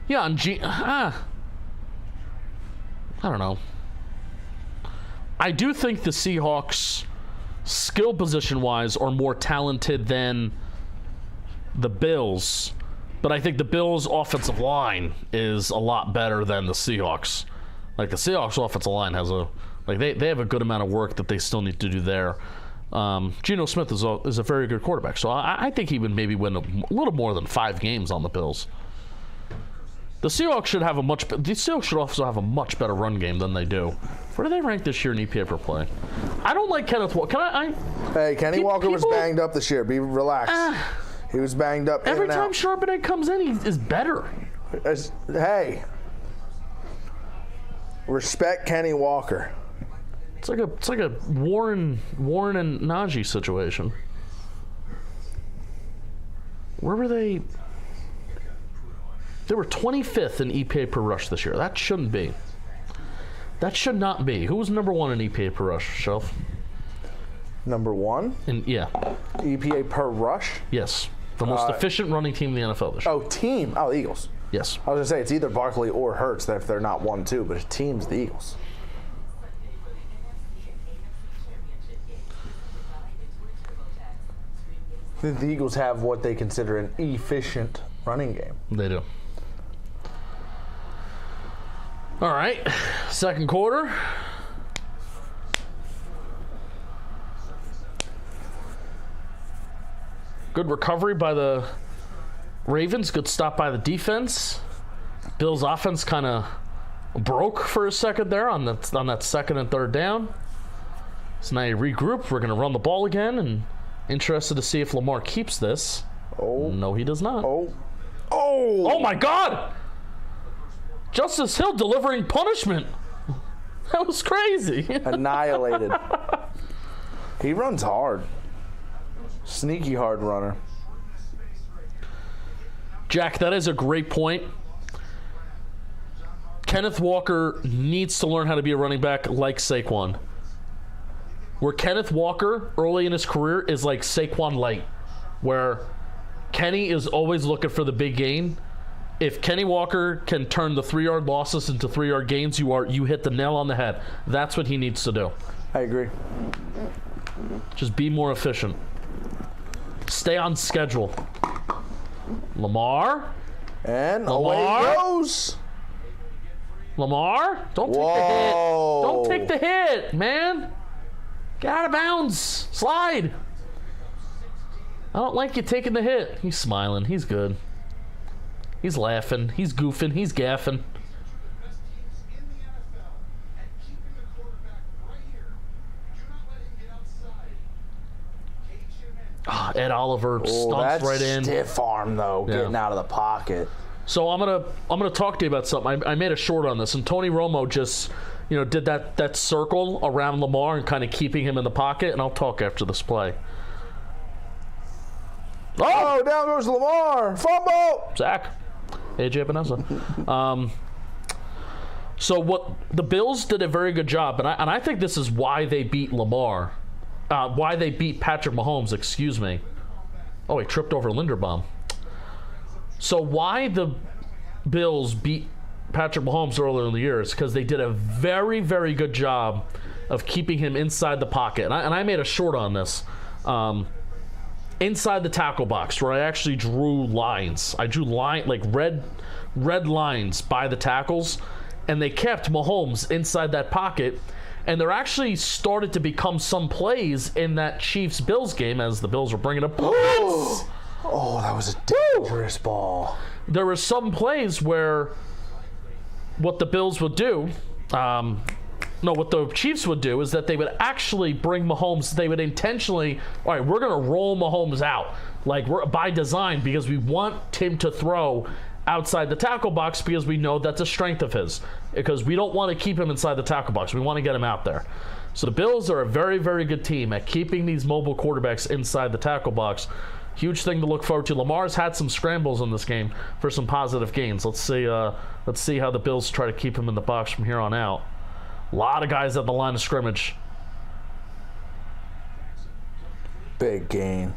yeah. I don't know. I do think the Seahawks, skill position-wise, are more talented than the Bills, but I think the Bills' offensive line is a lot better than the Seahawks. Like, the Seahawks' offensive line has they have a good amount of work that they still need to do there. Geno Smith is a very good quarterback, so I think he would maybe win a little more than 5 games on the Bills. The Seahawks should also have a much better run game than they do. Where do they rank this year in EPA per play? I don't like Kenneth Walker. Hey, Kenny Walker was banged up this year. Be relaxed. He was banged up. Every time Charbonnet comes in, he is better. Hey, respect Kenny Walker. It's like a Warren and Najee situation. Where were they? They were 25th in EPA per rush this year. That shouldn't be. That should not be. Who was number 1 in EPA per rush, Shelf? Number 1? Yeah. EPA per rush? Yes. The most efficient running team in the NFL this year. Oh, team. Oh, the Eagles. Yes. I was going to say, it's either Barkley or Hurts if they're not 1-2, but the team's the Eagles. The Eagles have what they consider an efficient running game. They do. All right, second quarter. Good recovery by the Ravens. Good stop by the defense. Bills' offense kind of broke for a second there on that second and third down. So now you regroup. We're going to run the ball again, and interested to see if Lamar keeps this. Oh. No, he does not. Oh. Oh, my God! Justice Hill delivering punishment. That was crazy. Annihilated. He runs hard. Sneaky hard runner. Jack, that is a great point. Kenneth Walker needs to learn how to be a running back like Saquon. Where Kenneth Walker, early in his career, is like Saquon light. Where Kenny is always looking for the big gain. If Kenny Walker can turn the 3-yard losses into 3-yard gains, you hit the nail on the head. That's what he needs to do. I agree. Just be more efficient. Stay on schedule. Lamar. And Lamar. Away he goes. Lamar, don't take the hit. Don't take the hit, man. Get out of bounds. Slide. I don't like you taking the hit. He's smiling. He's good. He's laughing. He's goofing. He's gaffing. Ed Oliver stumps right in. Stiff arm though, getting out of the pocket. So I'm gonna talk to you about something. I made a short on this, and Tony Romo just did that circle around Lamar and kind of keeping him in the pocket. And I'll talk after this play. Oh, down goes Lamar. Fumble. Zach. AJ Epinesa. So what the Bills did a very good job, and I think this is why they beat Lamar, why they beat Patrick Mahomes. Excuse me. Oh, he tripped over Linderbaum. So why the Bills beat Patrick Mahomes earlier in the year is because they did a very, very good job of keeping him inside the pocket. And I made a short on this. Inside the tackle box, where I actually drew lines. I drew red red lines by the tackles, and they kept Mahomes inside that pocket. And there actually started to become some plays in that Chiefs-Bills game as the Bills were bringing up. Oh, that was a dangerous ball. There were some plays where what the Bills would do, what the Chiefs would do is that they would actually bring Mahomes, they would intentionally, all right, we're going to roll Mahomes out, like we're by design, because we want him to throw outside the tackle box because we know that's a strength of his, because we don't want to keep him inside the tackle box. We want to get him out there. So the Bills are a very, very good team at keeping these mobile quarterbacks inside the tackle box. Huge thing to look forward to. Lamar's had some scrambles in this game for some positive gains. Let's see how the Bills try to keep him in the box from here on out. A lot of guys at the line of scrimmage. Big gain.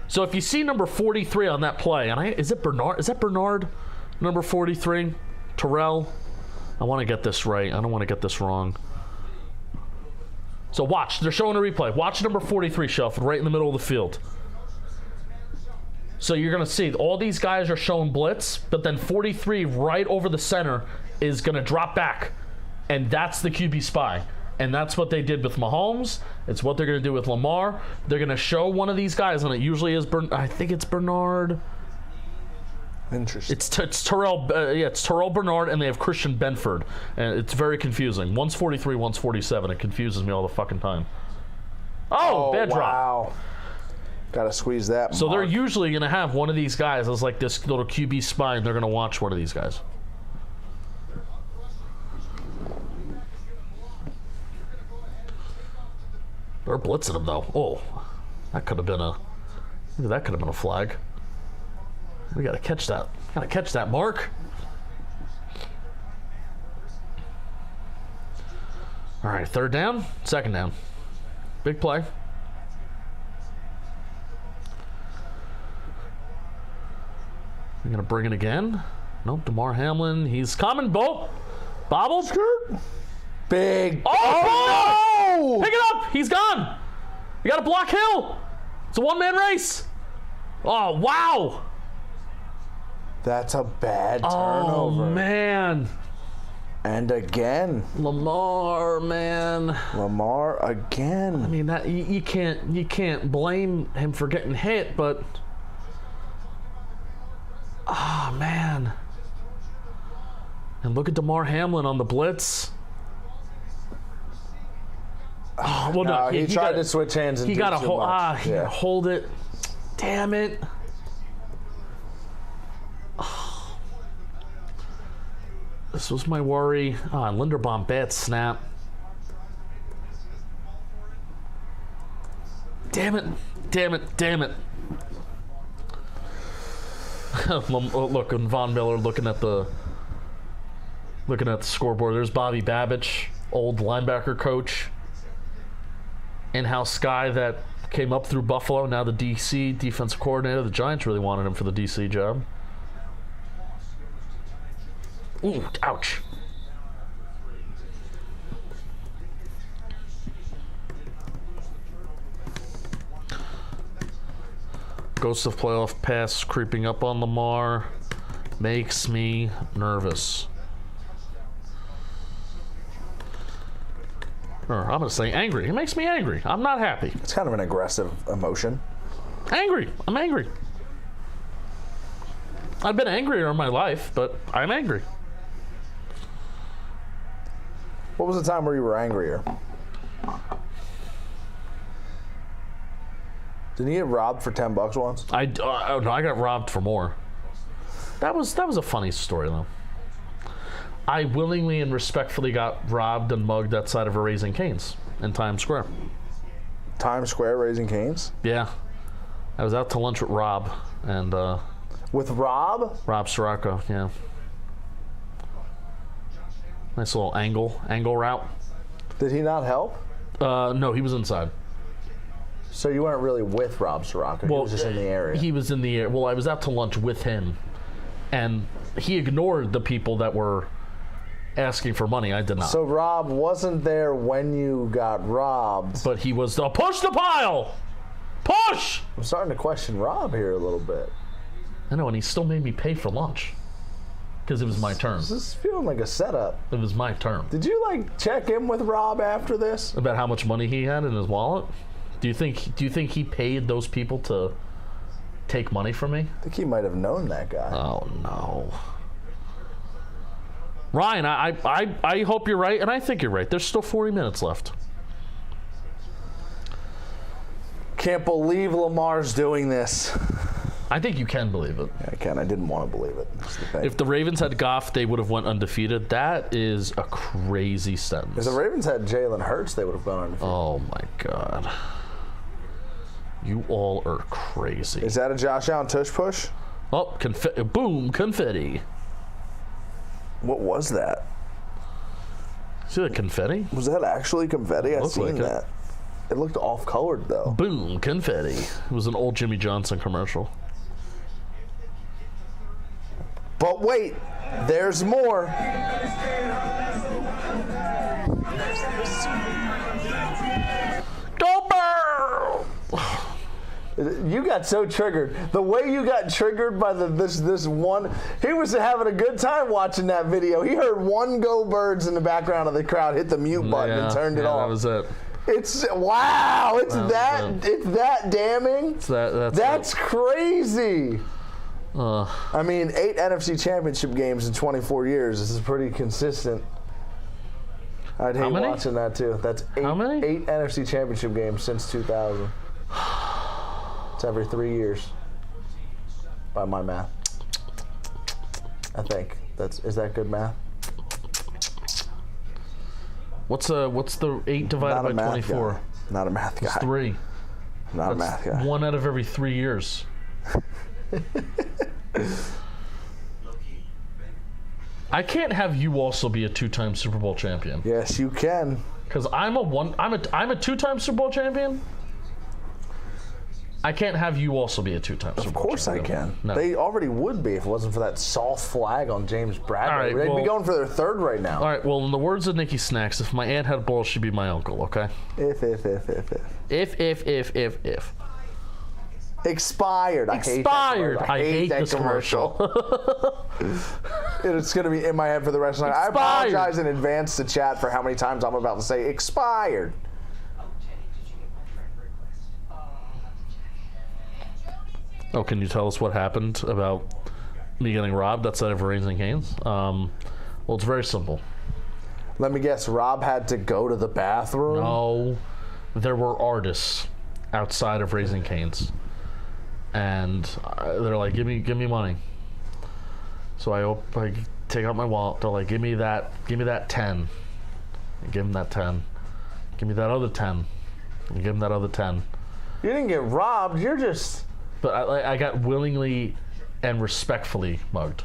So if you see number 43 on that play, and is it Bernard? Is that Bernard? Number 43, Terrell. I want to get this right. I don't want to get this wrong. So watch. They're showing a replay. Watch number 43, Shelfy, right in the middle of the field. So you're going to see all these guys are showing blitz, but then 43 right over the center is going to drop back. And that's the QB spy. And that's what they did with Mahomes. It's what they're going to do with Lamar. They're going to show one of these guys, and it usually is I think it's Bernard. Interesting. It's Terrell. It's Terrell Bernard, and they have Christian Benford, and it's very confusing. One's 43, one's 47. It confuses me all the fucking time. Oh, bad drop. Wow. Gotta squeeze that. So they're usually going to have one of these guys as like this little QB spy, and they're going to watch one of these guys. They're blitzing him though. Oh, that could have been a flag. We got to catch that. Got to catch that, Mark. All right, third down, second down. Big play. We're gonna bring it again. Nope, DeMar Hamlin. He's coming. Bobble. Skirt. Big. Oh, no! Pick it up. He's gone. You got to block Hill. It's a one-man race. Oh, wow. That's a bad turnover. Oh, man. And again. Lamar, man. Lamar again. I mean, that you can't blame him for getting hit, but oh, man. And look at DeMar Hamlin on the blitz. Oh, well, no, he tried to switch hands and he got to hold. He yeah. got to hold it. Damn it! Oh. This was my worry. Linderbaum bad snap. Damn it! Damn it! Damn it! Look, and Von Miller looking at the scoreboard. There's Bobby Babich, old linebacker coach. In-house guy that came up through Buffalo, now the DC defensive coordinator. The Giants really wanted him for the DC job. Ooh, ouch. Ghost of playoff pass creeping up on Lamar makes me nervous. Or I'm going to say angry. It makes me angry. I'm not happy. It's kind of an aggressive emotion. Angry. I'm angry. I've been angrier in my life, but I'm angry. What was the time where you were angrier? Didn't you get robbed for $10 once? I got robbed for more. That was a funny story though. I willingly and respectfully got robbed and mugged outside of a Raising Cane's in Times Square. Times Square, Raising Cane's? Yeah. I was out to lunch with Rob and with Rob? Rob Sirocco, yeah. Nice little angle route. Did he not help? No, he was inside. So you weren't really with Rob Sirocco. He was just in the area. He was in the area. Well, I was out to lunch with him, and he ignored the people that were asking for money. I did not. So Rob wasn't there when you got robbed. But he was the push the pile! Push! I'm starting to question Rob here a little bit. I know, and he still made me pay for lunch. Because it was my turn. This is feeling like a setup. It was my turn. Did you like check in with Rob after this? About how much money he had in his wallet? Do you think he paid those people to take money from me? I think he might have known that guy. Oh no. Ryan, I hope you're right, and I think you're right. There's still 40 minutes left. Can't believe Lamar's doing this. I think you can believe it. I can. I didn't want to believe it. That's the thing. If the Ravens had Goff, they would have went undefeated. That is a crazy sentence. If the Ravens had Jalen Hurts, they would have gone undefeated. Oh my God. You all are crazy. Is that a Josh Allen tush push? Oh, boom, confetti. What was that? See the confetti? Was that actually confetti? I Looked seen like it. that. It looked off-colored, though. Boom, confetti. It was an old Jimmy Johnson commercial. But wait, there's more. Go Burr! You got so triggered. The way you got triggered by this one, he was having a good time watching that video. He heard one Go Birds in the background of the crowd, hit the mute button and turned it off. That was it. It's wow. It's that damning. That's crazy. I mean, 8 NFC Championship games in 24 years. This is pretty consistent. I'd hate watching that too. That's 8 NFC Championship games since 2000. It's every 3 years, by my math. I think is that good math? What's the 8 divided by 24? Guy. Not a math guy. It's 3. Not a math guy. 1 out of every 3 years. I can't have you also be a 2-time Super Bowl champion. Yes, you can. Because I'm a 2-time Super Bowl champion. I can't have you also be a 2-time Super Bowl champion. Of course I can. No. They already would be if it wasn't for that soft flag on James Bradley. Right, They'd be going for their 3rd right now. All right, well, in the words of Nicky Snacks, if my aunt had balls, she'd be my uncle, okay? If. Expired. I hate that commercial. I hate this commercial. It's going to be in my head for the rest of the night. Expired. I apologize in advance to chat for how many times I'm about to say expired. Oh, can you tell us what happened about me getting robbed outside of Raising Cane's? Well, it's very simple. Let me guess. Rob had to go to the bathroom? No, there were artists outside of Raising Cane's, and they're like, "Give me money." So I take out my wallet. They're like, "Give me that 10." I give them that 10. Give me that other 10. I give them that other 10. You didn't get robbed. You're just. But I got willingly and respectfully mugged.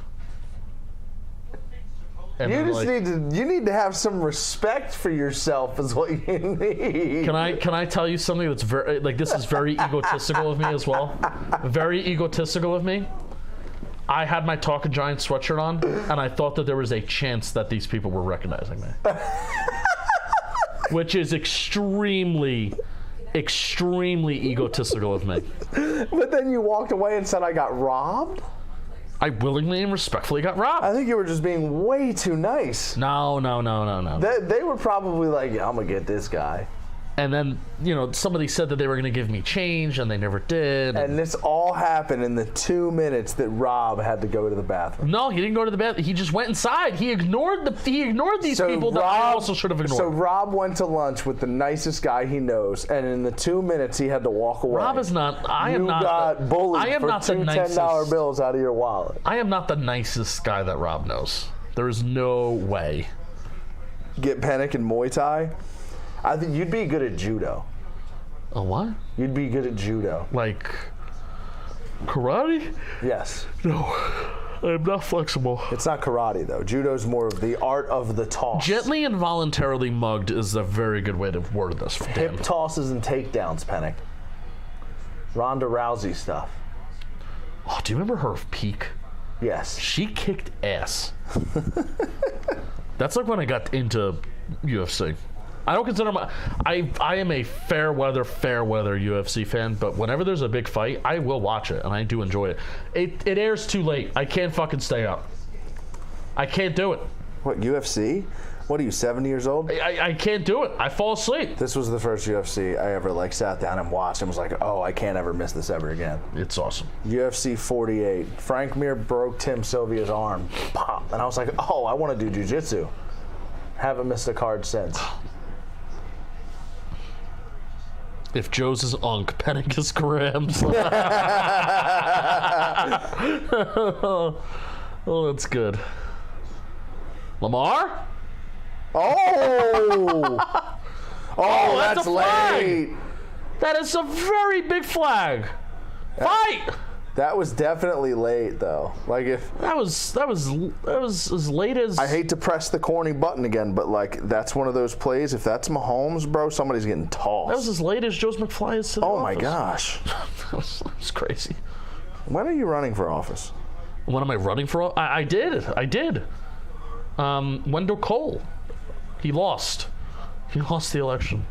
And you need to have some respect for yourself is what you need. Can I tell you something that's very this is very egotistical of me as well? Very egotistical of me. I had my Talking Giants sweatshirt on, and I thought that there was a chance that these people were recognizing me. Which is extremely egotistical of me. But then you walked away and said I got robbed? I willingly and respectfully got robbed. I think you were just being way too nice. No. They were probably like, yeah, I'm going to get this guy. And then, somebody said that they were going to give me change, and they never did. And this all happened in the 2 minutes that Rob had to go to the bathroom. No, he didn't go to the bathroom. He just went inside. He ignored these people that I also should have ignored. So Rob went to lunch with the nicest guy he knows, and in the 2 minutes he had to walk away. Rob is not. You got bullied for two $10 bills out of your wallet. I am not the nicest guy that Rob knows. There is no way. Get Penik and Muay Thai. I think you'd be good at judo. A what? You'd be good at judo. Like karate? Yes. No, I'm not flexible. It's not karate, though. Judo's more of the art of the toss. Gently and voluntarily mugged is a very good way to word this. Hip tosses and takedowns, Penik. Ronda Rousey stuff. Oh, do you remember her peak? Yes. She kicked ass. That's like when I got into UFC. I don't consider I am a fair weather UFC fan, but whenever there's a big fight, I will watch it, and I do enjoy it. It airs too late. I can't fucking stay up. I can't do it. What, UFC? What are you, 70 years old? I can't do it. I fall asleep. This was the first UFC I ever sat down and watched and was like, oh, I can't ever miss this ever again. It's awesome. UFC 48. Frank Mir broke Tim Sylvia's arm. Pop. And I was like, oh, I want to do jiu-jitsu. Haven't missed a card since. If Joe's is Unk, Penik is Grams. Oh, that's good. Lamar? Oh! Oh, that's a flag. late. That is a very big flag. Fight! That was definitely late, though. Like if That was as late as. I hate to press the corny button again, but like that's one of those plays. If that's Mahomes, bro, somebody's getting tossed. That was as late as Joe's McFly is to the Oh my office. gosh! That was crazy. When are you running for office? When am I running for? I did. Wendell Cole. He lost. He lost the election.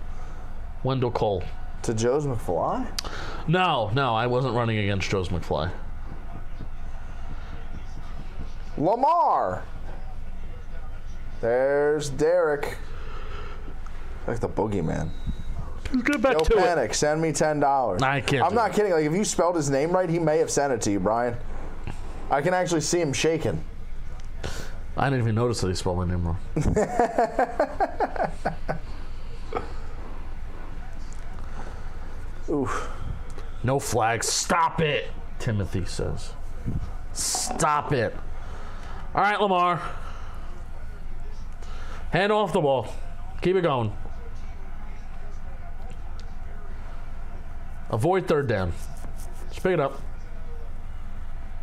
Wendell Cole. To Joe's McFly? No, I wasn't running against Joe's McFly. Lamar. There's Derek. Like the boogeyman. Get back Yo, to it. Penik, send me $10. I can't. I'm not kidding. Like if you spelled his name right, he may have sent it to you, Brian. I can actually see him shaking. I didn't even notice that he spelled my name wrong. Oof. No flags. Stop it, Timothy says. Stop it. All right, Lamar. Hand off the ball. Keep it going. Avoid third down. Just pick it up.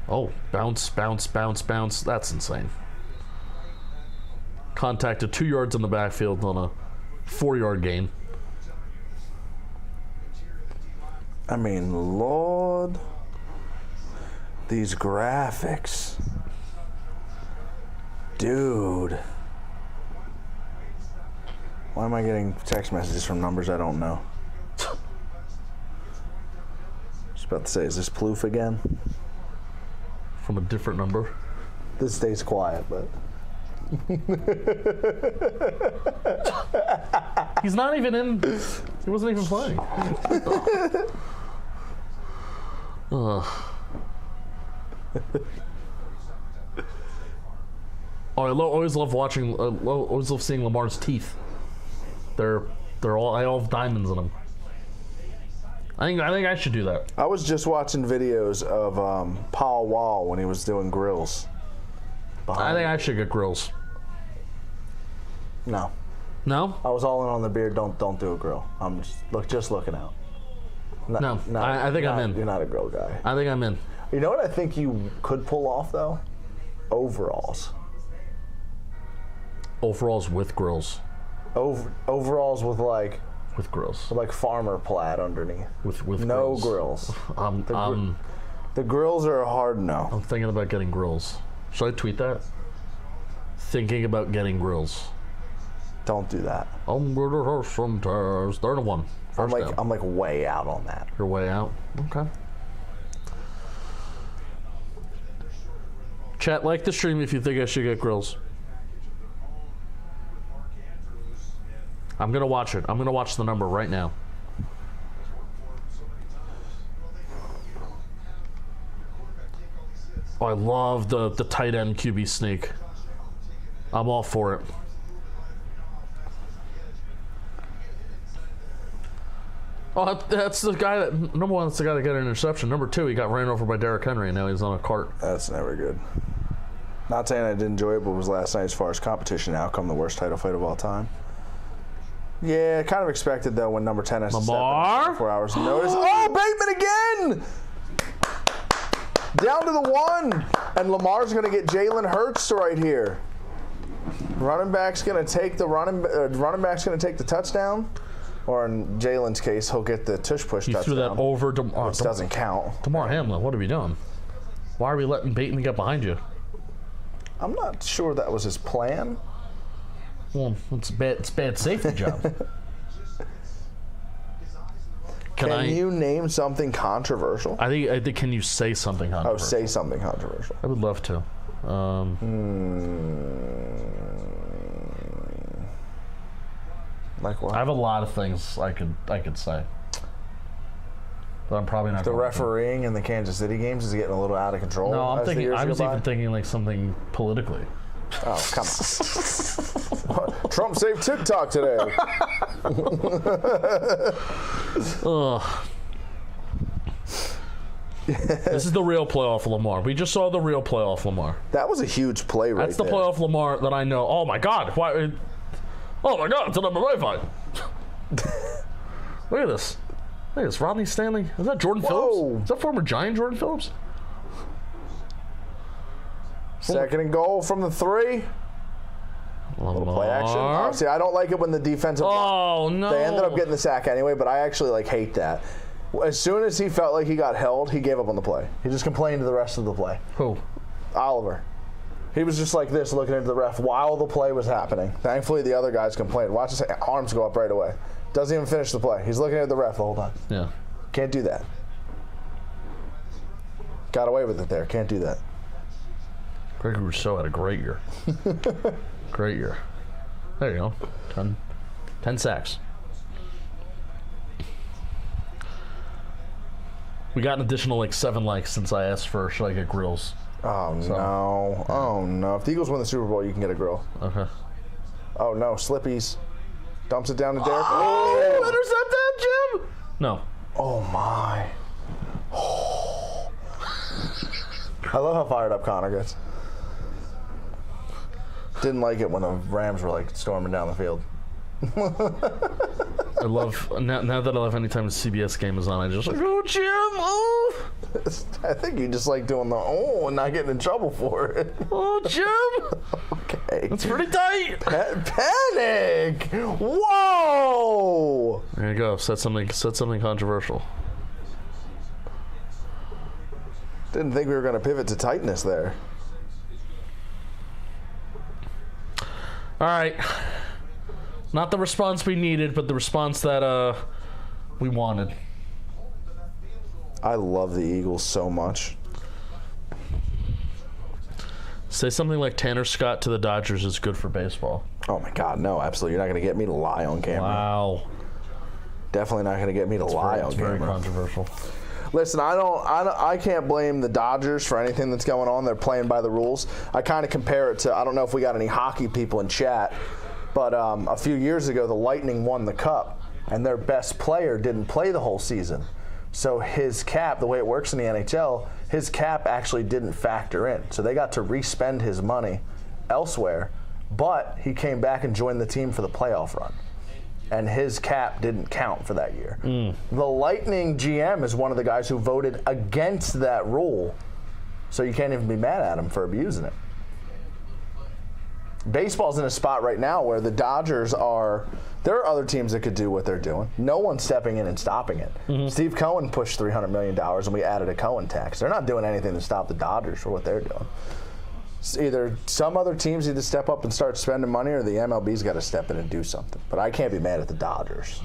Oh, bounce. That's insane. Contacted 2 yards in the backfield on a 4-yard gain. I mean, Lord, these graphics, dude. Why am I getting text messages from numbers I don't know? Just about to say, is this Plouffe again? From a different number. This stays quiet, but. He's not even in. He wasn't even playing. Oh, I always love watching. Always love seeing Lamar's teeth. They're all. I all have diamonds in them. I think I should do that. I was just watching videos of Paul Wall when he was doing grills. I think I should get grills. No. No? I was all in on the beard. Don't do a grill. I'm just looking out. No, I think I'm in. You're not a grill guy. I think I'm in. You know what I think you could pull off though? Overalls. Overalls with grills. Overalls with like grills. Farmer plaid underneath. With no grills. The grills are a hard no. I'm thinking about getting grills. Should I tweet that? Thinking about getting grills. Don't do that. I'm gonna hurt sometimes. 3rd and 1. I'm like way out on that. You're way out? Okay. Chat, like the stream if you think I should get grills. I'm gonna watch it. I'm gonna watch the number right now. Oh, I love the tight end QB sneak. I'm all for it. Oh, that's the guy that, number 1, that's the guy that got an interception. Number 2, he got ran over by Derrick Henry, and now he's on a cart. That's never good. Not saying I didn't enjoy it, but was last night, as far as competition outcome, the worst title fight of all time. Yeah, kind of expected, though, when number 10 has to step in 4 hours notice. Oh, Bateman again! Down to the 1. And Lamar's going to get Jalen Hurts right here. Running back's going to take the running back's going to take the touchdown. Or in Jalen's case, he'll get the tush-push touchdown. You threw that over to... which doesn't count. Damar Hamlin, what are we doing? Why are we letting Bateman get behind you? I'm not sure that was his plan. Well, it's bad safety job. Can you name something controversial? I think. Can you say something controversial? Oh, say something controversial. I would love to. Like what? I have a lot of things I could say, but I'm probably not. The going to. refereeing in the Kansas City games is getting a little out of control. No, I'm as the thinking. years I go was by. even thinking like something politically. Oh, come on. Trump saved TikTok today. Ugh. This is the real playoff Lamar. We just saw the real playoff Lamar. That was a huge play right That's the there. playoff Lamar that I know. Oh my God! Why? Oh my God! It's an MMA fight. Look at this. Look at this. Rodney Stanley. Is that Jordan Whoa. Phillips? Is that former Giant Jordan Phillips? Second and goal from the 3. Lamar. Play action. Oh, see, I don't like it when the defensive. Oh no! They ended up getting the sack anyway, but I actually hate that. As soon as he felt like he got held, he gave up on the play. He just complained to the rest of the play. Who? Oliver. He was just like this, looking into the ref while the play was happening. Thankfully, the other guys complained. Watch his arms go up right away. Doesn't even finish the play. He's looking at the ref the whole time. Yeah. Can't do that. Got away with it there. Can't do that. Gregory Rousseau had a great year. Great year. There you go. 10 sacks. We got an additional 7 likes since I asked for should I get grills. Oh, no. Oh, no. If the Eagles win the Super Bowl, you can get a grill. Okay. Oh, no. Slippies. Dumps it down to Derek. Oh, intercept that, Jim! No. Oh, my. I love how fired up Connor gets. Didn't like it when the Rams were storming down the field. I love now that I love anytime a CBS game is on, I just oh Jim, oh. I think you just like doing the and not getting in trouble for it. Oh Jim. Okay. That's pretty tight. Penik. Whoa. There you go. Said something controversial. Didn't think we were going to pivot to tightness there. All right. Not the response we needed, but the response that we wanted. I love the Eagles so much. Say something like Tanner Scott to the Dodgers is good for baseball. Oh my God, no, absolutely. You're not going to get me to lie on camera. Wow. Definitely not going to get me to lie on camera. Very controversial. Listen, I can't blame the Dodgers for anything that's going on. They're playing by the rules. I kind of compare it to, I don't know if we got any hockey people in chat, but a few years ago, the Lightning won the Cup, and their best player didn't play the whole season. So his cap, the way it works in the NHL, his cap actually didn't factor in. So they got to re-spend his money elsewhere, but he came back and joined the team for the playoff run. And his cap didn't count for that year. The Lightning GM is one of the guys who voted against that rule, so you can't even be mad at him for abusing it. Baseball's in a spot right now where the Dodgers there are other teams that could do what they're doing. No one's stepping in and stopping it. Steve Cohen pushed $300 million and we added a Cohen tax. They're not doing anything to stop the Dodgers for what they're doing. It's either some other teams need to step up and start spending money, or the MLB's got to step in and do something. But I can't be mad at the Dodgers.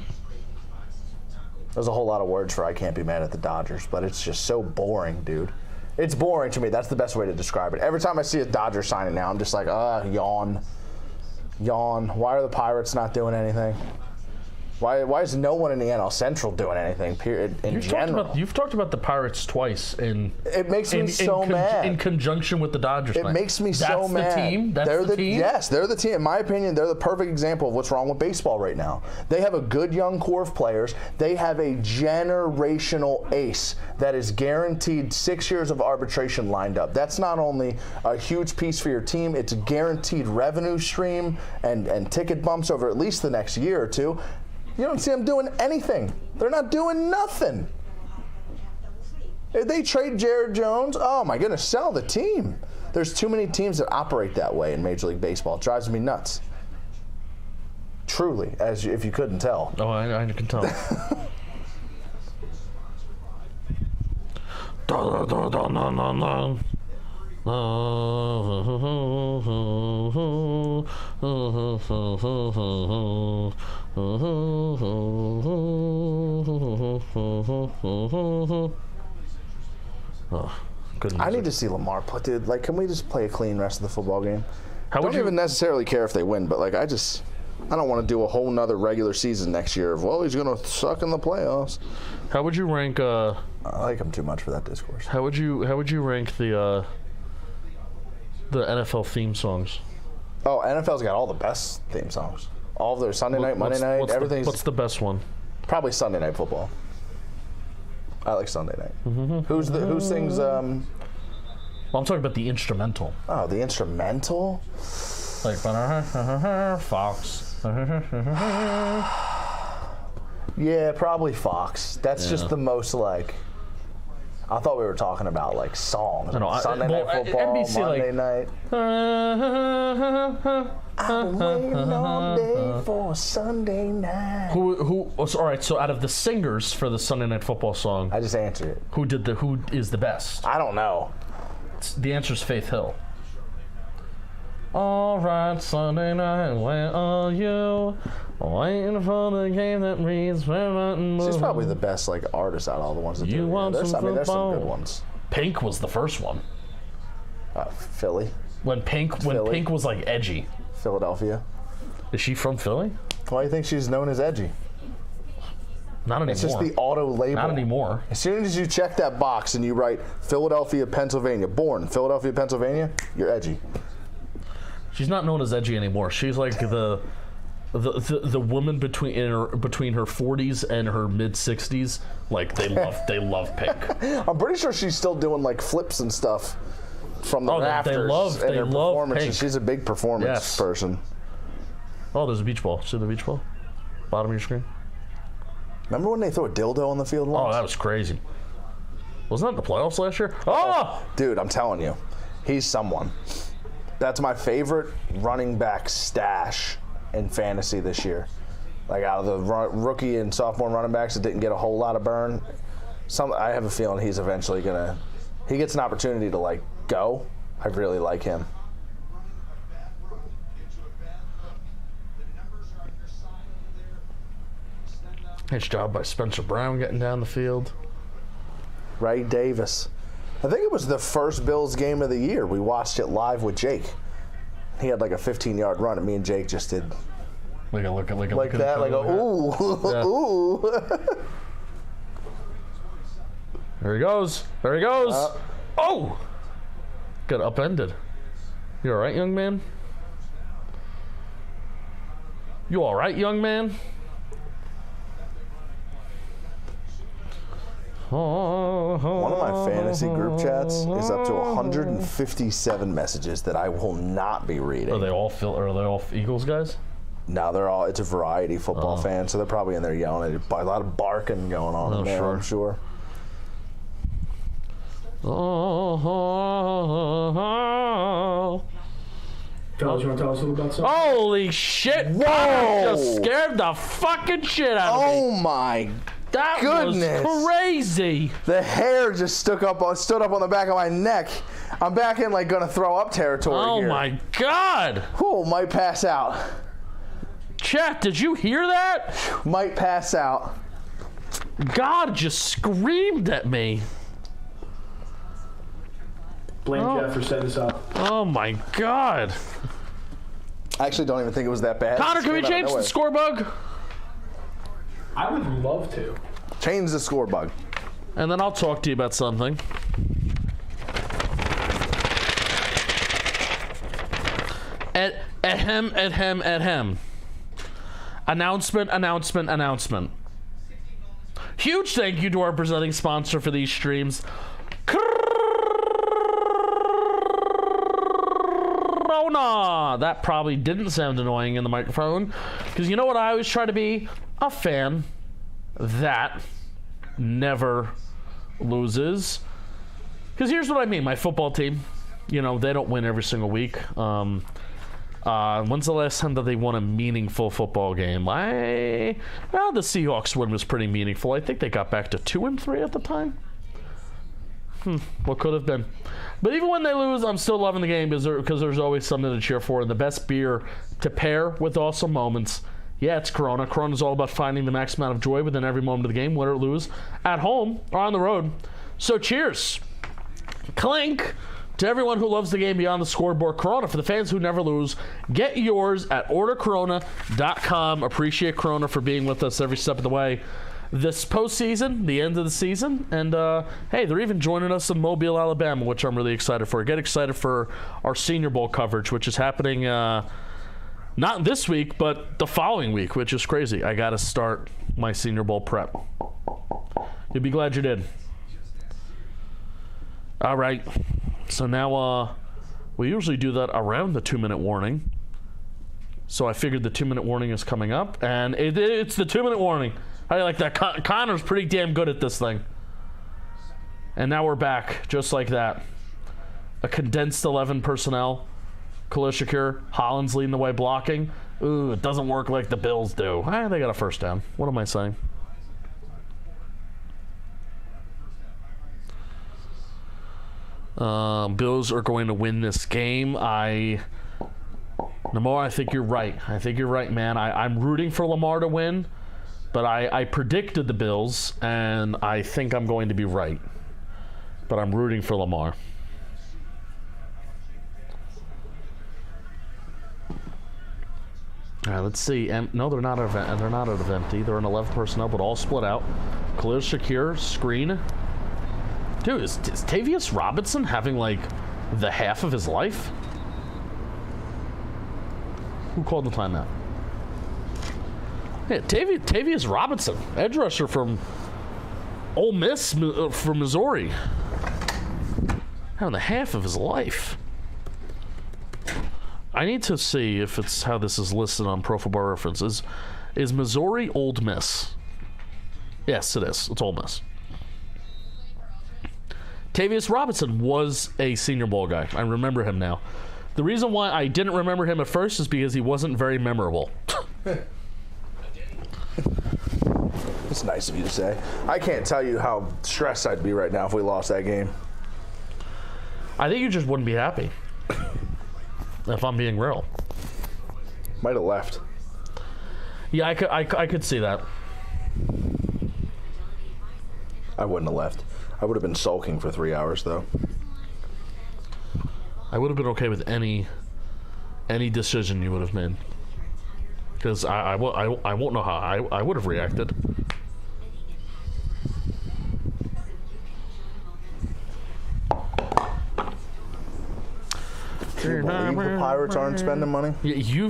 There's a whole lot of words for I can't be mad at the Dodgers, but it's just so boring, dude. It's boring to me. That's the best way to describe it. Every time I see a Dodger signing now, I'm just like, yawn. Yawn. Why are the Pirates not doing anything? Why is no one in the NL Central doing anything, period, in general? You've talked about the Pirates twice It makes me so mad. In conjunction with the Dodgers. It makes me so mad. That's the team? That's the team? Yes, they're the team. In my opinion, they're the perfect example of what's wrong with baseball right now. They have a good young core of players. They have a generational ace that is guaranteed 6 years of arbitration lined up. That's not only a huge piece for your team, it's a guaranteed revenue stream and ticket bumps over at least the next year or two. You don't see them doing anything. They're not doing nothing. If they trade Jared Jones, oh my goodness, sell the team. There's too many teams that operate that way in Major League Baseball. It drives me nuts. Truly, if you couldn't tell. Oh, I can tell. Good I music. need to see Lamar play, dude. Like, can we just play a clean rest of the football game? How Don't would you? even necessarily care if they win, but like, I don't want to do a whole nother regular season next year of, well, he's gonna suck in the playoffs. How would you rank? I like him too much for that discourse. How would you rank the NFL theme songs? Oh, NFL's got all the best theme songs. All of their Sunday night, Monday night, everything's What's the best one? probably Sunday Night Football. I like Sunday night. Mm-hmm. Who sings? Well, I'm talking about the instrumental. Oh, the instrumental. Like Fox. Yeah, probably Fox. That's just the most like. I thought we were talking about like songs. No, Sunday Night Football, NBC, Monday like, night. I've been waiting all day for Sunday night. Who? All right. So out of the singers for the Sunday Night Football song, I just answered it. who is the best? I don't know. The answer is Faith Hill. All right, Sunday night, where are you? Waiting for the game that reads She's probably the best like artist out of all the ones that You do it. want There's some some good football? ones. Pink was the first one. Philly, When Pink was like edgy. Philadelphia. Is she from Philly? Why do you think she's known as edgy? Not anymore. It's just the auto label. Not anymore. As soon as you check that box and you write Philadelphia, Pennsylvania, born Philadelphia, Pennsylvania, you're edgy. She's not known as edgy anymore. She's like the woman between her 40s and her mid 60s. Like they love Pink. I'm pretty sure she's still doing like flips and stuff from the rafters. they love performances. Pink. She's a big performance person. Oh, there's a beach ball. See the beach ball? Bottom of your screen. Remember when they threw a dildo on the field Oh, once? that was crazy. Wasn't that the playoffs last year? Oh! Dude, I'm telling you, he's someone. That's my favorite running back stash in fantasy this year. Like out of the rookie and sophomore running backs that didn't get a whole lot of burn, I have a feeling he's eventually gonna. He gets an opportunity to like go. I really like him. Nice job by Spencer Brown getting down the field. Ray Davis. I think it was the first Bills game of the year. We watched it live with Jake. He had like a 15-yard run, and me and Jake just did Like that, like a ooh, Yeah. ooh. There he goes. There he goes. Oh! Got upended. You all right, young man? You all right, young man? One of my fantasy group chats is up to 157 messages that I will not be reading. Are they all Eagles guys? No, they're all. It's a variety football fan, so they're probably in there yelling at it. A lot of barking going on in there, sure. I'm sure. Fellas, you want to tell us a little about something? Holy shit! Whoa! Just scared the fucking shit out of me. Oh my! That goodness. was crazy. The hair just stood up on the back of my neck. I'm back in like gonna throw up territory Oh here. my god! Whew, might pass out. Chat, did you hear that? Might pass out. God just screamed at me. Blame Jeff for setting this up. Oh my god. I actually don't even think it was that bad. Connor, It can we just came out change of the score bug? I would love to. Change the score bug. And then I'll talk to you about something. Ahem. Announcement. Huge thank you to our presenting sponsor for these streams, Corona. That probably didn't sound annoying in the microphone, because you know what I always try to be? A fan that never loses. Because here's what I mean, my football team, you know, they don't win every single week. When's the last time that they won a meaningful football game? The Seahawks win was pretty meaningful. I think they got back to 2-3 at the time. What could have been. But even when they lose, I'm still loving the game because there's always something to cheer for. And the best beer to pair with awesome moments, yeah, it's Corona. Corona is all about finding the max amount of joy within every moment of the game, win or lose, at home or on the road. So cheers. Clink. To everyone who loves the game beyond the scoreboard, Corona. For the fans who never lose, get yours at ordercorona.com. Appreciate Corona for being with us every step of the way this postseason, the end of the season. And, hey, they're even joining us in Mobile, Alabama, which I'm really excited for. Get excited for our Senior Bowl coverage, which is happening not this week, but the following week, which is crazy. I got to start my Senior Bowl prep. You'll be glad you did. All right. So now we usually do that around the 2-minute warning. So I figured the 2-minute warning is coming up, and it's the 2-minute warning. How do you like that? Connor's pretty damn good at this thing. And now we're back, just like that. A condensed 11 personnel. Khalil Shakir, Hollins leading the way blocking. Ooh, it doesn't work like the Bills do. They got a first down. What am I saying? Bills are going to win this game. Lamar, I think you're right. I think you're right, man. I'm rooting for Lamar to win, but I predicted the Bills, and I think I'm going to be right. But I'm rooting for Lamar. All right, let's see. No, they're not out of empty. They're in 11 personnel, but all split out. Khalil Shakir, screen. Dude, is Tavius Robinson having, like, the half of his life? Who called the timeout? Yeah, Tavius Robinson, edge rusher from Ole Miss, from Missouri. Having the half of his life. I need to see if it's how this is listed on Pro Football Reference. Is Missouri Ole Miss? Yes, it is. It's Ole Miss. Tavius Robinson was a Senior Bowl guy. I remember him now. The reason why I didn't remember him at first is because he wasn't very memorable. It's nice of you to say. I can't tell you how stressed I'd be right now if we lost that game. I think you just wouldn't be happy. If I'm being real. Might have left. Yeah, I could see that. I wouldn't have left. I would have been sulking for 3 hours, though. I would have been okay with any decision you would have made. Because I won't know how I would have reacted. Do you believe the Pirates aren't spending money? Yeah,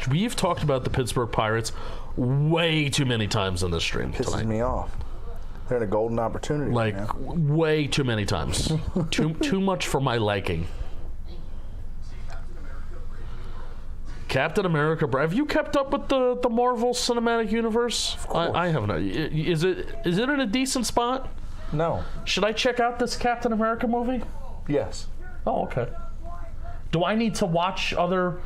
we've talked about the Pittsburgh Pirates way too many times on this stream Pisses tonight. me off. They're in a golden opportunity. Like, right now. way too many times. too much for my liking. Captain America, have you kept up with the Marvel Cinematic Universe? Of course. I haven't. Is it in a decent spot? No. Should I check out this Captain America movie? Yes. Oh, okay. Do I need to watch other...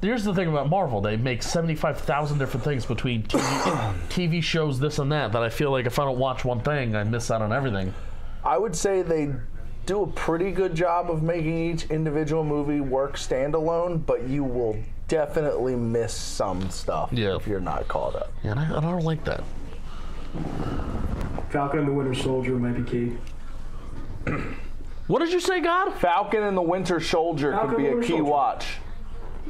Here's the thing about Marvel. They make 75,000 different things between TV shows, this and that I feel like if I don't watch one thing, I miss out on everything. I would say they do a pretty good job of making each individual movie work standalone, but you will definitely miss some stuff if you're not caught up. Yeah, and I don't like that. Falcon and the Winter Soldier might be key. What did you say, God? Falcon and the Winter Soldier could be a key watch.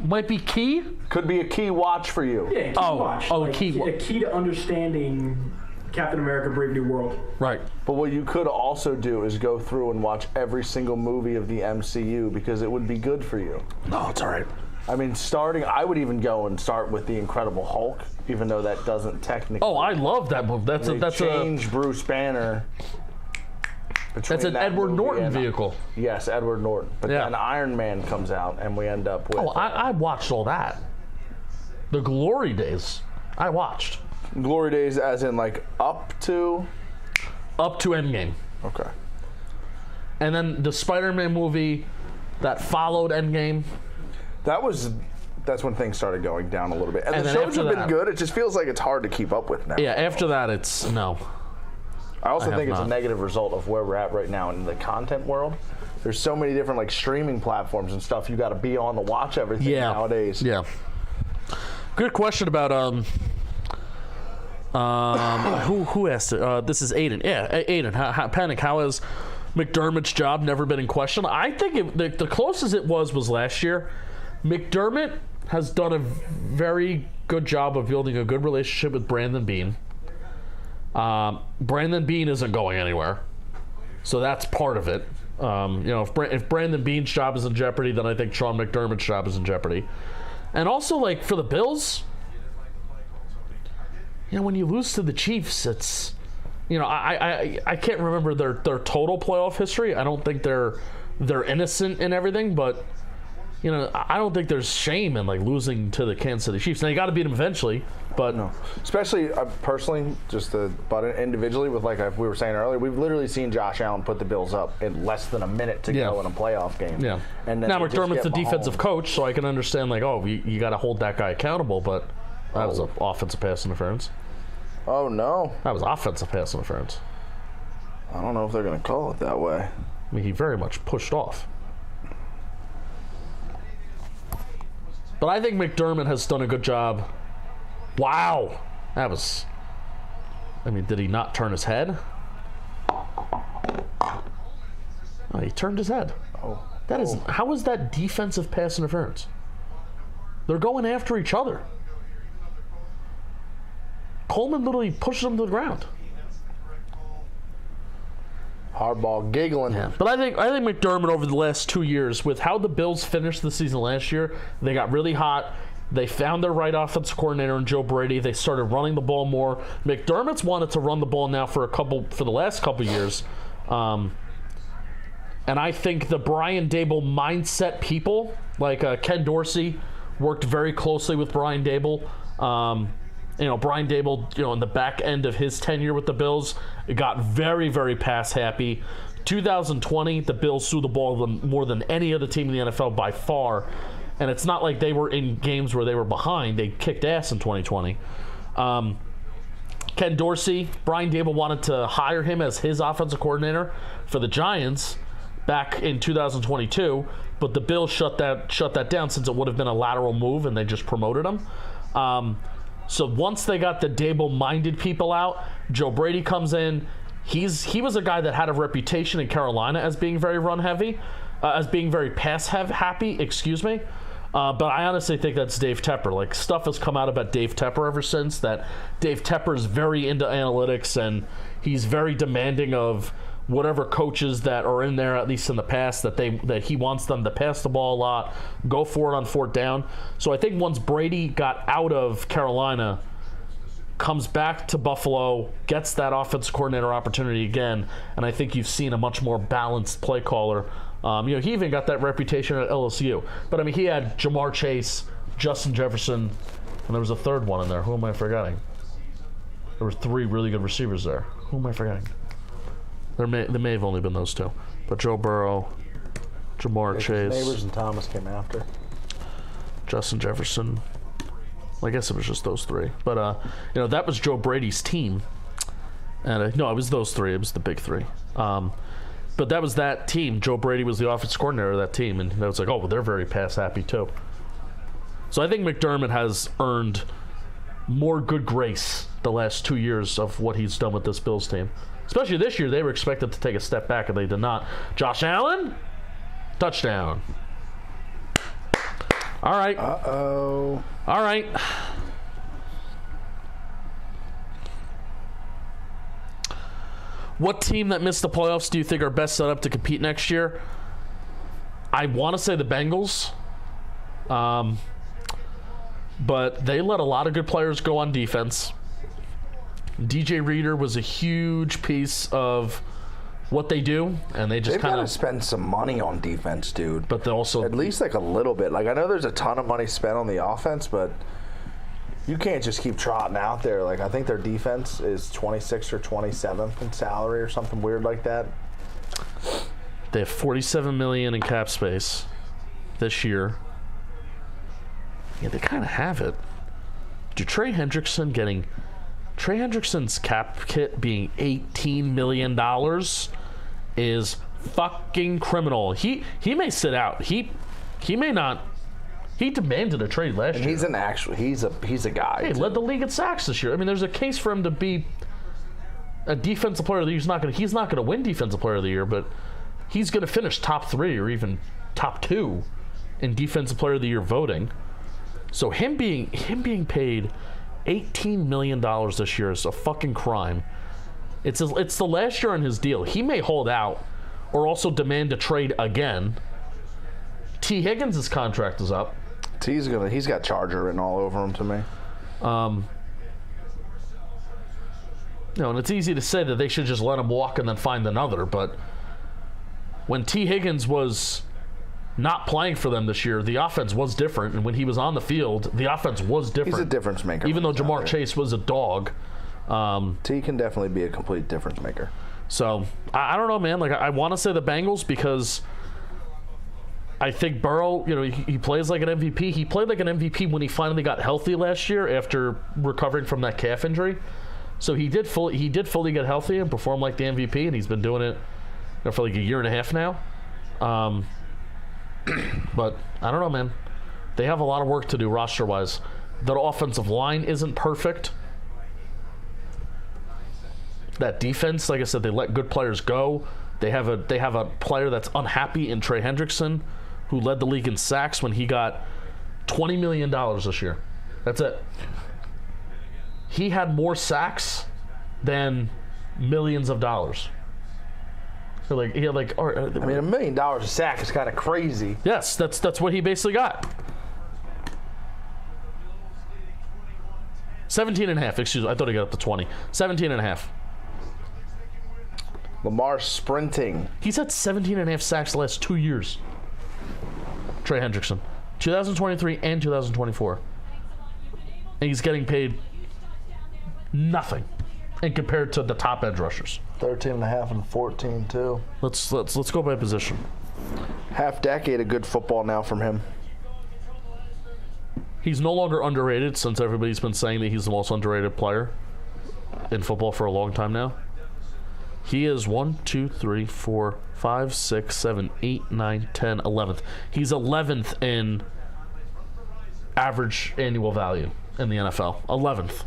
Might be key? Could be a key watch for you. Yeah, key watch. Oh, like, a key to understanding Captain America: Brave New World. Right. But what you could also do is go through and watch every single movie of the MCU because it would be good for you. No, it's all right. I mean, I would even go and start with the Incredible Hulk, even though that doesn't technically. Oh, I love that movie. Change Bruce Banner. That's an Edward Norton vehicle. Yes, Edward Norton. But then Iron Man comes out, and we end up with. Oh, I watched all that. The Glory Days, I watched. Glory Days, as in like up to Endgame. Okay. And then the Spider-Man movie that followed Endgame. That's when things started going down a little bit. And the then shows have been good. It just feels like it's hard to keep up with now. Yeah, after that, it's no. I also think it's a negative result of where we're at right now in the content world. There's so many different like streaming platforms and stuff. You got to be on to watch everything nowadays. Yeah. Good question about who asked it? This is Aiden. Yeah, Aiden. Penik, how has McDermott's job never been in question. I think the closest it was last year. McDermott has done a very good job of building a good relationship with Brandon Beane. Brandon Beane isn't going anywhere, so that's part of it. If Brandon Beane's job is in jeopardy, then I think Sean McDermott's job is in jeopardy. And also, like, for the Bills, when you lose to the Chiefs, it's, I can't remember their total playoff history. I don't think they're innocent in everything, but I don't think there's shame in like losing to the Kansas City Chiefs. Now you got to beat them eventually, but no. Especially personally, but individually with like we were saying earlier, we've literally seen Josh Allen put the Bills up in less than a minute to go in a playoff game. Yeah. And then now McDermott's the defensive coach, so I can understand like, you got to hold that guy accountable, but that was an offensive pass interference. Oh no, that was offensive pass interference. I don't know if they're going to call it that way. I mean, he very much pushed off. But I think McDermott has done a good job. Wow. That was... did he not turn his head? Oh, he turned his head. How is that defensive pass interference? They're going after each other. Coleman literally pushes him to the ground. Hardball giggling. Yeah. But I think McDermott over the last 2 years, with how the Bills finished the season last year, they got really hot. They found their right offensive coordinator in Joe Brady. They started running the ball more. McDermott's wanted to run the ball now for the last couple years. And I think the Brian Daboll mindset people, like Ken Dorsey, worked very closely with Brian Daboll. Brian Daboll, in the back end of his tenure with the Bills, got very, very pass happy. 2020, the Bills threw the ball more than any other team in the NFL by far. And it's not like they were in games where they were behind. They kicked ass in 2020. Ken Dorsey, Brian Daboll wanted to hire him as his offensive coordinator for the Giants back in 2022, but the Bills shut that down since it would have been a lateral move, and they just promoted him. So once they got the Daboll-minded people out, Joe Brady comes in. He was a guy that had a reputation in Carolina as being very run-heavy, as being very pass-happy, but I honestly think that's Dave Tepper. Like, stuff has come out about Dave Tepper ever since, that Dave Tepper is very into analytics, and he's very demanding of whatever coaches that are in there, at least in the past, that he wants them to pass the ball a lot, go for it on fourth down. So I think once Brady got out of Carolina, comes back to Buffalo, gets that offensive coordinator opportunity again, and I think you've seen a much more balanced play caller. He even got that reputation at LSU. But he had Jamar Chase, Justin Jefferson, and there was a third one in there. Who am I forgetting? There were 3 really good receivers there. Who am I forgetting? There may have only been those 2. But Joe Burrow, Jamar Chase. Neighbors and Thomas came after. Justin Jefferson. Well, I guess it was just those 3. But, that was Joe Brady's team. And no, it was those 3. It was the big 3. But that was that team. Joe Brady was the offensive coordinator of that team. And that was like, they're very pass happy too. So I think McDermott has earned more good grace the last 2 years of what he's done with this Bills team. Especially this year, they were expected to take a step back, and they did not. Josh Allen, touchdown. All right. Uh-oh. All right. What team that missed the playoffs do you think are best set up to compete next year? I want to say the Bengals. But they let a lot of good players go on defense. DJ Reader was a huge piece of what they do, and they just kind of spend some money on defense, dude. But they also at least like a little bit. Like, I know there's a ton of money spent on the offense, but you can't just keep trotting out there. Like, I think their defense is 26th or 27th in salary or something weird like that. They have $47 million in cap space this year. Yeah, they kind of have it. Trey Hendrickson's cap hit being $18 million is fucking criminal. He may sit out. He may not. He demanded a trade last year. He's a guy. He led the league in sacks this year. There's a case for him to be A defensive player of the year he's not gonna win defensive player of the year, but he's gonna finish top 3 or even top 2 in defensive player of the year voting. So him being paid $18 million this year is a fucking crime. It's the last year on his deal. He may hold out or also demand a trade again. T. Higgins' contract is up. He's got Charger written all over him to me. And it's easy to say that they should just let him walk and then find another, but when T. Higgins was not playing for them this year, the offense was different, and when he was on the field, the offense was different. He's a difference maker. Even though Jamar Chase was a dog. T can definitely be a complete difference maker. So, I don't know, man. Like, I want to say the Bengals because I think Burrow, he plays like an MVP. He played like an MVP when he finally got healthy last year after recovering from that calf injury. So he did fully get healthy and perform like the MVP, and he's been doing it for like a year and a half now. But I don't know, man. They have a lot of work to do roster-wise. Their offensive line isn't perfect. That defense, like I said, they let good players go. They have a player that's unhappy in Trey Hendrickson, who led the league in sacks when he got $20 million this year. That's it. He had more sacks than millions of dollars. So like he had like, $1 million a sack is kind of crazy. Yes, that's what he basically got. 17.5. Excuse me, I thought he got up to 20. 17.5. Lamar sprinting. He's had 17.5 sacks the last 2 years. Trey Hendrickson, 2023 and 2024, and he's getting paid nothing, and compared to the top edge rushers. 13.5 and 14 too. Let's go by position. Half decade of good football now from him. He's no longer underrated since everybody's been saying that he's the most underrated player in football for a long time now. He is 1, 2, 3, 4, 5, 6, 7, 8, 9, 10, 11th. He's 11th in average annual value in the NFL. 11th.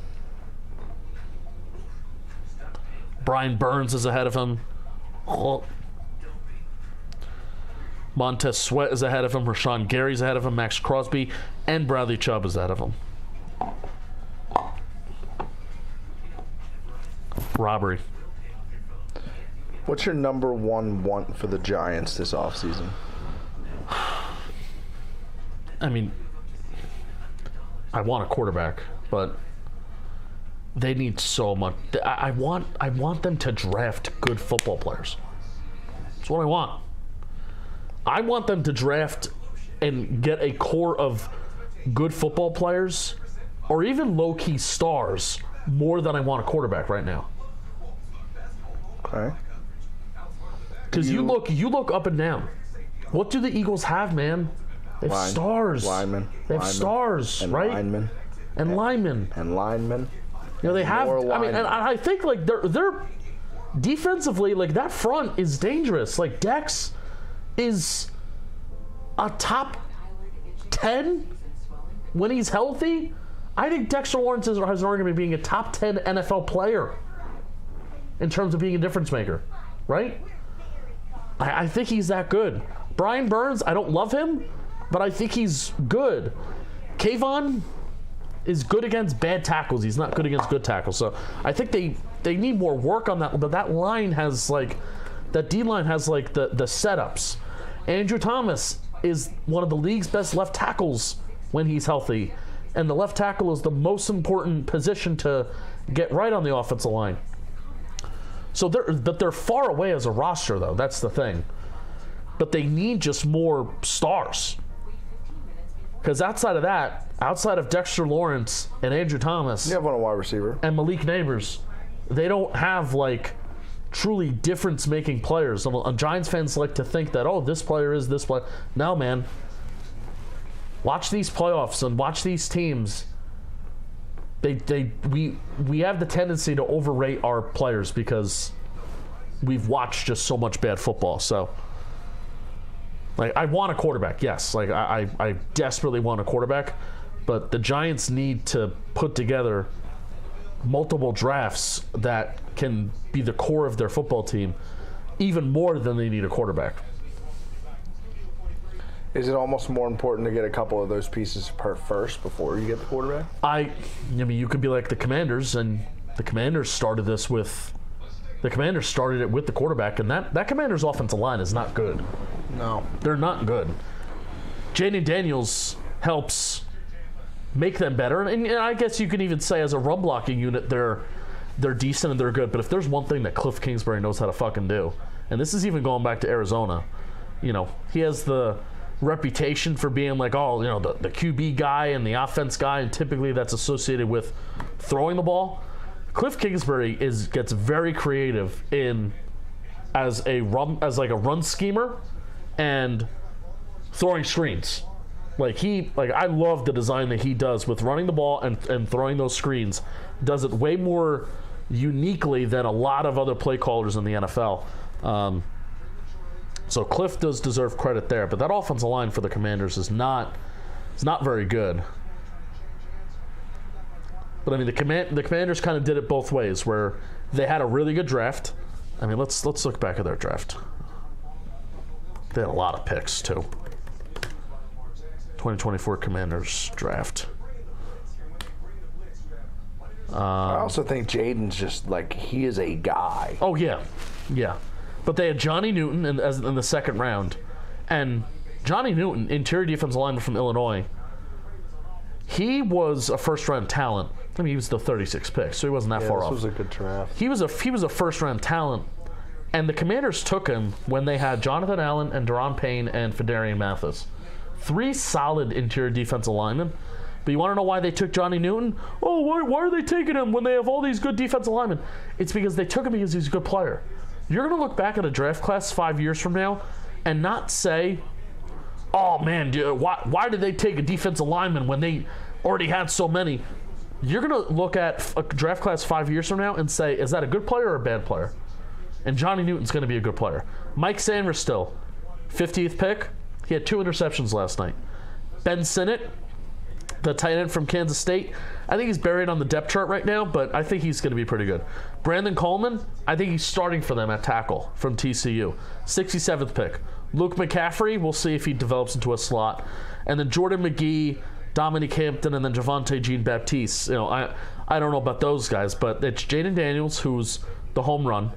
Brian Burns is ahead of him. Montez Sweat is ahead of him. Rashawn Gary's ahead of him. Max Crosby and Bradley Chubb is ahead of him. Robbery. What's your number one want for the Giants this offseason? I mean, I want a quarterback, but they need so much. I want them to draft good football players. That's what I want. I want them to draft and get a core of good football players or even low-key stars more than I want a quarterback right now. Okay. Because you look up and down. What do the Eagles have, man? They have stars. Linemen. They have stars, and right? Linemen. And linemen. And linemen. They have. I mean, and I think like they're defensively, like that front is dangerous. Like Dex is a top 10 when he's healthy. I think Dexter Lawrence has an argument of being a top 10 NFL player in terms of being a difference maker, right? I think he's that good. Brian Burns, I don't love him, but I think he's good. Kayvon is good against bad tackles. He's not good against good tackles. So I think they need more work on that. But that line has like, that D line has like the setups. Andrew Thomas is one of the league's best left tackles when he's healthy. And the left tackle is the most important position to get right on the offensive line. So they're far away as a roster, though. That's the thing. But they need just more stars. Because outside of that, outside of Dexter Lawrence and Andrew Thomas, you have one wide receiver, and Malik Neighbors, they don't have like truly difference-making players. Giants fans like to think that, oh, this player is this player. No, man. Watch these playoffs and watch these teams. We have the tendency to overrate our players because we've watched just so much bad football. So, like, I want a quarterback, yes. Like, I desperately want a quarterback, but the Giants need to put together multiple drafts that can be the core of their football team even more than they need a quarterback. Is it almost more important to get a couple of those pieces first before you get the quarterback? I mean, you could be like the Commanders, and the Commanders started it with the quarterback, and that Commanders' offensive line is not good. No. They're not good. Jaden Daniels helps make them better, and I guess you can even say as a run blocking unit, they're decent and they're good. But if there's one thing that Cliff Kingsbury knows how to fucking do, and this is even going back to Arizona, he has the reputation for being like, the QB guy and the offense guy, and typically that's associated with throwing the ball. Cliff Kingsbury gets very creative as a run schemer and throwing screens. I love the design that he does with running the ball and throwing those screens. Does it way more uniquely than a lot of other play callers in the NFL. So Cliff does deserve credit there, but that offensive line for the Commanders is not very good. But I mean, the Commanders kind of did it both ways, where they had a really good draft. I mean, let's look back at their draft. They had a lot of picks too. 2024 Commanders draft. I also think Jaden's just he is a guy. Oh yeah. But they had Johnny Newton in the second round, and Johnny Newton, interior defensive lineman from Illinois. He was a first-round talent. I mean, he was the 36th pick, so he wasn't that far off. This was a good draft. He was a first-round talent, and the Commanders took him when they had Jonathan Allen and Daron Payne and Fedarian Mathis. 3 solid interior defensive linemen. But you want to know why they took Johnny Newton? Oh, why are they taking him when they have all these good defensive linemen? It's because they took him because he's a good player. You're going to look back at a draft class 5 years from now and not say, oh, man, why did they take a defensive lineman when they already had so many? You're going to look at a draft class 5 years from now and say, is that a good player or a bad player? And Johnny Newton's going to be a good player. Mike Sanders still, 50th pick. He had 2 interceptions last night. Ben Sinnott, the tight end from Kansas State, I think he's buried on the depth chart right now, but I think he's going to be pretty good. Brandon Coleman, I think he's starting for them at tackle from TCU. 67th pick. Luke McCaffrey, we'll see if he develops into a slot. And then Jordan McGee, Dominique Hampton, and then Javonte Jean-Baptiste. I don't know about those guys, but it's Jaden Daniels, who's the home run.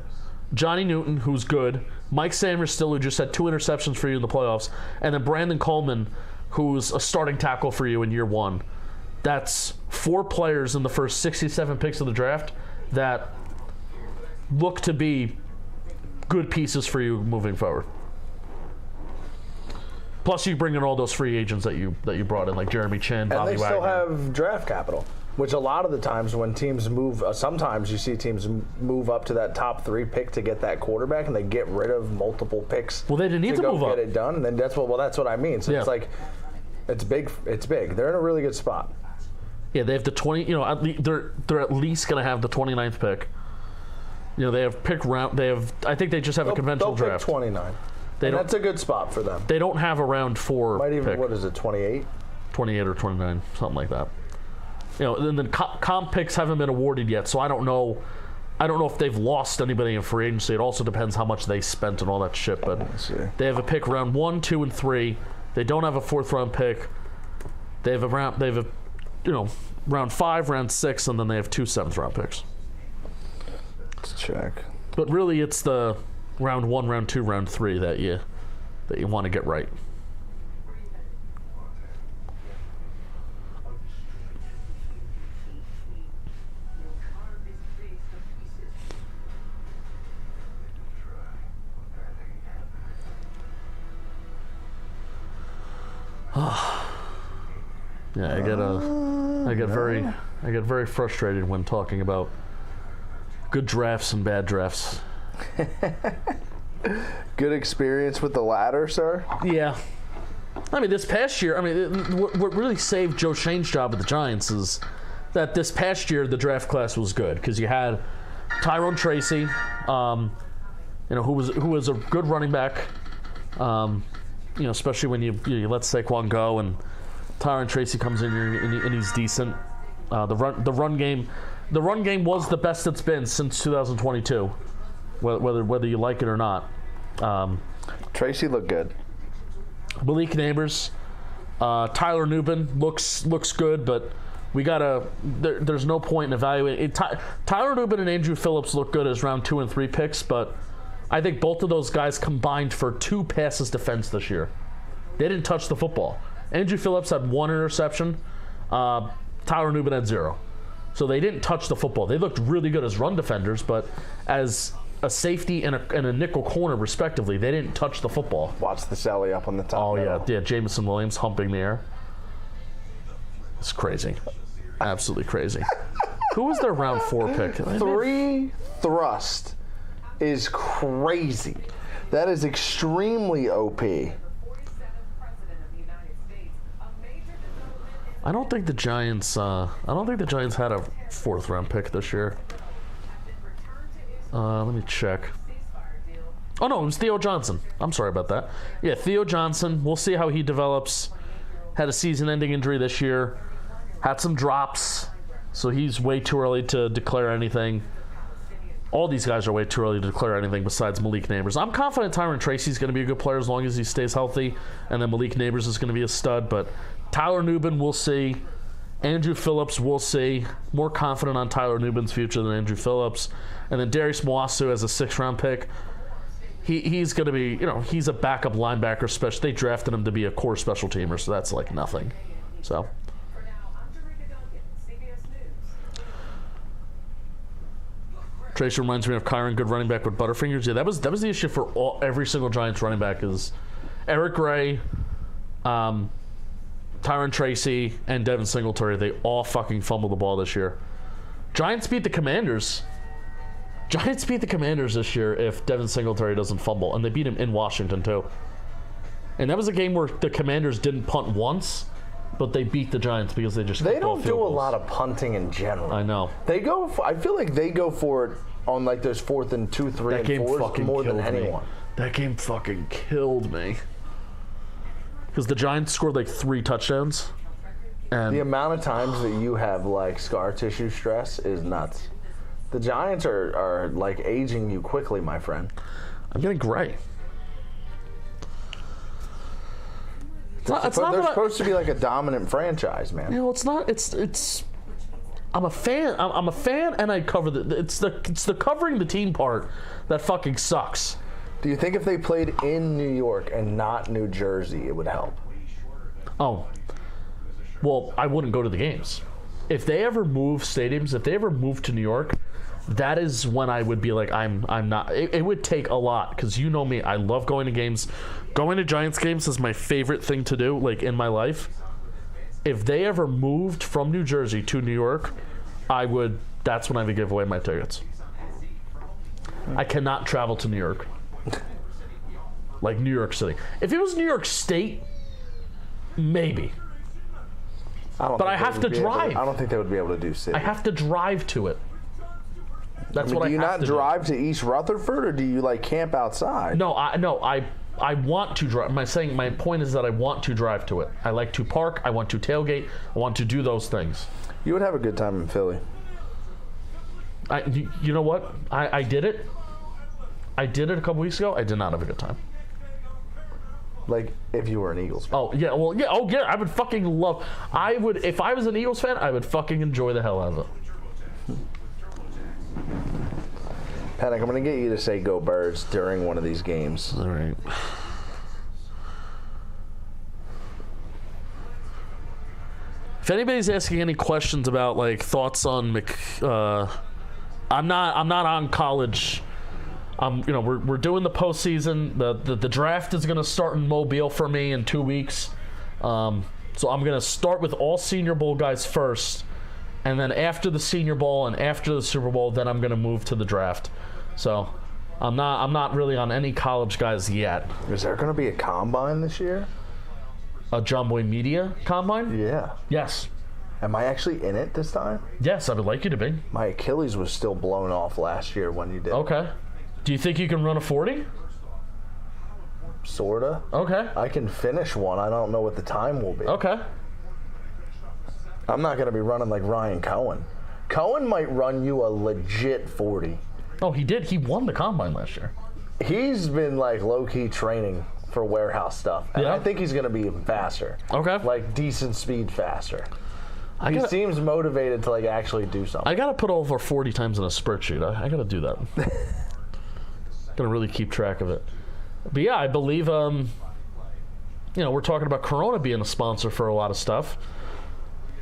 Johnny Newton, who's good. Mike Sanders still, who just had 2 interceptions for you in the playoffs. And then Brandon Coleman, who's a starting tackle for you in year 1. That's 4 players in the first 67 picks of the draft that look to be good pieces for you moving forward. Plus, you bring in all those free agents that you brought in, like Jeremy Chin, Bobby Wagner. And they still have draft capital, which a lot of the times when teams move, sometimes you see teams move up to that top 3 pick to get that quarterback, and they get rid of multiple picks. Well, they didn't need to go move up. Get it done, and then that's what I mean. So it's like, it's big. It's big. They're in a really good spot. Yeah, they have the 20. They're at least going to have the 29th pick. They have pick round. I think they just have a conventional they'll draft. Pick 29. That's a good spot for them. They don't have a round 4 Might even, pick. what is it, 28? 28 or 29, something like that. And then comp picks haven't been awarded yet, so I don't know if they've lost anybody in free agency. It also depends how much they spent and all that shit. But they have a pick round 1, 2, and 3. They don't have a 4th round pick. They have round 5, round 6, and then they have 2 7th round picks. Let's check. But really, it's the round 1, round 2, round 3 that you want to get right. Yeah, I get very frustrated when talking about good drafts and bad drafts. Good experience with the ladder, sir? Yeah. I mean, this past year, what really saved Joe Shane's job at the Giants is that this past year the draft class was good because you had Tyrone Tracy, who was a good running back, especially when you let Saquon go and Tyrone Tracy comes in and he's decent. The run game, The run game was the best it's been since 2022, whether you like it or not. Tracy looked good. Malik Neighbors, Tyler Nubin looks good, but we gotta. There's no point in evaluating it. Tyler Nubin and Andrew Phillips look good as round 2 and 3 picks, but I think both of those guys combined for 2 passes defense this year. They didn't touch the football. Andrew Phillips had 1 interception. Tyler Nubin had 0. So they didn't touch the football. They looked really good as run defenders, but as a safety and a nickel corner, respectively, they didn't touch the football. Watch the Sally up on the top. Oh, yeah. Jamison Williams humping the air. It's crazy. Absolutely crazy. Who was their round 4 pick? 3 thrust is crazy. That is extremely OP. I don't think the Giants had a 4th round pick this year. Let me check. Oh no, it was Theo Johnson. I'm sorry about that. Yeah, Theo Johnson. We'll see how he develops. Had a season-ending injury this year. Had some drops, so he's way too early to declare anything. All these guys are way too early to declare anything besides Malik Neighbors. I'm confident Tyron Tracy's going to be a good player as long as he stays healthy, and then Malik Neighbors is going to be a stud. But Tyler Nubin, we'll see. Andrew Phillips, we'll see. More confident on Tyler Nubin's future than Andrew Phillips. And then Darius Moasu as a 6th-round pick. He's going to be, he's a backup linebacker. They drafted him to be a core special teamer, so that's like nothing. So. Tracy reminds me of Kyron, good running back with Butterfingers. Yeah, that was the issue for every single Giants running back is Eric Gray, Tyron Tracy, and Devin Singletary. They all fucking fumbled the ball this year. Giants beat the Commanders this year if Devin Singletary doesn't fumble, and they beat him in Washington too. And that was a game where the Commanders didn't punt once, but they beat the Giants because they don't do a lot of punting in general. I know. I feel like they go for it on like those 4th and 2, 3, that and game 4s fucking more than killed me. anyone. That game fucking killed me. Because the Giants scored like 3 touchdowns. And The amount of times that you have like scar tissue stress is nuts. The Giants are like aging you quickly, my friend. I'm getting gray. They're supposed to be like a dominant franchise, man. It's not. It's. I'm a fan. I'm a fan, and I cover it's the covering the team part that fucking sucks. Do you think if they played in New York and not New Jersey, it would help? Oh, well, I wouldn't go to the games. If they ever move stadiums, if they ever move to New York, that is when I would be like, I'm not. It would take a lot because you know me. I love going to games. Going to Giants games is my favorite thing to do, like in my life. If they ever moved from New Jersey to New York, that's when I would give away my tickets. I cannot travel to New York. Like New York City. If it was New York State, maybe. But I have to drive. I don't think they would be able to do city. I have to drive to it. That's what I have to do. Do you not drive to East Rutherford, or do you like camp outside? No, I want to drive. My point is that I want to drive to it. I like to park. I want to tailgate. I want to do those things. You would have a good time in Philly. You know what? I did it. I did it a couple weeks ago. I did not have a good time. Like if you were an Eagles fan. Oh yeah, well yeah. Oh yeah, I would fucking love. I would if I was an Eagles fan. I would fucking enjoy the hell out of it. Penik, I'm going to get you to say "Go Birds" during one of these games. All right. If anybody's asking any questions about like thoughts on I'm not on college. We're doing the postseason. The draft is going to start in Mobile for me in 2 weeks. So I'm going to start with all Senior Bowl guys first. And then after the Senior Bowl and after the Super Bowl, then I'm going to move to the draft. So I'm not really on any college guys yet. Is there going to be a combine this year? A John Boy Media combine? Yeah. Yes. Am I actually in it this time? Yes, I would like you to be. My Achilles was still blown off last year when you did. Okay. Do you think you can run a 40? Sorta. Okay. I can finish one. I don't know what the time will be. Okay. I'm not going to be running like Ryan Cohen. Cohen might run you a legit 40. Oh, he did. He won the combine last year. He's been like low-key training for warehouse stuff. And Yeah. I think he's going to be even faster. Okay. Like decent speed faster. I He gotta, seems motivated to like actually do something. I gotta put all of our 40 times in a spreadsheet. I gotta do that. Gotta really keep track of it. But yeah, I believe, we're talking about Corona being a sponsor for a lot of stuff.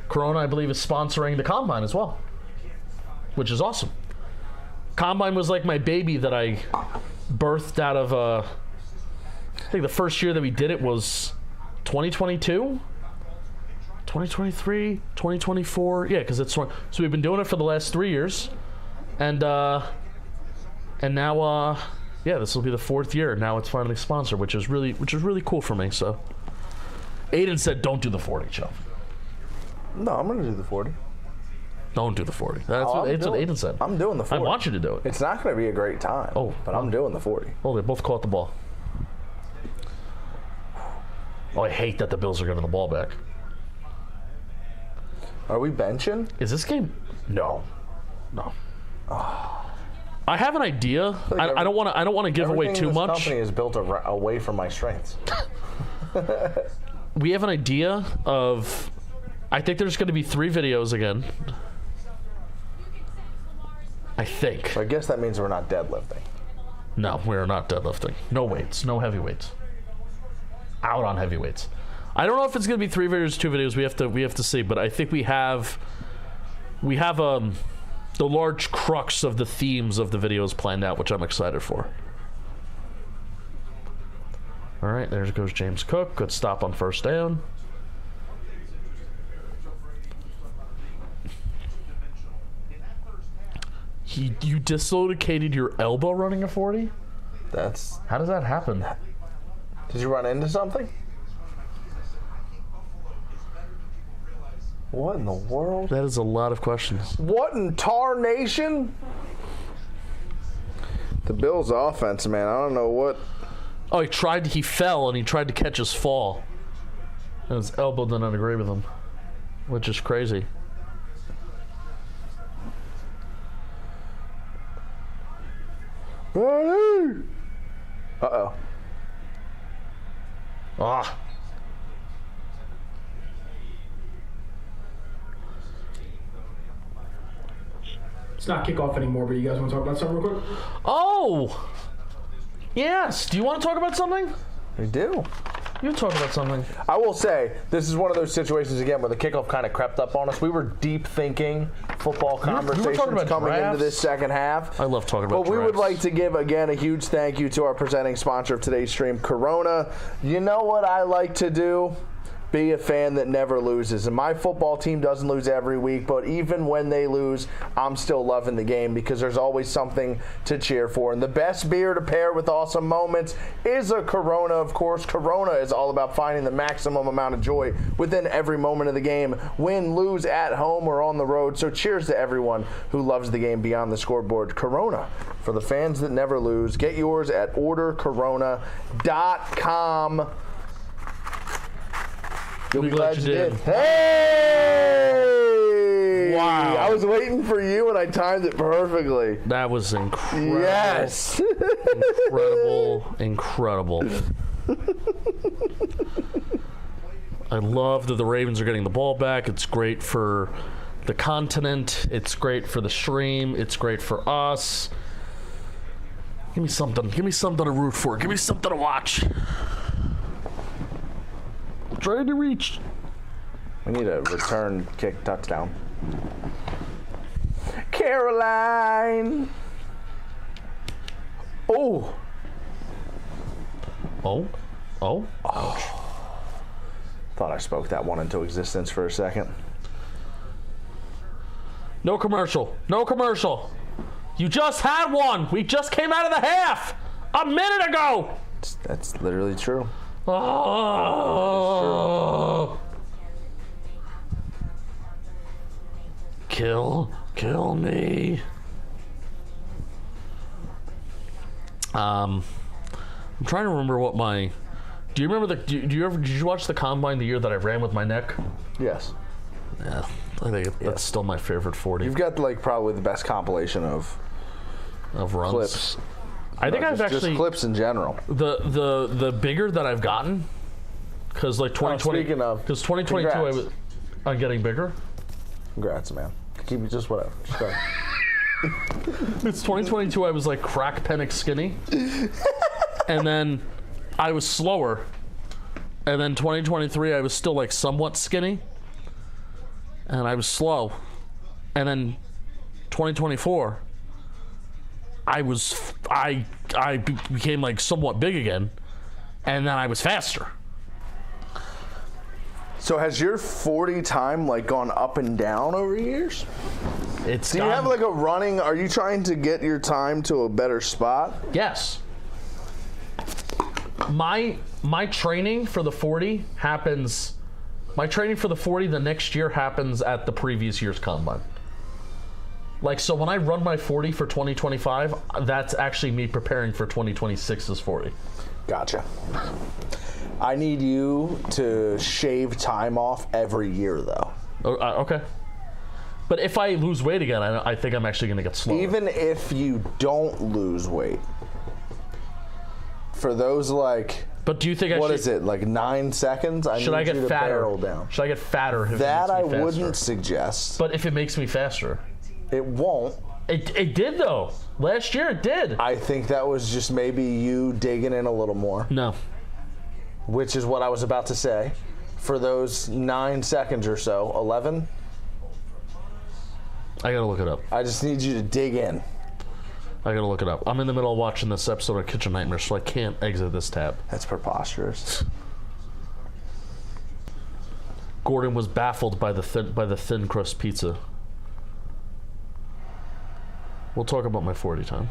Corona, I believe, is sponsoring the Combine as well, which is awesome. Combine was like my baby that I birthed out of, I think the first year that we did it was 2022, 2023, 2024. Yeah, because so we've been doing it for the last 3 years, and now, this will be the 4th year. Now it's finally sponsored, which is really cool for me. So, Aiden said, "Don't do the 40, Joe. No, I'm going to do the 40. Don't do the 40." That's Oh, what Aiden said. I'm doing the I 40. want you to do it. It's not going to be a great time. But I'm doing the 40. Oh, they both caught the ball. Oh, I hate that the Bills are getting the ball back. Are we benching? Is this game? No. I have an idea. I don't want to give away Everything too in this much. company is built away from my strengths. We have an idea of. I think there's going to be 3 videos again. I think. I guess that means we're not deadlifting. No, we are not deadlifting. No weights. No heavy weights. Out on heavy weights. I don't know if it's going to be 3 videos, 2 videos. We have to see. But I think we have the large crux of the themes of the videos planned out, which I'm excited for. All right, there goes James Cook. Good stop on first down. You dislocated your elbow running a 40? How does that happen? Did you run into something? What in the world? That is a lot of questions. What in tarnation? The Bills' offense, man. I don't know what. Oh, he fell and he tried to catch his fall. And his elbow didn't agree with him, which is crazy. Uh-oh. Ah. It's not kickoff anymore, but you guys want to talk about something real quick? Oh! Yes! Do you want to talk about something? We do. You talk about something. I will say, this is one of those situations, again, where the kickoff kind of crept up on us. We were deep thinking football conversations about coming drafts. into this second half. I love talking about But we would drafts. like to give, again, a huge thank you to our presenting sponsor of today's stream, Corona. You know what I like to do? Be a fan that never loses. And my football team doesn't lose every week, but even when they lose, I'm still loving the game because there's always something to cheer for. And the best beer to pair with awesome moments is a Corona, of course. Corona is all about finding the maximum amount of joy within every moment of the game, win, lose, at home, or on the road. So cheers to everyone who loves the game beyond the scoreboard. Corona, for the fans that never lose. Get yours at ordercorona.com. You'll be glad you did. Hey! Wow. I was waiting for you and I timed it perfectly. That was incredible. Yes. Incredible. I love that the Ravens are getting the ball back. It's great for the continent. It's great for the stream. It's great for us. Give me something. Give me something to root for. Give me something to watch. Trying to reach. We need a return kick touchdown. Caroline. Oh. Oh. Oh. Thought I spoke that one into existence for a second. No commercial. No commercial. You just had one. We just came out of the half a minute ago. That's literally true. Oh. Kill me. I'm trying to remember what my. Do you remember did you watch the combine the year that I ran with my neck? Yes. Yeah, I think that's still my favorite 40 You've got like probably the best compilation of runs. clips. I think I've actually just clips in general. the bigger that I've gotten, because like 2020. Speaking of, because 2022, congrats. I'm getting bigger. Congrats, man. Keep it just whatever. Just go. It's 2022. I was like crack Penik skinny, and then I was slower, and then 2023 I was still like somewhat skinny, and I was slow, and then 2024 I became like somewhat big again, and then I was faster. So has your 40 time like gone up and down over years? It's Do you have like a running? Are you trying to get your time to a better spot? Yes. My training for the 40 happens. My training for the 40 the next year happens at the previous year's combine. Like, so when I run my 40 for 2025, that's actually me preparing for 2026's 40. Gotcha. I need you to shave time off every year, though. Okay. But if I lose weight again, I think I'm actually going to get slower. Even if you don't lose weight, for those like, but do you think what is it, like 9 seconds? Should I get fatter? Barrel down. Should I get fatter? If That it I makes me faster? wouldn't suggest. But if it makes me faster, It won't. it did though. Last year it did. I think that was just maybe you digging in a little more. No. Which is what I was about to say. For those 9 seconds or so, 11. I gotta look it up. I just need you to dig in. I gotta look it up. I'm in the middle of watching this episode of Kitchen Nightmares, so I can't exit this tab. That's preposterous. Gordon was baffled by the thin crust pizza. We'll talk about my 40 time.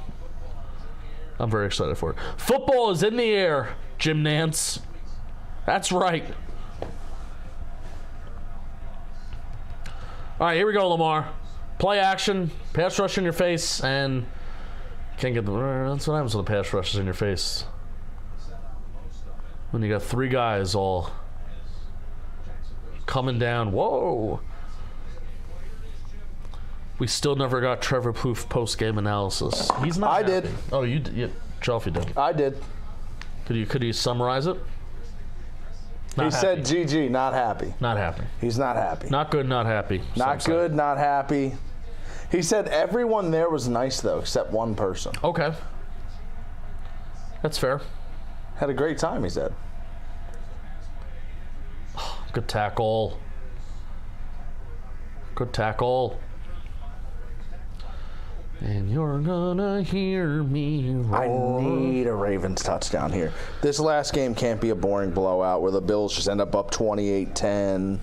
I'm very excited for it. Football is in the air, Jim Nance. That's right. All right, here we go, Lamar. Play action, pass rush in your face, and can't get the. That's what happens when the pass rush is in your face. When you got 3 guys all coming down. Whoa. We still never got Trevor Plouffe post-game analysis. He's not. I happy. did. Oh, you did. Yeah, Shelfy did. I did. Could you summarize it? Not He happy. said GG, not happy. Not happy. He's not happy. Not good. Not happy. Not good, not happy. He said everyone there was nice, though, except one person. Okay. That's fair. Had a great time, he said. Good tackle. Good tackle. And you're gonna hear me roar. I need a Ravens touchdown here. This last game can't be a boring blowout where the Bills just end up 28-10.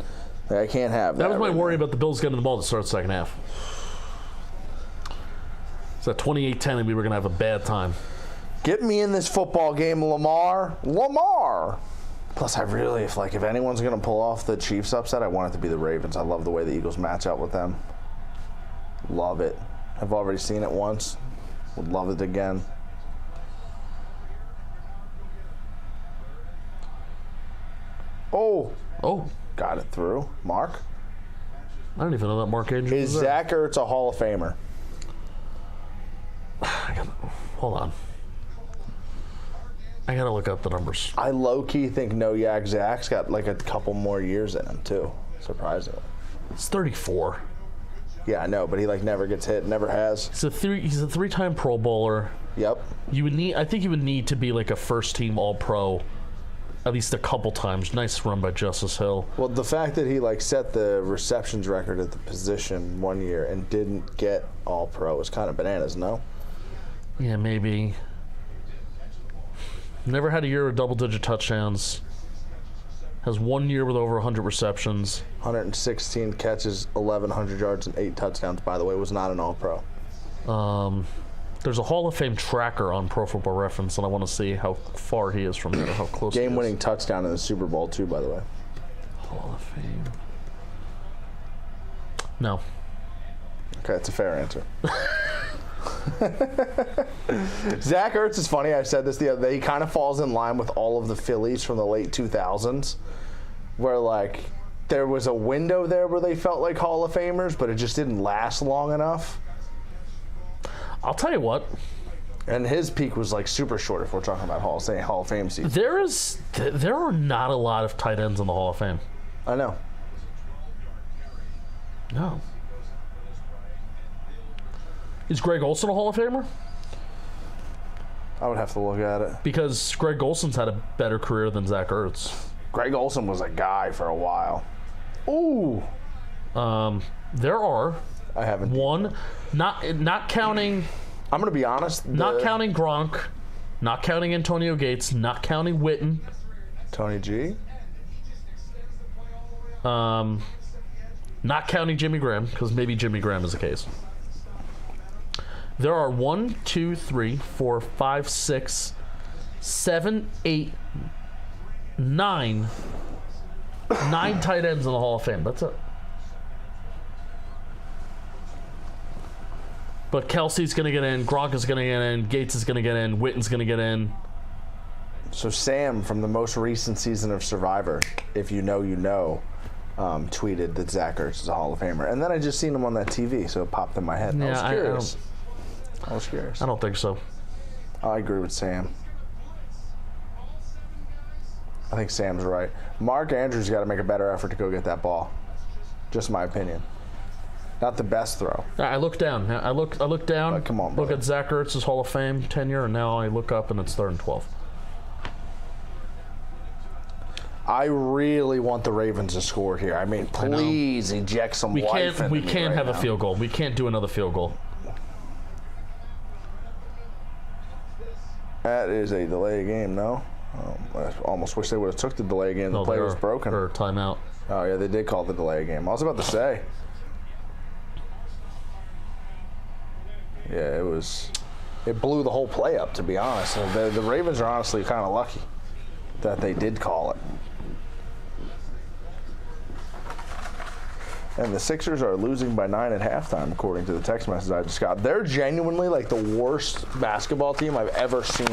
I can't have that. That was my right worry now. about the Bills getting the ball to start the second half. So at 28-10, and we were gonna have a bad time. Get me in this football game, Lamar. Lamar. Plus, I really, if anyone's gonna pull off the Chiefs upset, I want it to be the Ravens. I love the way the Eagles match up with them. Love it. I've already seen it once. Would love it again. Oh, got it through. Mark. I don't even know that Mark Andrews Is was there. Zach Ertz a Hall of Famer? Hold on. I gotta look up the numbers. I low-key think No Yak Zach's got like a couple more years in him too, surprisingly. It's 34. Yeah, I know, but he like never gets hit, never has. He's a three-time Pro Bowler. Yep. I think you would need to be like a first-team All-Pro at least a couple times. Nice run by Justice Hill. Well, the fact that he like set the receptions record at the position one year and didn't get All-Pro is kind of bananas, no? Yeah, maybe. Never had a year with double-digit touchdowns. Has 1 year with over 100 receptions. 116 catches, 1,100 yards, and 8 touchdowns, by the way, was not an All-Pro. There's a Hall of Fame tracker on Pro Football Reference, and I want to see how far he is from there, how close he is. Game-winning touchdown in the Super Bowl, too, by the way. Hall of Fame. No. Okay, that's a fair answer. Zach Ertz is funny. I said this the other day. He kind of falls in line with all of the Phillies from the late 2000s, where like there was a window there where they felt like Hall of Famers, but it just didn't last long enough. I'll tell you what. And his peak was like super short if we're talking about Hall of Fame season. There are not a lot of tight ends in the Hall of Fame. I know. No. Is Greg Olson a Hall of Famer? I would have to look at it. Because Greg Olson's had a better career than Zach Ertz. Greg Olson was a guy for a while. Ooh. There are. I haven't. One, not counting. I'm going to be honest. Not counting Gronk, not counting Antonio Gates, not counting Witten. Tony G. Not counting Jimmy Graham, because maybe Jimmy Graham is the case. There are 1, 2, 3, 4, 5, 6, 7, 8, 9 tight ends in the Hall of Fame. That's it. But Kelsey's going to get in, Gronk is going to get in, Gates is going to get in, Witten's going to get in. So Sam, from the most recent season of Survivor, if you know, you know, tweeted that Zach Ertz is a Hall of Famer. And then I just seen him on that TV, so it popped in my head. And Yeah, I was curious. I don't think so. I agree with Sam. I think Sam's right. Mark Andrews got to make a better effort to go get that ball. Just my opinion. Not the best throw. I look down. I look down. But come on, look brother. at Zach Ertz's Hall of Fame tenure, and now I look up and it's 3rd and 12. I really want the Ravens to score here. I mean, please eject some We life can't. into We me can't right have now. a field goal. We can't do another field goal. That is a delay game, no? I almost wish they would have took the delay game. The play was broken. Or timeout. Oh, yeah, they did call the delay game. I was about to say. Yeah, it blew the whole play up, to be honest. The Ravens are honestly kind of lucky that they did call it. And the Sixers are losing by 9 at halftime, according to the text message I just got. They're genuinely like the worst basketball team I've ever seen.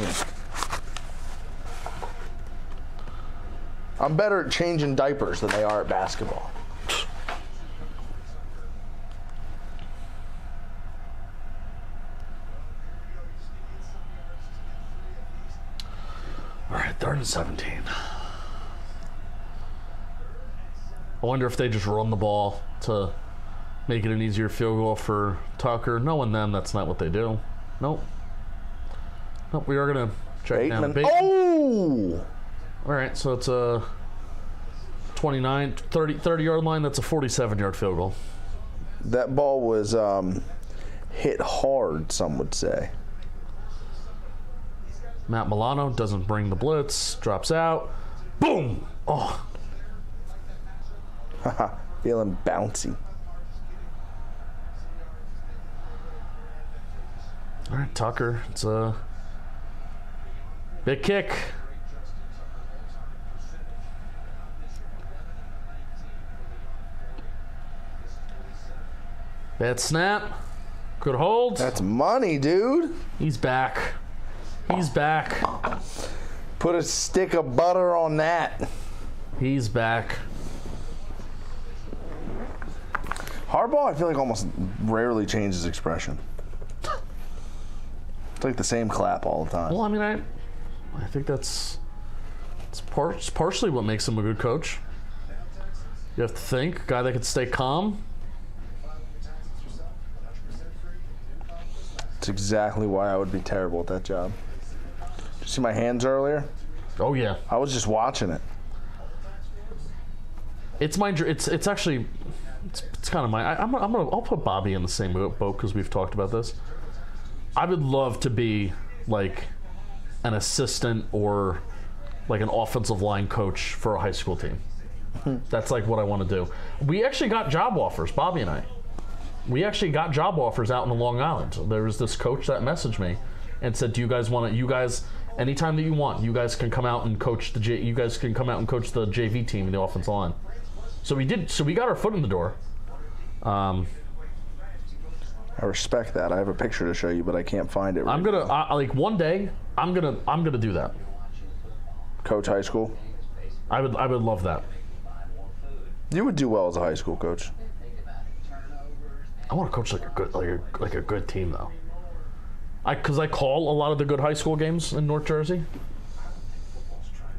I'm better at changing diapers than they are at basketball. All right, 3rd and 17. I wonder if they just run the ball to make it an easier field goal for Tucker. Knowing them, that's not what they do. Nope. We are going to check down. Bateman. Oh! All right, so it's a 29, 30-yard line. That's a 47-yard field goal. That ball was hit hard, some would say. Matt Milano doesn't bring the blitz, drops out. Boom! Oh. Haha, feeling bouncy. All right, Tucker. It's a big kick. Bad snap. Good hold. That's money, dude. He's back. He's back. Put a stick of butter on that. He's back. Harbaugh, I feel like almost rarely changes expression. It's like the same clap all the time. Well, I mean, I think it's partially what makes him a good coach. You have to think, a guy that can stay calm. It's exactly why I would be terrible at that job. Did you see my hands earlier? Oh yeah, I was just watching it. it's my. It's actually. It's kind of my. I'll put Bobby in the same boat because we've talked about this. I would love to be like an assistant or like an offensive line coach for a high school team. That's like what I want to do. We actually got job offers, Bobby and I. We actually got job offers out in Long Island. There was this coach that messaged me and said, "Do you guys want to? You guys, anytime that you want, you guys can come out and coach the You guys can come out and coach the JV team in the offensive line." So we did. So we got our foot in the door. I respect that. I have a picture to show you, but I can't find it. I'm gonna like one day. I'm gonna do that. Coach high school. I would love that. You would do well as a high school coach. I want to coach like a good team though. Because I call a lot of the good high school games in North Jersey.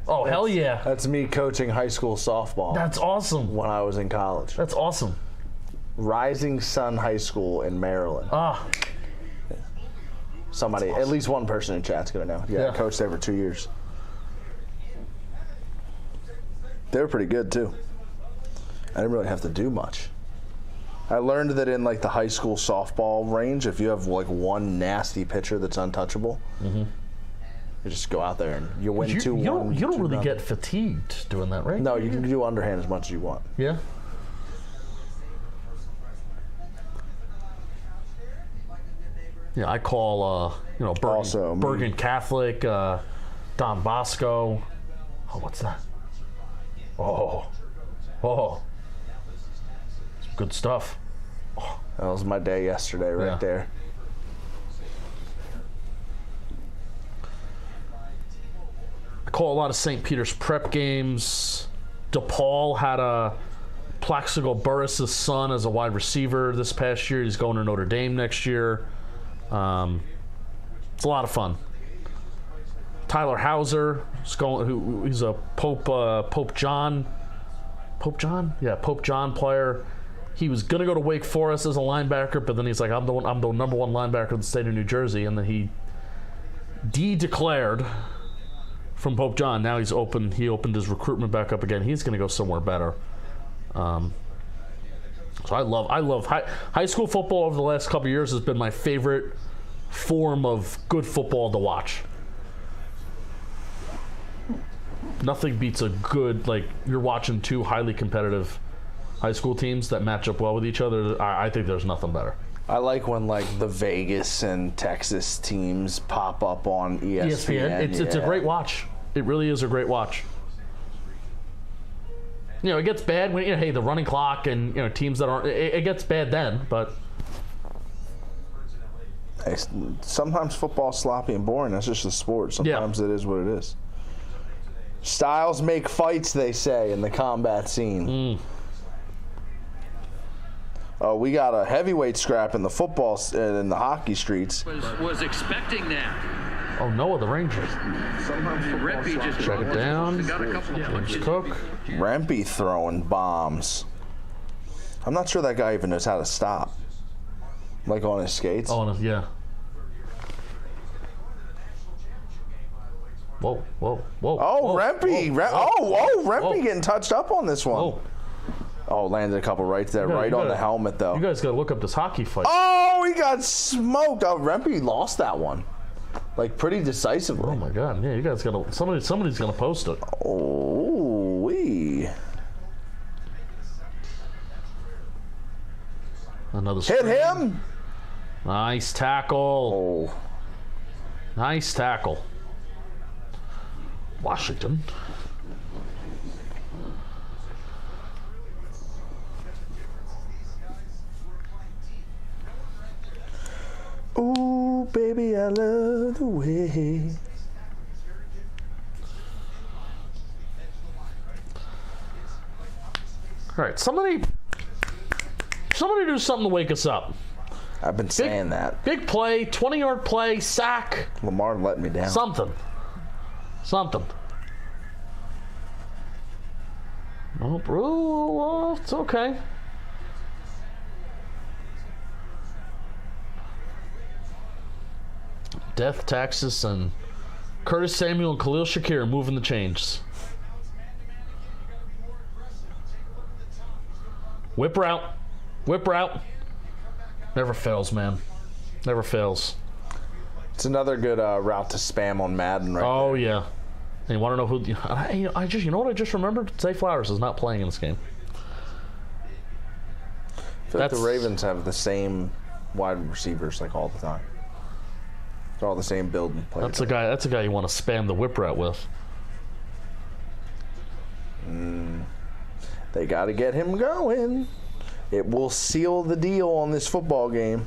Oh, hell yeah. That's me coaching high school softball. That's awesome. When I was in college. That's awesome. Rising Sun High School in Maryland. Ah. Somebody, at least one person in chat's going to know. Yeah, I coached there for 2 years. They were pretty good, too. I didn't really have to do much. I learned that in, like, the high school softball range, if you have, like, one nasty pitcher that's untouchable, you just go out there and you win 2-1. You don't really get fatigued doing that, right? No, you can do underhand as much as you want. Yeah. Yeah, I call, Bergen Catholic, Don Bosco. Oh, what's that? Oh. Some good stuff. Oh. That was my day yesterday right there. I call a lot of St. Peter's prep games. DePaul had a Plaxico Burris' son as a wide receiver this past year. He's going to Notre Dame next year. It's a lot of fun. Tyler Hauser is going. He's a Pope John player. He was gonna go to Wake Forest as a linebacker, but then he's like, I'm the number one linebacker in the state of New Jersey, and then he declared from Pope John. Now he's opened his recruitment back up again. He's gonna go somewhere better. So I love high school football over the last couple of years has been my favorite form of good football to watch. Nothing beats a good, like, you're watching two highly competitive high school teams that match up well with each other. I think there's nothing better. I like when, like, the Vegas and Texas teams pop up on ESPN. It's a great watch. It really is a great watch. You know, it gets bad when, hey, the running clock and, teams that aren't, it gets bad then, but. Hey, sometimes football's sloppy and boring. That's just the sport. Sometimes it is what it is. Styles make fights, they say, in the combat scene. Oh, we got a heavyweight scrap in the football in the hockey streets. Was expecting that. Oh, Noah, the Rangers. Rempe just check it down. James Cook. Rempe throwing bombs. I'm not sure that guy even knows how to stop. Like on his skates. Yeah. Whoa. Oh, Rempe. Rempe getting touched up on this one. Whoa. Oh, landed a couple right there, on the helmet, though. You guys got to look up this hockey fight. Oh, he got smoked. Oh, Rempe lost that one. Like, pretty decisively. Oh, my God. Yeah, you guys got to... Somebody's going to post it. Oh, wee. Another hit him. Nice tackle. Oh. Nice tackle. Washington. Ooh, baby, I love the way. All right, somebody do something to wake us up. I've been saying that. Big play, 20-yard play, sack. Lamar letting me down. Something. Oh, well, it's okay. Death, Texas, and Curtis Samuel and Khalil Shakir moving the chains. Whip route. Never fails, man. Never fails. It's another good route to spam on Madden right Oh, there. yeah. And you want to know who... you know what I just remembered? Zay Flowers is not playing in this game. I feel like the Ravens have the same wide receivers like all the time. They're all the same build and play. That's a guy you want to spam the whip route with. They got to get him going. It will seal the deal on this football game.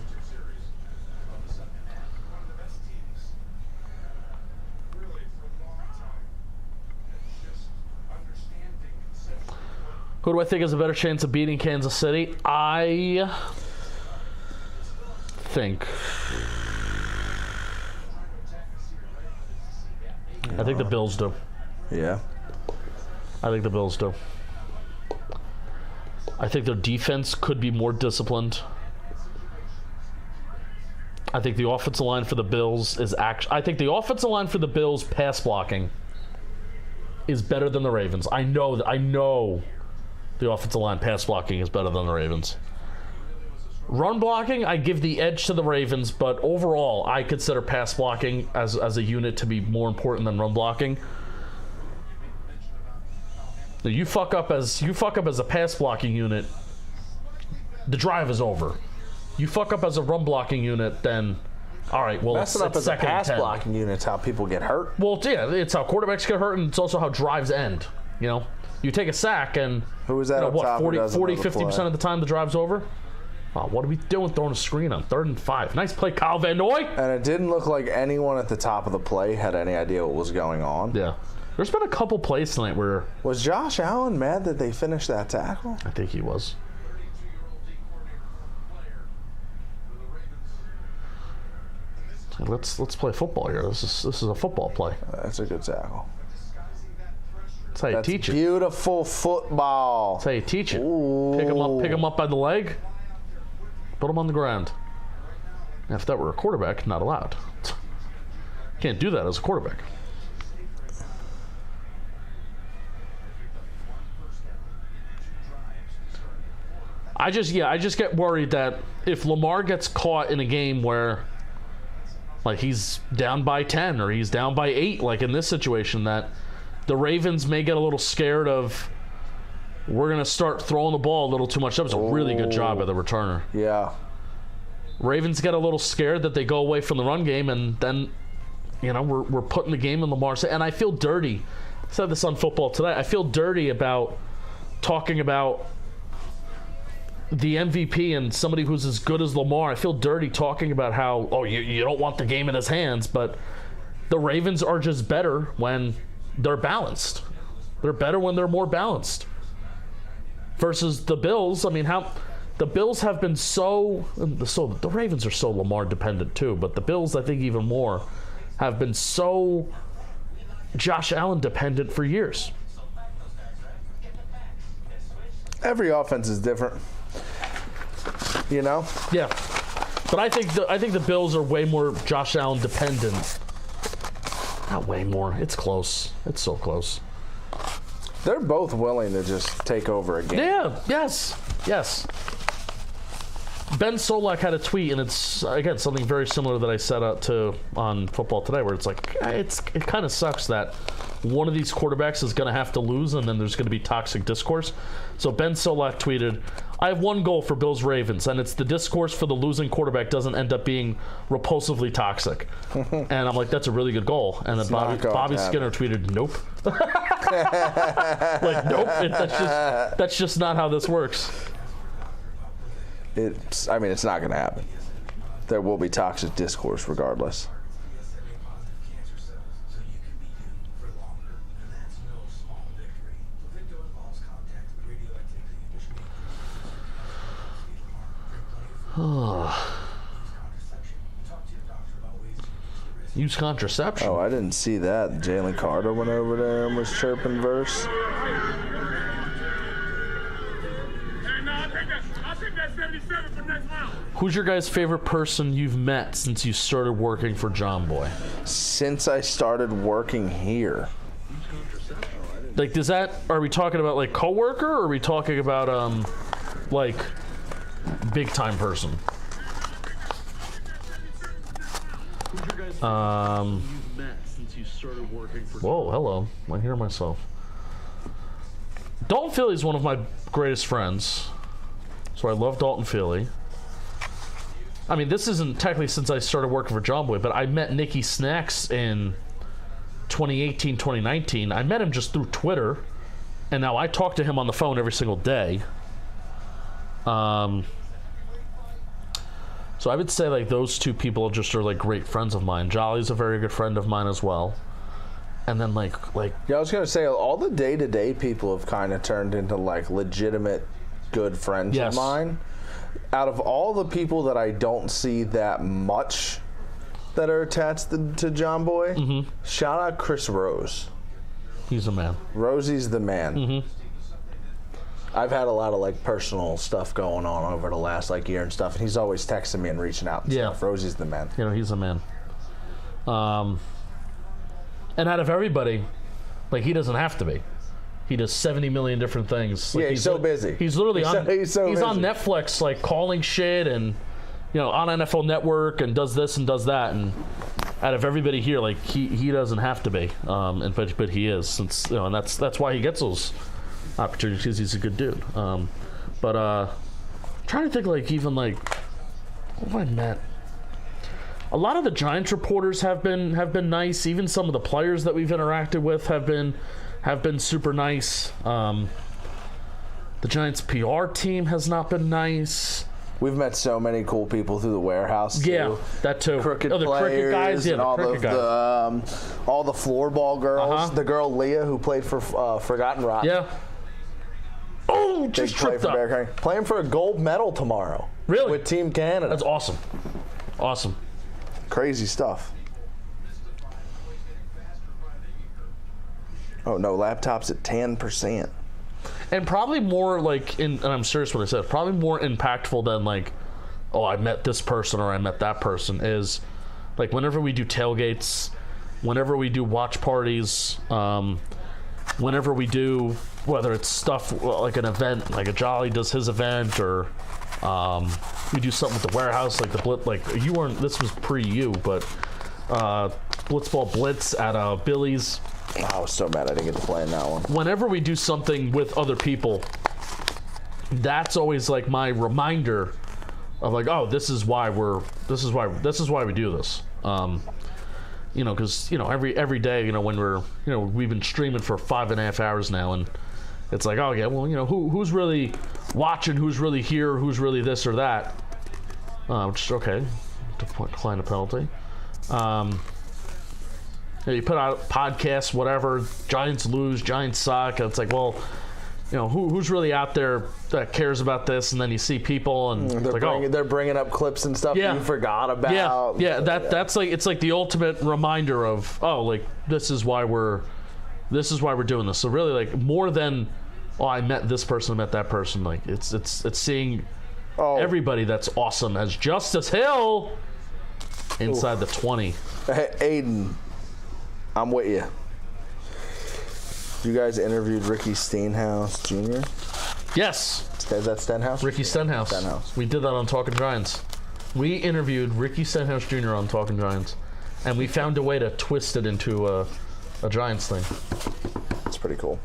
Who do I think has a better chance of beating Kansas City? I think the Bills do. Yeah. I think the Bills do. I think their defense could be more disciplined. I think the offensive line for the Bills I think the offensive line for the Bills pass blocking is better than the Ravens. I know the offensive line pass blocking is better than the Ravens. Run blocking, I give the edge to the Ravens, but overall, I consider pass blocking as a unit to be more important than run blocking. Now, you fuck up as a pass blocking unit, the drive is over. You fuck up as a run blocking unit, then all right. Well, messing up as a pass blocking unit's how people get hurt. Well, yeah, it's how quarterbacks get hurt, and it's also how drives end. You know, you take a sack, and who was that? What, top 40, 50% of the time the drive's over. Wow, what are we doing throwing a screen on 3rd and 5? Nice play, Kyle Van Noy. And it didn't look like anyone at the top of the play had any idea what was going on. Yeah. There's been a couple plays tonight where... Was Josh Allen mad that they finished that tackle? I think he was. Let's play football here. This is a football play. That's a good tackle. That's how you teach it. Beautiful football. That's how you teach it. Ooh. Pick him up by the leg. Put him on the ground. Now, if that were a quarterback, not allowed. Can't do that as a quarterback. I just get worried that if Lamar gets caught in a game where, like, he's down by 10 or he's down by 8, like in this situation, that the Ravens may get a little scared of, we're going to start throwing the ball a little too much. That was a really good job by the returner. Yeah. Ravens get a little scared that they go away from the run game, and then, you know, we're putting the game in Lamar's head. And I feel dirty. I said this on Football Today. I feel dirty about talking about the MVP and somebody who's as good as Lamar. I feel dirty talking about how, you don't want the game in his hands, but the Ravens are just better when they're balanced. They're better when they're more balanced. Versus the Bills, I mean, the Bills have been so the Ravens are so Lamar dependent too, but the Bills, I think even more, have been so Josh Allen dependent for years. Every offense is different. You know? Yeah. But I think the Bills are way more Josh Allen dependent. Not way more. It's close. It's so close. They're both willing to just take over a game. Yeah. Yes. Ben Solak had a tweet, and it's, again, something very similar that I said on Football Today, where it's like, it kind of sucks that one of these quarterbacks is going to have to lose, and then there's going to be toxic discourse. So Ben Solak tweeted, I have one goal for Bills Ravens, and it's the discourse for the losing quarterback doesn't end up being repulsively toxic. And I'm like, that's a really good goal. And then Bobby Skinner tweeted, nope. Like, nope. That's just not how this works. It's not going to happen. There will be toxic discourse regardless. Use contraception. Oh, I didn't see that. Jalen Carter went over there and was chirping verse. Who's your guys' favorite person you've met since you started working for John Boy? Since I started working here. Like, are we talking about like coworker, or are we talking about like big time person? Whoa, hello. I hear myself. Dalton Feely is one of my greatest friends, so I love Dalton Feely. I mean, this isn't technically since I started working for John Boy, but I met Nicky Snacks in 2018, 2019. I met him just through Twitter, and now I talk to him on the phone every single day. So I would say like those two people just are like great friends of mine. Jolly's a very good friend of mine as well. and then like Yeah, I was gonna say all the day-to-day people have kind of turned into like legitimate good friends Yes. of mine. Out of all the people that I don't see that much that are attached to John Boy, shout out Chris Rose. he's a man. Rosie's the man. Mm-hmm. I've had a lot of like personal stuff going on over the last like year and stuff, and he's always texting me and reaching out and Yeah. stuff. Rosie's the man. You know, he's a man. And out of everybody, like, he doesn't have to be. He does 70 million different things. Like, Yeah, he's so busy. He's literally on. He's so he's on busy. Netflix, like calling shit, and on NFL Network, and does this and does that. And out of everybody here, like he doesn't have to be, but he is, since and that's why he gets those opportunities, because he's a good dude. But trying to think, like, even like what have I met? A lot of the Giants reporters have been nice. Even some of the players that we've interacted with have been super nice. The Giants PR team has not been nice. We've met so many cool people through the warehouse too. Yeah, that too. Crooked the players cricket guys, yeah, and the all cricket guys. all the floorball girls. Uh-huh. The girl Leah who played for Forgotten Rotten. Yeah. Oh, Big just play tripped for up. Bear County. Playing for a gold medal tomorrow. Really? With Team Canada. That's awesome. Awesome. Crazy stuff. Oh no, laptops at 10%. And probably more like, and I'm serious when I said, probably more impactful than like, oh, I met this person or I met that person, is like whenever we do tailgates, whenever we do watch parties, whenever we do, whether it's stuff like an event, like a Jolly does his event, or we do something with the warehouse, like the Blitz, like you weren't, this was pre-you, but Blitzball Blitz at Billy's. Oh, I was so mad I didn't get to play in that one. Whenever we do something with other people, that's always like my reminder of like, oh, this is why we do this. Because every day, when we're we've been streaming for 5.5 hours now, and it's like, oh yeah, well, who's really watching, who's really here, who's really this or that. Which is okay, decline a penalty. You put out podcasts, whatever, Giants lose, Giants suck. It's like, well, who's really out there that cares about this? And then you see people, and They're bringing up clips and stuff that you forgot about. Yeah. That's like, it's like the ultimate reminder of, oh, like this is why we're doing this. So really, like, more than, oh, I met this person, I met that person. Like it's seeing everybody that's awesome as Justice Hill inside the 20. Hey, Aiden, I'm with you. You guys interviewed Ricky Stenhouse Jr.? Yes. Is that Stenhouse? Ricky Stenhouse. We did that on Talking Giants. We interviewed Ricky Stenhouse Jr. on Talking Giants, and we found a way to twist it into a Giants thing. That's pretty cool.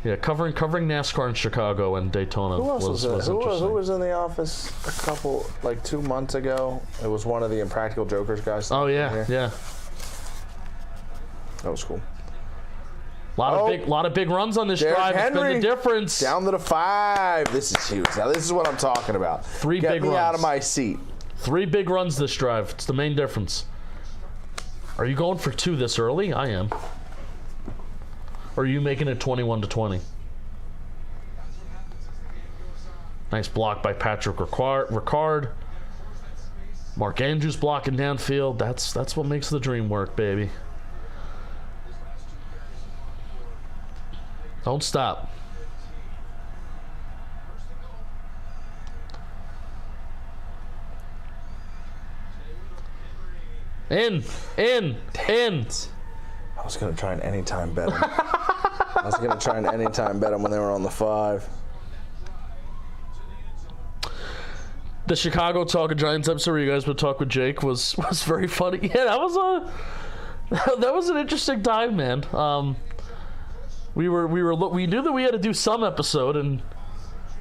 Yeah, covering NASCAR in Chicago and Daytona Who else was interesting. who was in the office a couple, like 2 months ago? It was one of the Impractical Jokers guys. Oh yeah, yeah. That was cool. Lot of big runs on this Derrick drive. Henry, it's been the difference. Down to the 5. This is huge. Now this is what I'm talking about. Get big runs. Out of my seat. 3 big runs this drive. It's the main difference. Are you going for 2 this early? I am. Or are you making it 21-20? Nice block by Patrick Ricard. Mark Andrews blocking downfield. That's what makes the dream work, baby. Don't stop. In. I was going to try and anytime bet him. I was going to try and anytime bet him when they were on the 5. The Chicago Talking Giants episode where you guys would talk with Jake was very funny. Yeah, that was an interesting time, man. We knew that we had to do some episode, and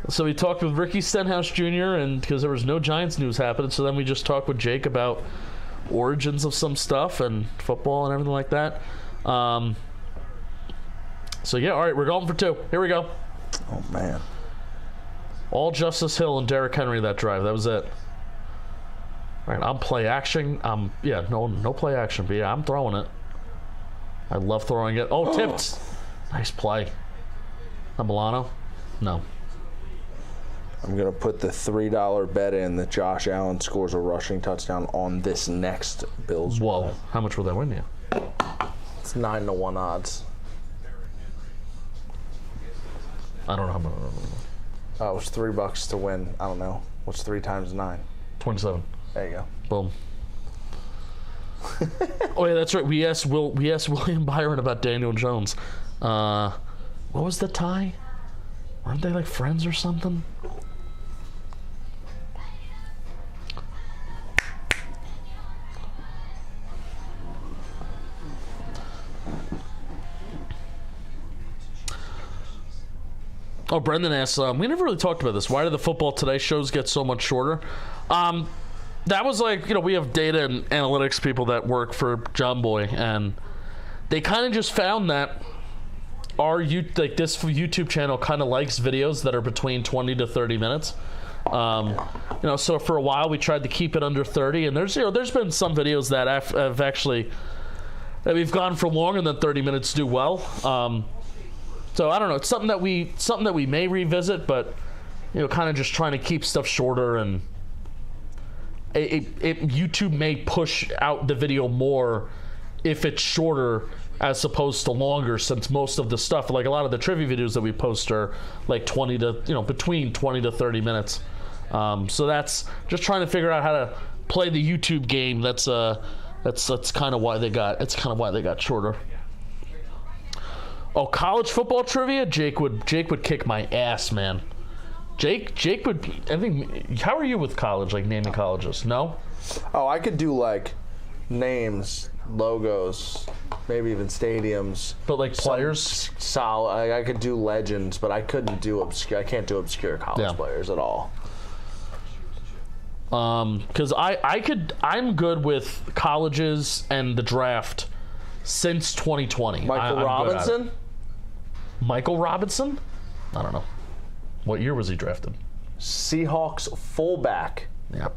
so we talked with Ricky Stenhouse Jr. and because there was no Giants news happening, so then we just talked with Jake about origins of some stuff and football and everything like that. So yeah, all right, we're going for 2. Here we go. Oh man. All Justice Hill and Derrick Henry that drive. That was it. All right, I'm play action. No play action, but yeah, I'm throwing it. I love throwing it. Oh, tipped. Nice play. Milano? No. I'm going to put the $3 bet in that Josh Allen scores a rushing touchdown on this next Bills. Whoa. How much will that win you? It's 9-1 odds. I don't know how much. Oh, it was $3 to win. I don't know. What's 3 times 9? 27. There you go. Boom. Oh, yeah, that's right. We asked William Byron about Daniel Jones. What was the tie? Weren't they like friends or something? Oh, Brendan asks, we never really talked about this. Why do the Football Today shows get so much shorter? That was like, we have data and analytics people that work for John Boy, and they kind of just found that this YouTube channel kind of likes videos that are between 20 to 30 minutes. So for a while we tried to keep it under 30, and there's been some videos that have actually that we've gone for longer than 30 minutes do well. So I don't know. It's something that we may revisit, but kind of just trying to keep stuff shorter, and YouTube may push out the video more if it's shorter as opposed to longer, since most of the stuff, like a lot of the trivia videos that we post, are like between 20 to 30 minutes. So that's just trying to figure out how to play the YouTube game. That's kind of why they got shorter. Oh, college football trivia? Jake would kick my ass, man. Jake would. I think. How are you with college? Like naming colleges? No. Oh, I could do like names, logos, maybe even stadiums. But like players? Solid. I could do legends, but I couldn't do obscure. I can't do obscure college players at all. Because I'm good with colleges and the draft since 2020. Michael Robinson? Michael Robinson? I don't know. What year was he drafted? Seahawks fullback. Yeah.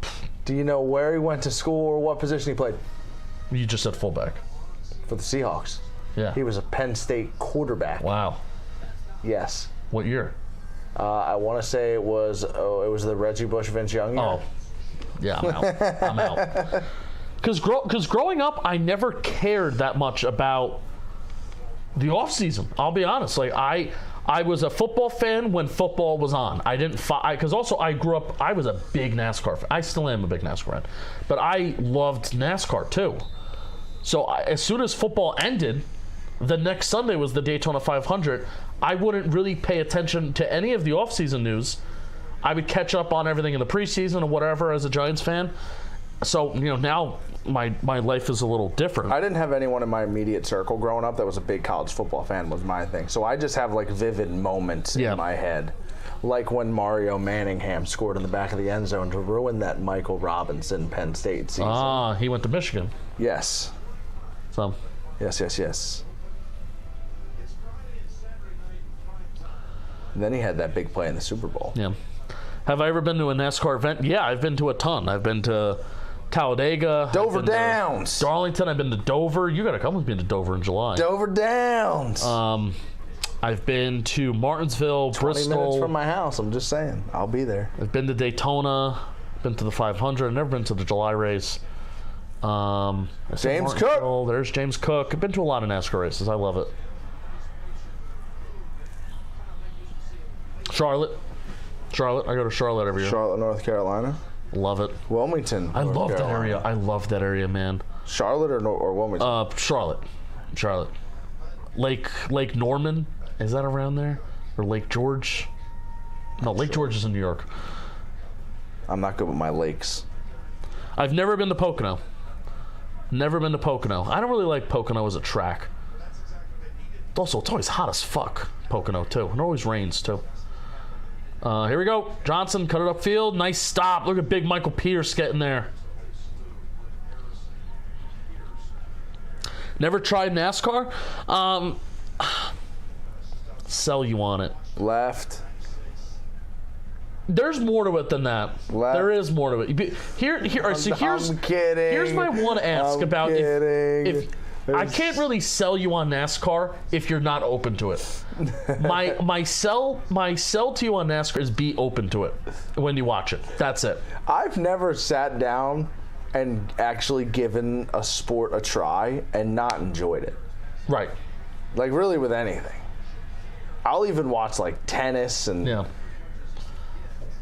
Do you know where he went to school or what position he played? You just said fullback. For the Seahawks. Yeah. He was a Penn State quarterback. Wow. Yes. What year? I want to say it was the Reggie Bush, Vince Young year. Oh. Yeah, I'm out. Because growing up, I never cared that much about the offseason. I'll be honest. Like, I was a football fan when football was on. I didn't because also I grew up. I was a big NASCAR fan. I still am a big NASCAR fan, but I loved NASCAR too. So as soon as football ended, the next Sunday was the Daytona 500. I wouldn't really pay attention to any of the offseason news. I would catch up on everything in the preseason or whatever as a Giants fan. So now my life is a little different. I didn't have anyone in my immediate circle growing up that was a big college football fan, was my thing. So I just have like vivid moments in my head. Like when Mario Manningham scored in the back of the end zone to ruin that Michael Robinson Penn State season. Ah, he went to Michigan. Yes. So. Yes. And then he had that big play in the Super Bowl. Yeah. Have I ever been to a NASCAR event? Yeah, I've been to a ton. I've been to Talladega. Dover Downs. Darlington. I've been to Dover. You got to come with me to Dover in July. Dover Downs. I've been to Martinsville, 20 Bristol. 20 minutes from my house. I'm just saying. I'll be there. I've been to Daytona. Been to the 500. I've never been to the July race. James Cook. There's James Cook. I've been to a lot of NASCAR races. I love it. Charlotte. I go to Charlotte every year. Charlotte, North Carolina. Love it. Wilmington. I love that area. I love that area, man. Charlotte or Wilmington? Charlotte. Lake Norman, is that around there? Or Lake George? No, Lake George is in New York. I'm not good with my lakes. I've never been to Pocono. I don't really like Pocono as a track. Also, it's always hot as fuck, Pocono, too. It always rains, too. Here we go. Johnson, cut it upfield. Nice stop. Look at big Michael Pierce getting there. Never tried NASCAR? Sell you on it. Left. There's more to it than that. Left. There is more to it. I'm kidding. Here's my one ask about if I can't really sell you on NASCAR if you're not open to it. My sell to you on NASCAR is be open to it when you watch it. That's it. I've never sat down and actually given a sport a try and not enjoyed it. Right. Like really with anything. I'll even watch like tennis and. Yeah.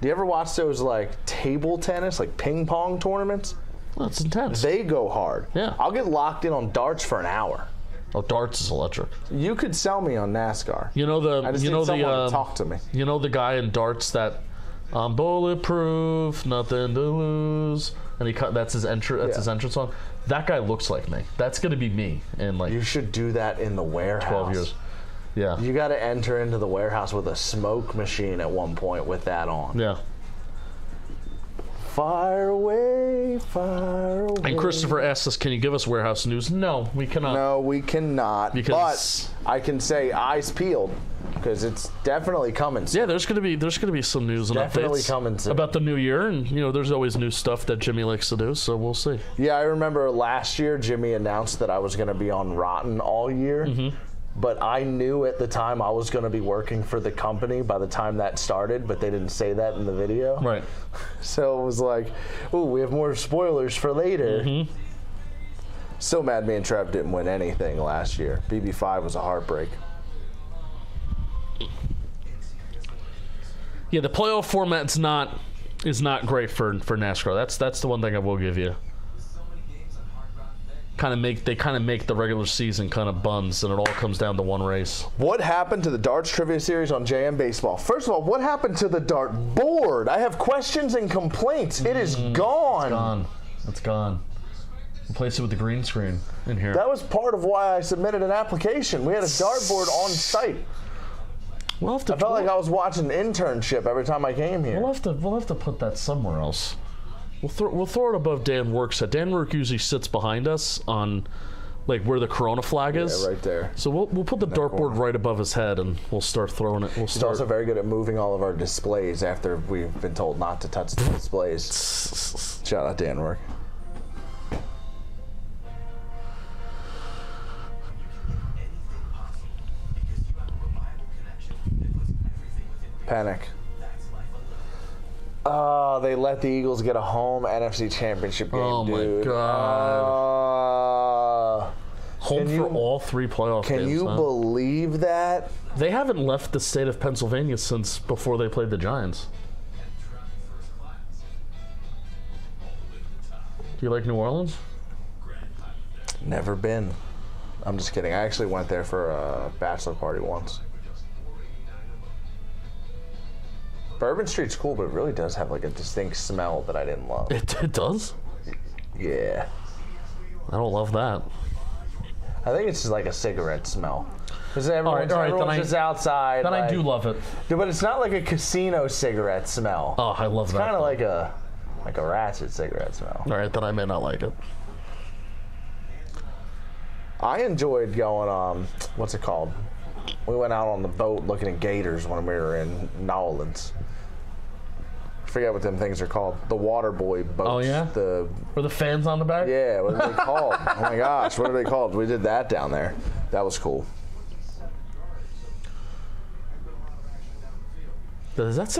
Do you ever watch those like table tennis, like ping pong tournaments? Well, it's intense. They go hard. Yeah. I'll get locked in on darts for an hour. Oh, darts is electric. You could sell me on NASCAR. You know the I just need someone to talk to me. You know the guy in darts that bulletproof, nothing to lose, and that's his his entrance song. That guy looks like me. That's gonna be me in like You should do that in the warehouse. 12 years. Yeah. You got to enter into the warehouse with a smoke machine at one point with that on. Yeah. Fire away, fire away. And Christopher asks us, can you give us warehouse news? No, we cannot. No, we cannot. Because but I can say eyes peeled because it's definitely coming soon. yeah, there's gonna be some news and Definitely updates coming soon. about the new year, and there's always new stuff that Jimmy likes to do, so we'll see. Yeah, I remember last year Jimmy announced that I was going to be on Rotten all year. Mm-hmm. But I knew at the time I was going to be working for the company by the time that started, but they didn't say that in the video. Right. So it was like, ooh, we have more spoilers for later. Mm-hmm. So mad me and Trev didn't win anything last year. BB5 was a heartbreak. Yeah, the playoff format's is not great for NASCAR. That's the one thing I will give you. They kind of make the regular season kind of buns, and it all comes down to one race. What happened to the darts trivia series on JM Baseball? First of all, what happened to the dart board? I have questions and complaints. It is gone. It's gone. Replace it with the green screen in here. That was part of why I submitted an application. We had a dartboard on site. I felt like I was watching an internship every time I came here. We'll have to put that somewhere else. We'll throw it above Dan Work's head. Dan Work usually sits behind us on, like where the Corona flag is. Yeah, right there. So we'll put the dartboard right above his head, and we'll start throwing it. He's also very good at moving all of our displays after we've been told not to touch the displays. Shout out Dan Work. Penik. Oh, they let the Eagles get a home NFC Championship game, dude. Oh, my God. Home for all three playoff games. Can you believe that? They haven't left the state of Pennsylvania since before they played the Giants. Do you like New Orleans? Never been. I'm just kidding. I actually went there for a bachelor party once. Bourbon Street's cool, but it really does have like a distinct smell that I didn't love. It does? Yeah. I don't love that. I think it's just like a cigarette smell. Because everyone's just outside. Then I do love it. But it's not like a casino cigarette smell. Oh, I love that. It's kind of like a ratchet cigarette smell. All right, then I may not like it. I enjoyed going, what's it called? We went out on the boat looking at gators when we were in Nolans. I forget what them things are called. The water boy boats. Oh, yeah? Were the fans on the back? Yeah, what are they called? Oh, my gosh, what are they called? We did that down there. That was cool. Does that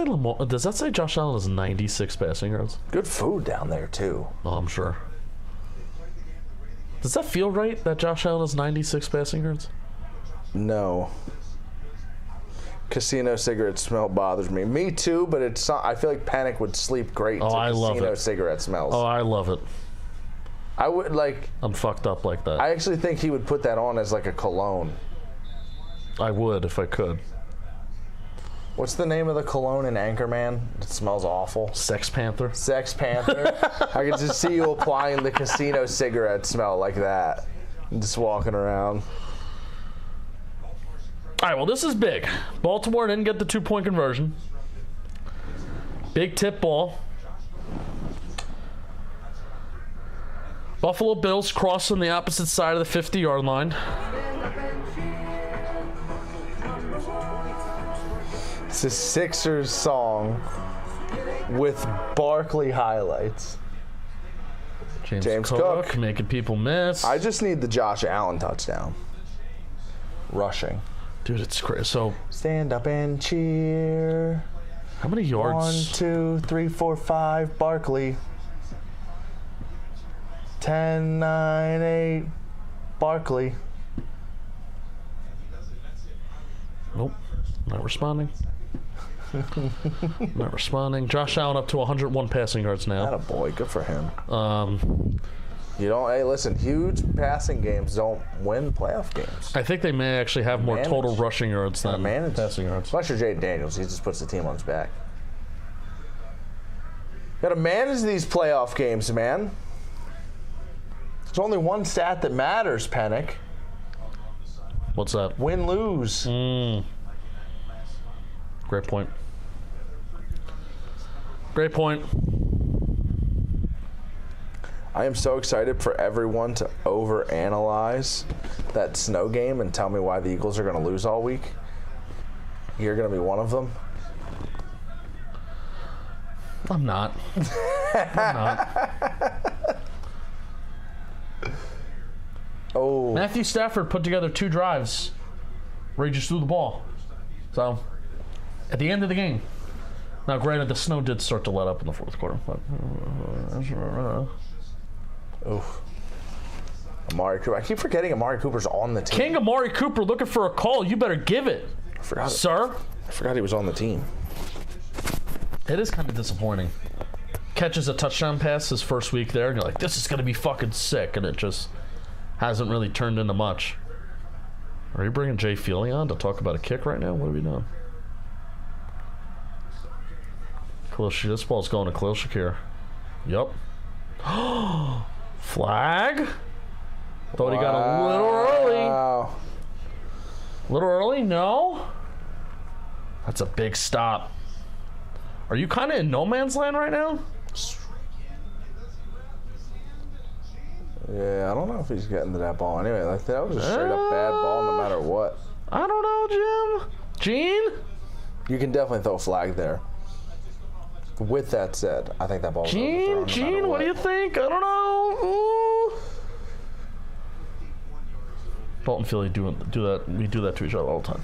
say Josh Allen has 96 passing yards? Good food down there, too. Oh, I'm sure. Does that feel right, that Josh Allen has 96 passing yards? No. Casino cigarette smell bothers me. Me too, but it's not, I feel like Penik would sleep great to casino cigarette smells. Oh, I love it. I would like... I'm fucked up like that. I actually think he would put that on as like a cologne. I would if I could. What's the name of the cologne in Anchorman? It smells awful. Sex Panther. Sex Panther. I could just see you applying the casino cigarette smell like that. Just walking around. All right, well, this is big. Baltimore didn't get the 2-point conversion. Big tip ball. Buffalo Bills crossing the opposite side of the 50-yard line. It's a Sixers song with Barkley highlights. James Cook making people miss. I just need the Josh Allen touchdown. Rushing. Dude, it's crazy. So Stand up and cheer. how many 1, yards? 2, 3, 4, 5. Barkley. 10, 9, 8. Barkley. Nope. Not responding. Not responding. Josh Allen up to 101 passing yards now. Attaboy, good for him. You don't. Hey, listen. Huge passing games don't win playoff games. I think they may actually have more total rushing yards than passing yards. Unless you're Jaden Daniels, he just puts the team on his back. Got to manage these playoff games, man. There's only one stat that matters, Penik. What's that? Win, lose. Great point. Great point. I am so excited for everyone to overanalyze that snow game and tell me why the Eagles are going to lose all week. You're going to be one of them. I'm not. I'm not. Oh, Matthew Stafford put together 2 drives where he just threw the ball. So, at the end of the game. Now, granted, the snow did start to let up in the fourth quarter. But, oof. Amari Cooper. I keep forgetting Amari Cooper's on the team. King Amari Cooper looking for a call. You better give it, I forgot. sir. I forgot he was on the team. It is kind of disappointing. Catches a touchdown pass his first week there, and you're like, this is going to be fucking sick, and it just hasn't really turned into much. Are you bringing Jay Feely on to talk about a kick right now? What are we doing? This ball's going to Khalil Shakir. Yup. Flag? Thought he got a little early. Wow. A little early? No? That's a big stop. Are you kind of in no man's land right now? Yeah, I don't know if he's getting to that ball. Anyway, like that was a straight up bad ball no matter what. I don't know, Jim. Gene? You can definitely throw a flag there. With that said, I think that ball was overthrown Gene, what do you think? I don't know. Ooh. Dalton Philly do that. We do that to each other all the time.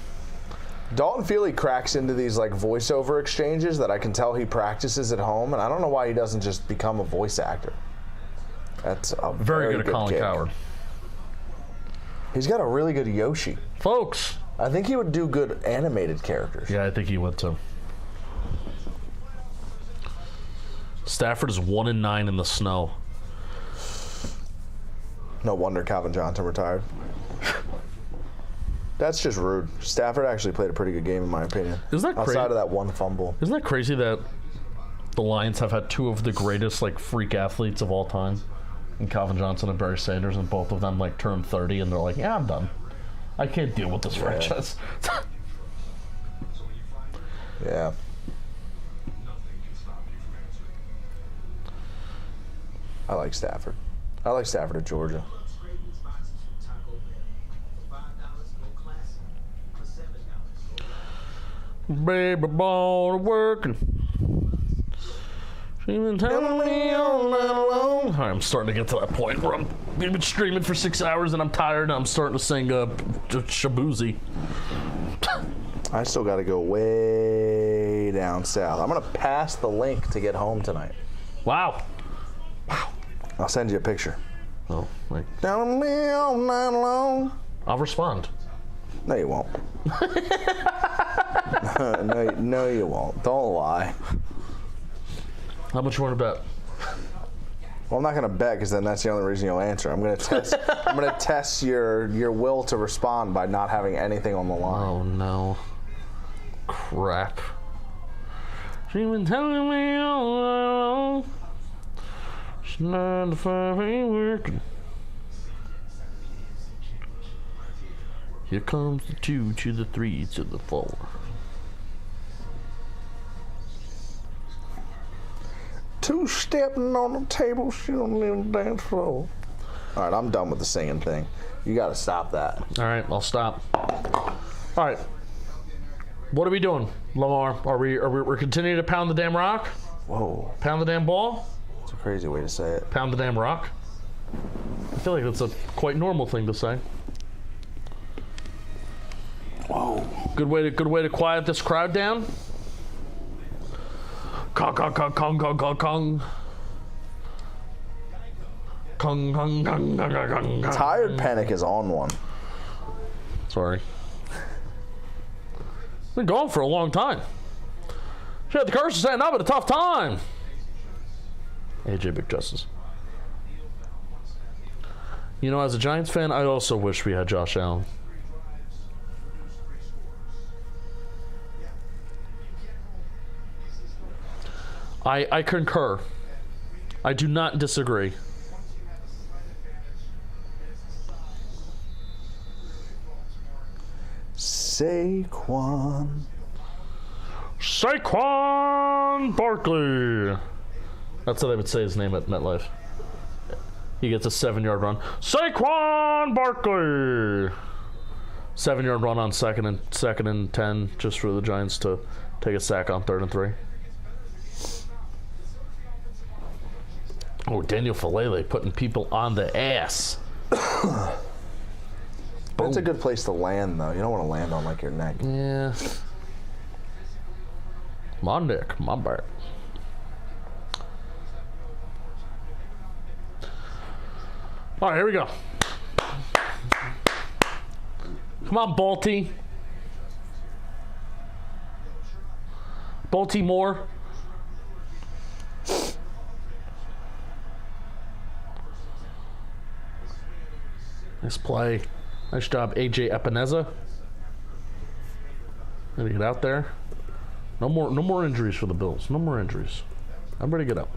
Dalton Feely cracks into these like voiceover exchanges that I can tell he practices at home, and I don't know why he doesn't just become a voice actor. That's a Very good at Colin gig. Coward. He's got a really good Yoshi. Folks. I think he would do good animated characters. Yeah, I think he would too. Stafford is 1-9 in the snow. No wonder Calvin Johnson retired. That's just rude. Stafford actually played a pretty good game in my opinion. Isn't that crazy? Outside of that one fumble. Isn't that crazy that the Lions have had 2 of the greatest like freak athletes of all time? And Calvin Johnson and Barry Sanders, and both of them like turned 30 and they're like, yeah, I'm done. I can't deal with this franchise. Yeah. I like Stafford. I like Stafford at Georgia. Baby ball to work and she been telling me all night long. All right, I'm starting to get to that point where we've been streaming for 6 hours and I'm tired and I'm starting to sing Shabuzi. I still got to go way down south. I'm going to pass the link to get home tonight. Wow. I'll send you a picture. Oh, like, Telling me all night long. I'll respond. No, you won't. no, you won't. Don't lie. How much you want to bet? Well, I'm not going to bet because then that's the only reason you'll answer. I'm going to test. I'm going to test your will to respond by not having anything on the line. Oh no. Crap. She's been telling me all night long. She's 9 to 5 ain't working. Here comes the 2 to the 3 to the 4. Two stepping on the table, she don't even dance floor. All right, I'm done with the singing thing. You got to stop that. All right, I'll stop. All right. What are we doing, Lamar? Are we continuing to pound the damn rock? Whoa. Pound the damn ball? It's a crazy way to say it. Pound the damn rock. I feel like that's a quite normal thing to say. Whoa. Good way to quiet this crowd down. Kong, kong, kong, kong, kong, kong, kong. Kong, kong, kong, kong, kong, kong. Tired Penik is on one. Sorry. Been going for a long time. Shit, the Curse is setting up at a tough time. AJ Big Justice. You know, as a Giants fan, I also wish we had Josh Allen. I concur. I do not disagree. Saquon Barkley. That's how they would say his name at MetLife. He gets a 7-yard run. Saquon Barkley. 7-yard run on second and 10, just for the Giants to take a sack on 3rd and 3. Oh, Daniel Falele putting people on the ass. That's a good place to land, though. You don't want to land on, like, your neck. Yeah. My neck, my back. All right, here we go. Come on, Balti. Baltimore. Nice play. Nice job, AJ Epineza. Gotta get out there. No more injuries for the Bills. No more injuries. Everybody get up.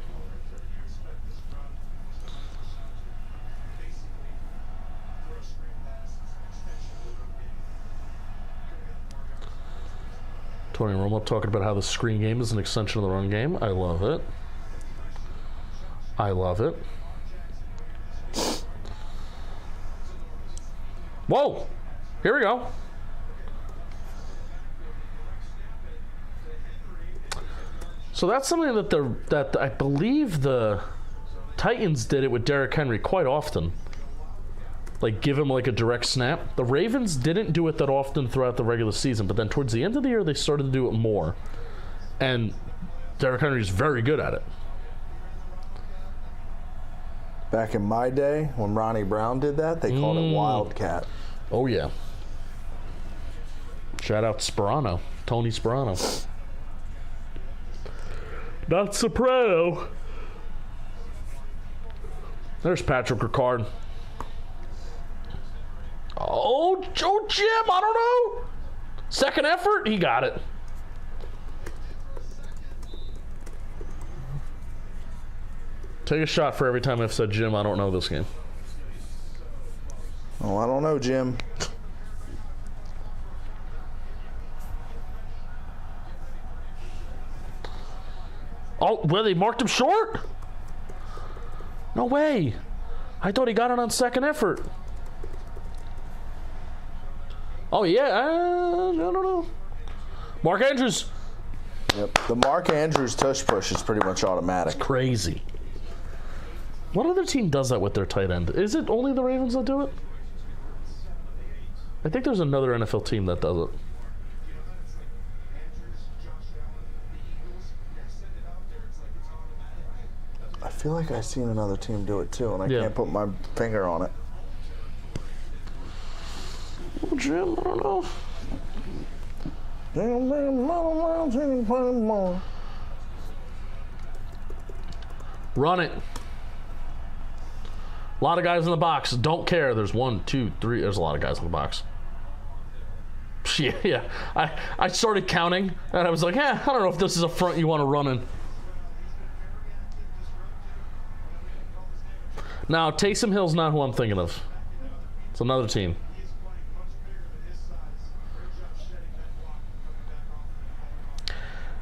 Tony Romo talking about how the screen game is an extension of the run game. I love it. I love it. Whoa! Here we go. So that's something that I believe the Titans did it with Derrick Henry quite often. Like, give him like a direct snap. The Ravens didn't do it that often throughout the regular season, but then towards the end of the year, they started to do it more. And Derrick Henry's very good at it. Back in my day, when Ronnie Brown did that, they called it Wildcat. Oh, yeah. Shout out Sperano. Tony Sperano. Not Soprano. There's Patrick Ricard. Oh, Jim, I don't know. Second effort, he got it. Take a shot for every time I've said, Jim, I don't know this game. Oh, I don't know, Jim. Oh, well, they marked him short? No way. I thought he got it on second effort. Oh, yeah. I don't know. Mark Andrews. Yep. The Mark Andrews tush push is pretty much automatic. Crazy. What other team does that with their tight end? Is it only the Ravens that do it? I think there's another NFL team that does it. I feel like I've seen another team do it too, and I can't put my finger on it. Oh, Jim, I don't know. Run it. A lot of guys in the box. Don't care. There's 1, 2, 3. There's a lot of guys in the box. Yeah. I started counting, and I was like, I don't know if this is a front you want to run in. Now, Taysom Hill's not who I'm thinking of. It's another team.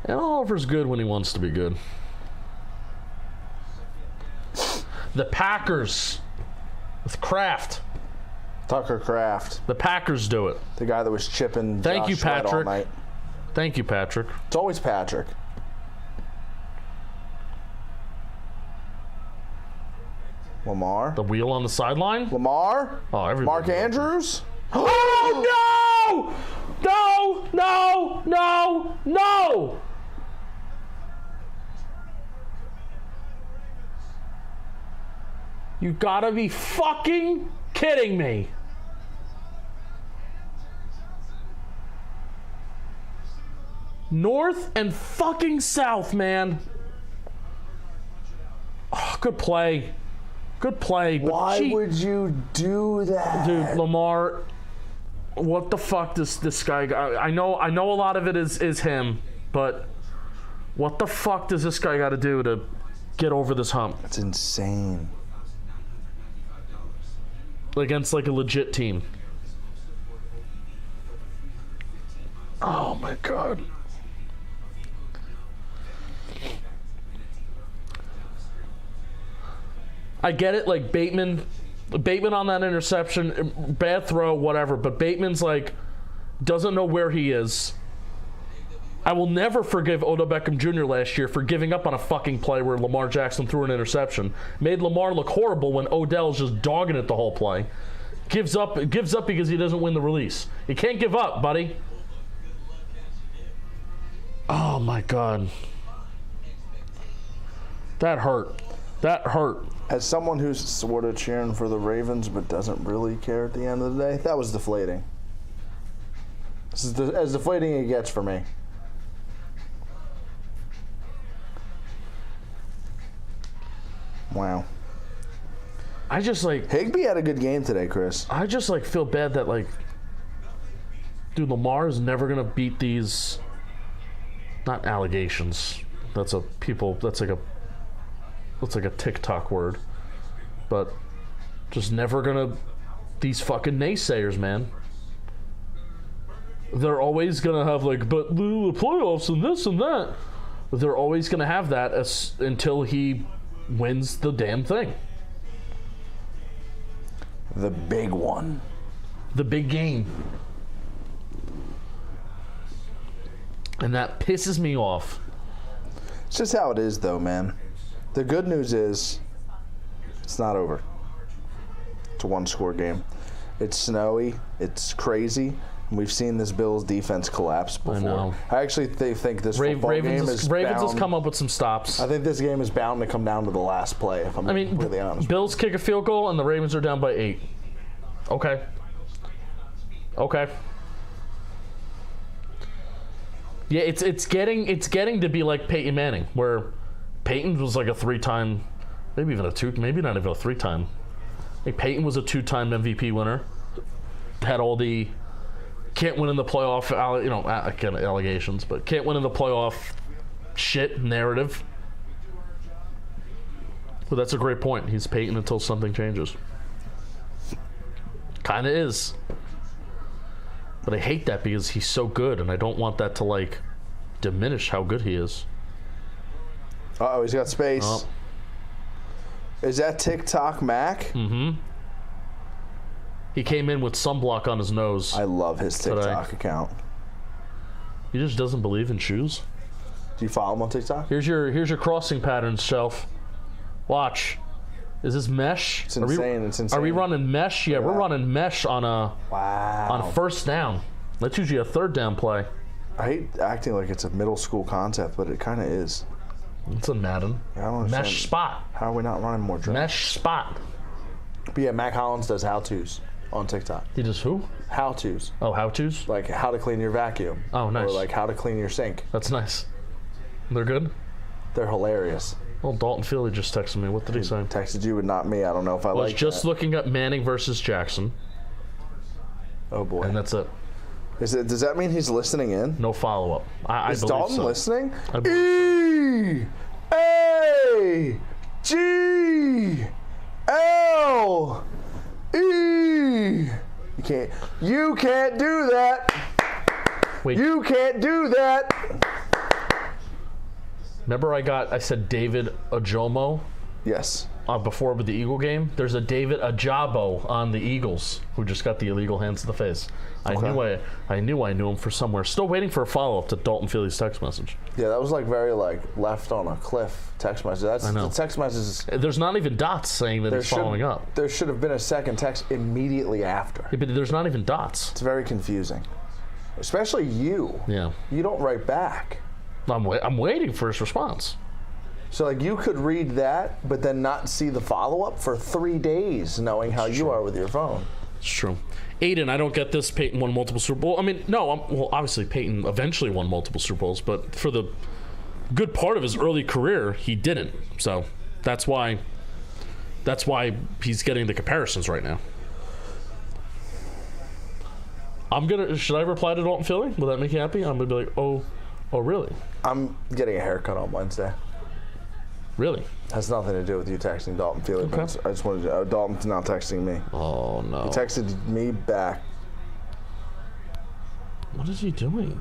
And Oliver's good when he wants to be good. The Packers with Kraft. Tucker Kraft. The Packers do it. The guy that was chipping Thank you, Josh Sweat all Patrick. night. Thank you, Patrick. It's always Patrick. Lamar. The wheel on the sideline. Lamar. Oh, everybody. Mark Andrews. Oh, no! No, no, no, no! You gotta be fucking kidding me. North and fucking south, man. Oh, good play. Good play. But Why would you do that? Dude, Lamar, what the fuck does this guy got? I know a lot of it is him, but what the fuck does this guy got to do to get over this hump? That's insane. Against like a legit team. Oh my god. I get it, like Bateman on that interception, bad throw, whatever, but Bateman's like doesn't know where he is. I will never forgive Odell Beckham Jr. last year for giving up on a fucking play where Lamar Jackson threw an interception. Made Lamar look horrible when Odell's just dogging it the whole play. Gives up because he doesn't win the release. You can't give up, buddy. Oh my god. That hurt. That hurt. As someone who's sort of cheering for the Ravens but doesn't really care at the end of the day, that was deflating. This is as deflating it gets for me. Wow. I just like Higbee had a good game today, Chris. I just like feel bad that like dude, Lamar is never gonna beat these not allegations. That's like a TikTok word. But just never gonna these fucking naysayers, man. They're always gonna have like, but the playoffs and this and that. They're always gonna have that until he wins the damn thing. The big one. The big game. And that pisses me off. It's just how it is, though, man. The good news is it's not over. It's a one-score game. It's snowy. It's crazy. And we've seen this Bills defense collapse before. I know. I actually think this football game is Ravens bound, has come up with some stops. I think this game is bound to come down to the last play, if I'm completely honest. Bills kick a field goal and the Ravens are down by 8. Okay. Yeah, it's getting to be like Peyton Manning, where Peyton was like a 3-time, maybe not even a 3-time. Like Peyton was a 2-time MVP winner. Had all the can't win in the playoff, allegations, but can't win in the playoff shit narrative. Well, that's a great point. He's Peyton until something changes. Kind of is. But I hate that because he's so good, and I don't want that to, like, diminish how good he is. Uh-oh, he's got space. Oh. Is that TikTok Mac? Mm-hmm. He came in with sunblock on his nose. I love his TikTok account. He just doesn't believe in shoes. Do you follow him on TikTok? Here's your crossing patterns, Shelf. Watch. Is this mesh? It's insane. It's insane. Are we running mesh? Yeah, we're running mesh on a first down. That's usually a third down play. I hate acting like it's a middle school concept, but it kind of is. It's a Madden. I don't understand. Mesh spot. How are we not running more drills? Mesh spot. But yeah, Mac Hollins does how-tos on TikTok. He does who? How-tos. Oh, how-tos? Like how to clean your vacuum. Oh, nice. Or like how to clean your sink. That's nice. They're good? They're hilarious. Well, Dalton Feely just texted me. What did he say? Texted you, but not me. I don't know if I I was like just that. looking at Manning versus Jackson. Oh, boy. And that's it. Does that mean he's listening in? No follow-up. I Is believe Dalton so. listening? I believe E-A-G-L-E. You can't do that. Wait. You can't do that. Remember I said David Ojomo? Yes. before with the Eagle game. There's a David Ajabo on the Eagles who just got the illegal hands to the face. I knew him for somewhere. Still waiting for a follow-up to Dalton Feely's text message. Yeah, that was like very like left on a cliff text message. That's I know. the text message. There's not even dots saying that he's following up. There should have been a second text immediately after. Yeah, but there's not even dots. It's very confusing, especially you. Yeah. You don't write back. I'm waiting for his response. So like you could read that, but then not see the follow-up for 3 days, knowing how you are with your phone. It's true. Aiden, I don't get this. Peyton won multiple Super Bowls. I mean, no, well, obviously Peyton eventually won multiple Super Bowls, but for the good part of his early career, he didn't. So that's why he's getting the comparisons right now. Should I reply to Dalton Philly? Will that make you happy? I'm gonna be like, oh, really? I'm getting a haircut on Wednesday. Really? Has nothing to do with you texting Dalton Feely. Okay. I just wanted to, Dalton's not texting me. Oh no. He texted me back. What is he doing?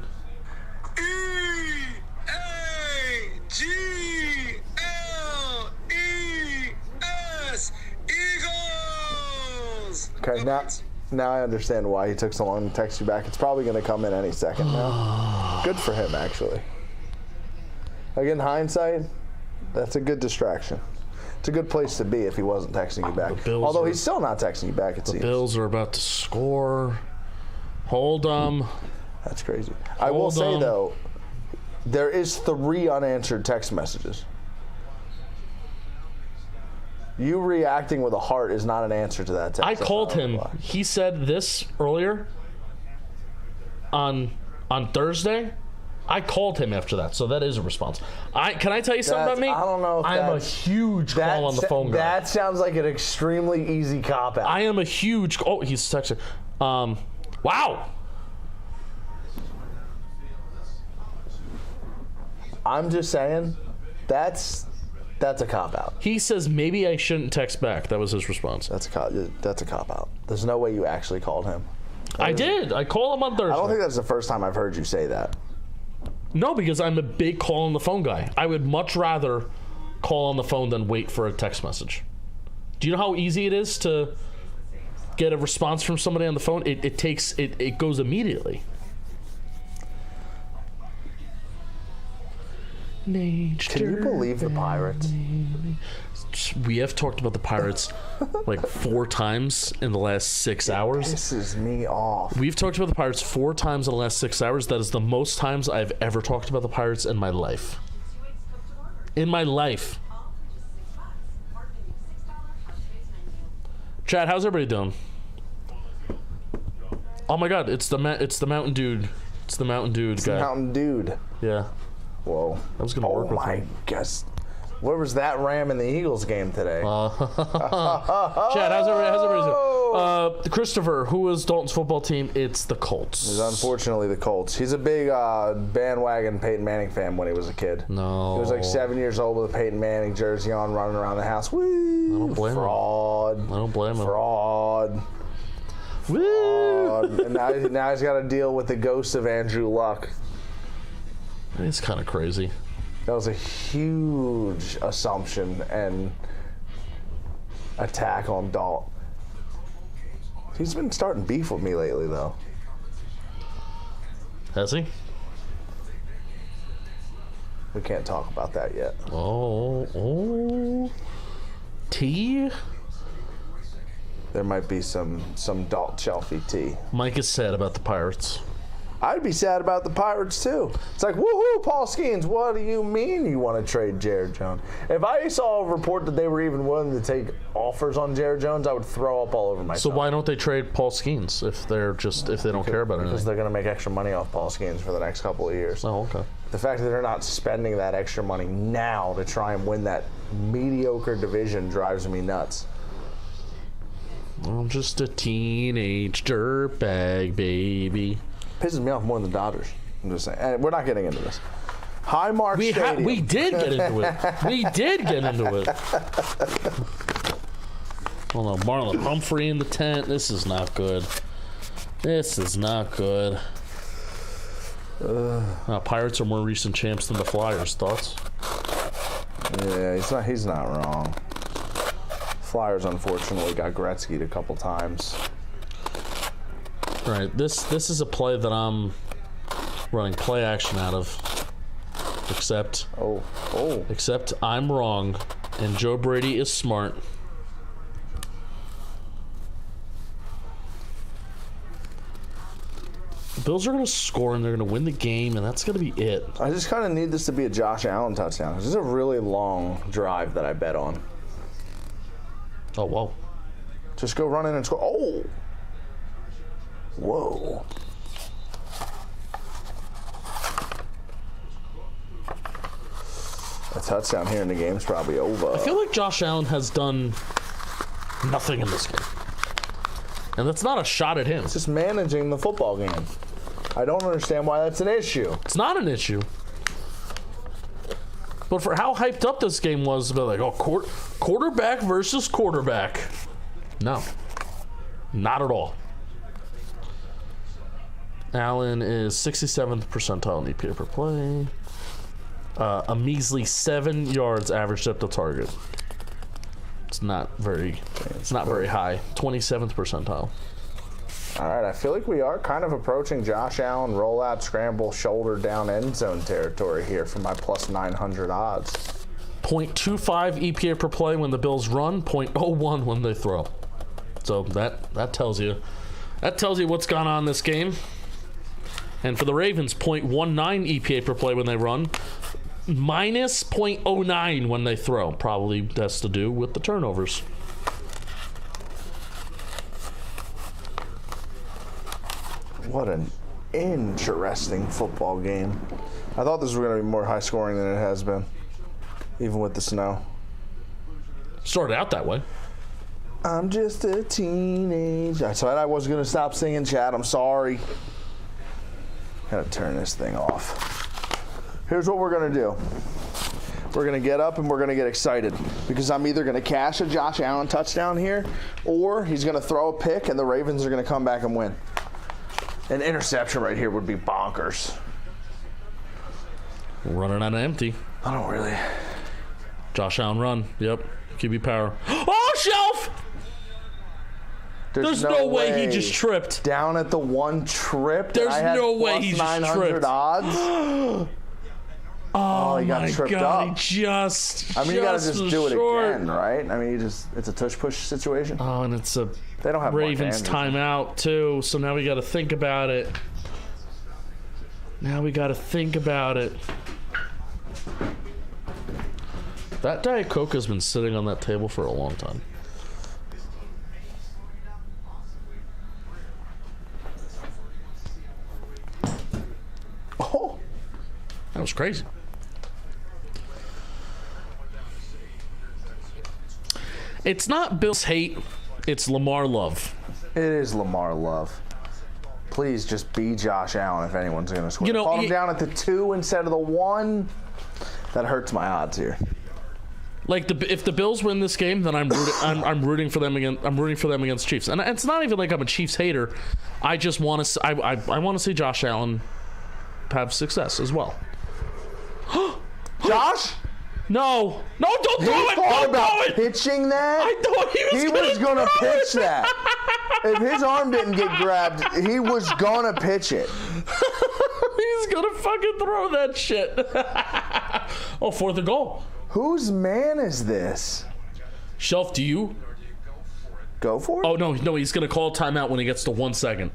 EAGLES Eagles. Okay, now I understand why he took so long to text you back. It's probably going to come in any second now. Good for him, actually. Again, hindsight, that's a good distraction. It's a good place to be if he wasn't texting you back. Although he's still not texting you back, it seems. The Bills are about to score. Hold them. That's crazy. I will say, though, there is 3 unanswered text messages. You reacting with a heart is not an answer to that text. I called him. He said this earlier on Thursday. I called him after that, so that is a response. Can I tell you something about me? I don't know if I am a huge call on the phone guy. That sounds like an extremely easy cop-out. I am a huge... Oh, he's texting. Wow. I'm just saying, that's a cop-out. He says maybe I shouldn't text back. That was his response. That's a cop-out. There's no way you actually called him. I did. I called him on Thursday. I don't think that's the first time I've heard you say that. No, because I'm a big call on the phone guy. I would much rather call on the phone than wait for a text message. Do you know how easy it is to get a response from somebody on the phone? It goes immediately. Can you believe the Pirates? We have talked about the Pirates like 4 times in the last 6 hours. This pisses me off. We've talked about the Pirates 4 times in the last 6 hours. That is the most times I've ever talked about the Pirates in my life. In my life. Chad, how's everybody doing? Oh my God, it's the Mountain Dude. It's the Mountain Dude guy. Mountain Dude. Yeah. Whoa. I was gonna work with him. Oh my gosh. Where was that Ram in the Eagles game today? Chad, how's everybody doing? Christopher, who is Dalton's football team? It's the Colts. It's unfortunately the Colts. He's a big bandwagon Peyton Manning fan when he was a kid. No. He was like 7 years old with a Peyton Manning jersey on, running around the house. Woo! I don't blame Fraud. him. I don't blame him. Fraud. Woo! And now he's got to deal with the ghost of Andrew Luck. It's kind of crazy. That was a huge assumption and attack on Dalt. He's been starting beef with me lately, though. Has he? We can't talk about that yet. Oh. Tea? There might be some Dalt Shelfy tea. Mike is sad about the Pirates. I'd be sad about the Pirates, too. It's like, woohoo, Paul Skeens, what do you mean you want to trade Jared Jones? If I saw a report that they were even willing to take offers on Jared Jones, I would throw up all over myself. So why don't they trade Paul Skeens if they don't care about anything? Because they're going to make extra money off Paul Skeens for the next couple of years. Oh, okay. The fact that they're not spending that extra money now to try and win that mediocre division drives me nuts. I'm just a teenage dirtbag, baby. Pisses me off more than the Dodgers. I'm just saying. And we're not getting into this. Highmark Stadium. We did get into it. We did get into it. Hold on, Marlon Humphrey in the tent. This is not good. This is not good. Pirates are more recent champs than the Flyers. Thoughts? Yeah, he's not wrong. Flyers unfortunately got Gretzky'd a couple times. All right, this is a play that I'm running play action out of. Except I'm wrong, and Joe Brady is smart. The Bills are going to score, and they're going to win the game, and that's going to be it. I just kind of need this to be a Josh Allen touchdown. This is a really long drive that I bet on. Oh, whoa. Just go run in and score. Oh! Whoa. A touchdown here in the game's probably over. I feel like Josh Allen has done nothing in this game. And that's not a shot at him. It's just managing the football game. I don't understand why that's an issue. It's not an issue. But for how hyped up this game was, about like, oh, quarterback versus quarterback. No. Not at all. Allen is 67th percentile in EPA per play. A measly 7 yards average depth of target. It's not very high. 27th percentile. All right, I feel like we are kind of approaching Josh Allen rollout, scramble, shoulder down end zone territory here for my plus 900 odds. 0.25 EPA per play when the Bills run, 0.01 when they throw. So that tells you what's gone on in this game. And for the Ravens, 0.19 EPA per play when they run, minus 0.09 when they throw. Probably has to do with the turnovers. What an interesting football game. I thought this was going to be more high scoring than it has been, even with the snow. Started out that way. I'm just a teenager. I said I was going to stop singing, Chad. I'm sorry. Gotta turn this thing off. Here's what we're going to do. We're going to get up and we're going to get excited because I'm either going to cash a Josh Allen touchdown here or he's going to throw a pick and the Ravens are going to come back and win. An interception right here would be bonkers. Running out of empty. I don't really. Josh Allen run. Yep. QB power. Oh, Shelf! There's no way he just tripped. Down at the one trip. There's no way he just 900 tripped. Odds. Oh, he got tripped God, up. He just. I mean, you gotta just do it short. again, right? I mean, it's a tush push situation. Oh, and it's a they don't have Ravens timeout too. So now we got to think about it. That Diet Coke has been sitting on that table for a long time. Oh, that was crazy. It's not Bills hate, it's Lamar love. it is Lamar love. Please just be Josh Allen if anyone's going to score. You know, Call him down at the 2 instead of the 1. That hurts my odds here. Like if the Bills win this game, then I'm rooting for them against. I'm rooting for them against Chiefs, and it's not even like I'm a Chiefs hater. I just want to. I want to see Josh Allen have success as well. Josh? No, don't throw it! Thought Don't about throw it! pitching that. I thought he was gonna throw pitch it. that. If his arm didn't get grabbed, he was gonna pitch it. He's gonna fucking throw that shit. Oh, 4th and goal. Whose man is this? Shelf, do you go for it? Oh no, he's gonna call timeout when he gets to 1 second.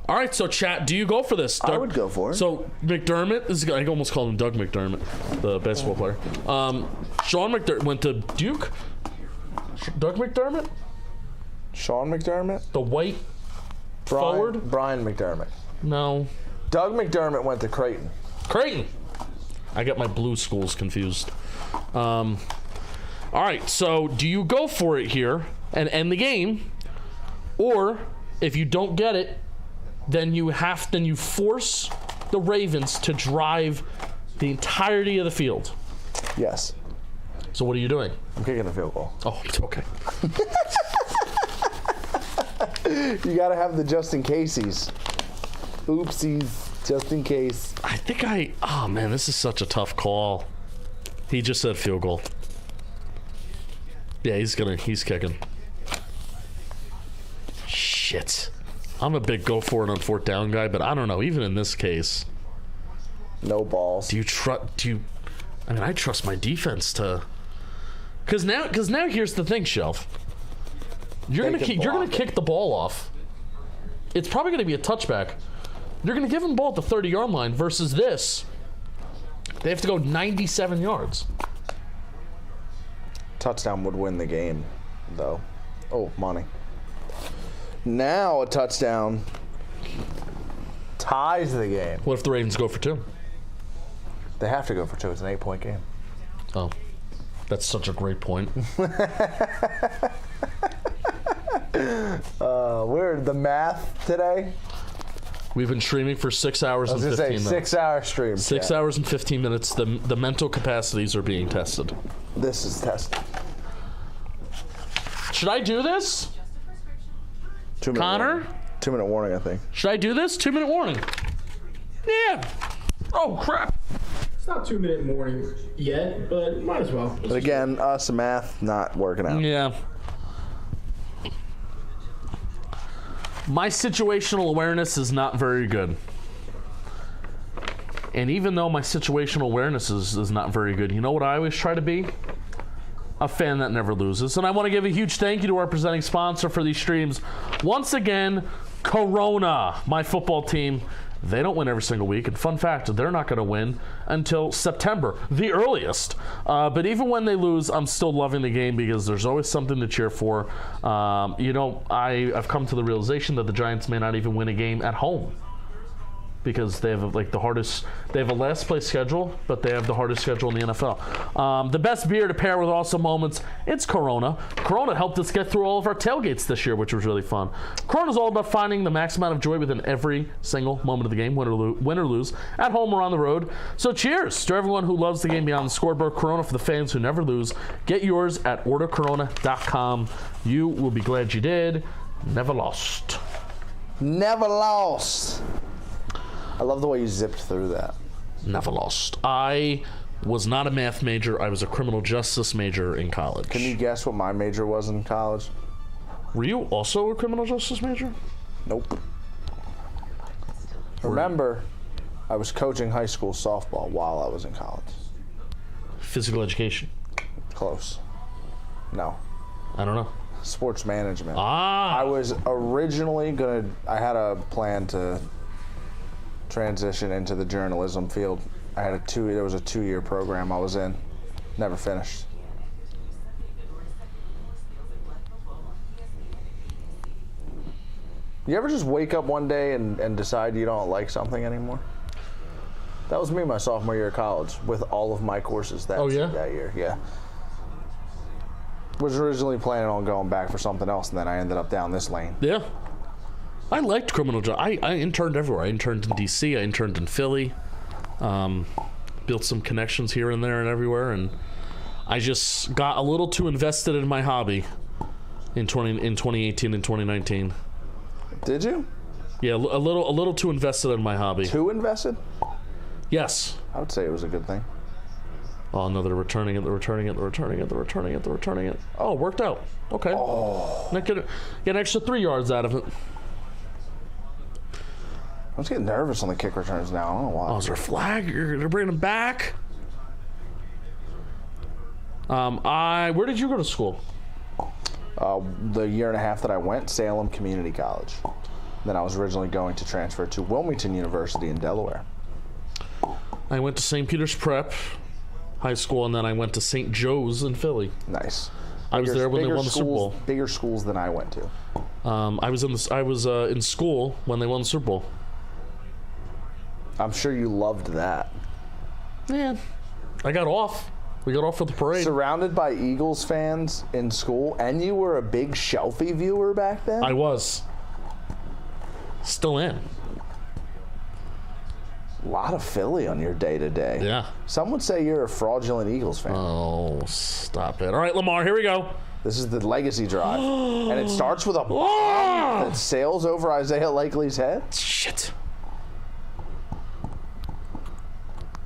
All right, so chat, do you go for this? I would go for it. So McDermott is. I almost called him Doug McDermott, the basketball player. Sean McDermott went to Duke. Doug McDermott, Sean McDermott, the white forward. Brian McDermott. No, Doug McDermott went to Creighton. I got my blue schools confused. All right, so do you go for it here and end the game, or if you don't get it, then you force the Ravens to drive the entirety of the field? Yes. So what are you doing? I'm kicking a field goal. Oh, it's okay. You got to have the just in caseies. Oopsies, just in case. I think oh man, this is such a tough call. He just said field goal. Yeah, he's kicking. Shit. I'm a big go for it on 4th down guy, but I don't know. Even in this case, No balls. I trust my defense to. Because now here's the thing, Shelf. You're gonna kick the ball off. It's probably gonna be a touchback. You're gonna give them the ball at the 30-yard line versus this. They have to go 97 yards. Touchdown would win the game, though. Oh, money. Now a touchdown ties the game. What if the Ravens go for 2? They have to go for 2. It's an 8-point game. Oh, that's such a great point. We're the math today. We've been streaming for 6 hours and 15 minutes. 6-hour stream. 6 hours and 15 minutes. The mental capacities are being tested. This is tested. Should I do this? 2-minute Connor? warning. 2-minute warning, I think. Should I do this? 2-minute warning. Yeah. Oh, crap. It's not 2-minute warning yet, but might as well. But again, us and math not working out. Yeah. My situational awareness is not very good. And even though my situational awareness is not very good, you know what I always try to be? A fan that never loses. And I want to give a huge thank you to our presenting sponsor for these streams. Once again, Corona, my football team. They don't win every single week. And fun fact, they're not going to win until September, the earliest. But even when they lose, I'm still loving the game because there's always something to cheer for. I've come to the realization that the Giants may not even win a game at home because they have the hardest. They have a last place schedule, but they have the hardest schedule in the NFL. The best beer to pair with awesome moments, it's Corona. Corona helped us get through all of our tailgates this year, which was really fun. Corona's all about finding the max amount of joy within every single moment of the game, win or lose, at home or on the road. So cheers to everyone who loves the game beyond the scoreboard. Corona for the fans who never lose. Get yours at ordercorona.com. You will be glad you did. Never lost. Never lost. I love the way you zipped through that. Never lost. I was not a math major. I was a criminal justice major in college. Can you guess what my major was in college? Were you also a criminal justice major? Nope. Remember, I was coaching high school softball while I was in college. Physical education. Close. No. I don't know. Sports management. Ah. I was originally I had a plan to transition into the journalism field. There was a 2-year program I was in. Never finished. You ever just wake up one day and decide you don't like something anymore? That was me my sophomore year of college with all of my courses that year. Yeah. Was originally planning on going back for something else, and then I ended up down this lane. Yeah. I liked criminal justice. I interned everywhere. I interned in D.C. I interned in Philly. Built some connections here and there and everywhere, and I just got a little too invested in my hobby in 2018 and 2019. Did you? Yeah, a little too invested in my hobby. Too invested? Yes. I would say it was a good thing. Oh no, they're returning it. Oh, it worked out. Okay. Oh. Get an extra 3 yards out of it. I was getting nervous on the kick returns now. I don't know why. Oh, is there a flag? They're bringing them back? Where did you go to school? The year and a half that I went, Salem Community College. Then I was originally going to transfer to Wilmington University in Delaware. I went to St. Peter's Prep High School, and then I went to St. Joe's in Philly. Nice. I was there when they won the Super Bowl. Bigger schools than I went to. I was in school when they won the Super Bowl. I'm sure you loved that. Yeah, I got off. We got off for the parade. Surrounded by Eagles fans in school, and you were a big Shelfy viewer back then? I was. Still am. A lot of Philly on your day-to-day. Yeah. Some would say you're a fraudulent Eagles fan. Oh, stop it. All right, Lamar, here we go. This is the legacy drive. And it starts with a bomb that sails over Isaiah Likely's head. Shit.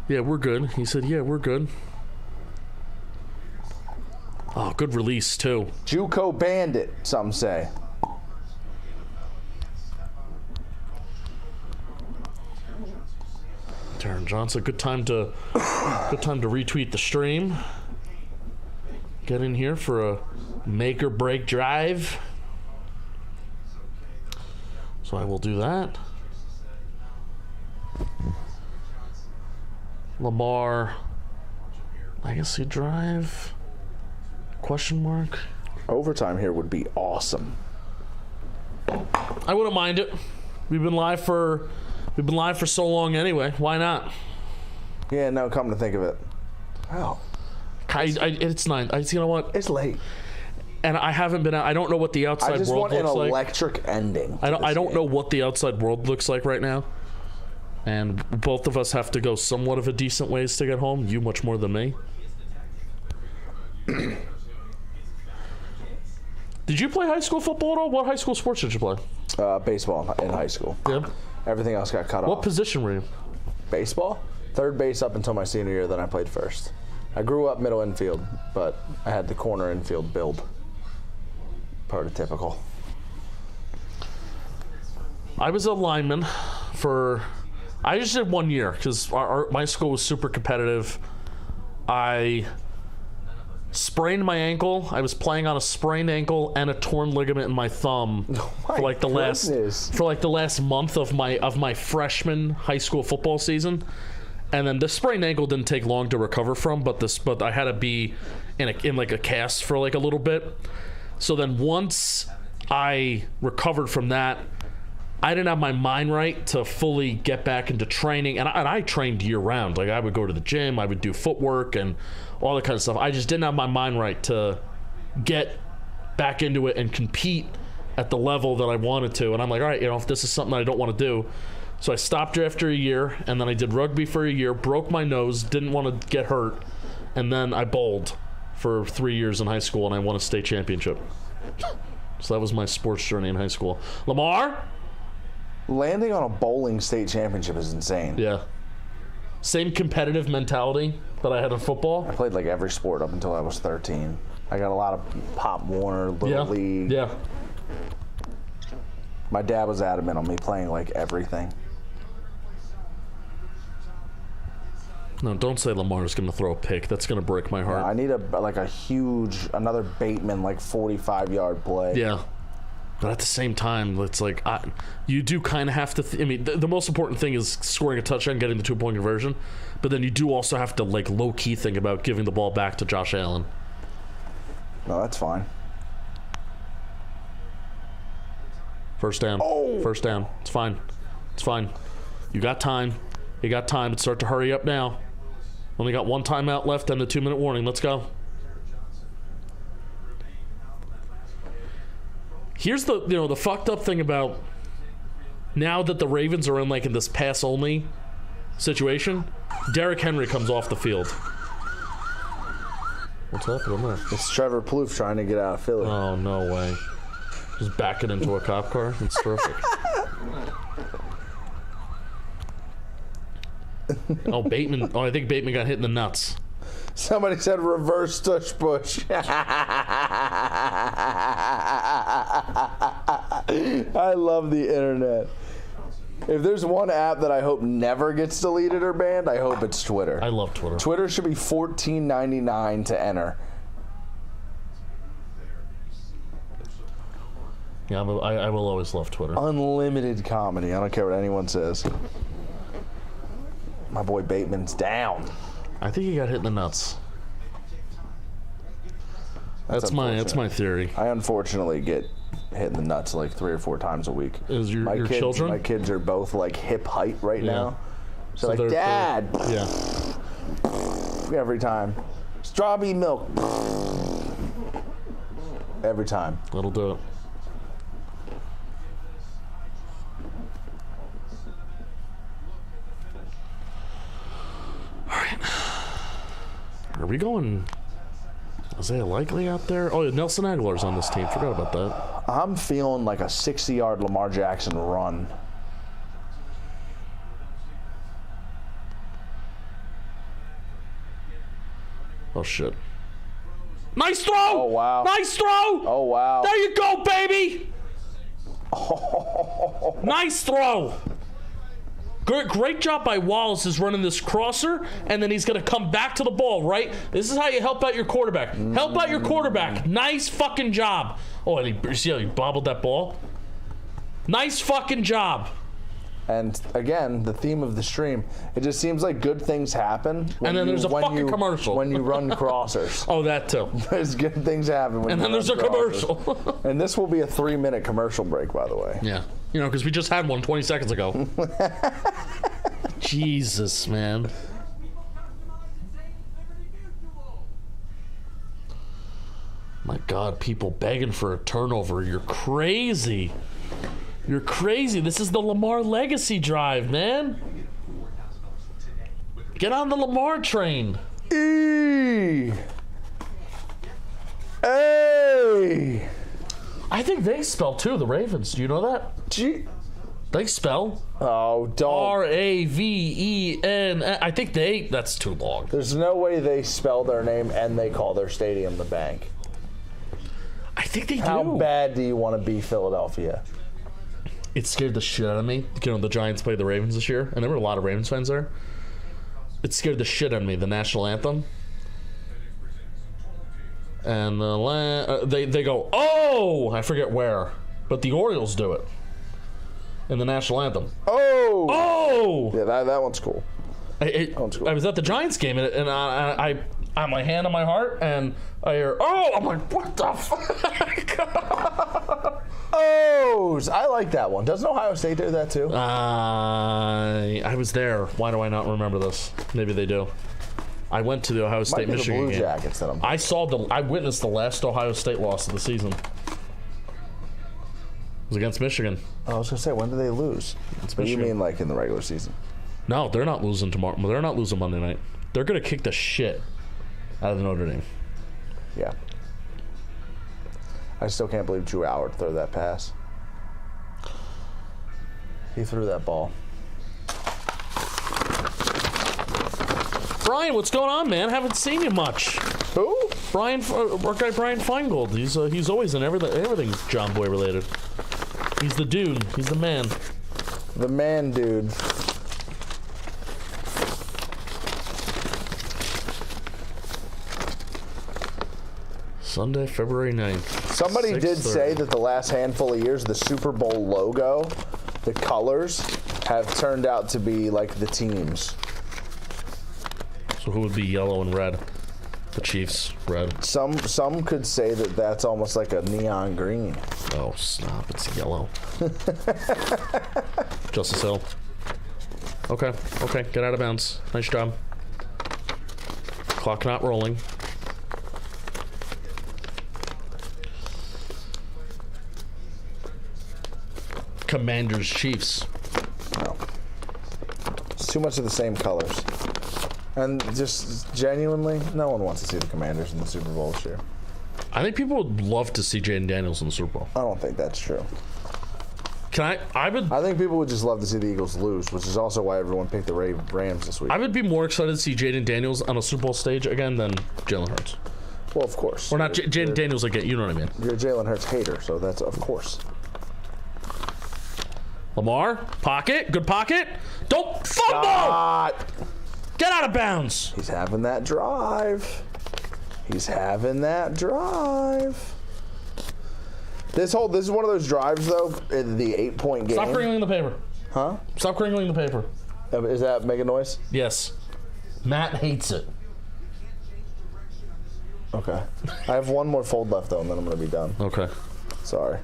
Yeah, we're good. He said, yeah, we're good. Oh, good release, too. JUCO Bandit, some say. Darren Johnson, good time to retweet the stream. Get in here for a make or break drive. So I will do that. Lamar Legacy Drive? Question mark. Overtime here would be awesome. I wouldn't mind it. We've been live for so long anyway. Why not? Yeah, no, come to think of it. Wow. It's 9. You know what? It's late. And I haven't been out. I don't know what the outside I just world want an looks like. electric ending. I don't know what the outside world looks like right now. And both of us have to go somewhat of a decent ways to get home. You much more than me. Did you play high school football at all? What high school sports did you play? Baseball in high school. Yep. Everything else got cut off. What position were you? Baseball? Third base up until my senior year, then I played first. I grew up middle infield, but I had the corner infield build. Prototypical. I was a lineman for... I just did 1 year because my school was super competitive. I sprained my ankle. I was playing on a sprained ankle and a torn ligament in my thumb for like the last month of my freshman high school football season. And then the sprained ankle didn't take long to recover from, but I had to be in like a cast for like a little bit. So then once I recovered from that, I didn't have my mind right to fully get back into training. And I trained year round. Like I would go to the gym, I would do footwork and all that kind of stuff. I just didn't have my mind right to get back into it and compete at the level that I wanted to. And I'm like, all right, if this is something I don't want to do. So I stopped after a year, and then I did rugby for a year, broke my nose, didn't want to get hurt, and then I bowled for 3 years in high school, and I won a state championship. So that was my sports journey in high school. Lamar? Landing on a bowling state championship is insane. Yeah. Same competitive mentality that I had in football. I played like every sport up until I was 13. I got a lot of Pop Warner, Little League. Yeah. My dad was adamant on me playing like everything. No, don't say Lamar's going to throw a pick. That's going to break my heart. I need another Bateman, like 45-yard play. Yeah. But at the same time, it's like, you do kind of have to, the most important thing is scoring a touchdown, getting the 2-point conversion. But then you do also have to, like, low-key think about giving the ball back to Josh Allen. No, that's fine. First down. Oh. First down. It's fine. It's fine. You got time. Let's start to hurry up now. Only got one timeout left and the 2-minute warning. Let's go. Here's the fucked up thing about now that the Ravens are in this pass only situation. Derrick Henry comes off the field. What's happening there? It's Trevor Plouffe trying to get out of Philly. Oh, no way. Just backing into a cop car. It's terrific. Bateman. Oh, I think Bateman got hit in the nuts. Somebody said reverse tush push. I love the internet. If there's one app that I hope never gets deleted or banned, I hope it's Twitter. I love Twitter. Twitter should be $14.99 to enter. Yeah, I will always love Twitter. Unlimited comedy. I don't care what anyone says. My boy Bateman's down. I think he got hit in the nuts. That's my theory. I unfortunately get hit in the nuts like 3 or 4 times a week. Is your children? My kids are both like hip height right now. So like, they're Dad. Yeah. Every time. Strawberry milk. Every time. That'll do it. All right. Are we going Isaiah Likely out there? Oh, yeah, Nelson Aguilar's on this team. Forgot about that. I'm feeling like a 60-yard Lamar Jackson run. Oh, shit. Nice throw. Oh, wow. Nice throw. Oh, wow. There you go, baby. Nice throw. Great job by Wallace is running this crosser, and then he's going to come back to the ball, right? This is how you help out your quarterback. Help out your quarterback. Nice fucking job. Oh, and you see how he bobbled that ball? Nice fucking job. And again, the theme of the stream, it just seems like good things happen. When And then there's a fucking commercial. When you run crossers. Oh, that too. There's good things happen when And then there's a commercial. And this will be a 3-minute commercial break, by the way. Yeah. You know, because we just had one 20 seconds ago. Jesus, man. My God, people begging for a turnover. You're crazy. You're crazy. This is the Lamar legacy drive, man. Get on the Lamar train. Hey! I think they spell too, the Ravens. Do you know that? Gee. They spell Oh, don't. R-A-V-E-N. I think that's too long. There's no way they spell their name and they call their stadium the Bank. I think they do. How bad do you want to be Philadelphia? It scared the shit out of me. You know, the Giants played the Ravens this year, and there were a lot of Ravens fans there. It scared the shit out of me, the national anthem. And they go, oh! I forget where. But the Orioles do it. In the national anthem. Oh! Oh! Yeah, that one's cool. I was at the Giants game, and I had my hand on my heart, and I hear, oh! I'm like, what the fuck? Oh! I like that one. Doesn't Ohio State do that too? I was there. Why do I not remember this? Maybe they do. I went to the Ohio State Michigan Blue game. Jackets that I witnessed the last Ohio State loss of the season. It was against Michigan. I was gonna say, when did they lose? What do you mean, like in the regular season? No, they're not losing tomorrow. They're not losing Monday night. They're gonna kick the shit out of Notre Dame. Yeah. I still can't believe Drew Howard threw that pass. He threw that ball. Brian, what's going on, man? Haven't seen you much. Who? Brian, our guy Brian Feingold. He's always in everything John Boy related. He's the dude. He's the man. The man, dude. Sunday, February 9th. Somebody did 6:30. say that the last handful of years, the Super Bowl logo, the colors, have turned out to be like the teams. So who would be yellow and red? The Chiefs, red. Some could say that that's almost like a neon green. Oh, stop. It's yellow. Justice Hill. Okay. Get out of bounds. Nice job. Clock not rolling. Commanders, Chiefs. No. It's too much of the same colors. And just genuinely, no one wants to see the Commanders in the Super Bowl this year. I think people would love to see Jaden Daniels in the Super Bowl. I don't think that's true. I think people would just love to see the Eagles lose, which is also why everyone picked the Rams this week. I would be more excited to see Jaden Daniels on a Super Bowl stage again than Jalen Hurts. Well, of course. Or not Jaden Daniels again, you know what I mean. You're a Jalen Hurts hater, so that's of course. Lamar, pocket, good pocket. Don't fumble! Get out of bounds. He's having that drive. This is one of those drives, though, in the 8-point game. Stop crinkling the paper. Huh? Stop crinkling the paper. Is that make a noise? Yes. Matt hates it. Okay. I have one more fold left, though, and then I'm going to be done. Okay. Sorry,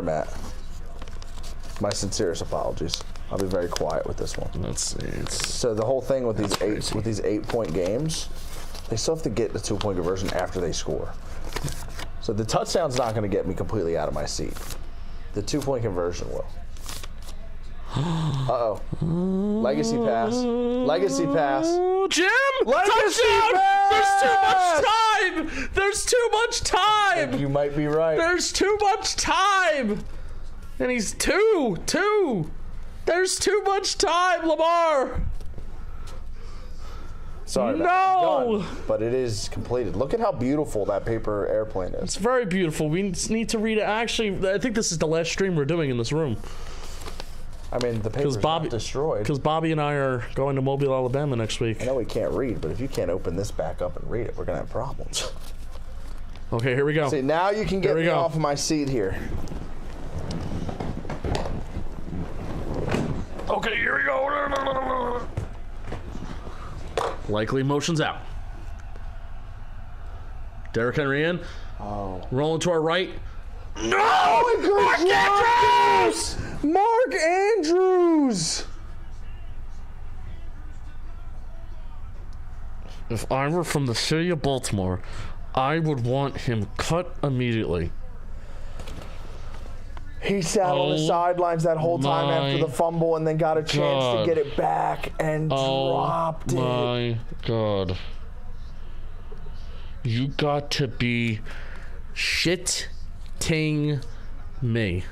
Matt. My sincerest apologies. I'll be very quiet with this one. So the whole thing with these 8-point games, they still have to get the 2-point conversion after they score. So the touchdown's not going to get me completely out of my seat. The 2-point conversion will. Uh-oh. Legacy pass. Jim! Legacy Touchdown! pass! There's too much time! You might be right. There's too much time! And he's two. There's too much time, Lamar. Sorry. No! Done, but it is completed. Look at how beautiful that paper airplane is. It's very beautiful. We need to read it. Actually, I think this is the last stream we're doing in this room. I mean, the paper's not destroyed. Because Bobby and I are going to Mobile, Alabama next week. I know we can't read, but if you can't open this back up and read it, we're going to have problems. Okay, here we go. See, now you can get me off of my seat here. Okay, here we go. Likely motion's out. Derrick Henry in. Oh. Rolling to our right. No! Mark Andrews! Mark Andrews! If I were from the city of Baltimore, I would want him cut immediately. He sat on the sidelines that whole time after the fumble and then got a chance to get it back and dropped it. Oh my God. You got to be shitting me.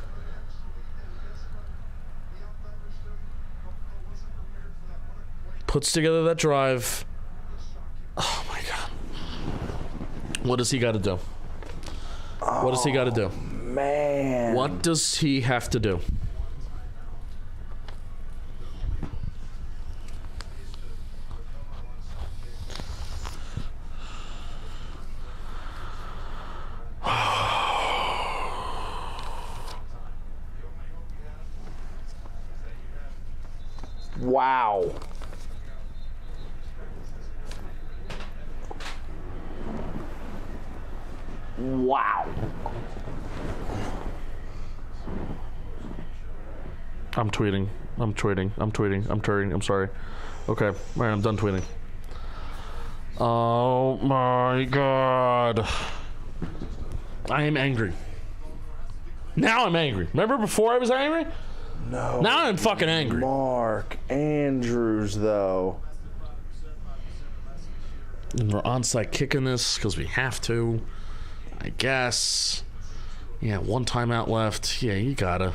Puts together that drive. Oh my God. What does he got to do? What does he got to do? Man. What does he have to do? Wow. Wow. I'm tweeting. I'm sorry. Okay. All right, I'm done tweeting. Oh my God. I am angry. Now I'm angry. Remember before I was angry? No. Now I'm fucking angry. Mark Andrews, though. And we're onside kicking this because we have to, I guess. Yeah, one timeout left. Yeah, you gotta.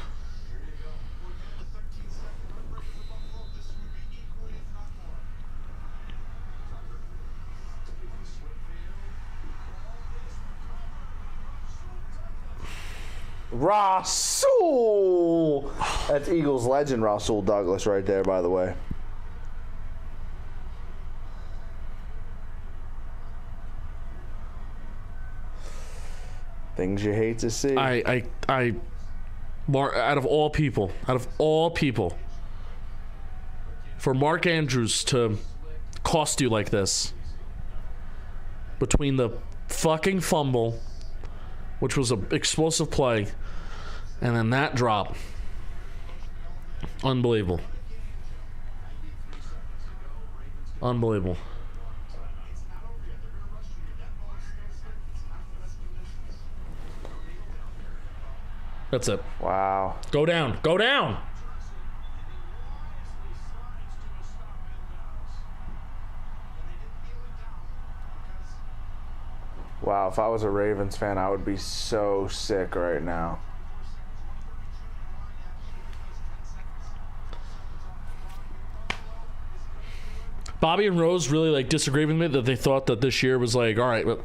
Rasul! That's Eagles legend Rasul Douglas right there, by the way. Things you hate to see. Out of all people, for Mark Andrews to cost you like this, between the fucking fumble, which was an explosive play, and then that drop, unbelievable. Unbelievable. That's it. Wow. Go down. Go down. Wow, if I was a Ravens fan, I would be so sick right now. Bobby and Rose really disagree with me that they thought that this year was all right, but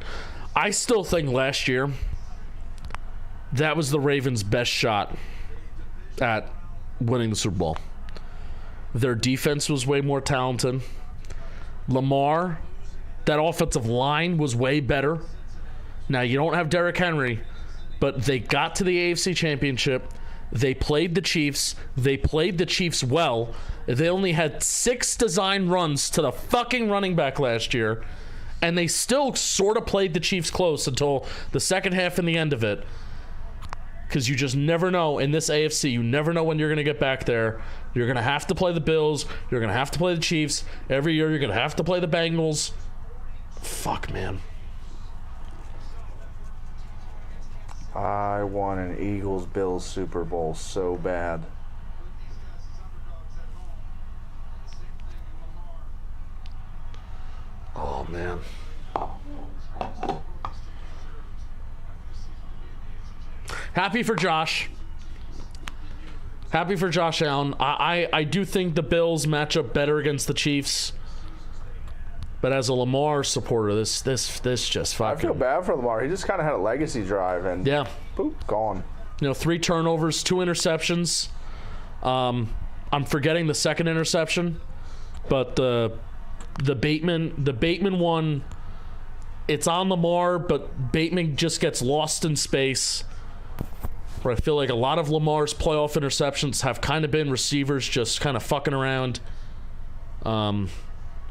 I still think last year that was the Ravens' best shot at winning the Super Bowl. Their defense was way more talented. Lamar, that offensive line was way better. Now, you don't have Derrick Henry, but they got to the AFC Championship. They played the Chiefs. They played the Chiefs well. They only had 6 design runs to the fucking running back last year, and they still sort of played the Chiefs close until the second half and the end of it. Because you just never know in this AFC. You never know when you're going to get back there. You're going to have to play the Bills. You're going to have to play the Chiefs. Every year you're going to have to play the Bengals. Fuck, man. I want an Eagles-Bills Super Bowl so bad. Oh, man. Happy for Josh. Happy for Josh Allen. I do think the Bills match up better against the Chiefs. But as a Lamar supporter, this just fucking. I feel bad for Lamar. He just kind of had a legacy drive and boop, gone. 3 turnovers, 2 interceptions. I'm forgetting the second interception, but the Bateman one, it's on Lamar, but Bateman just gets lost in space. Where I feel like a lot of Lamar's playoff interceptions have kind of been receivers just kind of fucking around.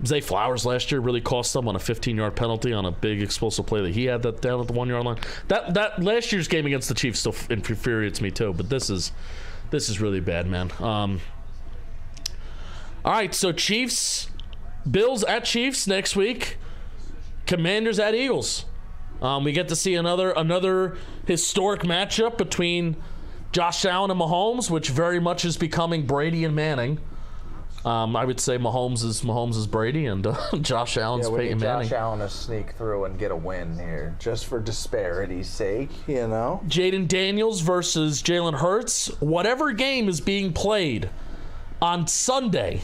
Zay Flowers last year really cost them on a 15-yard penalty on a big explosive play that he had that down at the 1-yard line. That last year's game against the Chiefs still infuriates me too, but this is really bad, man. All right, so Bills at Chiefs next week. Commanders at Eagles. We get to see another historic matchup between Josh Allen and Mahomes, which very much is becoming Brady and Manning. I would say Mahomes is Brady and Josh Allen's Peyton Manning. Josh Allen to sneak through and get a win here, just for disparity's sake, Jaden Daniels versus Jalen Hurts. Whatever game is being played on Sunday,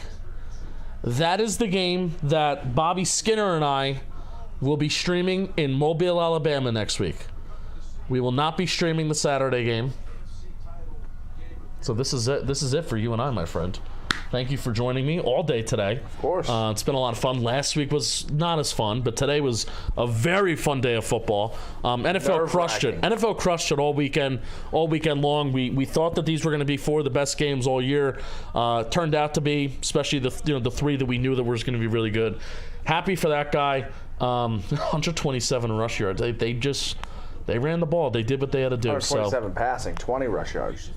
that is the game that Bobby Skinner and I will be streaming in Mobile, Alabama next week. We will not be streaming the Saturday game. So this is it. This is it for you and I, my friend. Thank you for joining me all day today. Of course. It's been a lot of fun. Last week was not as fun, but today was a very fun day of football. NFL crushed it. NFL crushed it all weekend long. We thought that these were going to be 4 of the best games all year. Turned out to be, especially the 3 that we knew that was going to be really good. Happy for that guy. 127 rush yards. They ran the ball. They did what they had to do. 127 passing, 20 rush yards.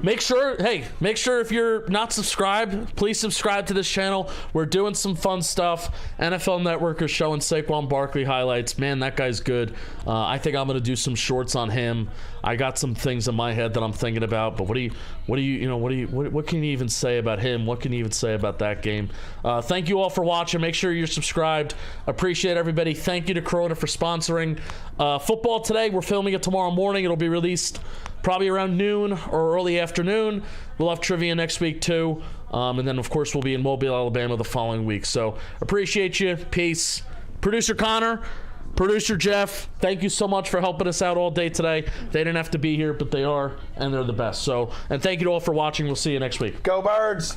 Make sure if you're not subscribed, please subscribe to this channel. We're doing some fun stuff. NFL Network is showing Saquon Barkley highlights. Man, that guy's good. I think I'm going to do some shorts on him. I got some things in my head that I'm thinking about, but what can you even say about him? What can you even say about that game? Thank you all for watching. Make sure you're subscribed. Appreciate everybody. Thank you to Corona for sponsoring football today. We're filming it tomorrow morning. It'll be released probably around noon or early afternoon. We'll have trivia next week too. And then, of course, we'll be in Mobile, Alabama the following week. So appreciate you. Peace. Producer Connor, producer Jeff, thank you so much for helping us out all day today. They didn't have to be here, but they are, and they're the best. And thank you to all for watching. We'll see you next week. Go Birds!